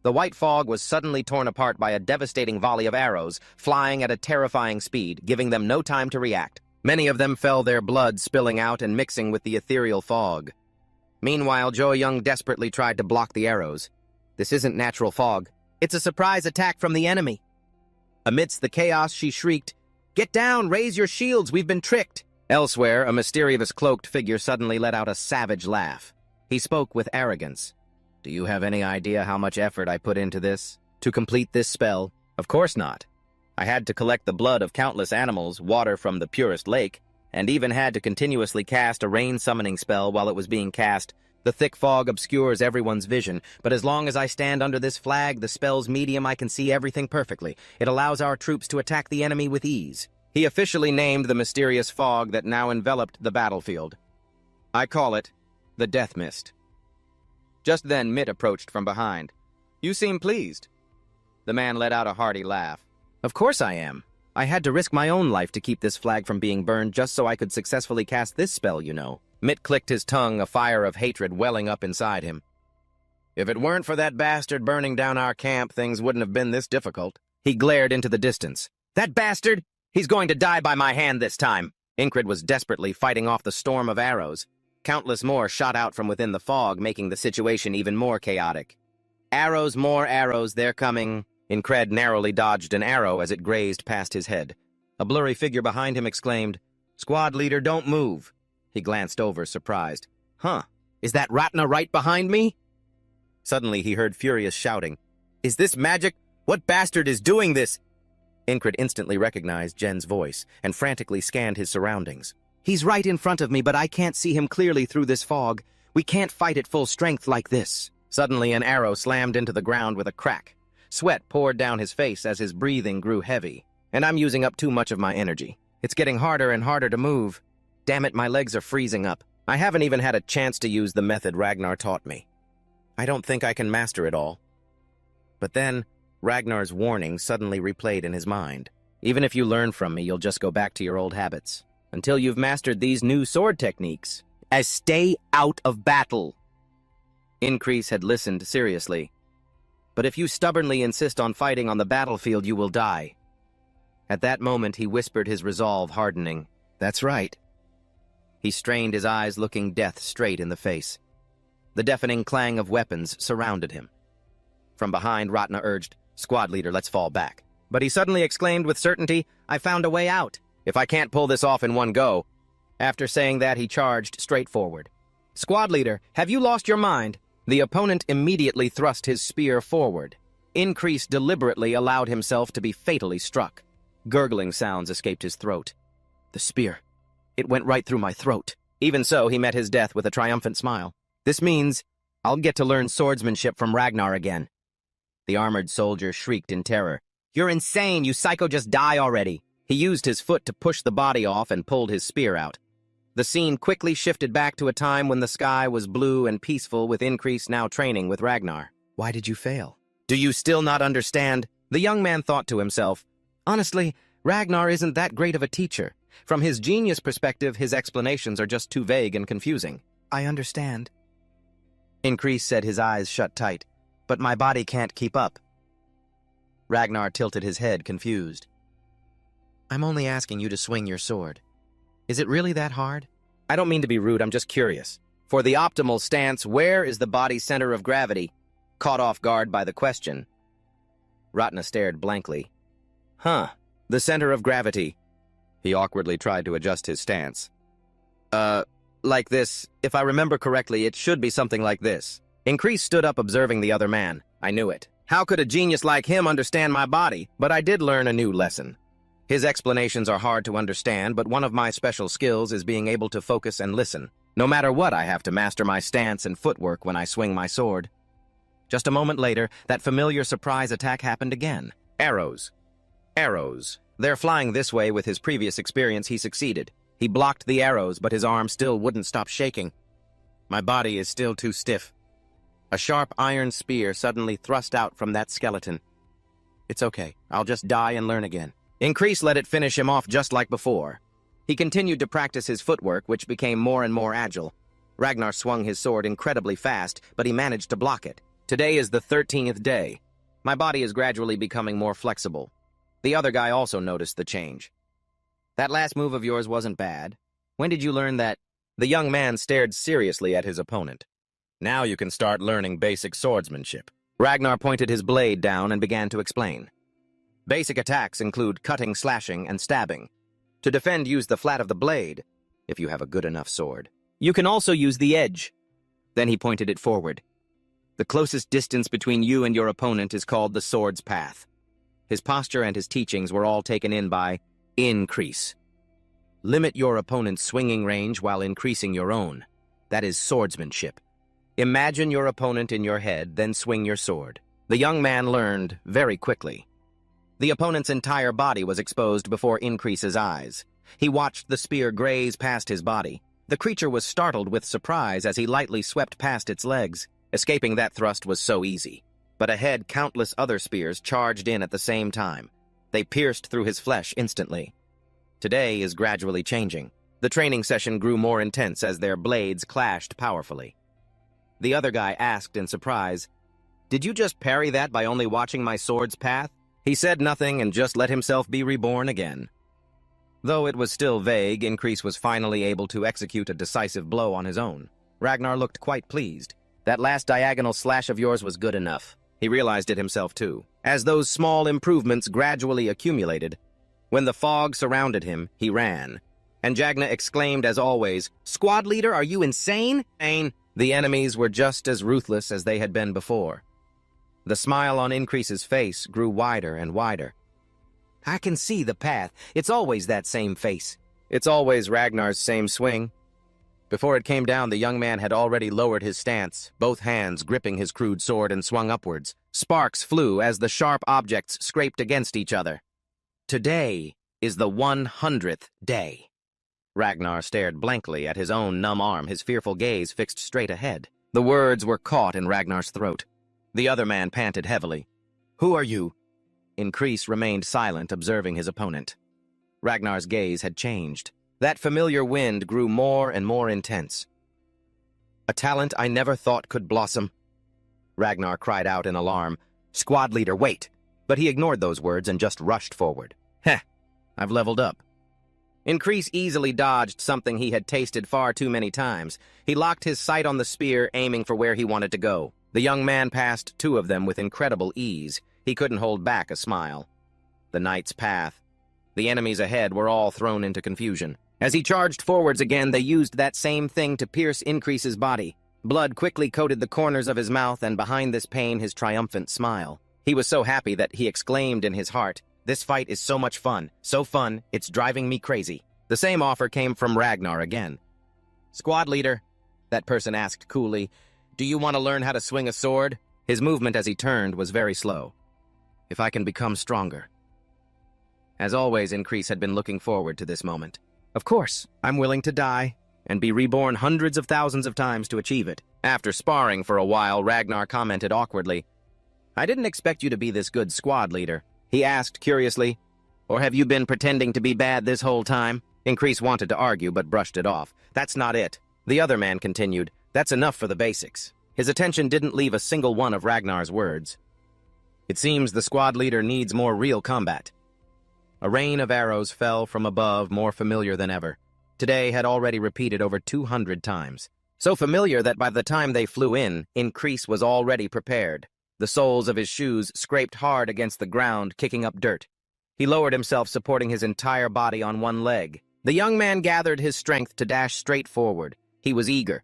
The white fog was suddenly torn apart by a devastating volley of arrows, flying at a terrifying speed, giving them no time to react. Many of them fell, their blood spilling out and mixing with the ethereal fog. Meanwhile, Jo Young desperately tried to block the arrows. "This isn't natural fog. It's a surprise attack from the enemy." Amidst the chaos, she shrieked, "Get down! Raise your shields! We've been tricked!" Elsewhere, a mysterious cloaked figure suddenly let out a savage laugh. He spoke with arrogance. "Do you have any idea how much effort I put into this? To complete this spell? Of course not. I had to collect the blood of countless animals, water from the purest lake, and even had to continuously cast a rain-summoning spell while it was being cast. The thick fog obscures everyone's vision, but as long as I stand under this flag, the spell's medium, I can see everything perfectly. It allows our troops to attack the enemy with ease." He officially named the mysterious fog that now enveloped the battlefield. "I call it the Death Mist." Just then, Mitt approached from behind. "You seem pleased." The man let out a hearty laugh. "Of course I am. I had to risk my own life to keep this flag from being burned just so I could successfully cast this spell, you know." Mitt clicked his tongue, a fire of hatred welling up inside him. "If it weren't for that bastard burning down our camp, things wouldn't have been this difficult." He glared into the distance. "That bastard? He's going to die by my hand this time." Incred was desperately fighting off the storm of arrows. Countless more shot out from within the fog, making the situation even more chaotic. "Arrows, more arrows, they're coming." Incred narrowly dodged an arrow as it grazed past his head. A blurry figure behind him exclaimed, "Squad leader, don't move." He glanced over, surprised. "Huh, is that Ratna right behind me?" Suddenly he heard furious shouting. "Is this magic? What bastard is doing this?" Incred instantly recognized Jen's voice and frantically scanned his surroundings. "He's right in front of me, but I can't see him clearly through this fog. We can't fight at full strength like this." Suddenly, an arrow slammed into the ground with a crack. Sweat poured down his face as his breathing grew heavy. And I'm using up too much of my energy. It's getting harder and harder to move. Damn it, my legs are freezing up. I haven't even had a chance to use the method Ragnar taught me. I don't think I can master it all. But then, Ragnar's warning suddenly replayed in his mind. Even if you learn from me, you'll just go back to your old habits. Until you've mastered these new sword techniques. As stay out of battle. Increase had listened seriously. But if you stubbornly insist on fighting on the battlefield, you will die. At that moment, he whispered, his resolve hardening. That's right. He strained his eyes, looking death straight in the face. The deafening clang of weapons surrounded him. From behind, Ratna urged, "Squad leader, let's fall back." But he suddenly exclaimed with certainty, "I found a way out, if I can't pull this off in one go." After saying that, he charged straight forward. "Squad leader, have you lost your mind?" The opponent immediately thrust his spear forward. Increase deliberately allowed himself to be fatally struck. Gurgling sounds escaped his throat. The spear. It went right through my throat. Even so, he met his death with a triumphant smile. This means I'll get to learn swordsmanship from Ragnar again. The armored soldier shrieked in terror. "You're insane, you psycho, just die already." He used his foot to push the body off and pulled his spear out. The scene quickly shifted back to a time when the sky was blue and peaceful, with Increase now training with Ragnar. Why did you fail? Do you still not understand? The young man thought to himself. Honestly, Ragnar isn't that great of a teacher. From his genius perspective, his explanations are just too vague and confusing. I understand. Increase said, his eyes shut tight. But my body can't keep up. Ragnar tilted his head, confused. I'm only asking you to swing your sword. Is it really that hard? I don't mean to be rude, I'm just curious. For the optimal stance, where is the body's center of gravity? Caught off guard by the question. Ratna stared blankly. The center of gravity. He awkwardly tried to adjust his stance. Like this. If I remember correctly, it should be something like this. Increase stood up, observing the other man. I knew it. How could a genius like him understand my body? But I did learn a new lesson. His explanations are hard to understand, but one of my special skills is being able to focus and listen. No matter what, I have to master my stance and footwork when I swing my sword. Just a moment later, that familiar surprise attack happened again. Arrows. Arrows. They're flying this way. With his previous experience, he succeeded. He blocked the arrows, but his arm still wouldn't stop shaking. My body is still too stiff. A sharp iron spear suddenly thrust out from that skeleton. It's okay. I'll just die and learn again. Increase let it finish him off just like before. He continued to practice his footwork, which became more and more agile. Ragnar swung his sword incredibly fast, but he managed to block it. Today is the 13th day. My body is gradually becoming more flexible. The other guy also noticed the change. That last move of yours wasn't bad. When did you learn that? The young man stared seriously at his opponent. Now you can start learning basic swordsmanship. Ragnar pointed his blade down and began to explain. Basic attacks include cutting, slashing, and stabbing. To defend, use the flat of the blade, if you have a good enough sword. You can also use the edge. Then he pointed it forward. The closest distance between you and your opponent is called the sword's path. His posture and his teachings were all taken in by Increase. Limit your opponent's swinging range while increasing your own. That is swordsmanship. Imagine your opponent in your head, then swing your sword. The young man learned very quickly. The opponent's entire body was exposed before Increase's eyes. He watched the spear graze past his body. The creature was startled with surprise as he lightly swept past its legs. Escaping that thrust was so easy. But ahead, countless other spears charged in at the same time. They pierced through his flesh instantly. Today is gradually changing. The training session grew more intense as their blades clashed powerfully. The other guy asked in surprise, "Did you just parry that by only watching my sword's path?" He said nothing and just let himself be reborn again. Though it was still vague, Increase was finally able to execute a decisive blow on his own. Ragnar looked quite pleased. That last diagonal slash of yours was good enough. He realized it himself too, as those small improvements gradually accumulated. When the fog surrounded him, he ran. And Jagna exclaimed as always, "Squad leader, are you insane?" The enemies were just as ruthless as they had been before. The smile on Increase's face grew wider and wider. I can see the path. It's always that same face. It's always Ragnar's same swing. Before it came down, the young man had already lowered his stance, both hands gripping his crude sword and swung upwards. Sparks flew as the sharp objects scraped against each other. Today is the 100th day. Ragnar stared blankly at his own numb arm, his fearful gaze fixed straight ahead. The words were caught in Ragnar's throat. The other man panted heavily. "Who are you?" Increase remained silent, observing his opponent. Ragnar's gaze had changed. That familiar wind grew more and more intense. "A talent I never thought could blossom." Ragnar cried out in alarm. "Squad leader, wait!" But he ignored those words and just rushed forward. "Heh, I've leveled up." Increase easily dodged something he had tasted far too many times. He locked his sight on the spear, aiming for where he wanted to go. The young man passed two of them with incredible ease. He couldn't hold back a smile. The knight's path. The enemies ahead were all thrown into confusion. As he charged forwards again, they used that same thing to pierce Increase's body. Blood quickly coated the corners of his mouth, and behind this pain, his triumphant smile. He was so happy that he exclaimed in his heart, "This fight is so much fun. So fun, it's driving me crazy." The same offer came from Ragnar again. "Squad leader," that person asked coolly, "do you want to learn how to swing a sword?" His movement as he turned was very slow. "If I can become stronger." As always, Increase had been looking forward to this moment. "Of course, I'm willing to die and be reborn hundreds of thousands of times to achieve it." After sparring for a while, Ragnar commented awkwardly, "I didn't expect you to be this good squad leader." He asked curiously, "Or have you been pretending to be bad this whole time?" Increase wanted to argue, but brushed it off. "That's not it." The other man continued, "That's enough for the basics." His attention didn't leave a single one of Ragnar's words. "It seems the squad leader needs more real combat." A rain of arrows fell from above, more familiar than ever. Today had already repeated over 200 times. So familiar that by the time they flew in, Increase was already prepared. The soles of his shoes scraped hard against the ground, kicking up dirt. He lowered himself, supporting his entire body on one leg. The young man gathered his strength to dash straight forward. He was eager.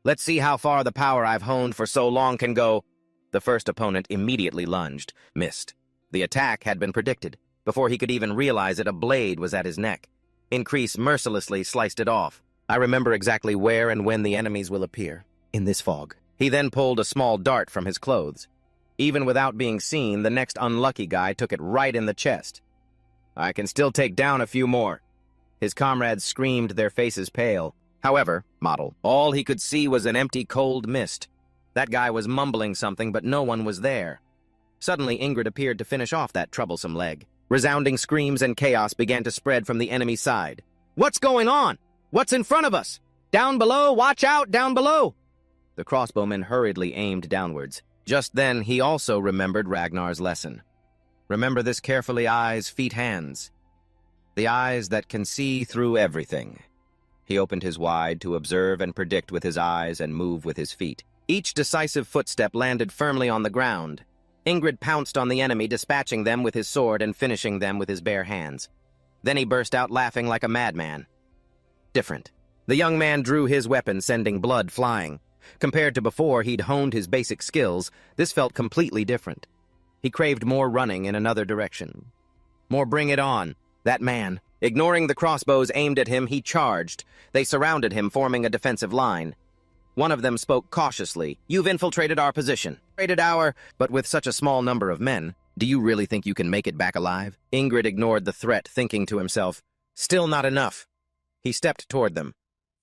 "Let's see how far the power I've honed for so long can go." The first opponent immediately lunged, missed. The attack had been predicted. Before he could even realize it, a blade was at his neck. Increase mercilessly sliced it off. "I remember exactly where and when the enemies will appear. In this fog." He then pulled a small dart from his clothes. Even without being seen, the next unlucky guy took it right in the chest. "I can still take down a few more." His comrades screamed, their faces pale. However, all he could see was an empty, cold mist. That guy was mumbling something, but no one was there. Suddenly, Ingrid appeared to finish off that troublesome leg. Resounding screams and chaos began to spread from the enemy side. "What's going on? What's in front of us? Down below! Watch out! Down below!" The crossbowman hurriedly aimed downwards. Just then, he also remembered Ragnar's lesson. Remember this carefully, eyes, feet, hands. The eyes that can see through everything. He opened his wide to observe and predict with his eyes and move with his feet. Each decisive footstep landed firmly on the ground. Ingrid pounced on the enemy, dispatching them with his sword and finishing them with his bare hands. Then he burst out laughing like a madman. Different. The young man drew his weapon, sending blood flying. Compared to before he'd honed his basic skills, this felt completely different. He craved more running in another direction. More bring it on. That man. Ignoring the crossbows aimed at him, he charged. They surrounded him, forming a defensive line. One of them spoke cautiously. "You've infiltrated our position. But with such a small number of men, do you really think you can make it back alive?" Ingrid ignored the threat, thinking to himself, "Still not enough." He stepped toward them.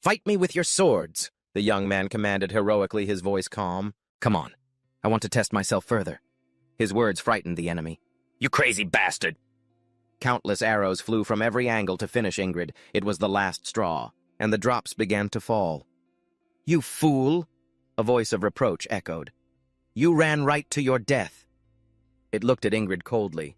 "Fight me with your swords," the young man commanded heroically, his voice calm. "Come on. I want to test myself further." His words frightened the enemy. "You crazy bastard!" Countless arrows flew from every angle to finish Ingrid. It was the last straw, and the drops began to fall. "You fool!" A voice of reproach echoed. "You ran right to your death." It looked at Ingrid coldly.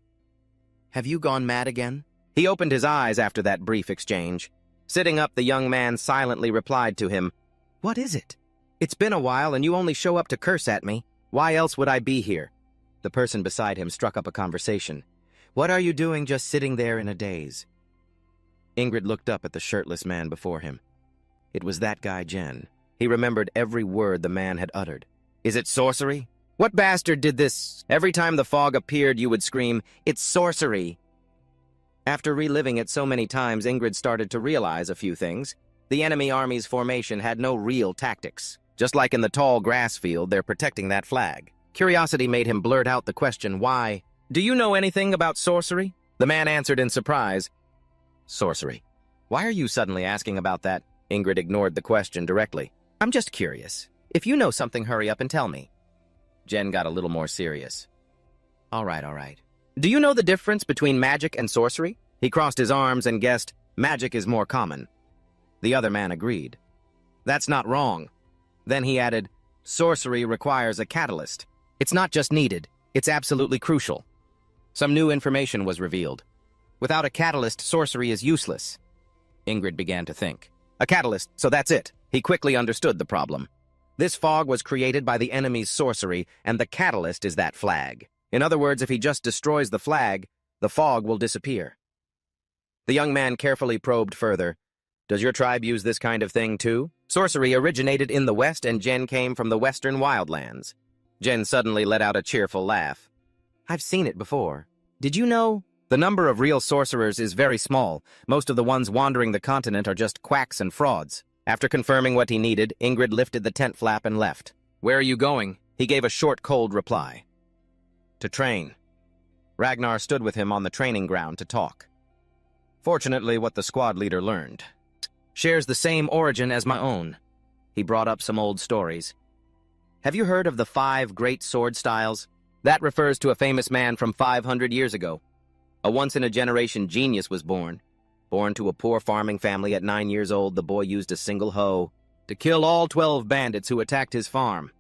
"Have you gone mad again?" He opened his eyes after that brief exchange. Sitting up, the young man silently replied to him, "What is it? It's been a while and you only show up to curse at me. Why else would I be here?" The person beside him struck up a conversation. "What are you doing just sitting there in a daze?" Ingrid looked up at the shirtless man before him. It was that guy, Jen. He remembered every word the man had uttered. "Is it sorcery? What bastard did this?" Every time the fog appeared, you would scream, "It's sorcery!" After reliving it so many times, Ingrid started to realize a few things. The enemy army's formation had no real tactics. Just like in the tall grass field, they're protecting that flag. Curiosity made him blurt out the question, why? "Do you know anything about sorcery?" The man answered in surprise, "Sorcery? Why are you suddenly asking about that?" Ingrid ignored the question directly. "I'm just curious. If you know something, hurry up and tell me." Jen got a little more serious. All right. "Do you know the difference between magic and sorcery?" He crossed his arms and guessed, "Magic is more common." The other man agreed. "That's not wrong." Then he added, "Sorcery requires a catalyst. It's not just needed, it's absolutely crucial." Some new information was revealed. Without a catalyst, sorcery is useless. Ingrid began to think. A catalyst, so that's it. He quickly understood the problem. This fog was created by the enemy's sorcery, and the catalyst is that flag. In other words, if he just destroys the flag, the fog will disappear. The young man carefully probed further. "Does your tribe use this kind of thing too?" Sorcery originated in the West, and Jen came from the Western wildlands. Jen suddenly let out a cheerful laugh. "I've seen it before. Did you know? The number of real sorcerers is very small. Most of the ones wandering the continent are just quacks and frauds." After confirming what he needed, Ingrid lifted the tent flap and left. "Where are you going?" He gave a short, cold reply. "To train." Ragnar stood with him on the training ground to talk. Fortunately, what the squad leader learned shares the same origin as my own. He brought up some old stories. "Have you heard of the 5 great sword styles? That refers to a famous man from 500 years ago. A once-in-a-generation genius was born. Born to a poor farming family at 9 years old, the boy used a single hoe to kill all 12 bandits who attacked his farm.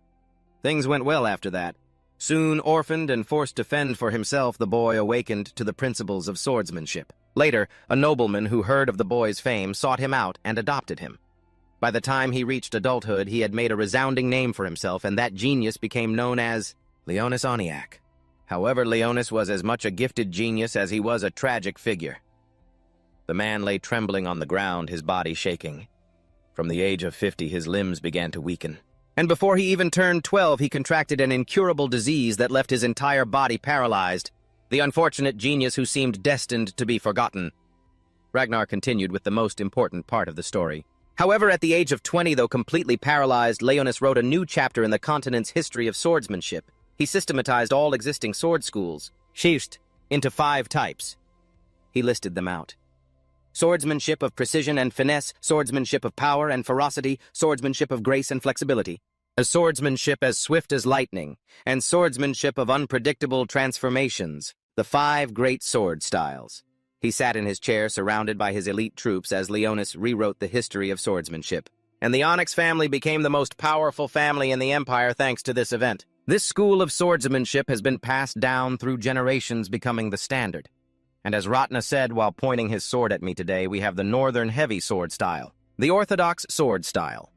Things went well after that. Soon orphaned and forced to fend for himself, the boy awakened to the principles of swordsmanship. Later, a nobleman who heard of the boy's fame sought him out and adopted him. By the time he reached adulthood, he had made a resounding name for himself, and that genius became known as Leonis Oniak. However, Leonis was as much a gifted genius as he was a tragic figure." The man lay trembling on the ground, his body shaking. From the age of 50, his limbs began to weaken. And before he even turned 12, he contracted an incurable disease that left his entire body paralyzed. The unfortunate genius who seemed destined to be forgotten. Ragnar continued with the most important part of the story. "However, at the age of 20, though completely paralyzed, Leonis wrote a new chapter in the continent's history of swordsmanship. He systematized all existing sword schools, Shist, into 5 types. He listed them out. Swordsmanship of precision and finesse, swordsmanship of power and ferocity, swordsmanship of grace and flexibility, a swordsmanship as swift as lightning, and swordsmanship of unpredictable transformations, the 5 great sword styles." He sat in his chair surrounded by his elite troops as Leonis rewrote the history of swordsmanship. And the Onyx family became the most powerful family in the Empire thanks to this event. This school of swordsmanship has been passed down through generations, becoming the standard. And as Ratna said while pointing his sword at me today, we have the Northern Heavy Sword style, the Orthodox Sword style,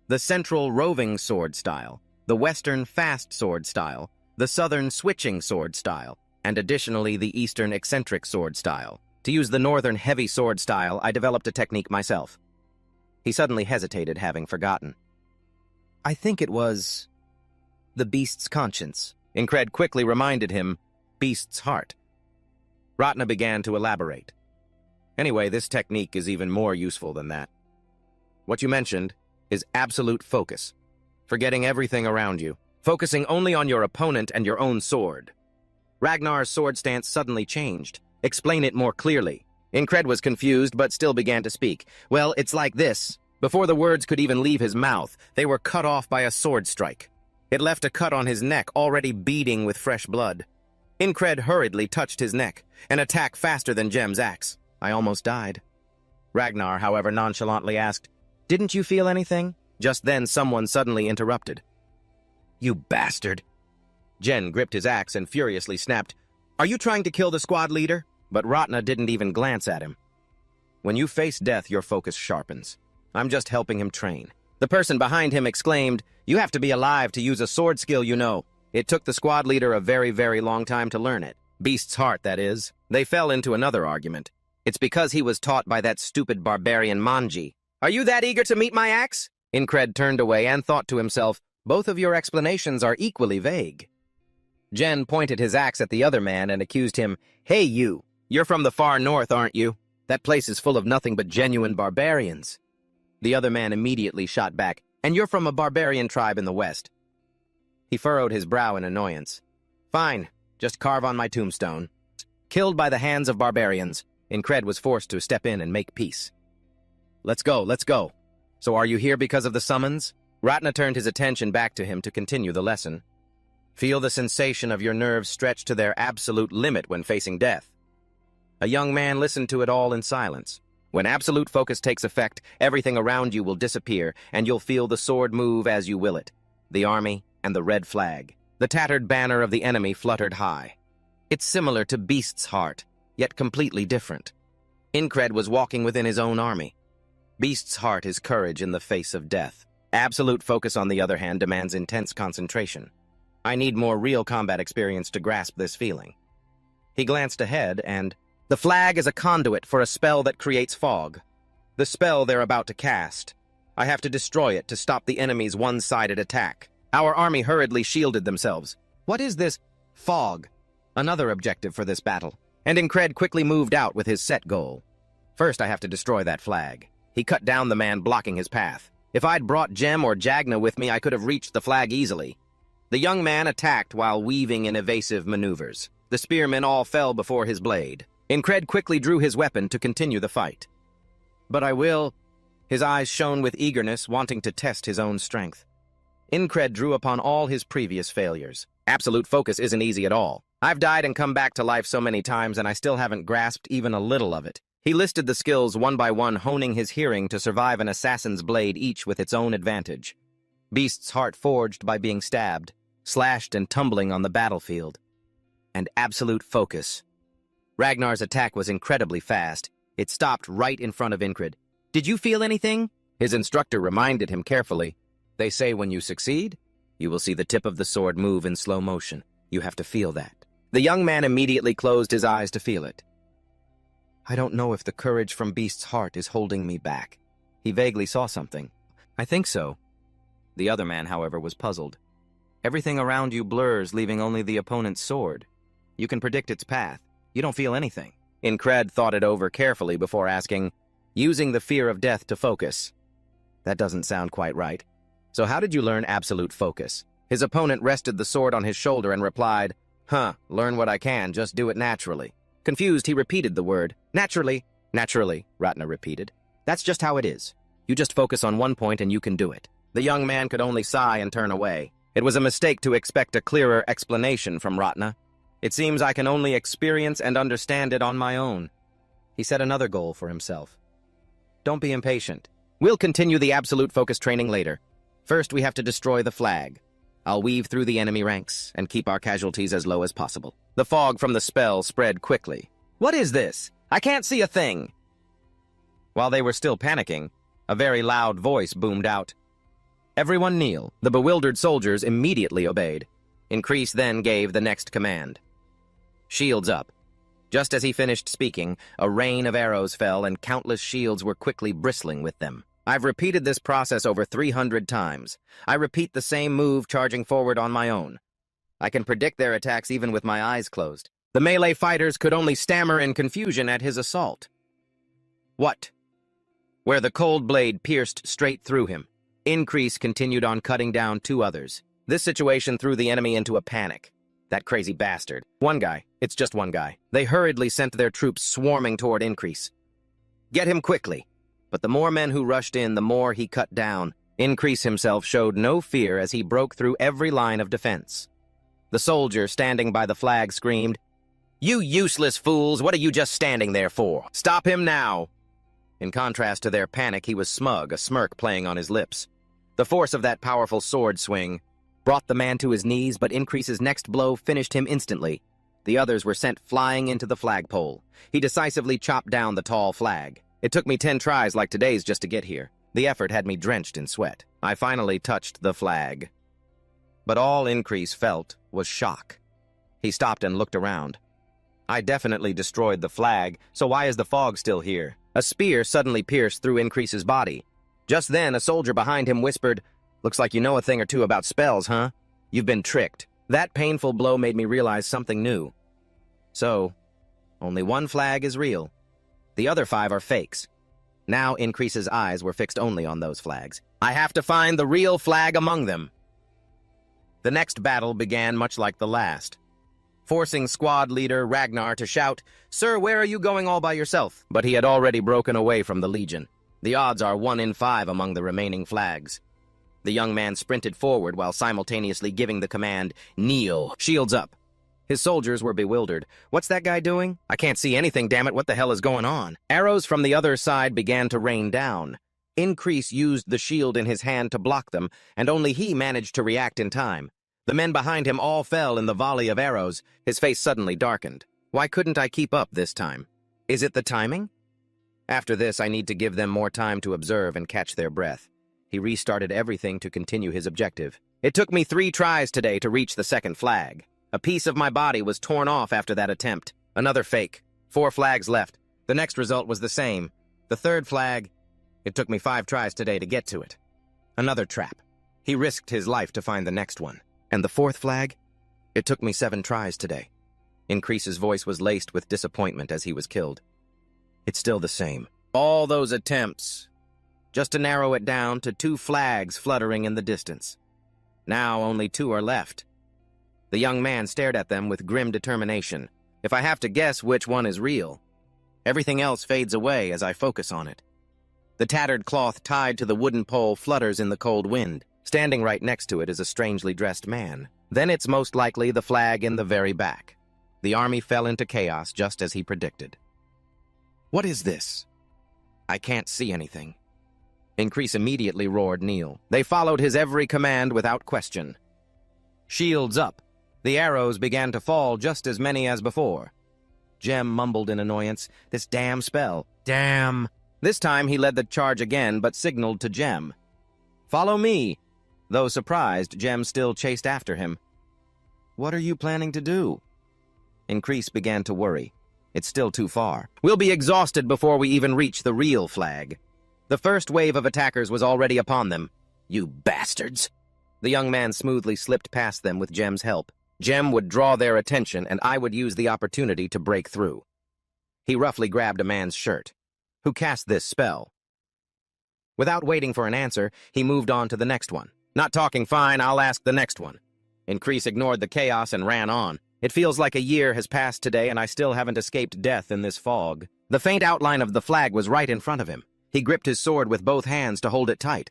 the Central Roving Sword style, the Western Fast Sword style, the Southern Switching Sword style, and additionally the Eastern Eccentric Sword style. To use the Northern Heavy Sword style, I developed a technique myself. He suddenly hesitated, having forgotten. "I think it was the beast's conscience." Incred quickly reminded him, "Beast's heart." Ratna began to elaborate. "Anyway, this technique is even more useful than that. What you mentioned is absolute focus, forgetting everything around you, focusing only on your opponent and your own sword." Ragnar's sword stance suddenly changed. "Explain it more clearly." Incred was confused, but still began to speak. "Well, it's like this." Before the words could even leave his mouth, they were cut off by a sword strike. It left a cut on his neck, already beading with fresh blood. Incred hurriedly touched his neck, an attack faster than Jem's axe. I almost died. Ragnar, however, nonchalantly asked, "Didn't you feel anything?" Just then, someone suddenly interrupted. "You bastard!" Jen gripped his axe and furiously snapped, "Are you trying to kill the squad leader?" But Ratna didn't even glance at him. "When you face death, your focus sharpens. I'm just helping him train." The person behind him exclaimed, "You have to be alive to use a sword skill, you know. It took the squad leader a very, very long time to learn it. Beast's heart, that is." They fell into another argument. "It's because he was taught by that stupid barbarian Manji." "Are you that eager to meet my axe?" Incred turned away and thought to himself, "Both of your explanations are equally vague." Jen pointed his axe at the other man and accused him, "Hey you're from the far north, aren't you? That place is full of nothing but genuine barbarians." The other man immediately shot back, "And you're from a barbarian tribe in the west." He furrowed his brow in annoyance. "Fine, just carve on my tombstone. Killed by the hands of barbarians." Incred was forced to step in and make peace. Let's go. So are you here because of the summons?" Ratna turned his attention back to him to continue the lesson. "Feel the sensation of your nerves stretch to their absolute limit when facing death." A young man listened to it all in silence. When absolute focus takes effect, everything around you will disappear, and you'll feel the sword move as you will it. The army and the red flag. The tattered banner of the enemy fluttered high. It's similar to Beast's heart, yet completely different. Incred was walking within his own army. Beast's heart is courage in the face of death. Absolute focus, on the other hand, demands intense concentration. I need more real combat experience to grasp this feeling. He glanced ahead and... The flag is a conduit for a spell that creates fog. The spell they're about to cast. I have to destroy it to stop the enemy's one-sided attack. Our army hurriedly shielded themselves. What is this fog? Another objective for this battle. And Incred quickly moved out with his set goal. First, I have to destroy that flag. He cut down the man blocking his path. If I'd brought Gem or Jagna with me, I could have reached the flag easily. The young man attacked while weaving in evasive maneuvers. The spearmen all fell before his blade. Incred quickly drew his weapon to continue the fight. "But I will." His eyes shone with eagerness, wanting to test his own strength. Incred drew upon all his previous failures. Absolute focus isn't easy at all. I've died and come back to life so many times, and I still haven't grasped even a little of it. He listed the skills one by one, honing his hearing to survive an assassin's blade, each with its own advantage. Beast's heart forged by being stabbed, slashed and tumbling on the battlefield. And absolute focus. Ragnar's attack was incredibly fast. It stopped right in front of Incred. "Did you feel anything?" His instructor reminded him carefully. "They say when you succeed, you will see the tip of the sword move in slow motion. You have to feel that." The young man immediately closed his eyes to feel it. "I don't know if the courage from Beast's heart is holding me back." He vaguely saw something. "I think so." The other man, however, was puzzled. "Everything around you blurs, leaving only the opponent's sword. You can predict its path. You don't feel anything." Incred thought it over carefully before asking, "Using the fear of death to focus. That doesn't sound quite right. So how did you learn absolute focus?" His opponent rested the sword on his shoulder and replied, "Learn what I can, just do it naturally." Confused, he repeated the word. "Naturally." "Naturally," Ratna repeated. "That's just how it is. You just focus on one point and you can do it." The young man could only sigh and turn away. It was a mistake to expect a clearer explanation from Ratna. "It seems I can only experience and understand it on my own." He set another goal for himself. "Don't be impatient. We'll continue the absolute focus training later. First, we have to destroy the flag. I'll weave through the enemy ranks and keep our casualties as low as possible." The fog from the spell spread quickly. "What is this? I can't see a thing." While they were still panicking, a very loud voice boomed out. "Everyone kneel." The bewildered soldiers immediately obeyed. Increase then gave the next command. "Shields up." Just as he finished speaking, a rain of arrows fell and countless shields were quickly bristling with them. I've repeated this process over 300 times. I repeat the same move, charging forward on my own. I can predict their attacks even with my eyes closed. The melee fighters could only stammer in confusion at his assault. "What?" Where the cold blade pierced straight through him, Increase continued on cutting down two others. This situation threw the enemy into a panic. That crazy bastard. One guy. It's just one guy. They hurriedly sent their troops swarming toward Increase. "Get him quickly." But the more men who rushed in, the more he cut down. Increase himself showed no fear as he broke through every line of defense. The soldier standing by the flag screamed, "You useless fools, what are you just standing there for? Stop him now!" In contrast to their panic, he was smug, a smirk playing on his lips. The force of that powerful sword swing brought the man to his knees, but Increase's next blow finished him instantly. The others were sent flying into the flagpole. He decisively chopped down the tall flag. It took me 10 tries like today's just to get here. The effort had me drenched in sweat. I finally touched the flag. But all Increase felt was shock. He stopped and looked around. I definitely destroyed the flag, so why is the fog still here? A spear suddenly pierced through Increase's body. Just then, a soldier behind him whispered, "Looks like you know a thing or two about spells, huh? You've been tricked." That painful blow made me realize something new. So, only one flag is real. The other 5 are fakes. Now Increase's eyes were fixed only on those flags. I have to find the real flag among them. The next battle began much like the last, forcing squad leader Ragnar to shout, "Sir, where are you going all by yourself?" But he had already broken away from the Legion. The odds are 1 in 5 among the remaining flags. The young man sprinted forward while simultaneously giving the command, "Kneel, shields up." His soldiers were bewildered. What's that guy doing? I can't see anything, damn it, what the hell is going on? Arrows from the other side began to rain down. Increase used the shield in his hand to block them, and only he managed to react in time. The men behind him all fell in the volley of arrows. His face suddenly darkened. Why couldn't I keep up this time? Is it the timing? After this, I need to give them more time to observe and catch their breath. He restarted everything to continue his objective. It took me 3 tries today to reach the second flag. A piece of my body was torn off after that attempt. Another fake. 4 flags left. The next result was the same. The third flag, it took me 5 tries today to get to it. Another trap. He risked his life to find the next one. And the 4th flag, it took me 7 tries today. Increase's voice was laced with disappointment as he was killed. It's still the same. All those attempts, just to narrow it down to 2 flags fluttering in the distance. Now only 2 are left. The young man stared at them with grim determination. If I have to guess which one is real, everything else fades away as I focus on it. The tattered cloth tied to the wooden pole flutters in the cold wind. Standing right next to it is a strangely dressed man. Then it's most likely the flag in the very back. The army fell into chaos just as he predicted. What is this? I can't see anything. Increase immediately roared kneel. They followed his every command without question. Shields up. The arrows began to fall, just as many as before. Jem mumbled in annoyance, "This damn spell. Damn." This time he led the charge again, but signaled to Jem. "Follow me." Though surprised, Jem still chased after him. "What are you planning to do?" Increase began to worry. It's still too far. We'll be exhausted before we even reach the real flag. The first wave of attackers was already upon them. You bastards! The young man smoothly slipped past them with Jem's help. Jem would draw their attention, and I would use the opportunity to break through. He roughly grabbed a man's shirt. Who cast this spell? Without waiting for an answer, he moved on to the next one. Not talking fine, I'll ask the next one. Increase ignored the chaos and ran on. It feels like a year has passed today, and I still haven't escaped death in this fog. The faint outline of the flag was right in front of him. He gripped his sword with both hands to hold it tight.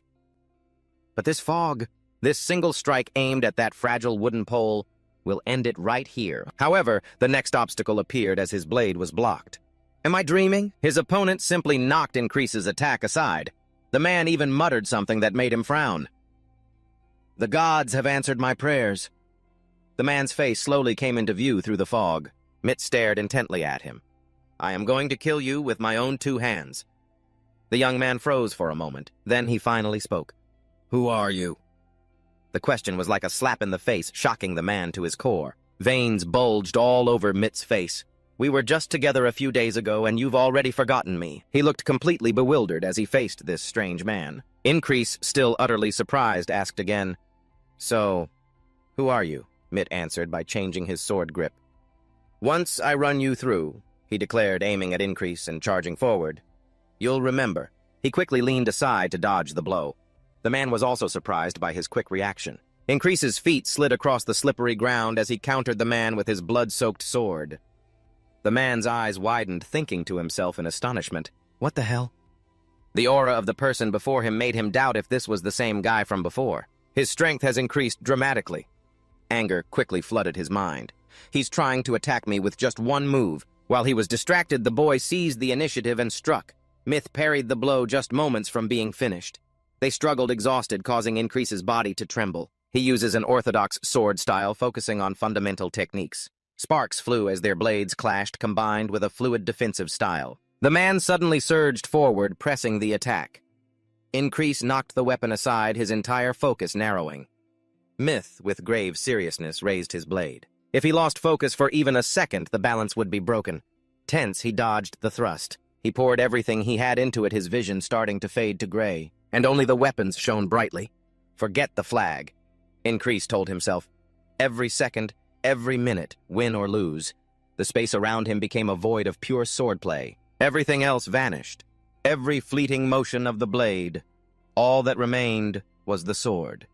But this fog, this single strike aimed at that fragile wooden pole, will end it right here. However, the next obstacle appeared as his blade was blocked. Am I dreaming? His opponent simply knocked Increase's attack aside. The man even muttered something that made him frown. The gods have answered my prayers. The man's face slowly came into view through the fog. Mitt stared intently at him. I am going to kill you with my own 2 hands. The young man froze for a moment. Then he finally spoke. Who are you? The question was like a slap in the face, shocking the man to his core. Veins bulged all over Mitt's face. We were just together a few days ago, and you've already forgotten me. He looked completely bewildered as he faced this strange man. Increase, still utterly surprised, asked again, So, who are you? Mitt answered by changing his sword grip. Once I run you through, he declared, aiming at Increase and charging forward. You'll remember. He quickly leaned aside to dodge the blow. The man was also surprised by his quick reaction. Increase's feet slid across the slippery ground as he countered the man with his blood-soaked sword. The man's eyes widened, thinking to himself in astonishment, What the hell? The aura of the person before him made him doubt if this was the same guy from before. His strength has increased dramatically. Anger quickly flooded his mind. He's trying to attack me with just one move. While he was distracted, the boy seized the initiative and struck. Myth parried the blow just moments from being finished. They struggled exhausted, causing Increase's body to tremble. He uses an orthodox sword style, focusing on fundamental techniques. Sparks flew as their blades clashed, combined with a fluid defensive style. The man suddenly surged forward, pressing the attack. Increase knocked the weapon aside, his entire focus narrowing. Myth, with grave seriousness, raised his blade. If he lost focus for even a second, the balance would be broken. Tense, he dodged the thrust. He poured everything he had into it, his vision starting to fade to gray. And only the weapons shone brightly. Forget the flag, Increase told himself. Every second, every minute, win or lose. The space around him became a void of pure swordplay. Everything else vanished. every fleeting motion of the blade. All that remained was the sword.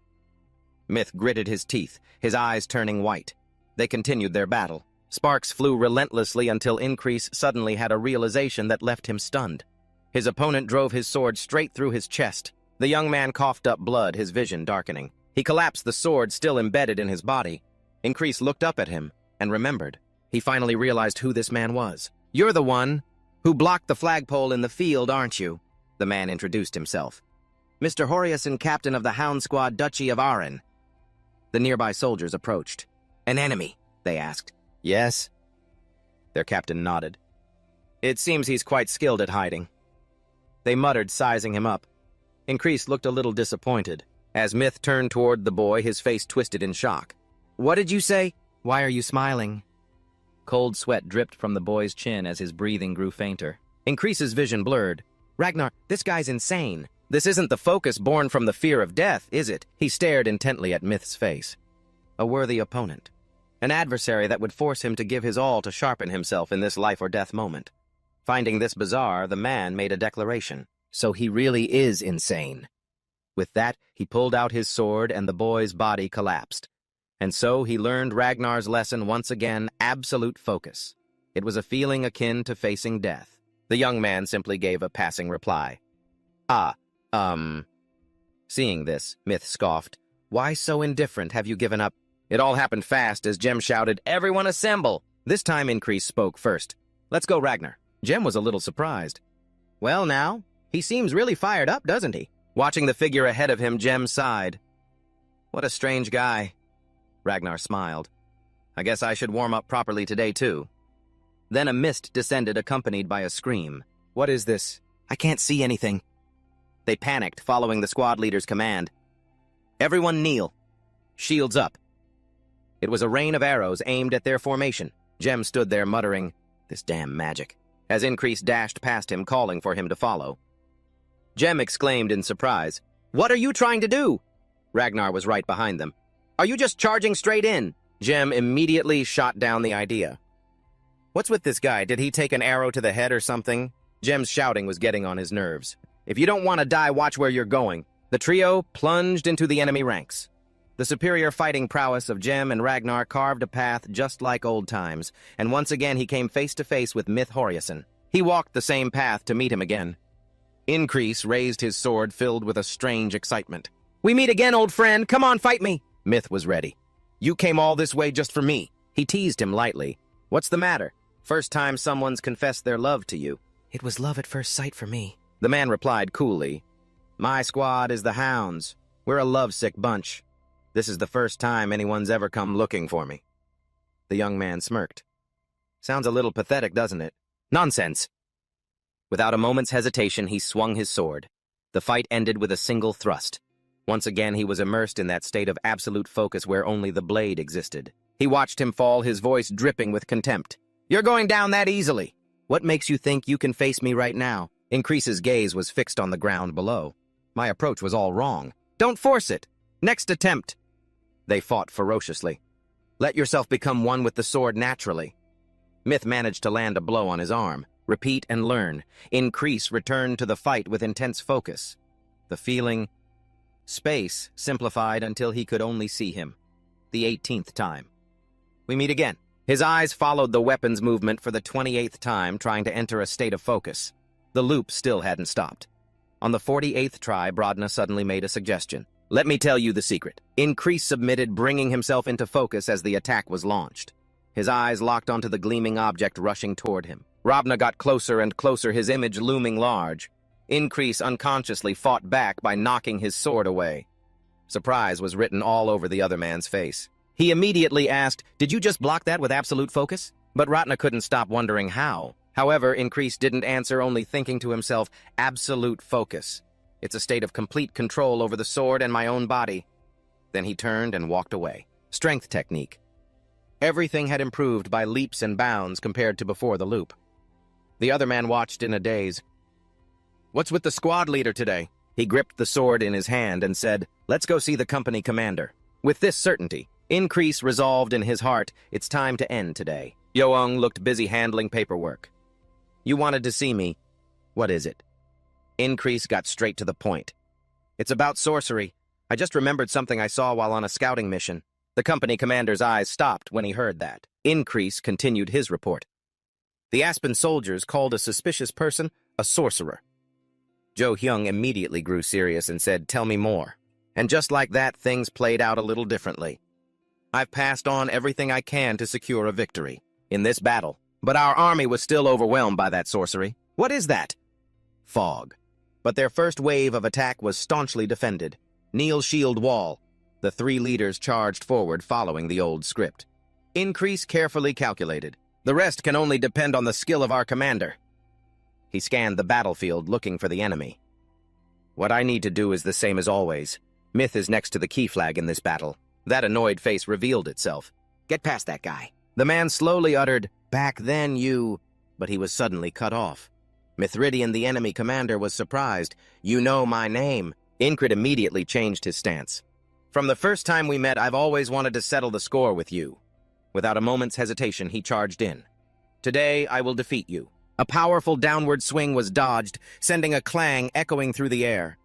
Myth gritted his teeth, his eyes turning white. They continued their battle. Sparks flew relentlessly until Increase suddenly had a realization that left him stunned. His opponent drove his sword straight through his chest. The young man coughed up blood, his vision darkening. He collapsed, the sword still embedded in his body. Increase looked up at him and remembered. He finally realized who this man was. "You're the one who blocked the flagpole in the field, aren't you?" The man introduced himself. "Mr. Horiason, captain of the Hound Squad, Duchy of Aran." The nearby soldiers approached. "An enemy?" they asked. "Yes." Their captain nodded. "It seems he's quite skilled at hiding." They muttered, sizing him up. Increase looked a little disappointed. As Myth turned toward the boy, his face twisted in shock. "What did you say? Why are you smiling?" Cold sweat dripped from the boy's chin as his breathing grew fainter. Increase's vision blurred. "Ragnar, this guy's insane. This isn't the focus born from the fear of death, is it?" He stared intently at Myth's face. A worthy opponent. An adversary that would force him to give his all to sharpen himself in this life-or-death moment. Finding this bizarre, the man made a declaration. "So he really is insane." With that, he pulled out his sword and the boy's body collapsed. And so he learned Ragnar's lesson once again, absolute focus. It was a feeling akin to facing death. The young man simply gave a passing reply. Seeing this, Myth scoffed. "Why so indifferent? Have you given up?" It all happened fast as Jem shouted, "Everyone assemble!" This time Increase spoke first. "Let's go, Ragnar." Jem was a little surprised. "Well now, he seems really fired up, doesn't he?" Watching the figure ahead of him, Jem sighed. "What a strange guy." Ragnar smiled. "I guess I should warm up properly today, too." Then a mist descended, accompanied by a scream. "What is this? I can't see anything." They panicked, following the squad leader's command. "Everyone kneel. Shields up." It was a rain of arrows aimed at their formation. Jem stood there muttering, "This damn magic," as Increase dashed past him, calling for him to follow. Jem exclaimed in surprise, "What are you trying to do?" Ragnar was right behind them. "Are you just charging straight in?" Jem immediately shot down the idea. "What's with this guy? Did he take an arrow to the head or something?" Jem's shouting was getting on his nerves. "If you don't want to die, watch where you're going." The trio plunged into the enemy ranks. The superior fighting prowess of Jem and Ragnar carved a path just like old times, and once again he came face to face with Myth Horiason. He walked the same path to meet him again. Increase raised his sword, filled with a strange excitement. "We meet again, old friend! Come on, fight me!" Myth was ready. "You came all this way just for me." He teased him lightly. "What's the matter? First time someone's confessed their love to you." "It was love at first sight for me." The man replied coolly. "My squad is the Hounds. We're a lovesick bunch. This is the first time anyone's ever come looking for me." The young man smirked. "Sounds a little pathetic, doesn't it?" "Nonsense!" Without a moment's hesitation, he swung his sword. The fight ended with a single thrust. Once again, he was immersed in that state of absolute focus where only the blade existed. He watched him fall, his voice dripping with contempt. "You're going down that easily! What makes you think you can face me right now?" Increase's gaze was fixed on the ground below. "My approach was all wrong. Don't force it! Next attempt!" They fought ferociously. "Let yourself become one with the sword naturally." Myth managed to land a blow on his arm. Repeat and learn. Increase returned to the fight with intense focus. The feeling... Space simplified until he could only see him. The 18th time. We meet again. His eyes followed the weapon's movement for the 28th time, trying to enter a state of focus. The loop still hadn't stopped. On the 48th try, Brodna suddenly made a suggestion. "Let me tell you the secret." Increase submitted, bringing himself into focus as the attack was launched. His eyes locked onto the gleaming object rushing toward him. Brodna got closer and closer, his image looming large. Increase unconsciously fought back by knocking his sword away. Surprise was written all over the other man's face. He immediately asked, "Did you just block that with absolute focus?" But Ratna couldn't stop wondering how. However, Increase didn't answer, only thinking to himself, "Absolute focus. It's a state of complete control over the sword and my own body." Then he turned and walked away. Strength technique. Everything had improved by leaps and bounds compared to before the loop. The other man watched in a daze. "What's with the squad leader today?" He gripped the sword in his hand and said, "Let's go see the company commander." With this certainty, Increase resolved in his heart, it's time to end today. Young looked busy handling paperwork. "You wanted to see me. What is it?" Increase got straight to the point. It's about sorcery. I just remembered something I saw while on a scouting mission. The company commander's eyes stopped when he heard that. Increase continued his report. The Aspen soldiers called a suspicious person a sorcerer. Jo Hyung immediately grew serious and said, "Tell me more." And just like that, things played out a little differently. I've passed on everything I can to secure a victory in this battle, but our army was still overwhelmed by that sorcery. What is that? Fog. But their first wave of attack was staunchly defended. Kneel shield wall. The three leaders charged forward following the old script. Increase carefully calculated. The rest can only depend on the skill of our commander. He scanned the battlefield looking for the enemy. What I need to do is the same as always. Myth is next to the key flag in this battle. That annoyed face revealed itself. Get past that guy. The man slowly uttered, "Back then you..." But he was suddenly cut off. Mithridian, the enemy commander, was surprised. "You know my name." Incred immediately changed his stance. "From the first time we met, I've always wanted to settle the score with you." Without a moment's hesitation, he charged in. "Today, I will defeat you." A powerful downward swing was dodged, sending a clang echoing through the air.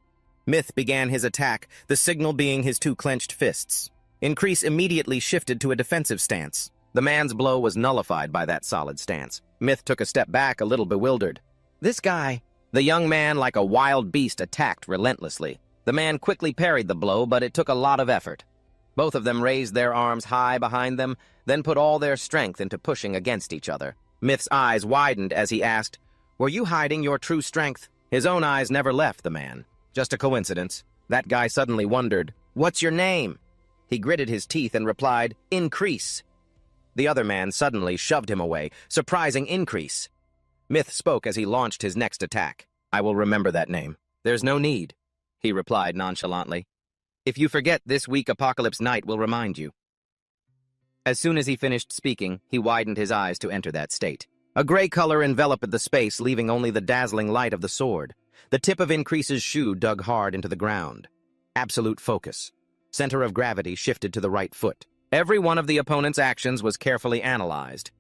Myth began his attack, the signal being his two clenched fists. Increase immediately shifted to a defensive stance. The man's blow was nullified by that solid stance. Myth took a step back, a little bewildered. This guy, the young man like a wild beast, attacked relentlessly. The man quickly parried the blow, but it took a lot of effort. Both of them raised their arms high behind them, then put all their strength into pushing against each other. Myth's eyes widened as he asked, "Were you hiding your true strength?" His own eyes never left the man. Just a coincidence. That guy suddenly wondered, "What's your name?" He gritted his teeth and replied, "Increase." The other man suddenly shoved him away, surprising Increase. Myth spoke as he launched his next attack. "I will remember that name." "There's no need," he replied nonchalantly. "If you forget, this week Apocalypse Night will remind you." As soon as he finished speaking, he widened his eyes to enter that state. A gray color enveloped the space, leaving only the dazzling light of the sword. The tip of Increase's shoe dug hard into the ground. Absolute focus. Center of gravity shifted to the right foot. Every one of the opponent's actions was carefully analyzed.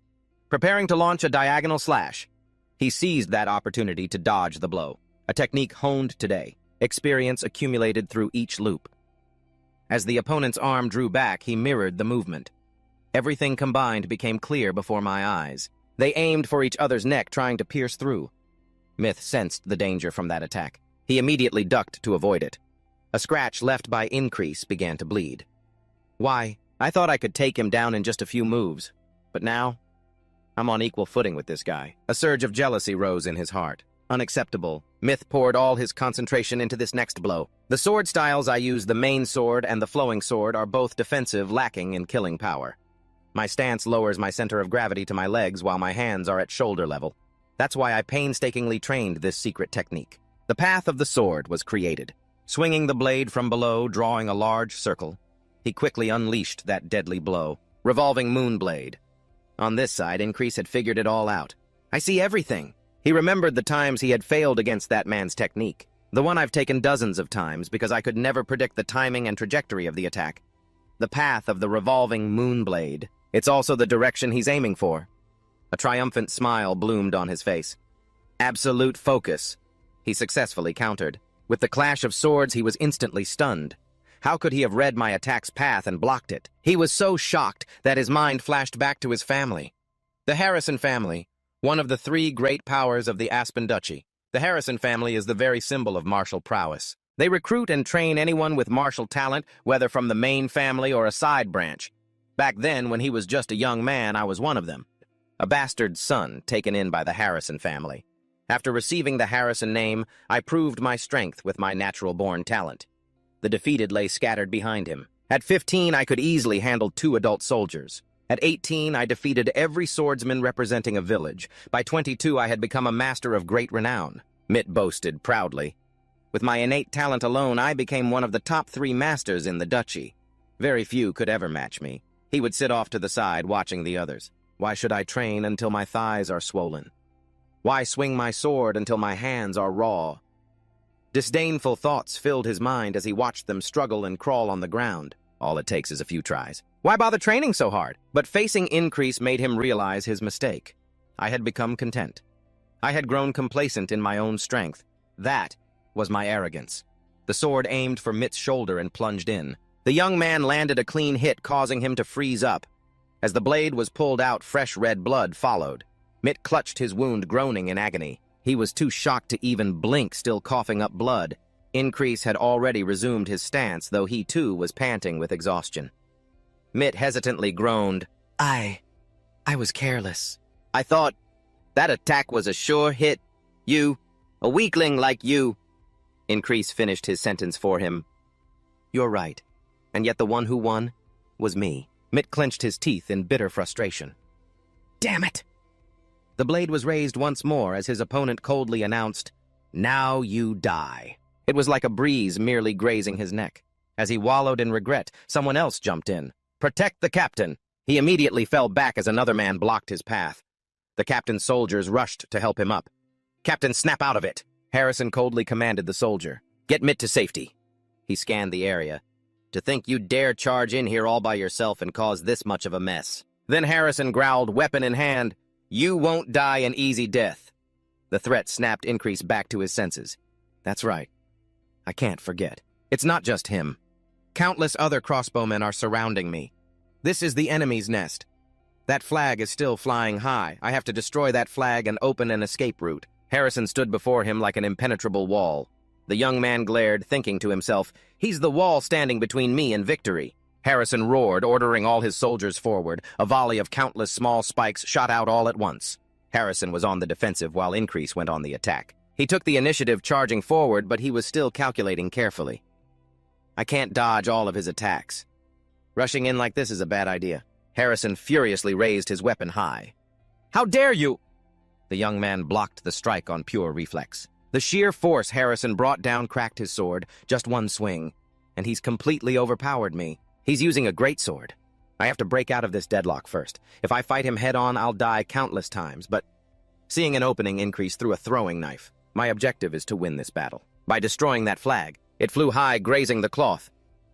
Preparing to launch a diagonal slash, he seized that opportunity to dodge the blow. A technique honed today, experience accumulated through each loop. As the opponent's arm drew back, he mirrored the movement. Everything combined became clear before my eyes. They aimed for each other's neck, trying to pierce through. Myth sensed the danger from that attack. He immediately ducked to avoid it. A scratch left by Increase began to bleed. Why, I thought I could take him down in just a few moves. But now, I'm on equal footing with this guy. A surge of jealousy rose in his heart. Unacceptable. Myth poured all his concentration into this next blow. The sword styles I use, the main sword and the flowing sword, are both defensive, lacking in killing power. My stance lowers my center of gravity to my legs while my hands are at shoulder level. That's why I painstakingly trained this secret technique. The path of the sword was created. Swinging the blade from below, drawing a large circle, he quickly unleashed that deadly blow. Revolving moon blade. On this side, Increase had figured it all out. I see everything. He remembered the times he had failed against that man's technique. The one I've taken dozens of times because I could never predict the timing and trajectory of the attack. The path of the revolving moon blade. It's also the direction he's aiming for. A triumphant smile bloomed on his face. Absolute focus. He successfully countered. With the clash of swords, he was instantly stunned. How could he have read my attack's path and blocked it? He was so shocked that his mind flashed back to his family. The Harrison family, one of the three great powers of the Aspen Duchy. The Harrison family is the very symbol of martial prowess. They recruit and train anyone with martial talent, whether from the main family or a side branch. Back then, when he was just a young man, I was one of them. A bastard son taken in by the Harrison family. After receiving the Harrison name, I proved my strength with my natural-born talent. The defeated lay scattered behind him. At 15, I could easily handle 2 adult soldiers. At 18, I defeated every swordsman representing a village. By 22, I had become a master of great renown. Mitt boasted proudly. With my innate talent alone, I became one of the top 3 masters in the duchy. Very few could ever match me. He would sit off to the side, watching the others. Why should I train until my thighs are swollen? Why swing my sword until my hands are raw? Disdainful thoughts filled his mind as he watched them struggle and crawl on the ground. All it takes is a few tries. Why bother training so hard? But facing Increase made him realize his mistake. I had become content. I had grown complacent in my own strength. That was my arrogance. The sword aimed for Mitt's shoulder and plunged in. The young man landed a clean hit, causing him to freeze up. As the blade was pulled out, fresh red blood followed. Mitt clutched his wound, groaning in agony. He was too shocked to even blink, still coughing up blood. Increase had already resumed his stance, though he too was panting with exhaustion. Mitt hesitantly groaned. I was careless. I thought that attack was a sure hit. You, a weakling like you. Increase finished his sentence for him. You're right. And yet the one who won was me. Mitt clenched his teeth in bitter frustration. Damn it! The blade was raised once more as his opponent coldly announced, "Now you die." It was like a breeze merely grazing his neck. As he wallowed in regret, someone else jumped in. "Protect the captain!" He immediately fell back as another man blocked his path. The captain's soldiers rushed to help him up. "Captain, snap out of it!" Harrison coldly commanded the soldier. "Get Mitt to safety." He scanned the area. "To think you'd dare charge in here all by yourself and cause this much of a mess." Then Harrison growled, weapon in hand, "You won't die an easy death." The threat snapped Increase back to his senses. That's right. I can't forget. It's not just him. Countless other crossbowmen are surrounding me. This is the enemy's nest. That flag is still flying high. I have to destroy that flag and open an escape route. Harrison stood before him like an impenetrable wall. The young man glared, thinking to himself, "He's the wall standing between me and victory." Harrison roared, ordering all his soldiers forward. A volley of countless small spikes shot out all at once. Harrison was on the defensive while Increase went on the attack. He took the initiative charging forward, but he was still calculating carefully. I can't dodge all of his attacks. Rushing in like this is a bad idea. Harrison furiously raised his weapon high. "How dare you!" The young man blocked the strike on pure reflex. The sheer force Harrison brought down cracked his sword, just one swing, and he's completely overpowered me. He's using a greatsword. I have to break out of this deadlock first. If I fight him head-on, I'll die countless times, but seeing an opening, Increase threw a throwing knife. My objective is to win this battle. By destroying that flag, it flew high, grazing the cloth.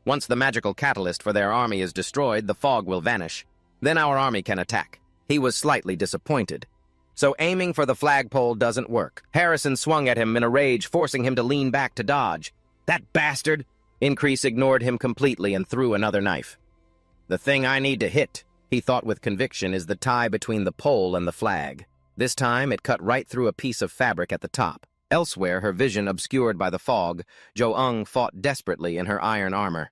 Once the magical catalyst for their army is destroyed, the fog will vanish. Then our army can attack. He was slightly disappointed. So aiming for the flagpole doesn't work. Harrison swung at him in a rage, forcing him to lean back to dodge. That bastard! Increase ignored him completely and threw another knife. The thing I need to hit, he thought with conviction, is the tie between the pole and the flag. This time, it cut right through a piece of fabric at the top. Elsewhere, her vision obscured by the fog, Jo-Eung fought desperately in her iron armor.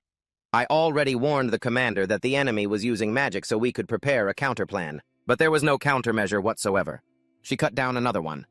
I already warned the commander that the enemy was using magic so we could prepare a counterplan, but there was no countermeasure whatsoever. She cut down another one.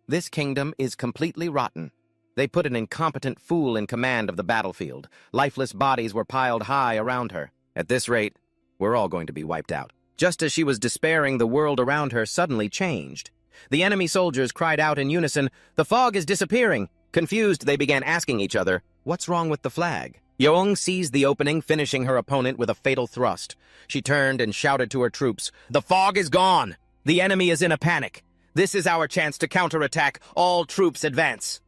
This kingdom is completely rotten. They put an incompetent fool in command of the battlefield. Lifeless bodies were piled high around her. At this rate, we're all going to be wiped out. Just as she was despairing, the world around her suddenly changed. The enemy soldiers cried out in unison, "The fog is disappearing!" Confused, they began asking each other, "What's wrong with the flag?" Jo-Eung seized the opening, finishing her opponent with a fatal thrust. She turned and shouted to her troops, "The fog is gone! The enemy is in a panic! This is our chance to counterattack! All troops advance!"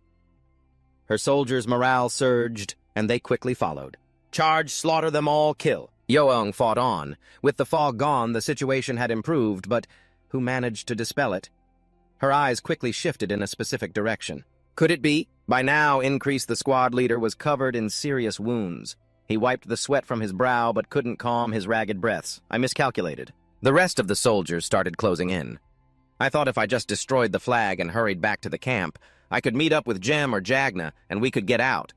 Her soldiers' morale surged, and they quickly followed. "Charge, slaughter them all, kill!" Jo-Eung fought on. With the fog gone, the situation had improved, but who managed to dispel it? Her eyes quickly shifted in a specific direction. Could it be? By now, Increase, the squad leader, was covered in serious wounds. He wiped the sweat from his brow but couldn't calm his ragged breaths. I miscalculated. The rest of the soldiers started closing in. I thought if I just destroyed the flag and hurried back to the camp, I could meet up with Jem or Jagna and we could get out.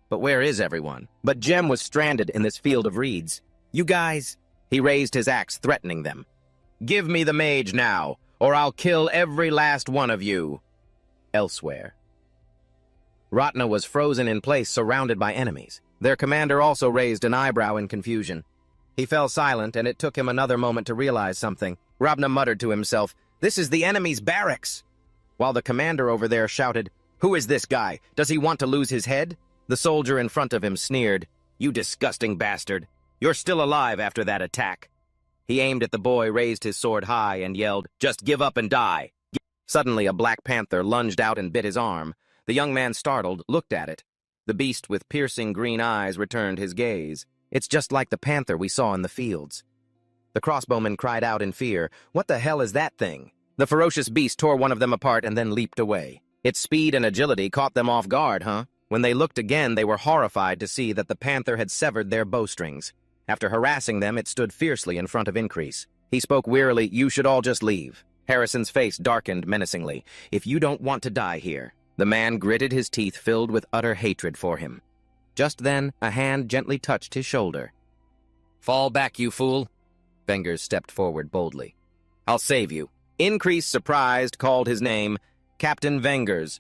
But where is everyone? But Jem was stranded in this field of reeds. "You guys," he raised his axe, threatening them. "Give me the mage now, or I'll kill every last one of you." Elsewhere, Ratna was frozen in place, surrounded by enemies. Their commander also raised an eyebrow in confusion. He fell silent, and it took him another moment to realize something. Ratna muttered to himself, "This is the enemy's barracks!" While the commander over there shouted, "Who is this guy? Does he want to lose his head?" The soldier in front of him sneered, "You disgusting bastard! You're still alive after that attack." He aimed at the boy, raised his sword high, and yelled, "Just give up and die!" Suddenly, a black panther lunged out and bit his arm. The young man, startled, looked at it. The beast with piercing green eyes returned his gaze. "It's just like the panther we saw in the fields." The crossbowman cried out in fear, "What the hell is that thing?" The ferocious beast tore one of them apart and then leaped away. Its speed and agility caught them off guard, huh? When they looked again, they were horrified to see that the panther had severed their bowstrings. After harassing them, it stood fiercely in front of Increase. He spoke wearily, "You should all just leave." Harrison's face darkened menacingly. "If you don't want to die here." The man gritted his teeth, filled with utter hatred for him. Just then, a hand gently touched his shoulder. "Fall back, you fool." Vengers stepped forward boldly. "I'll save you." Increase, surprised, called his name, Captain Vengers.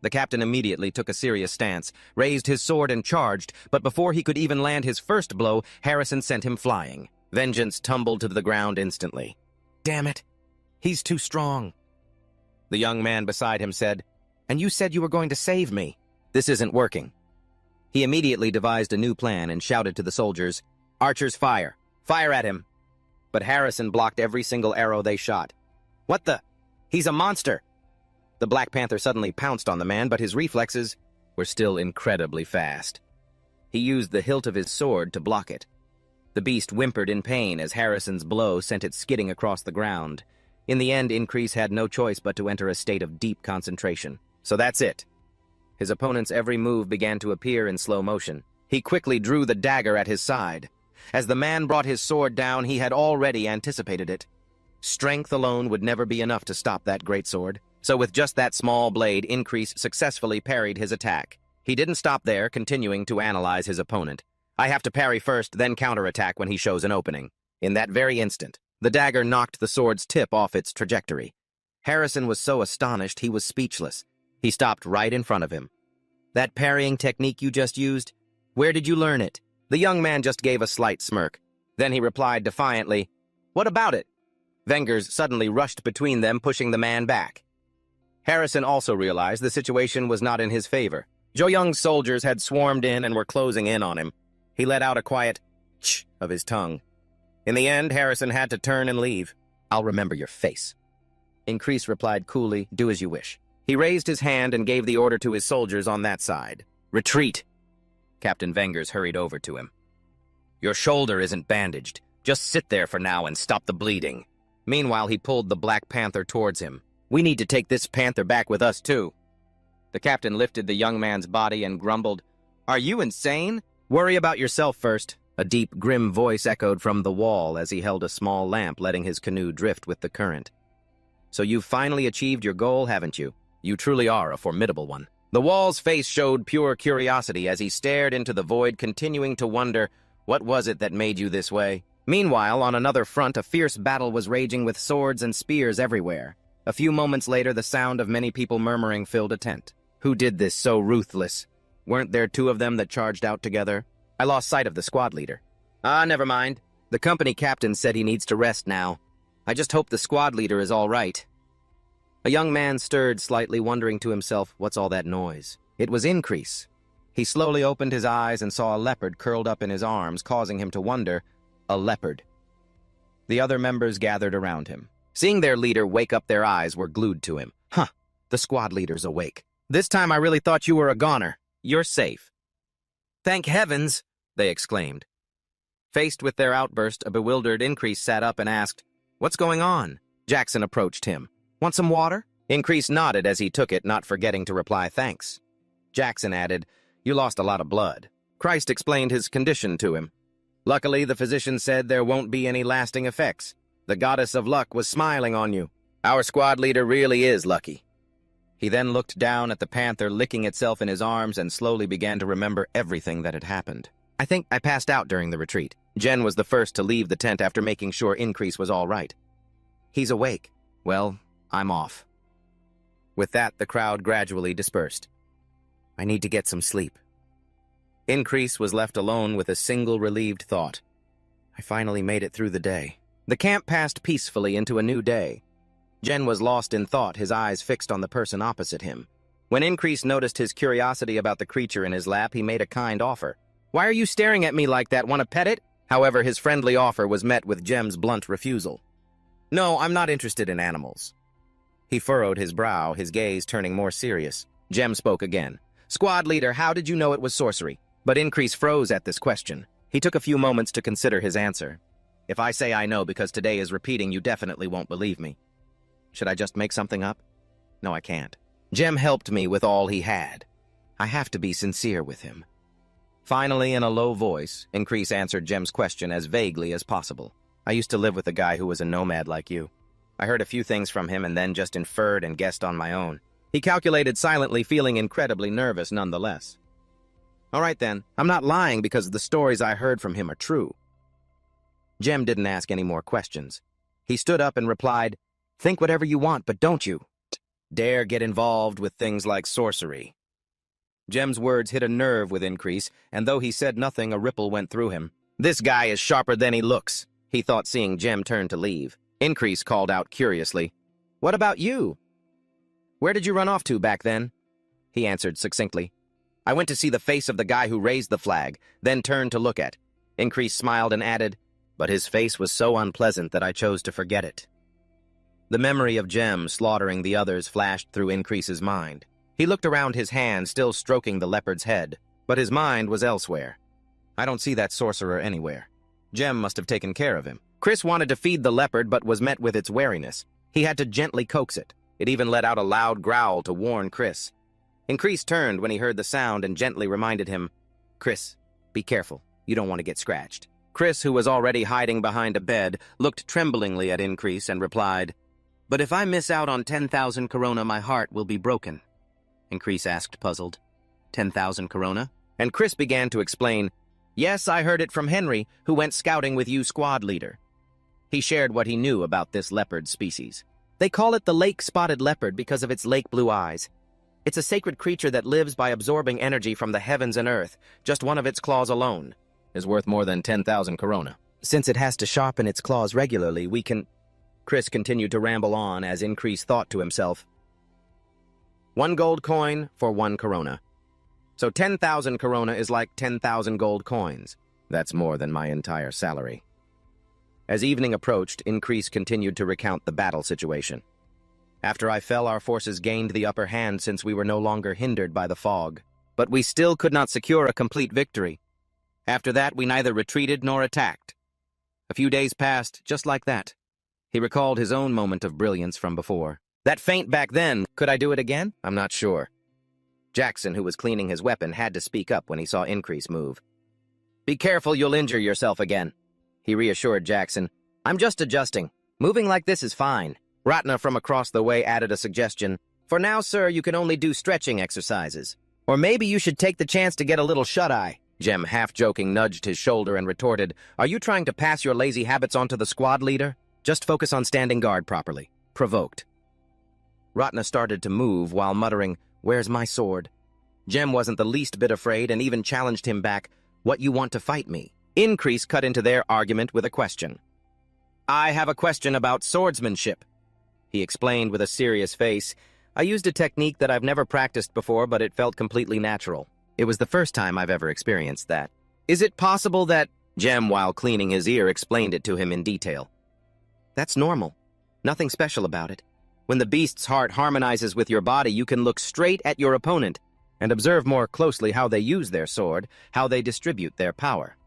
The captain immediately took a serious stance, raised his sword and charged, but before he could even land his first blow, Harrison sent him flying. Vengeance tumbled to the ground instantly. "Damn it! He's too strong." The young man beside him said, "And you said you were going to save me. This isn't working." He immediately devised a new plan and shouted to the soldiers, "Archers, fire! Fire at him!" But Harrison blocked every single arrow they shot. "What the? He's a monster!" The Black Panther suddenly pounced on the man, but his reflexes were still incredibly fast. He used the hilt of his sword to block it. The beast whimpered in pain as Harrison's blow sent it skidding across the ground. In the end, Increase had no choice but to enter a state of deep concentration. So that's it. His opponent's every move began to appear in slow motion. He quickly drew the dagger at his side. As the man brought his sword down, he had already anticipated it. Strength alone would never be enough to stop that great sword. So with just that small blade, Increase successfully parried his attack. He didn't stop there, continuing to analyze his opponent. "I have to parry first, then counterattack when he shows an opening." In that very instant, the dagger knocked the sword's tip off its trajectory. Harrison was so astonished he was speechless. He stopped right in front of him. "That parrying technique you just used? Where did you learn it?" The young man just gave a slight smirk. Then he replied defiantly, "What about it?" Vengers suddenly rushed between them, pushing the man back. Harrison also realized the situation was not in his favor. Jo Young's soldiers had swarmed in and were closing in on him. He let out a quiet "ch" of his tongue. In the end, Harrison had to turn and leave. "I'll remember your face." Increase replied coolly, "Do as you wish." He raised his hand and gave the order to his soldiers on that side. "Retreat!" Captain Vengers hurried over to him. "Your shoulder isn't bandaged. Just sit there for now and stop the bleeding." Meanwhile, he pulled the Black Panther towards him. "We need to take this panther back with us, too." The captain lifted the young man's body and grumbled, "Are you insane? Worry about yourself first." A deep, grim voice echoed from the wall as he held a small lamp, letting his canoe drift with the current. "So you've finally achieved your goal, haven't you? You truly are a formidable one." The wall's face showed pure curiosity as he stared into the void, continuing to wonder, what was it that made you this way? Meanwhile, on another front, a fierce battle was raging with swords and spears everywhere. A few moments later, the sound of many people murmuring filled a tent. Who did this so ruthless? Weren't there two of them that charged out together? I lost sight of the squad leader. Never mind. The company captain said he needs to rest now. I just hope the squad leader is all right. A young man stirred slightly, wondering to himself, what's all that noise? It was Increase. He slowly opened his eyes and saw a leopard curled up in his arms, causing him to wonder, a leopard. The other members gathered around him. Seeing their leader wake up, their eyes were glued to him. "Huh, the squad leader's awake. This time I really thought you were a goner. You're safe." "Thank heavens!" they exclaimed. Faced with their outburst, a bewildered Increase sat up and asked, "What's going on?" Jackson approached him. "Want some water?" Increase nodded as he took it, not forgetting to reply thanks. Jackson added, "You lost a lot of blood." Christ explained his condition to him. Luckily, the physician said there won't be any lasting effects. The goddess of luck was smiling on you. Our squad leader really is lucky. He then looked down at the panther licking itself in his arms and slowly began to remember everything that had happened. "I think I passed out during the retreat." Jen was the first to leave the tent after making sure Increase was all right. "He's awake. Well, I'm off." With that, the crowd gradually dispersed. "I need to get some sleep." Increase was left alone with a single relieved thought. I finally made it through the day. The camp passed peacefully into a new day. Jen was lost in thought, his eyes fixed on the person opposite him. When Increase noticed his curiosity about the creature in his lap, he made a kind offer. "Why are you staring at me like that? Want to pet it?" However, his friendly offer was met with Jem's blunt refusal. "No, I'm not interested in animals." He furrowed his brow, his gaze turning more serious. Jem spoke again. "Squad leader, how did you know it was sorcery?" But Increase froze at this question. He took a few moments to consider his answer. "If I say I know because today is repeating, you definitely won't believe me. Should I just make something up?" "No, I can't." Jem helped me with all he had. I have to be sincere with him. Finally, in a low voice, Increase answered Jem's question as vaguely as possible. I used to live with a guy who was a nomad like you. I heard a few things from him and then just inferred and guessed on my own. He calculated silently, feeling incredibly nervous nonetheless. All right then, I'm not lying because the stories I heard from him are true. Jem didn't ask any more questions. He stood up and replied, "Think whatever you want, but don't you dare get involved with things like sorcery." Jem's words hit a nerve with Increase, and though he said nothing, a ripple went through him. This guy is sharper than he looks, he thought, seeing Jem turn to leave. Increase called out curiously, "What about you? Where did you run off to back then?" He answered succinctly, "I went to see the face of the guy who raised the flag, then turned to look at." Increase smiled and added, "But his face was so unpleasant that I chose to forget it." The memory of Jem slaughtering the others flashed through Increase's mind. He looked around, his hand still stroking the leopard's head, but his mind was elsewhere. I don't see that sorcerer anywhere. Jem must have taken care of him. Chris wanted to feed the leopard but was met with its wariness. He had to gently coax it. It even let out a loud growl to warn Chris. Increase turned when he heard the sound and gently reminded him, "Chris, be careful. You don't want to get scratched." Chris, who was already hiding behind a bed, looked tremblingly at Increase and replied, "But if I miss out on 10,000 corona, my heart will be broken." Increase asked, puzzled. 10,000 corona? And Chris began to explain, "Yes, I heard it from Henry, who went scouting with you squad leader." He shared what he knew about this leopard species. They call it the lake-spotted leopard because of its lake blue eyes. It's a sacred creature that lives by absorbing energy from the heavens and earth. Just one of its claws alone is worth more than 10,000 corona. Since it has to sharpen its claws regularly, we can... Chris continued to ramble on as Increase thought to himself, 1 gold coin for 1 corona. So 10,000 corona is like 10,000 gold coins. That's more than my entire salary. As evening approached, Increase continued to recount the battle situation. After I fell, our forces gained the upper hand since we were no longer hindered by the fog. But we still could not secure a complete victory. After that, we neither retreated nor attacked. A few days passed just like that. He recalled his own moment of brilliance from before. That feint back then, could I do it again? I'm not sure. Jackson, who was cleaning his weapon, had to speak up when he saw Increase move. "Be careful, you'll injure yourself again." He reassured Jackson, "I'm just adjusting. Moving like this is fine." Ratna from across the way added a suggestion. "For now, sir, you can only do stretching exercises. Or maybe you should take the chance to get a little shut-eye." Jem, half-joking, nudged his shoulder and retorted, "Are you trying to pass your lazy habits on to the squad leader? Just focus on standing guard properly." Provoked. Ratna started to move while muttering, "Where's my sword?" Jem wasn't the least bit afraid and even challenged him back, "What, you want to fight me?" Increase cut into their argument with a question. "I have a question about swordsmanship," he explained with a serious face. "I used a technique that I've never practiced before, but it felt completely natural. It was the first time I've ever experienced that. Is it possible that—" Jem, while cleaning his ear, explained it to him in detail. "That's normal. Nothing special about it. When the beast's heart harmonizes with your body, you can look straight at your opponent and observe more closely how they use their sword, how they distribute their power."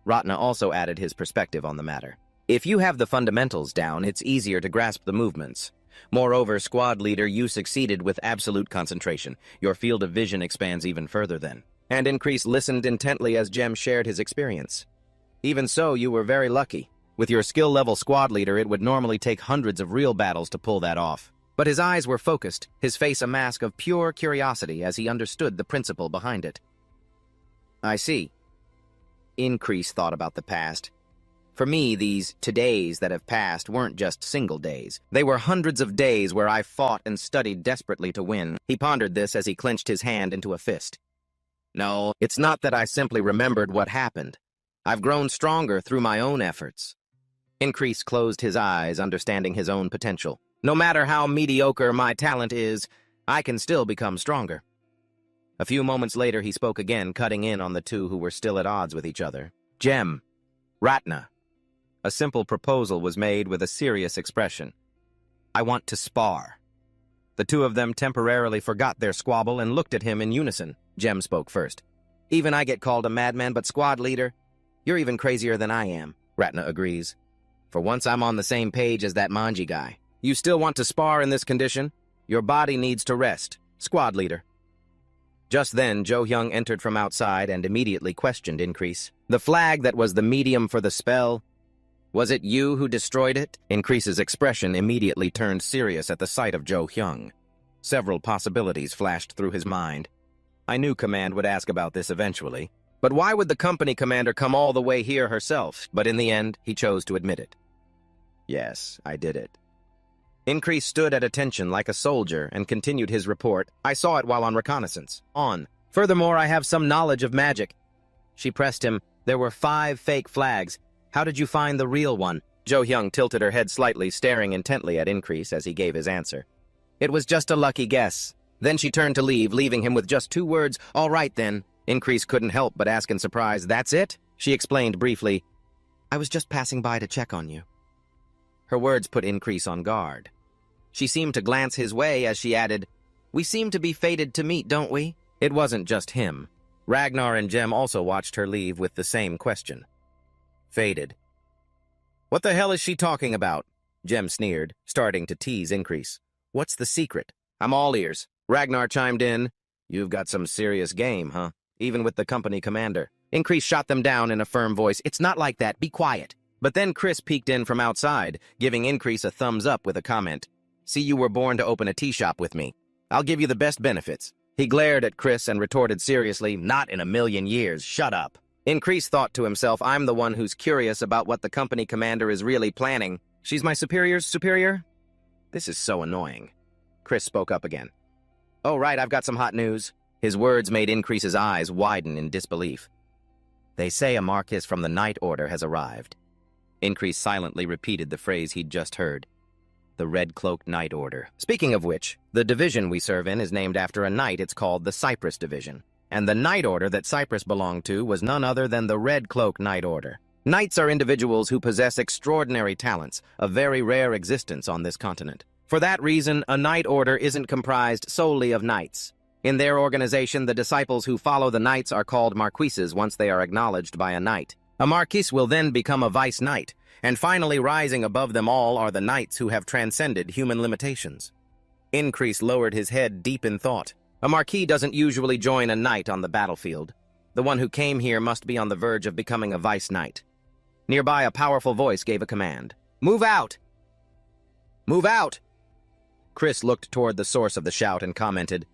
Ratna also added his perspective on the matter. "If you have the fundamentals down, it's easier to grasp the movements. Moreover, squad leader, you succeeded with absolute concentration. Your field of vision expands even further then." And Increase listened intently as Jem shared his experience. "Even so, you were very lucky. With your skill-level squad leader, it would normally take hundreds of real battles to pull that off." But his eyes were focused, his face a mask of pure curiosity as he understood the principle behind it. "I see." Increase thought about the past. For me, these todays that have passed weren't just single days. They were hundreds of days where I fought and studied desperately to win. He pondered this as he clenched his hand into a fist. "No, it's not that I simply remembered what happened. I've grown stronger through my own efforts." Increase closed his eyes, understanding his own potential. "No matter how mediocre my talent is, I can still become stronger." A few moments later, he spoke again, cutting in on the two who were still at odds with each other. "Jem, Ratna." A simple proposal was made with a serious expression. "I want to spar." The two of them temporarily forgot their squabble and looked at him in unison. Jem spoke first. "Even I get called a madman, but squad leader? You're even crazier than I am," Ratna agrees. "For once I'm on the same page as that Manji guy. You still want to spar in this condition? Your body needs to rest. Squad leader. Just then, Jo Hyung entered from outside and immediately questioned Increase. The flag that was the medium for the spell, was it you who destroyed it? Increase's expression immediately turned serious at the sight of Jo Hyung. Several possibilities flashed through his mind. I knew Command would ask about this eventually, but why would the company commander come all the way here herself? But in the end, he chose to admit it. Yes, I did it. Increase stood at attention like a soldier and continued his report. I saw it while on reconnaissance. Furthermore, I have some knowledge of magic. She pressed him. There were 5 fake flags. How did you find the real one? Jo Hyung tilted her head slightly, staring intently at Increase as he gave his answer. It was just a lucky guess. Then she turned to leave, leaving him with just 2 words, all right then. Increase couldn't help but ask in surprise, that's it? She explained briefly, I was just passing by to check on you. Her words put Increase on guard. She seemed to glance his way as she added, we seem to be fated to meet, don't we? It wasn't just him. Ragnar and Jem also watched her leave with the same question. Fated. What the hell is she talking about? Jem sneered, starting to tease Increase. What's the secret? I'm all ears. Ragnar chimed in. You've got some serious game, huh? Even with the company commander. Increase shot them down in a firm voice. It's not like that. Be quiet. But then Chris peeked in from outside, giving Increase a thumbs up with a comment. See, you were born to open a tea shop with me. I'll give you the best benefits. He glared at Chris and retorted seriously, not in a million years. Shut up. Increase thought to himself, I'm the one who's curious about what the company commander is really planning. She's my superior's superior? This is so annoying. Chris spoke up again. Oh, right, I've got some hot news. His words made Increase's eyes widen in disbelief. They say a Marquis from the Night Order has arrived. Increase silently repeated the phrase he'd just heard. The Red-Cloaked Night Order. Speaking of which, the division we serve in is named after a knight. It's called the Cypress Division. And the Night Order that Cypress belonged to was none other than the Red-Cloaked Night Order. Knights are individuals who possess extraordinary talents, a very rare existence on this continent. For that reason, a Night Order isn't comprised solely of knights. In their organization, the disciples who follow the knights are called marquises once they are acknowledged by a knight. A marquis will then become a vice knight, and finally rising above them all are the knights who have transcended human limitations. Increase lowered his head deep in thought. A marquis doesn't usually join a knight on the battlefield. The one who came here must be on the verge of becoming a vice knight. Nearby, a powerful voice gave a command. Move out! Move out! Chris looked toward the source of the shout and commented,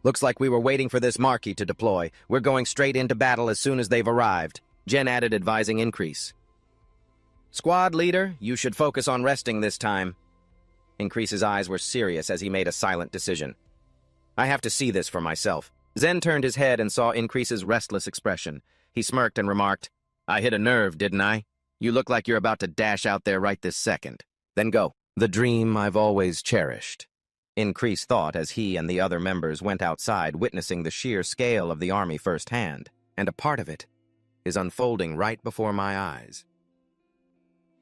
Looks like we were waiting for this marquis to deploy. We're going straight into battle as soon as they've arrived. Jen added, advising Increase. Squad leader, you should focus on resting this time. Increase's eyes were serious as he made a silent decision. I have to see this for myself. Zen turned his head and saw Increase's restless expression. He smirked and remarked, I hit a nerve, didn't I? You look like you're about to dash out there right this second. Then go. The dream I've always cherished. Increase thought as he and the other members went outside, witnessing the sheer scale of the army firsthand, and a part of it is unfolding right before my eyes.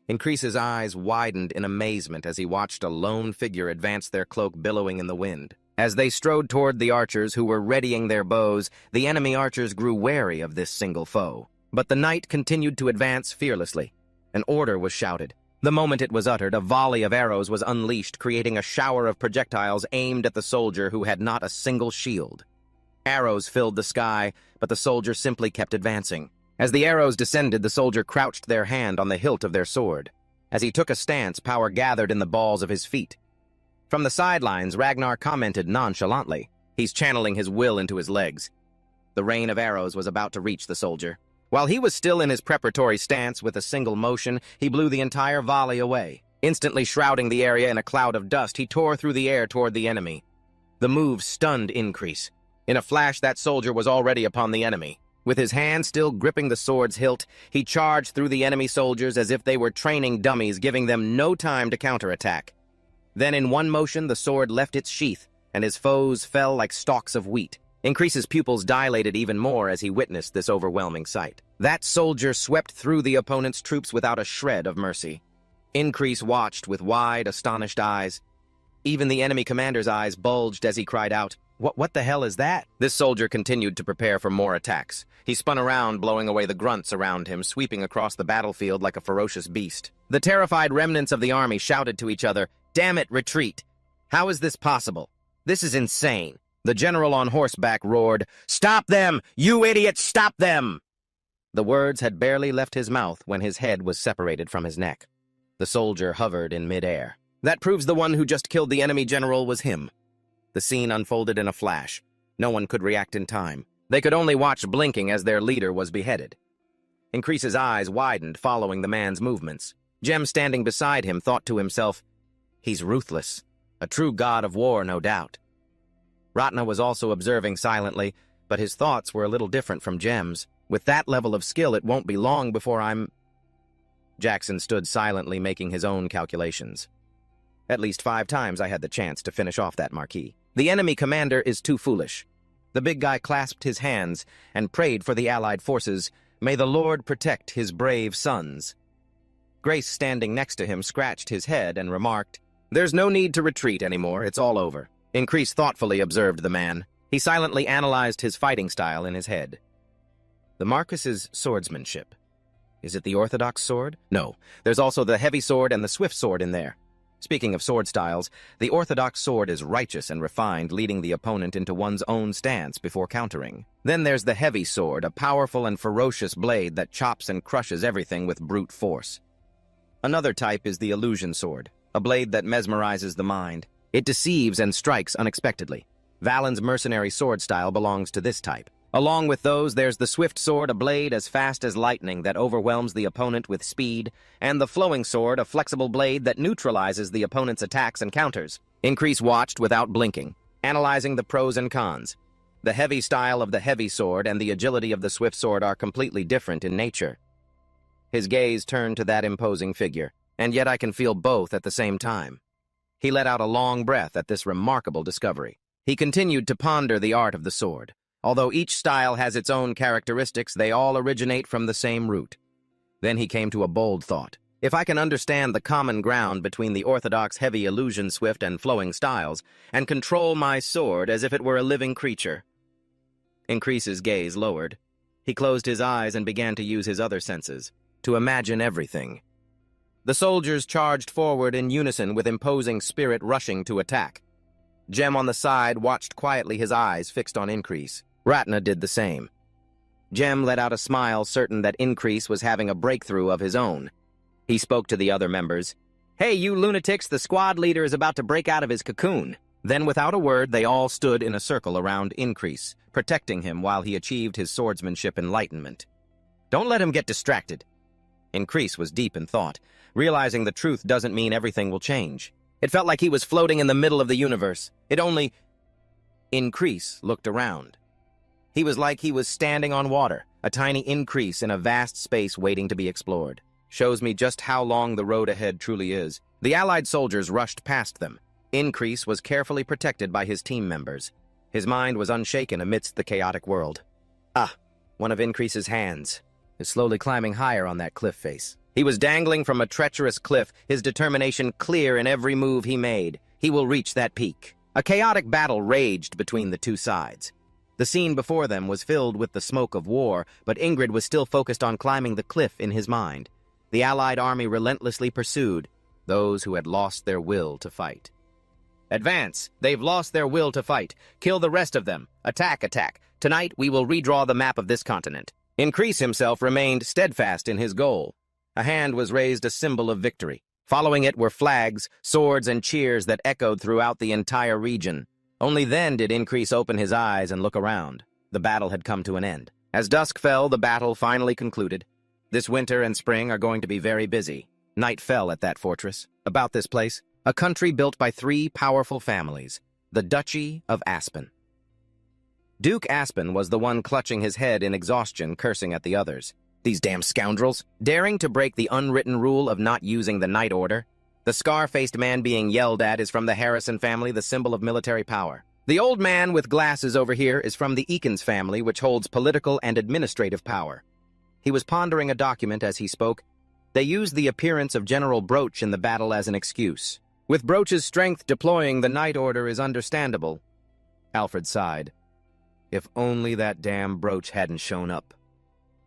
Increase's eyes widened in amazement as he watched a lone figure advance, their cloak billowing in the wind. As they strode toward the archers who were readying their bows, the enemy archers grew wary of this single foe. But the knight continued to advance fearlessly. An order was shouted. The moment it was uttered, a volley of arrows was unleashed, creating a shower of projectiles aimed at the soldier who had not a single shield. Arrows filled the sky, but the soldier simply kept advancing. As the arrows descended, the soldier crouched their hand on the hilt of their sword. As he took a stance, power gathered in the balls of his feet. From the sidelines, Ragnar commented nonchalantly. He's channeling his will into his legs. The rain of arrows was about to reach the soldier. While he was still in his preparatory stance with a single motion, he blew the entire volley away. Instantly shrouding the area in a cloud of dust, he tore through the air toward the enemy. The move stunned Increase. In a flash, that soldier was already upon the enemy. With his hand still gripping the sword's hilt, he charged through the enemy soldiers as if they were training dummies, giving them no time to counterattack. Then in one motion, the sword left its sheath, and his foes fell like stalks of wheat. Increase's pupils dilated even more as he witnessed this overwhelming sight. That soldier swept through the opponent's troops without a shred of mercy. Increase watched with wide, astonished eyes. Even the enemy commander's eyes bulged as he cried out, What the hell is that? This soldier continued to prepare for more attacks. He spun around, blowing away the grunts around him, sweeping across the battlefield like a ferocious beast. The terrified remnants of the army shouted to each other, Damn it, retreat! How is this possible? This is insane. The general on horseback roared, "Stop them! You idiots, stop them!" The words had barely left his mouth when his head was separated from his neck. The soldier hovered in midair. That proves the one who just killed the enemy general was him. The scene unfolded in a flash. No one could react in time. They could only watch blinking as their leader was beheaded. Increase's eyes widened following the man's movements. Jem, standing beside him, thought to himself, "He's ruthless. A true god of war, no doubt." Ratna was also observing silently, but his thoughts were a little different from Jem's. With that level of skill, it won't be long before I'm... Jackson stood silently making his own calculations. At least 5 times I had the chance to finish off that marquis. The enemy commander is too foolish. The big guy clasped his hands and prayed for the Allied forces. May the Lord protect his brave sons. Grace, standing next to him, scratched his head and remarked, "There's no need to retreat anymore. It's all over." Increase thoughtfully observed the man. He silently analyzed his fighting style in his head. The Marcus's swordsmanship. Is it the orthodox sword? No. There's also the heavy sword and the swift sword in there. Speaking of sword styles, the orthodox sword is righteous and refined, leading the opponent into one's own stance before countering. Then there's the heavy sword, a powerful and ferocious blade that chops and crushes everything with brute force. Another type is the illusion sword, a blade that mesmerizes the mind. It deceives and strikes unexpectedly. Valen's mercenary sword style belongs to this type. Along with those, there's the swift sword, a blade as fast as lightning that overwhelms the opponent with speed, and the flowing sword, a flexible blade that neutralizes the opponent's attacks and counters. Increase watched without blinking, analyzing the pros and cons. The heavy style of the heavy sword and the agility of the swift sword are completely different in nature. His gaze turned to that imposing figure, and yet I can feel both at the same time. He let out a long breath at this remarkable discovery. He continued to ponder the art of the sword. Although each style has its own characteristics, they all originate from the same root. Then he came to a bold thought. If I can understand the common ground between the orthodox heavy illusion swift and flowing styles, and control my sword as if it were a living creature. Increase's gaze lowered. He closed his eyes and began to use his other senses, to imagine everything. The soldiers charged forward in unison with imposing spirit rushing to attack. Jem on the side watched quietly, his eyes fixed on Increase. Ratna did the same. Jem let out a smile, certain that Increase was having a breakthrough of his own. He spoke to the other members. "Hey, you lunatics, the squad leader is about to break out of his cocoon." Then, without a word, they all stood in a circle around Increase, protecting him while he achieved his swordsmanship enlightenment. "Don't let him get distracted." Increase was deep in thought, realizing the truth doesn't mean everything will change. It felt like he was floating in the middle of the universe. Increase looked around. He was like he was standing on water, a tiny increase in a vast space waiting to be explored. Shows me just how long the road ahead truly is. The Allied soldiers rushed past them. Increase was carefully protected by his team members. His mind was unshaken amidst the chaotic world. One of Increase's hands is slowly climbing higher on that cliff face. He was dangling from a treacherous cliff, his determination clear in every move he made. He will reach that peak. A chaotic battle raged between the two sides. The scene before them was filled with the smoke of war, but Ingrid was still focused on climbing the cliff in his mind. The Allied army relentlessly pursued those who had lost their will to fight. "Advance! They've lost their will to fight. Kill the rest of them. Attack, attack. Tonight we will redraw the map of this continent." Increase himself remained steadfast in his goal. A hand was raised, a symbol of victory. Following it were flags, swords, and cheers that echoed throughout the entire region. Only then did Increase open his eyes and look around. The battle had come to an end. As dusk fell, the battle finally concluded. This winter and spring are going to be very busy. Night fell at that fortress. About this place, a country built by 3 powerful families, the Duchy of Aspen. Duke Aspen was the one clutching his head in exhaustion, cursing at the others. These damn scoundrels, daring to break the unwritten rule of not using the night order. The scar-faced man being yelled at is from the Harrison family, the symbol of military power. The old man with glasses over here is from the Eakins family, which holds political and administrative power. He was pondering a document as he spoke. They used the appearance of General Broach in the battle as an excuse. With Broach's strength, deploying the night order is understandable. Alfred sighed. If only that damn Broach hadn't shown up.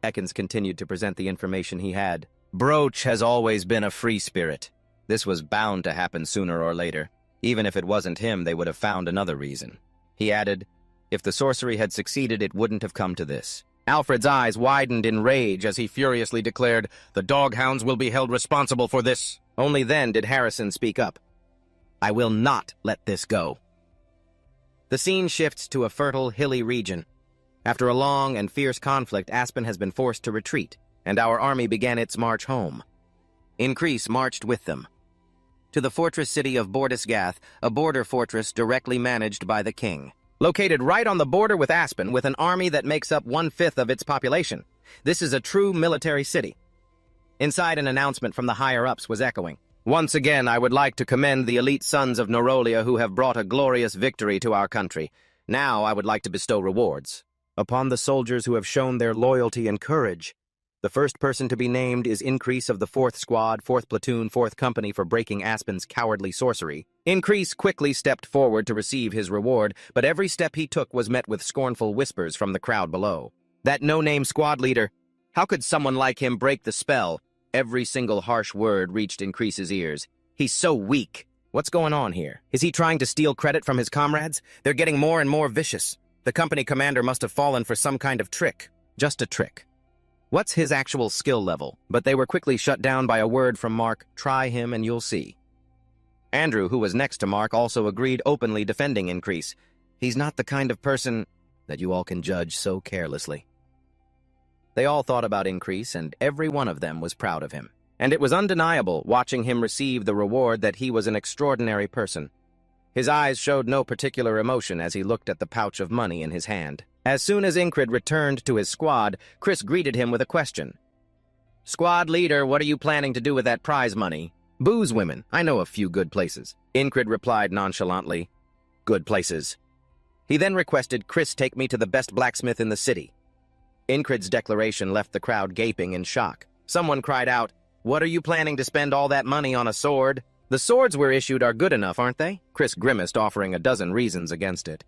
Ekins continued to present the information he had. Broach has always been a free spirit. This was bound to happen sooner or later. Even if it wasn't him, they would have found another reason. He added, if the sorcery had succeeded, it wouldn't have come to this. Alfred's eyes widened in rage as he furiously declared, the doghounds will be held responsible for this. Only then did Harrison speak up. I will not let this go. The scene shifts to a fertile, hilly region. After a long and fierce conflict, Aspen has been forced to retreat, and our army began its march home. Increase marched with them. To the fortress city of Bordisgath, a border fortress directly managed by the king. Located right on the border with Aspen, with an army that makes up 1/5 of its population. This is a true military city. Inside, an announcement from the higher-ups was echoing. Once again, I would like to commend the elite sons of Nerolia who have brought a glorious victory to our country. Now I would like to bestow rewards upon the soldiers who have shown their loyalty and courage. The first person to be named is Increase of the 4th Squad, 4th Platoon, 4th Company for breaking Aspen's cowardly sorcery. Increase quickly stepped forward to receive his reward, but every step he took was met with scornful whispers from the crowd below. That no-name squad leader, how could someone like him break the spell? Every single harsh word reached Increase's ears. He's so weak. What's going on here? Is he trying to steal credit from his comrades? They're getting more and more vicious. The company commander must have fallen for some kind of trick. Just a trick. What's his actual skill level? But they were quickly shut down by a word from Mark, try him and you'll see. Andrew, who was next to Mark, also agreed, openly defending Increase. He's not the kind of person that you all can judge so carelessly. They all thought about Increase, and every one of them was proud of him. And it was undeniable, watching him receive the reward, that he was an extraordinary person. His eyes showed no particular emotion as he looked at the pouch of money in his hand. As soon as Incrid returned to his squad, Chris greeted him with a question. Squad leader, what are you planning to do with that prize money? Booze women. I know a few good places. Incrid replied nonchalantly, good places. He then requested Chris take me to the best blacksmith in the city. Incrid's declaration left the crowd gaping in shock. Someone cried out, what are you planning to spend all that money on a sword? The swords we're issued are good enough, aren't they? Chris grimaced, offering a dozen reasons against it.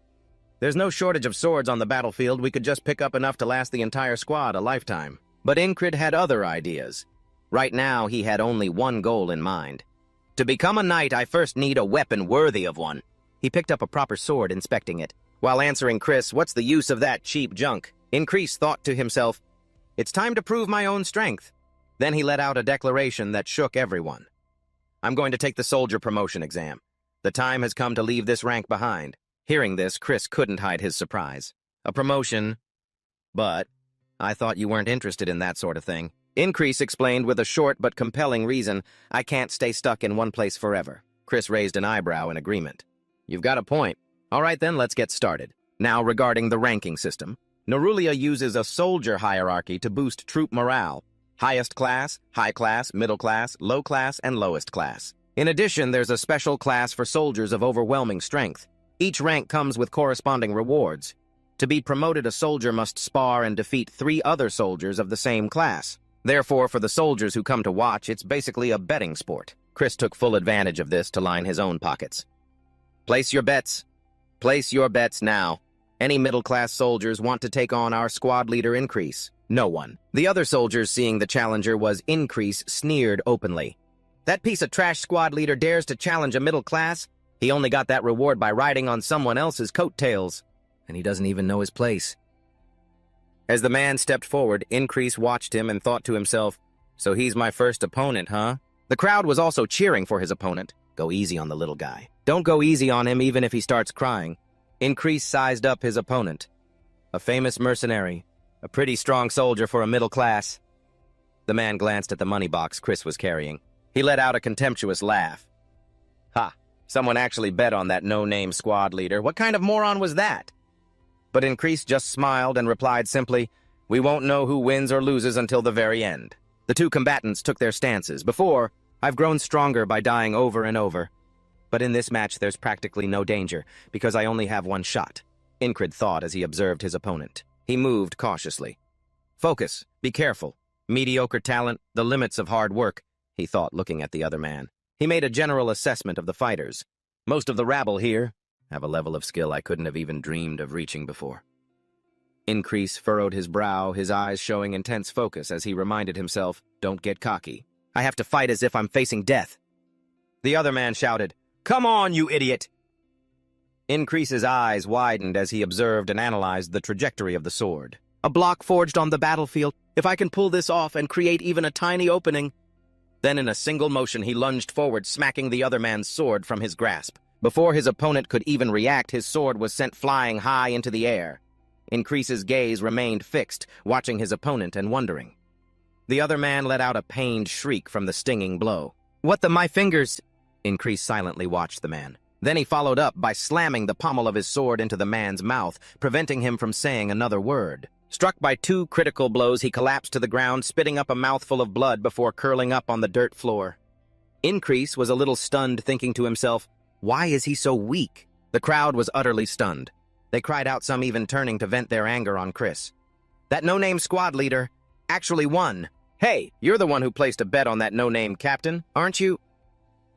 There's no shortage of swords on the battlefield. We could just pick up enough to last the entire squad a lifetime. But Incrid had other ideas. Right now, he had only one goal in mind. To become a knight, I first need a weapon worthy of one. He picked up a proper sword, inspecting it. While answering Chris, what's the use of that cheap junk? Increase thought to himself, it's time to prove my own strength. Then he let out a declaration that shook everyone. I'm going to take the soldier promotion exam. The time has come to leave this rank behind. Hearing this, Chris couldn't hide his surprise. A promotion? But I thought you weren't interested in that sort of thing. Increase explained with a short but compelling reason, I can't stay stuck in one place forever. Chris raised an eyebrow in agreement. You've got a point. All right then, let's get started. Now, regarding the ranking system, Nerulia uses a soldier hierarchy to boost troop morale. Highest class, high class, middle class, low class, and lowest class. In addition, there's a special class for soldiers of overwhelming strength. Each rank comes with corresponding rewards. To be promoted, a soldier must spar and defeat 3 other soldiers of the same class. Therefore, for the soldiers who come to watch, it's basically a betting sport. Chris took full advantage of this to line his own pockets. Place your bets. Place your bets now. Any middle-class soldiers want to take on our squad leader Increase? No one. The other soldiers, seeing the challenger was Increase, sneered openly. That piece of trash squad leader dares to challenge a middle class? He only got that reward by riding on someone else's coattails. And he doesn't even know his place. As the man stepped forward, Increase watched him and thought to himself, so he's my first opponent, huh? The crowd was also cheering for his opponent. Go easy on the little guy. Don't go easy on him even if he starts crying. Increase sized up his opponent. A famous mercenary. A pretty strong soldier for a middle class. The man glanced at the money box Chris was carrying. He let out a contemptuous laugh. Ha! Someone actually bet on that no-name squad leader. What kind of moron was that? But Increase just smiled and replied simply, we won't know who wins or loses until the very end. The two combatants took their stances. Before, I've grown stronger by dying over and over. But in this match, there's practically no danger, because I only have one shot. Incrid thought as he observed his opponent. He moved cautiously. Focus. Be careful. Mediocre talent, the limits of hard work, he thought, looking at the other man. He made a general assessment of the fighters. Most of the rabble here have a level of skill I couldn't have even dreamed of reaching before. Increase furrowed his brow, his eyes showing intense focus as he reminded himself, don't get cocky. I have to fight as if I'm facing death. The other man shouted, come on, you idiot! Increase's eyes widened as he observed and analyzed the trajectory of the sword. A block forged on the battlefield. If I can pull this off and create even a tiny opening. Then in a single motion he lunged forward, smacking the other man's sword from his grasp. Before his opponent could even react, his sword was sent flying high into the air. Increase's gaze remained fixed, watching his opponent and wondering. The other man let out a pained shriek from the stinging blow. "What the my fingers?" Increase silently watched the man. Then he followed up by slamming the pommel of his sword into the man's mouth, preventing him from saying another word. Struck by 2 critical blows, he collapsed to the ground, spitting up a mouthful of blood before curling up on the dirt floor. Increase was a little stunned, thinking to himself, why is he so weak? The crowd was utterly stunned. They cried out, some even turning to vent their anger on Chris. That no-name squad leader actually won. Hey, you're the one who placed a bet on that no-name captain, aren't you?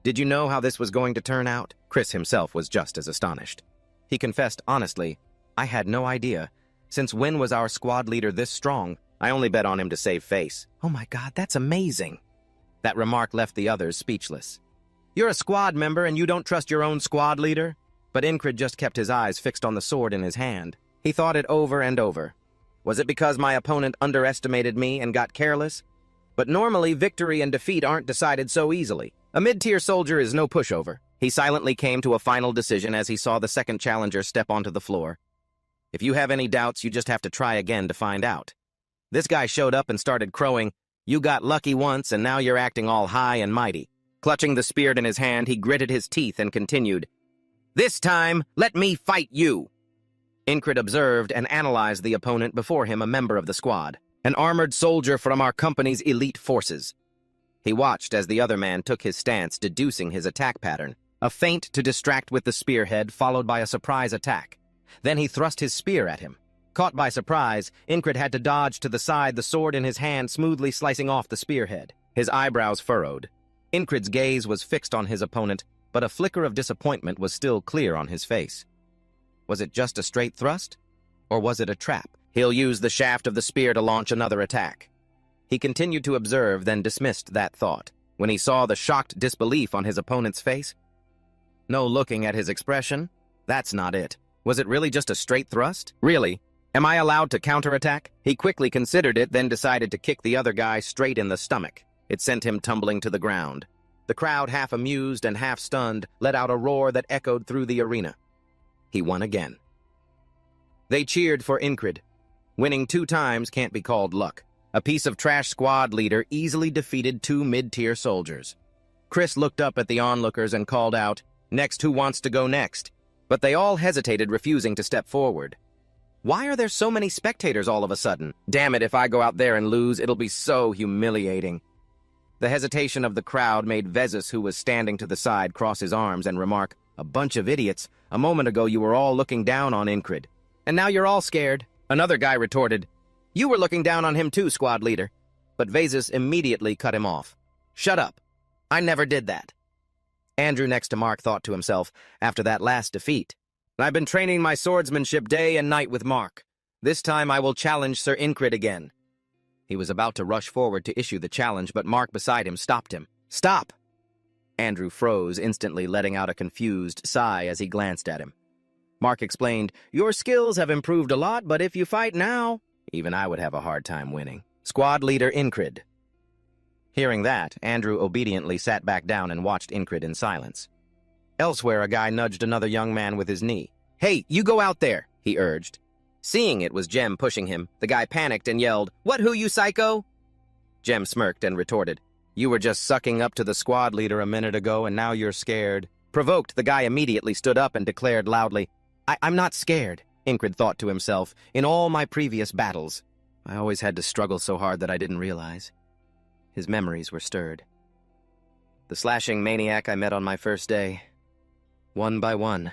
Did you know how this was going to turn out? Chris himself was just as astonished. He confessed honestly, I had no idea. Since when was our squad leader this strong? I only bet on him to save face. Oh my God, that's amazing. That remark left the others speechless. You're a squad member and you don't trust your own squad leader? But Incred just kept his eyes fixed on the sword in his hand. He thought it over and over. Was it because my opponent underestimated me and got careless? But normally, victory and defeat aren't decided so easily. A mid-tier soldier is no pushover. He silently came to a final decision as he saw the second challenger step onto the floor. If you have any doubts, you just have to try again to find out. This guy showed up and started crowing, you got lucky once and now you're acting all high and mighty. Clutching the spear in his hand, he gritted his teeth and continued, This time, let me fight you. Incred observed and analyzed the opponent before him, a member of the squad, an armored soldier from our company's elite forces. He watched as the other man took his stance, deducing his attack pattern, a feint to distract with the spearhead followed by a surprise attack. Then he thrust his spear at him. Caught by surprise, Incred had to dodge to the side, the sword in his hand smoothly slicing off the spearhead. His eyebrows furrowed. Incred's gaze was fixed on his opponent, but a flicker of disappointment was still clear on his face. Was it just a straight thrust? Or was it a trap? He'll use the shaft of the spear to launch another attack. He continued to observe, then dismissed that thought. When he saw the shocked disbelief on his opponent's face, no looking at his expression, that's not it. Was it really just a straight thrust? Really? Am I allowed to counterattack? He quickly considered it, then decided to kick the other guy straight in the stomach. It sent him tumbling to the ground. The crowd, half amused and half stunned, let out a roar that echoed through the arena. He won again. They cheered for Incred. Winning 2 times can't be called luck. A piece of trash squad leader easily defeated 2 mid-tier soldiers. Chris looked up at the onlookers and called out, Next, who wants to go next? But they all hesitated, refusing to step forward. Why are there so many spectators all of a sudden? Damn it, if I go out there and lose, it'll be so humiliating. The hesitation of the crowd made Vezus, who was standing to the side, cross his arms and remark, A bunch of idiots. A moment ago you were all looking down on Incred. And now you're all scared. Another guy retorted, You were looking down on him too, squad leader. But Vezus immediately cut him off. Shut up. I never did that. Andrew next to Mark thought to himself, after that last defeat, I've been training my swordsmanship day and night with Mark. This time I will challenge Sir Incred again. He was about to rush forward to issue the challenge, but Mark beside him stopped him. Stop! Andrew froze, instantly letting out a confused sigh as he glanced at him. Mark explained, Your skills have improved a lot, but if you fight now, even I would have a hard time winning. Squad leader Incred. Hearing that, Andrew obediently sat back down and watched Incred in silence. Elsewhere, a guy nudged another young man with his knee. Hey, you go out there, he urged. Seeing it was Jem pushing him, the guy panicked and yelled, What, who, you psycho? Jem smirked and retorted, You were just sucking up to the squad leader a minute ago and now you're scared. Provoked, the guy immediately stood up and declared loudly, I'm not scared, Incred thought to himself. In all my previous battles, I always had to struggle so hard that I didn't realize. His memories were stirred. The slashing maniac I met on my first day. One by one.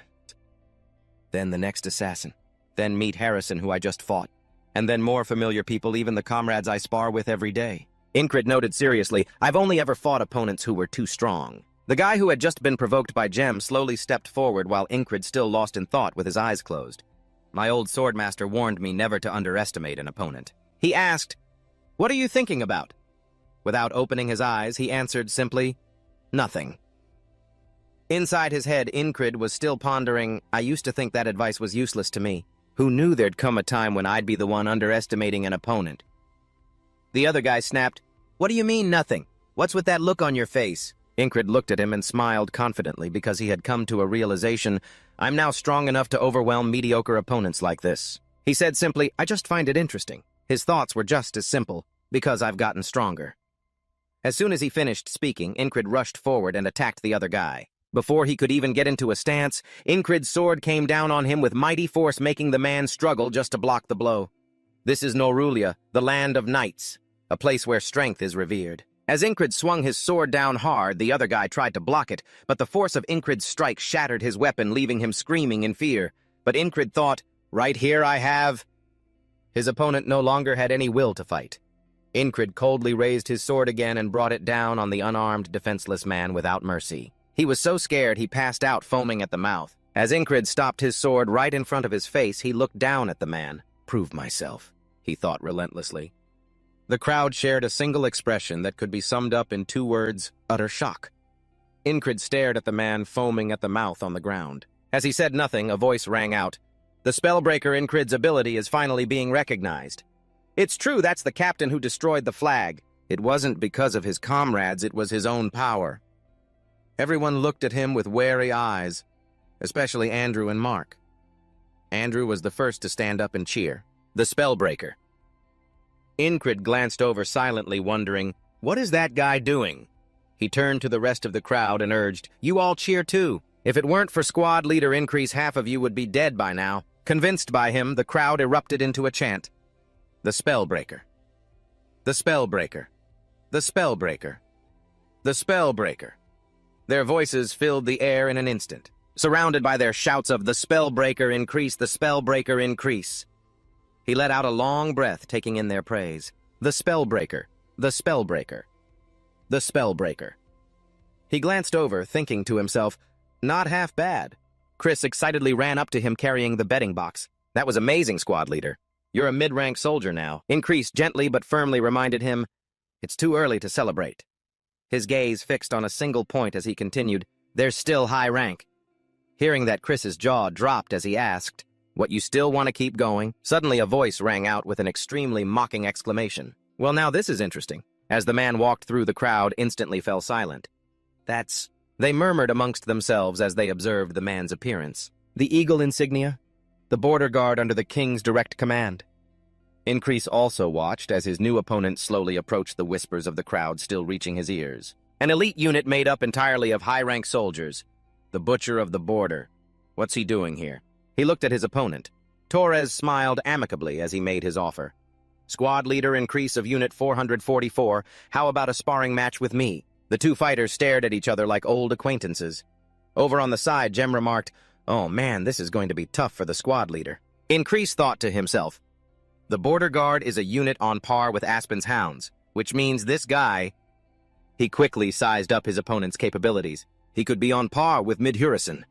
Then the next assassin. Then meet Harrison, who I just fought. And then more familiar people, even the comrades I spar with every day. Incred noted seriously, I've only ever fought opponents who were too strong. The guy who had just been provoked by Jem slowly stepped forward while Incred still lost in thought with his eyes closed. My old swordmaster warned me never to underestimate an opponent. He asked, What are you thinking about? Without opening his eyes, he answered simply, Nothing. Inside his head, Incrid was still pondering, I used to think that advice was useless to me. Who knew there'd come a time when I'd be the one underestimating an opponent? The other guy snapped, What do you mean, nothing? What's with that look on your face? Incrid looked at him and smiled confidently because he had come to a realization, I'm now strong enough to overwhelm mediocre opponents like this. He said simply, I just find it interesting. His thoughts were just as simple, because I've gotten stronger. As soon as he finished speaking, Incrid rushed forward and attacked the other guy. Before he could even get into a stance, Incrid's sword came down on him with mighty force, making the man struggle just to block the blow. This is Norulia, the land of knights, a place where strength is revered. As Incrid swung his sword down hard, the other guy tried to block it, but the force of Incrid's strike shattered his weapon, leaving him screaming in fear. But Incrid thought, right here I have... His opponent no longer had any will to fight. Incrid coldly raised his sword again and brought it down on the unarmed, defenseless man without mercy. He was so scared he passed out, foaming at the mouth. As Incrid stopped his sword right in front of his face, he looked down at the man. Prove myself, he thought relentlessly. The crowd shared a single expression that could be summed up in 2 words, utter shock. Incrid stared at the man foaming at the mouth on the ground. As he said nothing, a voice rang out. The spellbreaker Incrid's ability is finally being recognized. It's true, that's the captain who destroyed the flag. It wasn't because of his comrades, it was his own power. Everyone looked at him with wary eyes, especially Andrew and Mark. Andrew was the first to stand up and cheer. The spellbreaker. Incrid glanced over silently, wondering, what is that guy doing? He turned to the rest of the crowd and urged, you all cheer too. If it weren't for squad leader Increase, half of you would be dead by now. Convinced by him, the crowd erupted into a chant. The spellbreaker. The spellbreaker. The spellbreaker. The spellbreaker. Their voices filled the air in an instant, surrounded by their shouts of the spellbreaker increase, the spellbreaker increase. He let out a long breath, taking in their praise. The spellbreaker. The spellbreaker. The spellbreaker. He glanced over, thinking to himself, not half bad. Chris excitedly ran up to him carrying the betting box. That was amazing, squad leader. You're a mid-rank soldier now. Increase gently but firmly reminded him, it's too early to celebrate. His gaze fixed on a single point as he continued, there's still high rank. Hearing that, Chris's jaw dropped as he asked, what, you still want to keep going? Suddenly a voice rang out with an extremely mocking exclamation. Well, now this is interesting. As the man walked through, the crowd instantly fell silent. They murmured amongst themselves as they observed the man's appearance. The eagle insignia? The border guard under the king's direct command. Increase also watched as his new opponent slowly approached, the whispers of the crowd still reaching his ears. An elite unit made up entirely of high-rank soldiers. The butcher of the border. What's he doing here? He looked at his opponent. Torres smiled amicably as he made his offer. Squad leader Increase of Unit 444, how about a sparring match with me? The 2 fighters stared at each other like old acquaintances. Over on the side, Jem remarked, oh man, this is going to be tough for the squad leader. Increase thought to himself, the border guard is a unit on par with Aspen's hounds, which means this guy... He quickly sized up his opponent's capabilities. He could be on par with Midhurison.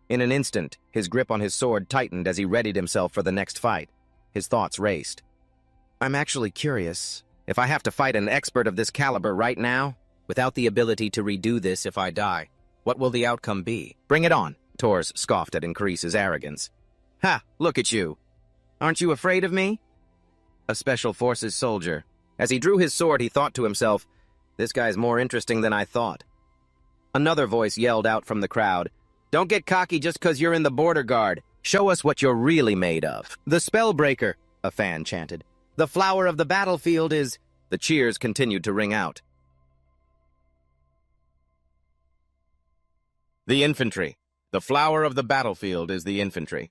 In an instant, his grip on his sword tightened as he readied himself for the next fight. His thoughts raced. I'm actually curious, if I have to fight an expert of this caliber right now, without the ability to redo this if I die, what will the outcome be? Bring it on, Tors scoffed at Increase's arrogance. Ha, look at you. Aren't you afraid of me? A special forces soldier. As he drew his sword, he thought to himself, this guy's more interesting than I thought. Another voice yelled out from the crowd, don't get cocky just 'cause you're in the border guard. Show us what you're really made of. The spellbreaker, a fan chanted. The flower of the battlefield is... The cheers continued to ring out. The infantry. The flower of the battlefield is the infantry.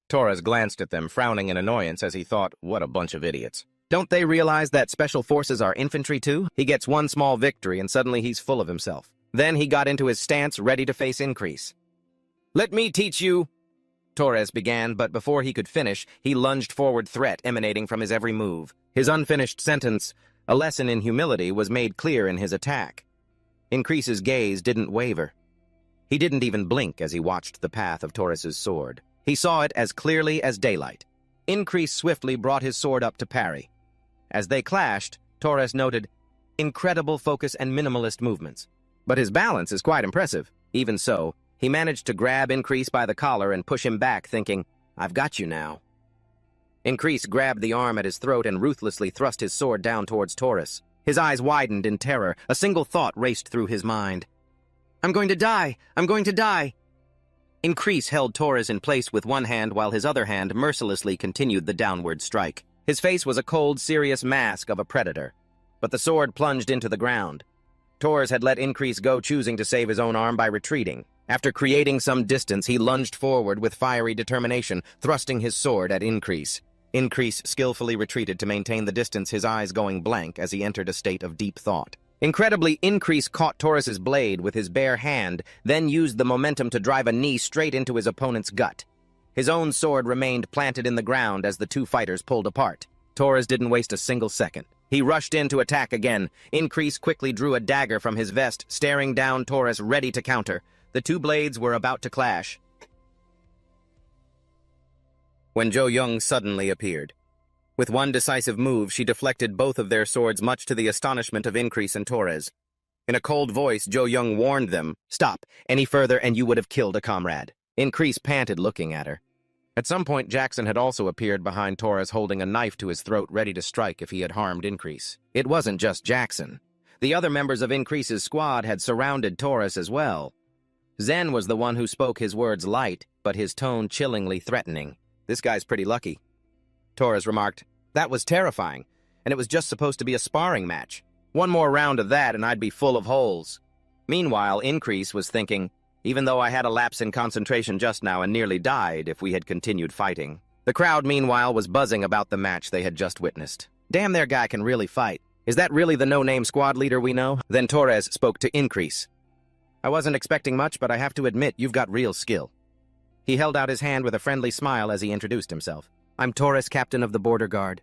Torres glanced at them, frowning in annoyance as he thought, what a bunch of idiots. Don't they realize that special forces are infantry too? He gets one small victory and suddenly he's full of himself. Then he got into his stance, ready to face Increase. Let me teach you, Torres began, but before he could finish, he lunged forward, threat emanating from his every move. His unfinished sentence, a lesson in humility, was made clear in his attack. Increase's gaze didn't waver. He didn't even blink as he watched the path of Torres's sword. He saw it as clearly as daylight. Increase swiftly brought his sword up to parry. As they clashed, Torres noted incredible focus and minimalist movements. but his balance is quite impressive. Even so, he managed to grab Increase by the collar and push him back, thinking, "I've got you now." Increase grabbed the arm at his throat and ruthlessly thrust his sword down towards Taurus. His eyes widened in terror. A single thought raced through his mind. "I'm going to die! I'm going to die!" Increase held Taurus in place with one hand while his other hand mercilessly continued the downward strike. His face was a cold, serious mask of a predator, but the sword plunged into the ground. Taurus had let Increase go, choosing to save his own arm by retreating. After creating some distance, he lunged forward with fiery determination, thrusting his sword at Increase. Increase skillfully retreated to maintain the distance, his eyes going blank as he entered a state of deep thought. Incredibly, Increase caught Taurus's blade with his bare hand, then used the momentum to drive a knee straight into his opponent's gut. His own sword remained planted in the ground as the two fighters pulled apart. Taurus didn't waste a single second. He rushed in to attack again. Increase quickly drew a dagger from his vest, staring down Taurus, ready to counter. The two blades were about to clash when Jo Young suddenly appeared. With one decisive move, she deflected both of their swords, much to the astonishment of Increase and Taurus. In a cold voice, Jo Young warned them, "Stop any further and you would have killed a comrade." Increase panted, looking at her. At some point, Jackson had also appeared behind Taurus, holding a knife to his throat, ready to strike if he had harmed Increase. It wasn't just Jackson. The other members of Increase's squad had surrounded Taurus as well. Zen was the one who spoke his words light, but his tone chillingly threatening. "This guy's pretty lucky." Taurus remarked, "That was terrifying, and it was just supposed to be a sparring match. One more round of that and I'd be full of holes." Meanwhile, Increase was thinking, "Even though I had a lapse in concentration just now and nearly died if we had continued fighting." The crowd, meanwhile, was buzzing about the match they had just witnessed. "Damn, their guy can really fight. Is that really the no-name squad leader we know?" Then Taurus spoke to Increase. "I wasn't expecting much, but I have to admit, you've got real skill." He held out his hand with a friendly smile as he introduced himself. "I'm Taurus, captain of the border guard."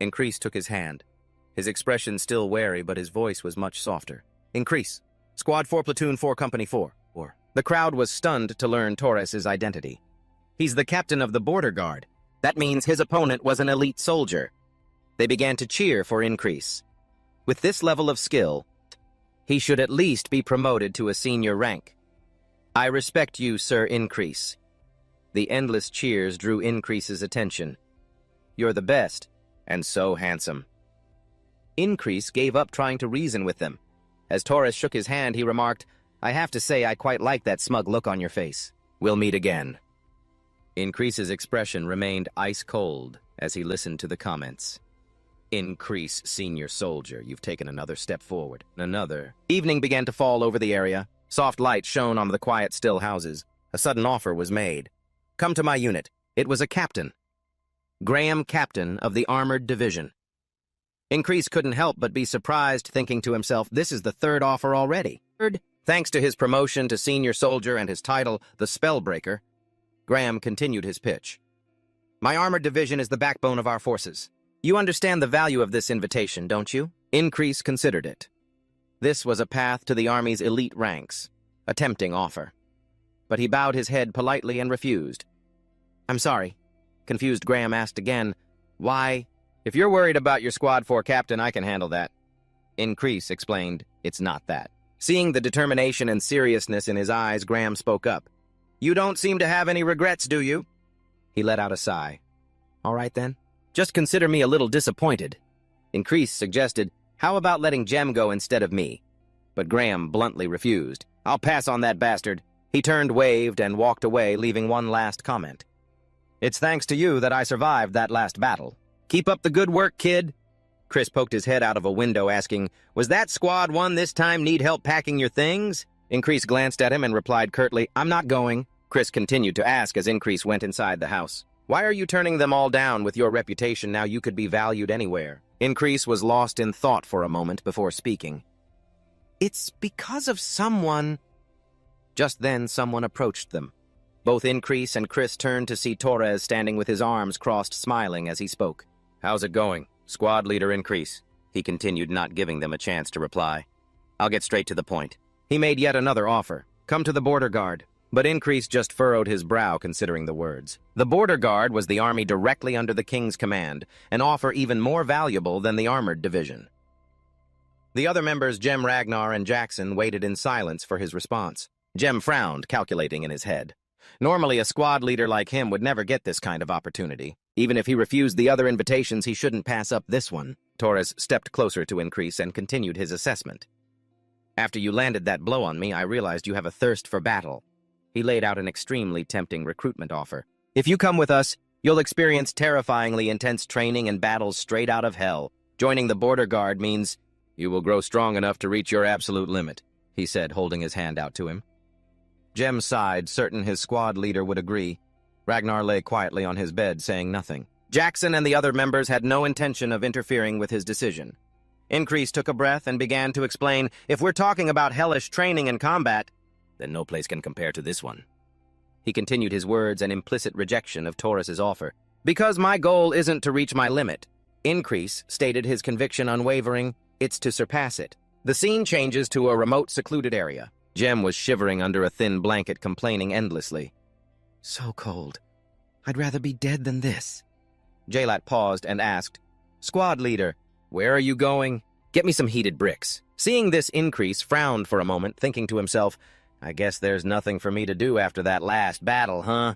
Increase took his hand. His expression still wary, but his voice was much softer. "Increase. Squad 4, Platoon 4, Company 4. The crowd was stunned to learn Taurus's identity. He's the captain of the border guard. That means his opponent was an elite soldier. They began to cheer for Increase. With this level of skill, he should at least be promoted to a senior rank. "I respect you, Sir Increase." The endless cheers drew Increase's attention. "You're the best, and so handsome." Increase gave up trying to reason with them. As Taurus shook his hand, he remarked, "I have to say I quite like that smug look on your face. We'll meet again." Increase's expression remained ice-cold as he listened to the comments. "Increase, senior soldier, you've taken another step forward." Another. Evening began to fall over the area. Soft light shone on the quiet, still houses. A sudden offer was made. "Come to my unit." It was a captain. Graham, captain of the Armored Division. Increase couldn't help but be surprised, thinking to himself, this is the third offer already. Thanks to his promotion to senior soldier and his title, the Spellbreaker, Graham continued his pitch. "My Armored Division is the backbone of our forces. You understand the value of this invitation, don't you?" Increase considered it. This was a path to the Army's elite ranks, a tempting offer. But he bowed his head politely and refused. "I'm sorry." Confused, Graham asked again, "Why?" "If you're worried about your Squad 4 captain, I can handle that." Increase explained, "It's not that." Seeing the determination and seriousness in his eyes, Graham spoke up. "You don't seem to have any regrets, do you?" He let out a sigh. "All right, then. Just consider me a little disappointed." Increase suggested, "How about letting Jem go instead of me?" But Graham bluntly refused. "I'll pass on that bastard." He turned, waved, and walked away, leaving one last comment. "It's thanks to you that I survived that last battle. Keep up the good work, kid." Chris poked his head out of a window, asking, "Was that Squad 1 this time need help packing your things?" Increase glanced at him and replied curtly, "I'm not going." Chris continued to ask as Increase went inside the house. "Why are you turning them all down with your reputation now you could be valued anywhere?" Increase was lost in thought for a moment before speaking. "It's because of someone." Just then, someone approached them. Both Increase and Chris turned to see Torres standing with his arms crossed, smiling as he spoke. "How's it going, Squad Leader Increase?" he continued, not giving them a chance to reply. "I'll get straight to the point." He made yet another offer. "Come to the Border Guard." But Increase just furrowed his brow considering the words. The Border Guard was the army directly under the King's command, an offer even more valuable than the Armored Division. The other members, Jem, Ragnar, and Jackson, waited in silence for his response. Jem frowned, calculating in his head. Normally, a squad leader like him would never get this kind of opportunity. Even if he refused the other invitations, he shouldn't pass up this one. Torres stepped closer to Increase and continued his assessment. After you landed that blow on me, I realized you have a thirst for battle. He laid out an extremely tempting recruitment offer. If you come with us, you'll experience terrifyingly intense training and battles straight out of hell. Joining the border guard means you will grow strong enough to reach your absolute limit, he said, holding his hand out to him. Jem sighed, certain his squad leader would agree. Ragnar lay quietly on his bed, saying nothing. Jackson and the other members had no intention of interfering with his decision. Increase took a breath and began to explain, if we're talking about hellish training and combat, then no place can compare to this one. He continued his words and implicit rejection of Torres's offer. Because my goal isn't to reach my limit. Increase stated his conviction unwavering, it's to surpass it. The scene changes to a remote, secluded area. Jem was shivering under a thin blanket, complaining endlessly. So cold. I'd rather be dead than this. Jaylat paused and asked, Squad leader, where are you going? Get me some heated bricks. Seeing this, Increase frowned for a moment, thinking to himself, I guess there's nothing for me to do after that last battle, huh?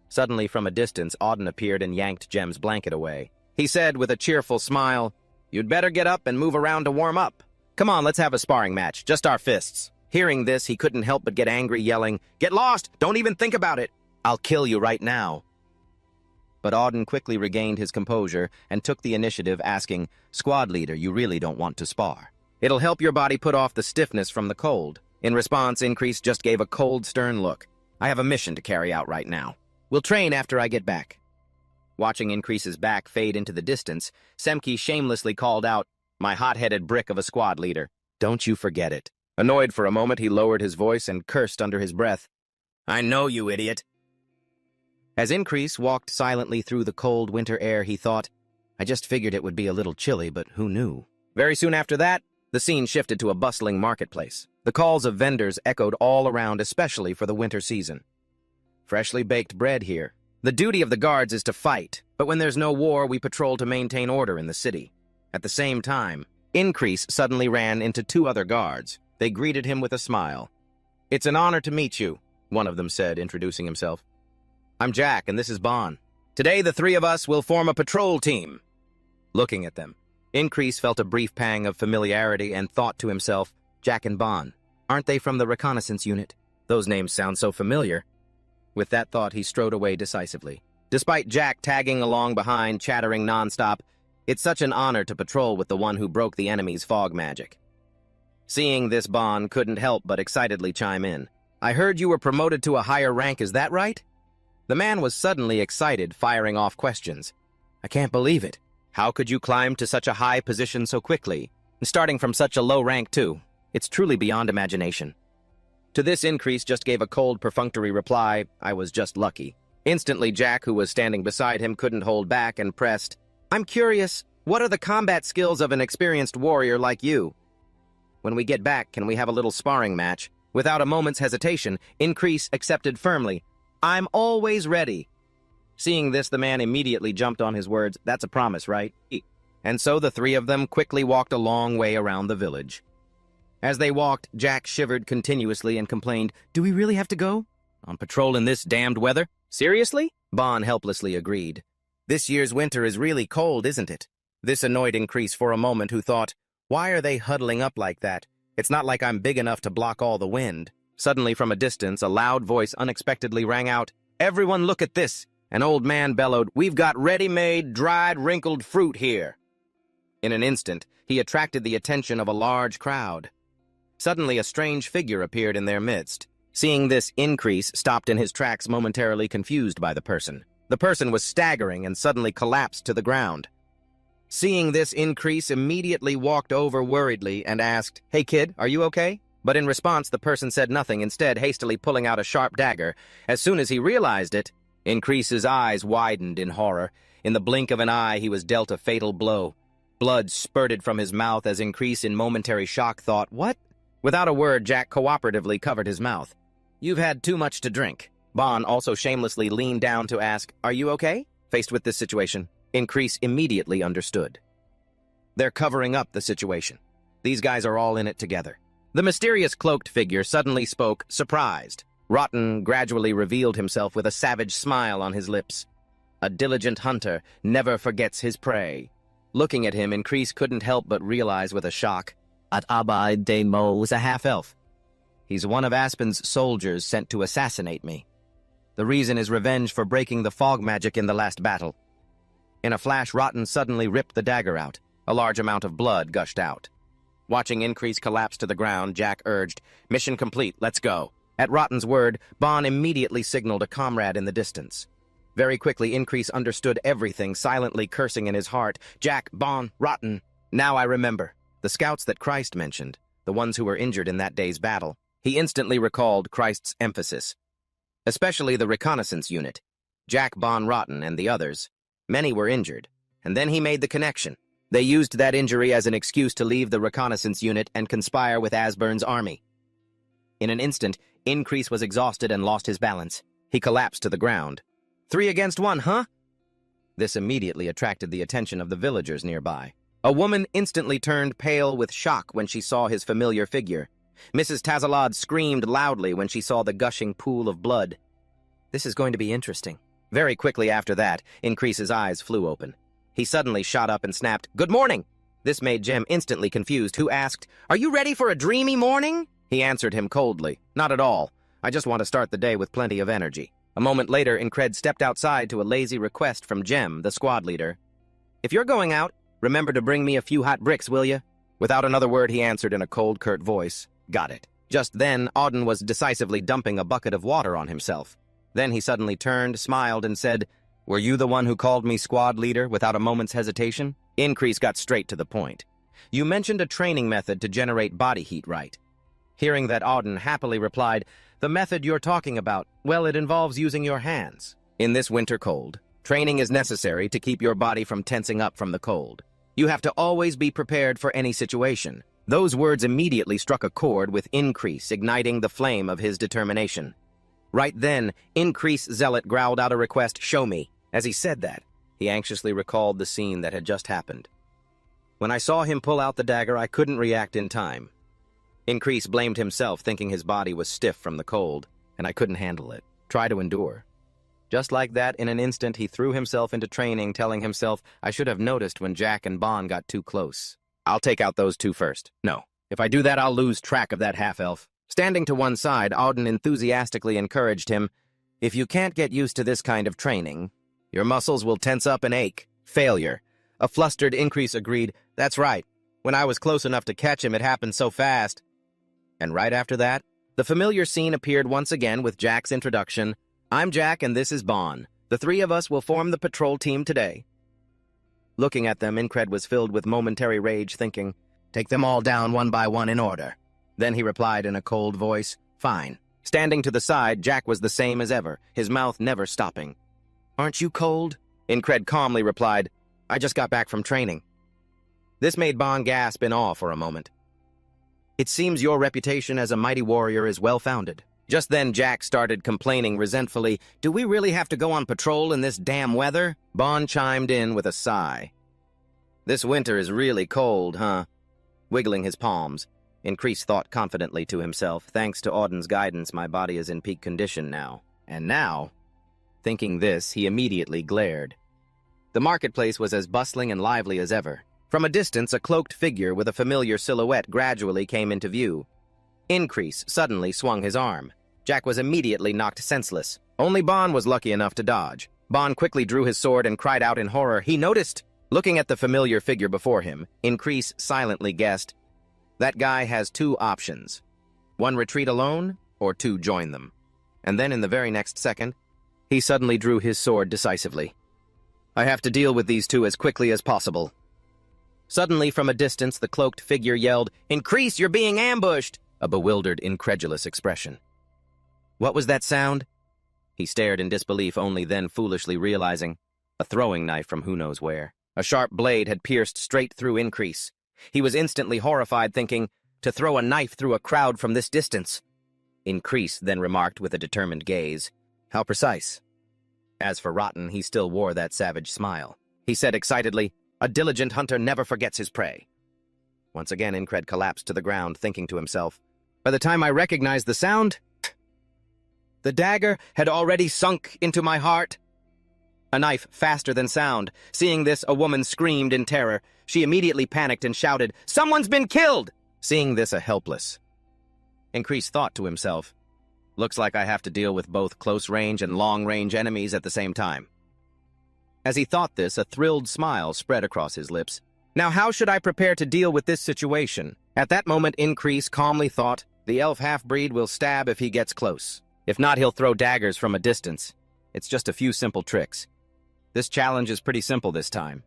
Suddenly, from a distance, Auden appeared and yanked Jem's blanket away. He said with a cheerful smile, You'd better get up and move around to warm up. Come on, let's have a sparring match, just our fists. Hearing this, he couldn't help but get angry, yelling, Get lost! Don't even think about it! I'll kill you right now. But Auden quickly regained his composure and took the initiative, asking, Squad leader, you really don't want to spar. It'll help your body put off the stiffness from the cold. In response, Increase just gave a cold, stern look. I have a mission to carry out right now. We'll train after I get back. Watching Increase's back fade into the distance, Semke shamelessly called out, My hot-headed brick of a squad leader. Don't you forget it. Annoyed for a moment, he lowered his voice and cursed under his breath. I know, you idiot. As Increase walked silently through the cold winter air, he thought, I just figured it would be a little chilly, but who knew? Very soon after that, the scene shifted to a bustling marketplace. The calls of vendors echoed all around, especially for the winter season. Freshly baked bread here. The duty of the guards is to fight, but when there's no war, we patrol to maintain order in the city. At the same time, Increase suddenly ran into two other guards. They greeted him with a smile. It's an honor to meet you, one of them said, introducing himself. I'm Jack, and this is Bon. Today, the three of us will form a patrol team. Looking at them, Increase felt a brief pang of familiarity and thought to himself, Jack and Bon, aren't they from the reconnaissance unit? Those names sound so familiar. With that thought, he strode away decisively. Despite Jack tagging along behind, chattering nonstop, it's such an honor to patrol with the one who broke the enemy's fog magic. Seeing this, Bon couldn't help but excitedly chime in. I heard you were promoted to a higher rank, is that right? The man was suddenly excited, firing off questions. I can't believe it. How could you climb to such a high position so quickly? Starting from such a low rank, too. It's truly beyond imagination. To this, Increase just gave a cold, perfunctory reply, I was just lucky. Instantly, Jack, who was standing beside him, couldn't hold back and pressed, I'm curious, what are the combat skills of an experienced warrior like you? When we get back, can we have a little sparring match? Without a moment's hesitation, Increase accepted firmly. I'm always ready. Seeing this, the man immediately jumped on his words. That's a promise, right? And so the three of them quickly walked a long way around the village. As they walked, Jack shivered continuously and complained, Do we really have to go? On patrol in this damned weather? Seriously? Bon helplessly agreed. This year's winter is really cold, isn't it? This annoyed Increase for a moment, who thought, Why are they huddling up like that? It's not like I'm big enough to block all the wind. Suddenly, from a distance, a loud voice unexpectedly rang out, Everyone look at this! An old man bellowed, We've got ready-made, dried, wrinkled fruit here. In an instant, he attracted the attention of a large crowd. Suddenly, a strange figure appeared in their midst. Seeing this, Increase stopped in his tracks, momentarily confused by the person. The person was staggering and suddenly collapsed to the ground. Seeing this, Increase immediately walked over worriedly and asked, Hey kid, are you okay? But in response, the person said nothing, instead hastily pulling out a sharp dagger. As soon as he realized it, Increase's eyes widened in horror. In the blink of an eye, he was dealt a fatal blow. Blood spurted from his mouth as Increase, in momentary shock, thought, What? Without a word, Jack cooperatively covered his mouth. You've had too much to drink. Bon also shamelessly leaned down to ask, Are you okay? Faced with this situation, Increase immediately understood. They're covering up the situation. These guys are all in it together. The mysterious cloaked figure suddenly spoke, surprised. Rotten gradually revealed himself with a savage smile on his lips. A diligent hunter never forgets his prey. Looking at him, Increase couldn't help but realize with a shock, At Abide de Mo was a half-elf. He's one of Aspen's soldiers sent to assassinate me. The reason is revenge for breaking the fog magic in the last battle. In a flash, Rotten suddenly ripped the dagger out. A large amount of blood gushed out. Watching Increase collapse to the ground, Jack urged, "Mission complete, let's go." At Rotten's word, Bon immediately signaled a comrade in the distance. Very quickly, Increase understood everything, silently cursing in his heart. Jack, Bon, Rotten. Now I remember. The scouts that Christ mentioned, the ones who were injured in that day's battle. He instantly recalled Christ's emphasis. Especially the reconnaissance unit. Jack, Bon, Rotten, and the others. Many were injured. And then he made the connection. They used that injury as an excuse to leave the reconnaissance unit and conspire with Asburn's army. In an instant, Increase was exhausted and lost his balance. He collapsed to the ground. 3 against 1, huh? This immediately attracted the attention of the villagers nearby. A woman instantly turned pale with shock when she saw his familiar figure. Mrs. Tazalad screamed loudly when she saw the gushing pool of blood. This is going to be interesting. Very quickly after that, Increase's eyes flew open. He suddenly shot up and snapped, "Good morning!" This made Jem instantly confused, who asked, "Are you ready for a dreamy morning?" He answered him coldly, "Not at all. I just want to start the day with plenty of energy." A moment later, Incred stepped outside to a lazy request from Jem, the squad leader. "If you're going out, remember to bring me a few hot bricks, will you?" Without another word, he answered in a cold, curt voice, "Got it." Just then, Auden was decisively dumping a bucket of water on himself. Then he suddenly turned, smiled, and said, "Were you the one who called me squad leader without a moment's hesitation?" Increase got straight to the point. "You mentioned a training method to generate body heat, right?" Hearing that, Auden happily replied, "The method you're talking about, well, it involves using your hands. In this winter cold, training is necessary to keep your body from tensing up from the cold. You have to always be prepared for any situation." Those words immediately struck a chord with Increase, igniting the flame of his determination. Right then, Increase Zealot growled out a request, "Show me." As he said that, he anxiously recalled the scene that had just happened. When I saw him pull out the dagger, I couldn't react in time. Increase blamed himself, thinking his body was stiff from the cold, and I couldn't handle it. Try to endure. Just like that, in an instant, he threw himself into training, telling himself, I should have noticed when Jack and Bon got too close. I'll take out those two first. No, if I do that, I'll lose track of that half-elf. Standing to one side, Auden enthusiastically encouraged him, "If you can't get used to this kind of training, your muscles will tense up and ache. Failure." A flustered Increase agreed, "That's right. When I was close enough to catch him, it happened so fast." And right after that, the familiar scene appeared once again with Jack's introduction. "I'm Jack and this is Bon. The 3 of us will form the patrol team today." Looking at them, Incred was filled with momentary rage, thinking, "Take them all down one by one in order." Then he replied in a cold voice, "Fine." Standing to the side, Jack was the same as ever, his mouth never stopping. "Aren't you cold?" Incred calmly replied, "I just got back from training." This made Bon gasp in awe for a moment. "It seems your reputation as a mighty warrior is well-founded." Just then Jack started complaining resentfully, "Do we really have to go on patrol in this damn weather?" Bon chimed in with a sigh. "This winter is really cold, huh?" Wiggling his palms, Increase thought confidently to himself, "Thanks to Auden's guidance, my body is in peak condition now." And now, thinking this, he immediately glared. The marketplace was as bustling and lively as ever. From a distance, a cloaked figure with a familiar silhouette gradually came into view. Increase suddenly swung his arm. Jack was immediately knocked senseless. Only Bon was lucky enough to dodge. Bon quickly drew his sword and cried out in horror. He noticed! Looking at the familiar figure before him, Increase silently guessed, "That guy has 2 options. 1 retreat alone, or 2 join them." And then in the very next second, he suddenly drew his sword decisively. "I have to deal with these 2 as quickly as possible." Suddenly, from a distance, the cloaked figure yelled, "Increase, you're being ambushed!" A bewildered, incredulous expression. What was that sound? He stared in disbelief, only then foolishly realizing a throwing knife from who knows where. A sharp blade had pierced straight through Increase. He was instantly horrified, thinking, to throw a knife through a crowd from this distance. Increase then remarked with a determined gaze, "How precise." As for Rotten, he still wore that savage smile. He said excitedly, "A diligent hunter never forgets his prey." Once again, Incred collapsed to the ground, thinking to himself, by the time I recognized the sound, the dagger had already sunk into my heart. A knife faster than sound. Seeing this, a woman screamed in terror. She immediately panicked and shouted, "Someone's been killed!" Seeing this, a helpless Increase thought to himself, looks like I have to deal with both close-range and long-range enemies at the same time. As he thought this, a thrilled smile spread across his lips. Now how should I prepare to deal with this situation? At that moment, Increase calmly thought, the elf half-breed will stab if he gets close. If not, he'll throw daggers from a distance. It's just a few simple tricks. This challenge is pretty simple this time.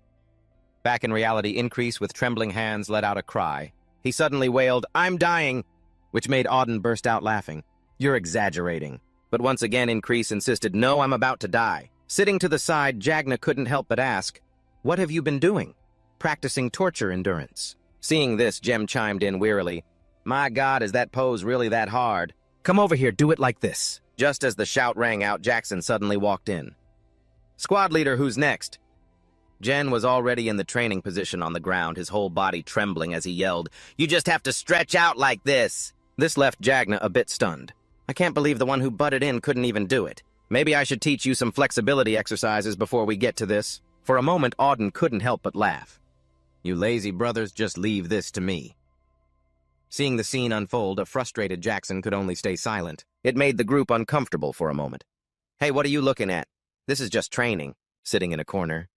Back in reality, Increase with trembling hands let out a cry. He suddenly wailed, "I'm dying!" which made Auden burst out laughing. "You're exaggerating." But once again, Increase insisted, "No, I'm about to die." Sitting to the side, Jagna couldn't help but ask, "What have you been doing?" "Practicing torture endurance." Seeing this, Jem chimed in wearily, "My God, is that pose really that hard? Come over here, do it like this." Just as the shout rang out, Jackson suddenly walked in. "Squad leader, who's next?" Jen was already in the training position on the ground, his whole body trembling as he yelled, "You just have to stretch out like this." This left Jagna a bit stunned. I can't believe the one who butted in couldn't even do it. Maybe I should teach you some flexibility exercises before we get to this. For a moment, Auden couldn't help but laugh. "You lazy brothers, just leave this to me." Seeing the scene unfold, a frustrated Jackson could only stay silent. It made the group uncomfortable for a moment. "Hey, what are you looking at? This is just training." Sitting in a corner,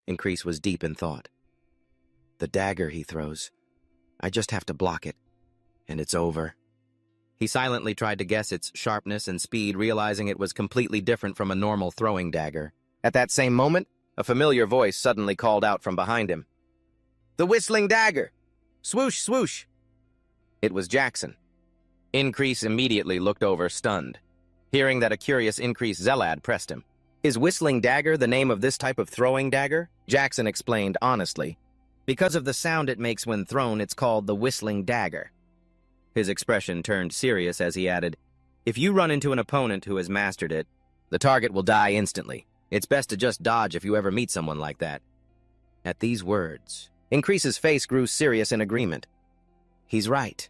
Increase was deep in thought. The dagger he throws. I just have to block it, and it's over. He silently tried to guess its sharpness and speed, realizing it was completely different from a normal throwing dagger. At that same moment, a familiar voice suddenly called out from behind him. "The whistling dagger! Swoosh, swoosh!" It was Jackson. Increase immediately looked over, stunned. Hearing that a curious Increase Zelad pressed him. "Is whistling dagger the name of this type of throwing dagger?" Jackson explained honestly. "Because of the sound it makes when thrown, it's called the whistling dagger." His expression turned serious as he added, "If you run into an opponent who has mastered it, the target will die instantly. It's best to just dodge if you ever meet someone like that." At these words, Increase's face grew serious in agreement. He's right.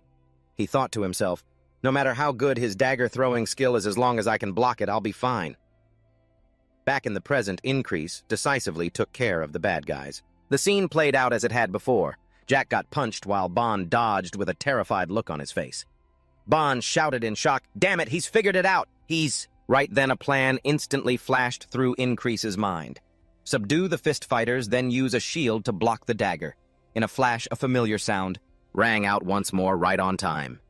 He thought to himself, no matter how good his dagger-throwing skill is, as long as I can block it, I'll be fine. Back in the present, Increase decisively took care of the bad guys. The scene played out as it had before. Jack got punched while Bond dodged with a terrified look on his face. Bond shouted in shock, "Damn it, he's figured it out! He's—" Right then a plan instantly flashed through Increase's mind. Subdue the fist fighters, then use a shield to block the dagger. In a flash, a familiar sound rang out once more right on time.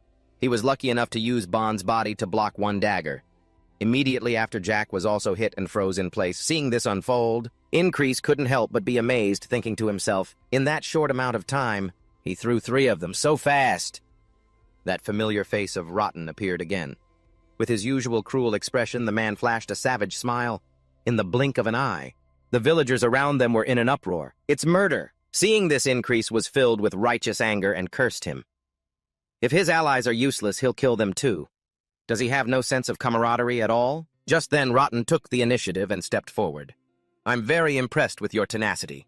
He was lucky enough to use Bond's body to block one dagger. Immediately after, Jack was also hit and froze in place. Seeing this unfold, Increase couldn't help but be amazed, thinking to himself, in that short amount of time, he threw 3 of them so fast. That familiar face of Rotten appeared again. With his usual cruel expression, the man flashed a savage smile. In the blink of an eye, the villagers around them were in an uproar. "It's murder!" Seeing this, Increase was filled with righteous anger and cursed him. If his allies are useless, he'll kill them too. Does he have no sense of camaraderie at all? Just then, Rotten took the initiative and stepped forward. "I'm very impressed with your tenacity."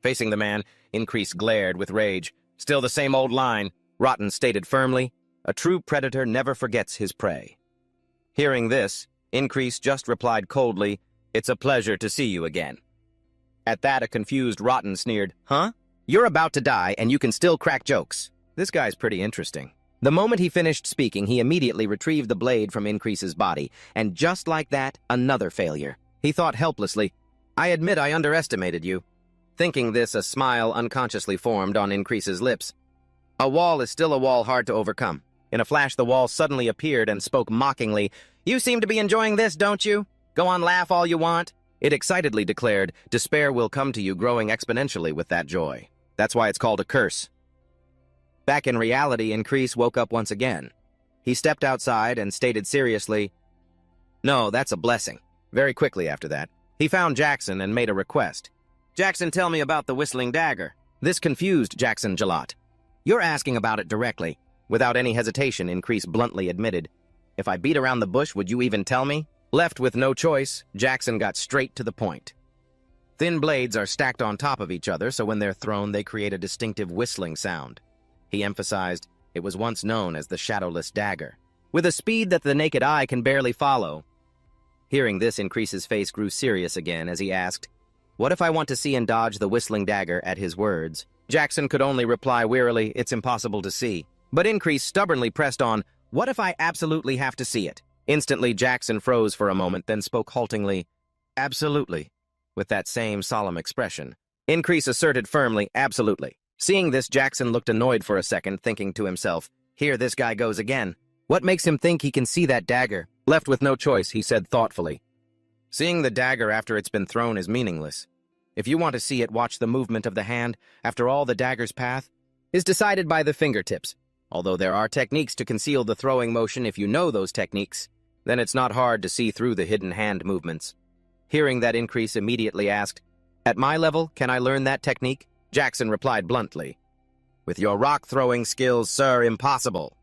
Facing the man, Increase glared with rage. "Still the same old line," Rotten stated firmly. "A true predator never forgets his prey." Hearing this, Increase just replied coldly, "It's a pleasure to see you again." At that, a confused Rotten sneered, "Huh? You're about to die, and you can still crack jokes. This guy's pretty interesting." The moment he finished speaking, he immediately retrieved the blade from Increase's body, and just like that, another failure. He thought helplessly, "I admit I underestimated you." Thinking this, a smile unconsciously formed on Increase's lips. A wall is still a wall hard to overcome. In a flash, the wall suddenly appeared and spoke mockingly, "You seem to be enjoying this, don't you? Go on, laugh all you want." It excitedly declared, "Despair will come to you, growing exponentially with that joy. That's why it's called a curse." Back in reality, Increase woke up once again. He stepped outside and stated seriously, "No, that's a blessing." Very quickly after that, he found Jackson and made a request. "Jackson, tell me about the whistling dagger." This confused Jackson Jalot. "You're asking about it directly." Without any hesitation, Increase bluntly admitted, "If I beat around the bush, would you even tell me?" Left with no choice, Jackson got straight to the point. Thin blades are stacked on top of each other, so when they're thrown, they create a distinctive whistling sound. He emphasized it was once known as the shadowless dagger, with a speed that the naked eye can barely follow. Hearing this, Increase's face grew serious again as he asked, "What if I want to see and dodge the whistling dagger?" At his words, Jackson could only reply wearily, "It's impossible to see." But Increase stubbornly pressed on, "What if I absolutely have to see it?" Instantly, Jackson froze for a moment, then spoke haltingly, "Absolutely," with that same solemn expression. Increase asserted firmly, "Absolutely." Seeing this, Jackson looked annoyed for a second, thinking to himself, "Here this guy goes again. What makes him think he can see that dagger?" Left with no choice, he said thoughtfully, "Seeing the dagger after it's been thrown is meaningless. If you want to see it, watch the movement of the hand. After all, the dagger's path is decided by the fingertips. Although there are techniques to conceal the throwing motion, if you know those techniques, then it's not hard to see through the hidden hand movements." Hearing that, Increase immediately asked, "At my level, can I learn that technique?" Jackson replied bluntly, "With your rock-throwing skills, sir, impossible."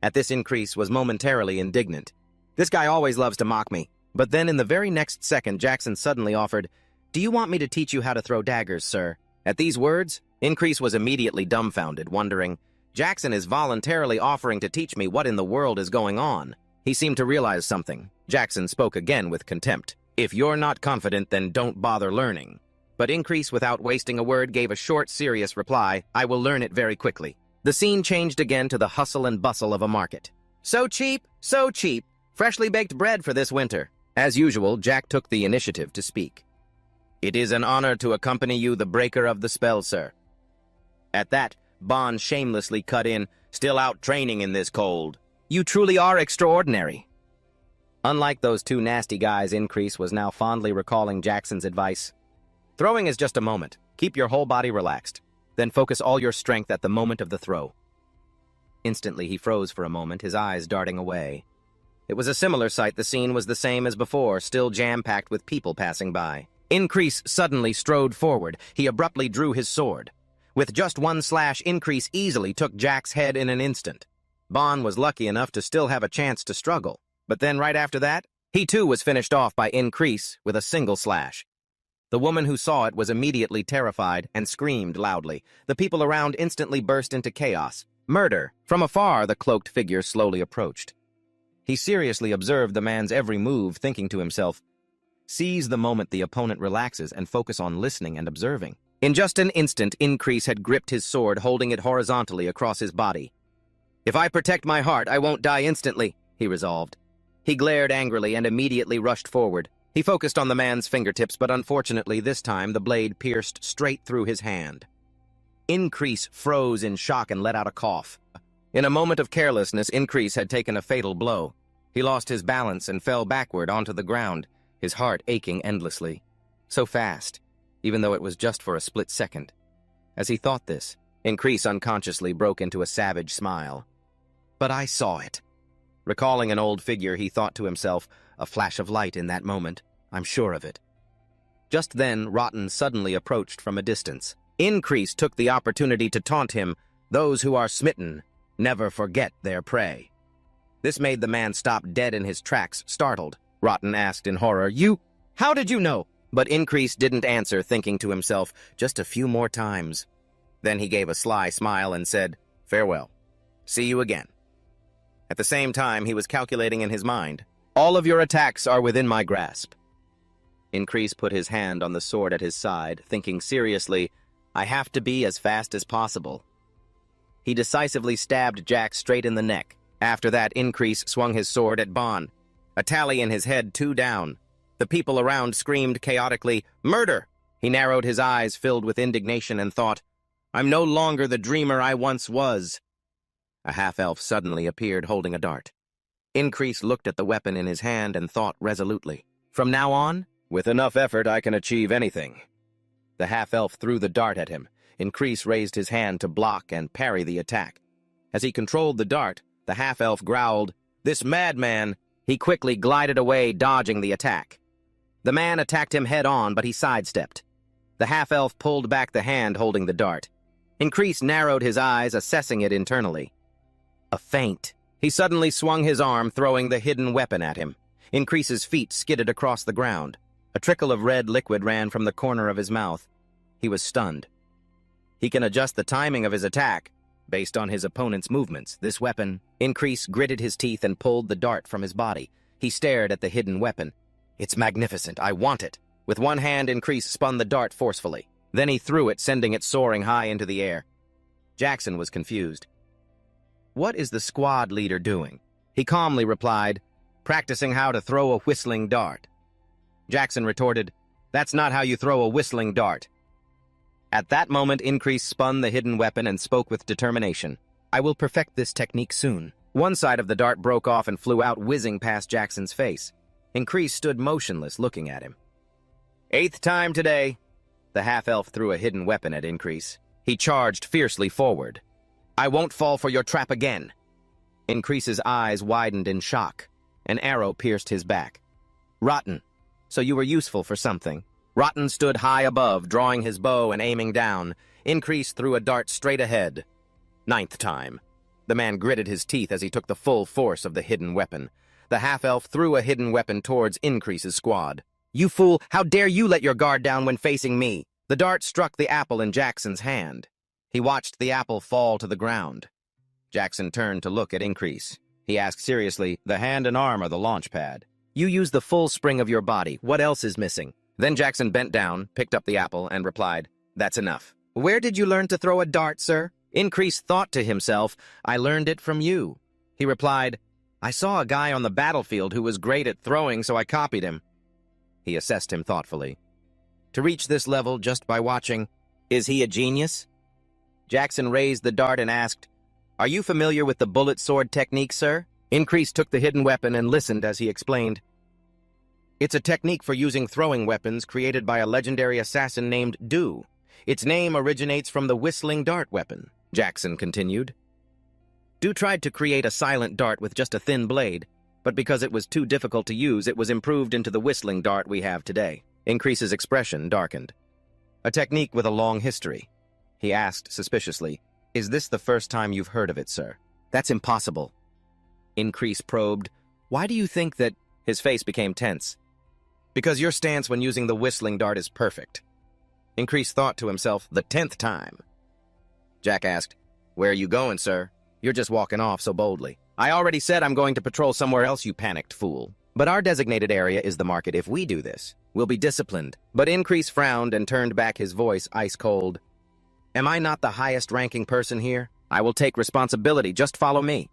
At this, Increase was momentarily indignant. This guy always loves to mock me. But then in the very next second, Jackson suddenly offered, "Do you want me to teach you how to throw daggers, sir?" At these words, Increase was immediately dumbfounded, wondering, Jackson is voluntarily offering to teach me. What in the world is going on? He seemed to realize something. Jackson spoke again with contempt. "If you're not confident, then don't bother learning." But Increase, without wasting a word, gave a short, serious reply, "I will learn it very quickly." The scene changed again to the hustle and bustle of a market. So cheap, so cheap. Freshly baked bread for this winter. As usual, Jack took the initiative to speak. "It is an honor to accompany you, the breaker of the spell, sir." At that, Bond shamelessly cut in, "Still out training in this cold. You truly are extraordinary." Unlike those two nasty guys, Increase was now fondly recalling Jackson's advice. "Throwing is just a moment. Keep your whole body relaxed. Then focus all your strength at the moment of the throw." Instantly, he froze for a moment, his eyes darting away. It was a similar sight. The scene was the same as before, still jam-packed with people passing by. Increase suddenly strode forward. He abruptly drew his sword. With just one slash, Increase easily took Jack's head in an instant. Bond was lucky enough to still have a chance to struggle. But then right after that, he too was finished off by Increase with a single slash. The woman who saw it was immediately terrified and screamed loudly. The people around instantly burst into chaos. Murder! From afar, the cloaked figure slowly approached. He seriously observed the man's every move, thinking to himself, "Seize the moment the opponent relaxes and focus on listening and observing." In just an instant, Increase had gripped his sword, holding it horizontally across his body. "If I protect my heart, I won't die instantly," he resolved. He glared angrily and immediately rushed forward. He focused on the man's fingertips, but unfortunately this time the blade pierced straight through his hand. Increase froze in shock and let out a cough. In a moment of carelessness, Increase had taken a fatal blow. He lost his balance and fell backward onto the ground, his heart aching endlessly. So fast, even though it was just for a split second. As he thought this, Increase unconsciously broke into a savage smile. "But I saw it." Recalling an old figure, he thought to himself, "A flash of light in that moment, I'm sure of it." Just then, Rotten suddenly approached from a distance. Increase took the opportunity to taunt him, "Those who are smitten never forget their prey." This made the man stop dead in his tracks, startled. Rotten asked in horror, How did you know?" But Increase didn't answer, thinking to himself, "Just a few more times." Then he gave a sly smile and said, "Farewell. See you again." At the same time, he was calculating in his mind, "All of your attacks are within my grasp." Increase put his hand on the sword at his side, thinking seriously, "I have to be as fast as possible." He decisively stabbed Jack straight in the neck. After that, Increase swung his sword at Bond. A tally in his head, 2 down. The people around screamed chaotically, "Murder!" He narrowed his eyes, filled with indignation, and thought, "I'm no longer the dreamer I once was." A half-elf suddenly appeared holding a dart. Increase looked at the weapon in his hand and thought resolutely, "From now on, with enough effort I can achieve anything." The half-elf threw the dart at him. Increase raised his hand to block and parry the attack. As he controlled the dart, the half-elf growled, "This madman!" He quickly glided away, dodging the attack. The man attacked him head-on, but he sidestepped. The half-elf pulled back the hand holding the dart. Increase narrowed his eyes, assessing it internally. A feint. He suddenly swung his arm, throwing the hidden weapon at him. Increase's feet skidded across the ground. A trickle of red liquid ran from the corner of his mouth. He was stunned. He can adjust the timing of his attack based on his opponent's movements. This weapon. Increase gritted his teeth and pulled the dart from his body. He stared at the hidden weapon. It's magnificent. I want it. With one hand, Increase spun the dart forcefully. Then he threw it, sending it soaring high into the air. Jackson was confused. What is the squad leader doing? He calmly replied, practicing how to throw a whistling dart. Jackson retorted, that's not how you throw a whistling dart. At that moment, Increase spun the hidden weapon and spoke with determination. I will perfect this technique soon. One side of the dart broke off and flew out, whizzing past Jackson's face. Increase stood motionless, looking at him. 8th time today. The half-elf threw a hidden weapon at Increase. He charged fiercely forward. I won't fall for your trap again. Increase's eyes widened in shock. An arrow pierced his back. Rotten. So you were useful for something. Rotten stood high above, drawing his bow and aiming down. Increase threw a dart straight ahead. 9th time. The man gritted his teeth as he took the full force of the hidden weapon. The half-elf threw a hidden weapon towards Increase's squad. You fool! How dare you let your guard down when facing me? The dart struck the apple in Jackson's hand. He watched the apple fall to the ground. Jackson turned to look at Increase. He asked seriously, the hand and arm are the launch pad. You use the full spring of your body. What else is missing? Then Jackson bent down, picked up the apple, and replied, that's enough. Where did you learn to throw a dart, sir? Increase thought to himself, I learned it from you. He replied, I saw a guy on the battlefield who was great at throwing, so I copied him. He assessed him thoughtfully. To reach this level just by watching, is he a genius? Jackson raised the dart and asked, are you familiar with the bullet sword technique, sir? Increase took the hidden weapon and listened as he explained. It's a technique for using throwing weapons created by a legendary assassin named Do. Its name originates from the whistling dart weapon, Jackson continued. Do tried to create a silent dart with just a thin blade, but because it was too difficult to use, it was improved into the whistling dart we have today. Increase's expression darkened. A technique with a long history. He asked suspiciously, is this the first time you've heard of it, sir? That's impossible. Increase probed, why do you think that... His face became tense. Because your stance when using the whistling dart is perfect. Increase thought to himself, the 10th time. Jack asked, where are you going, sir? You're just walking off so boldly. I already said I'm going to patrol somewhere else, you panicked fool. But our designated area is the market. If we do this, we'll be disciplined. But Increase frowned and turned back, his voice ice cold. Am I not the highest ranking person here? I will take responsibility. Just follow me.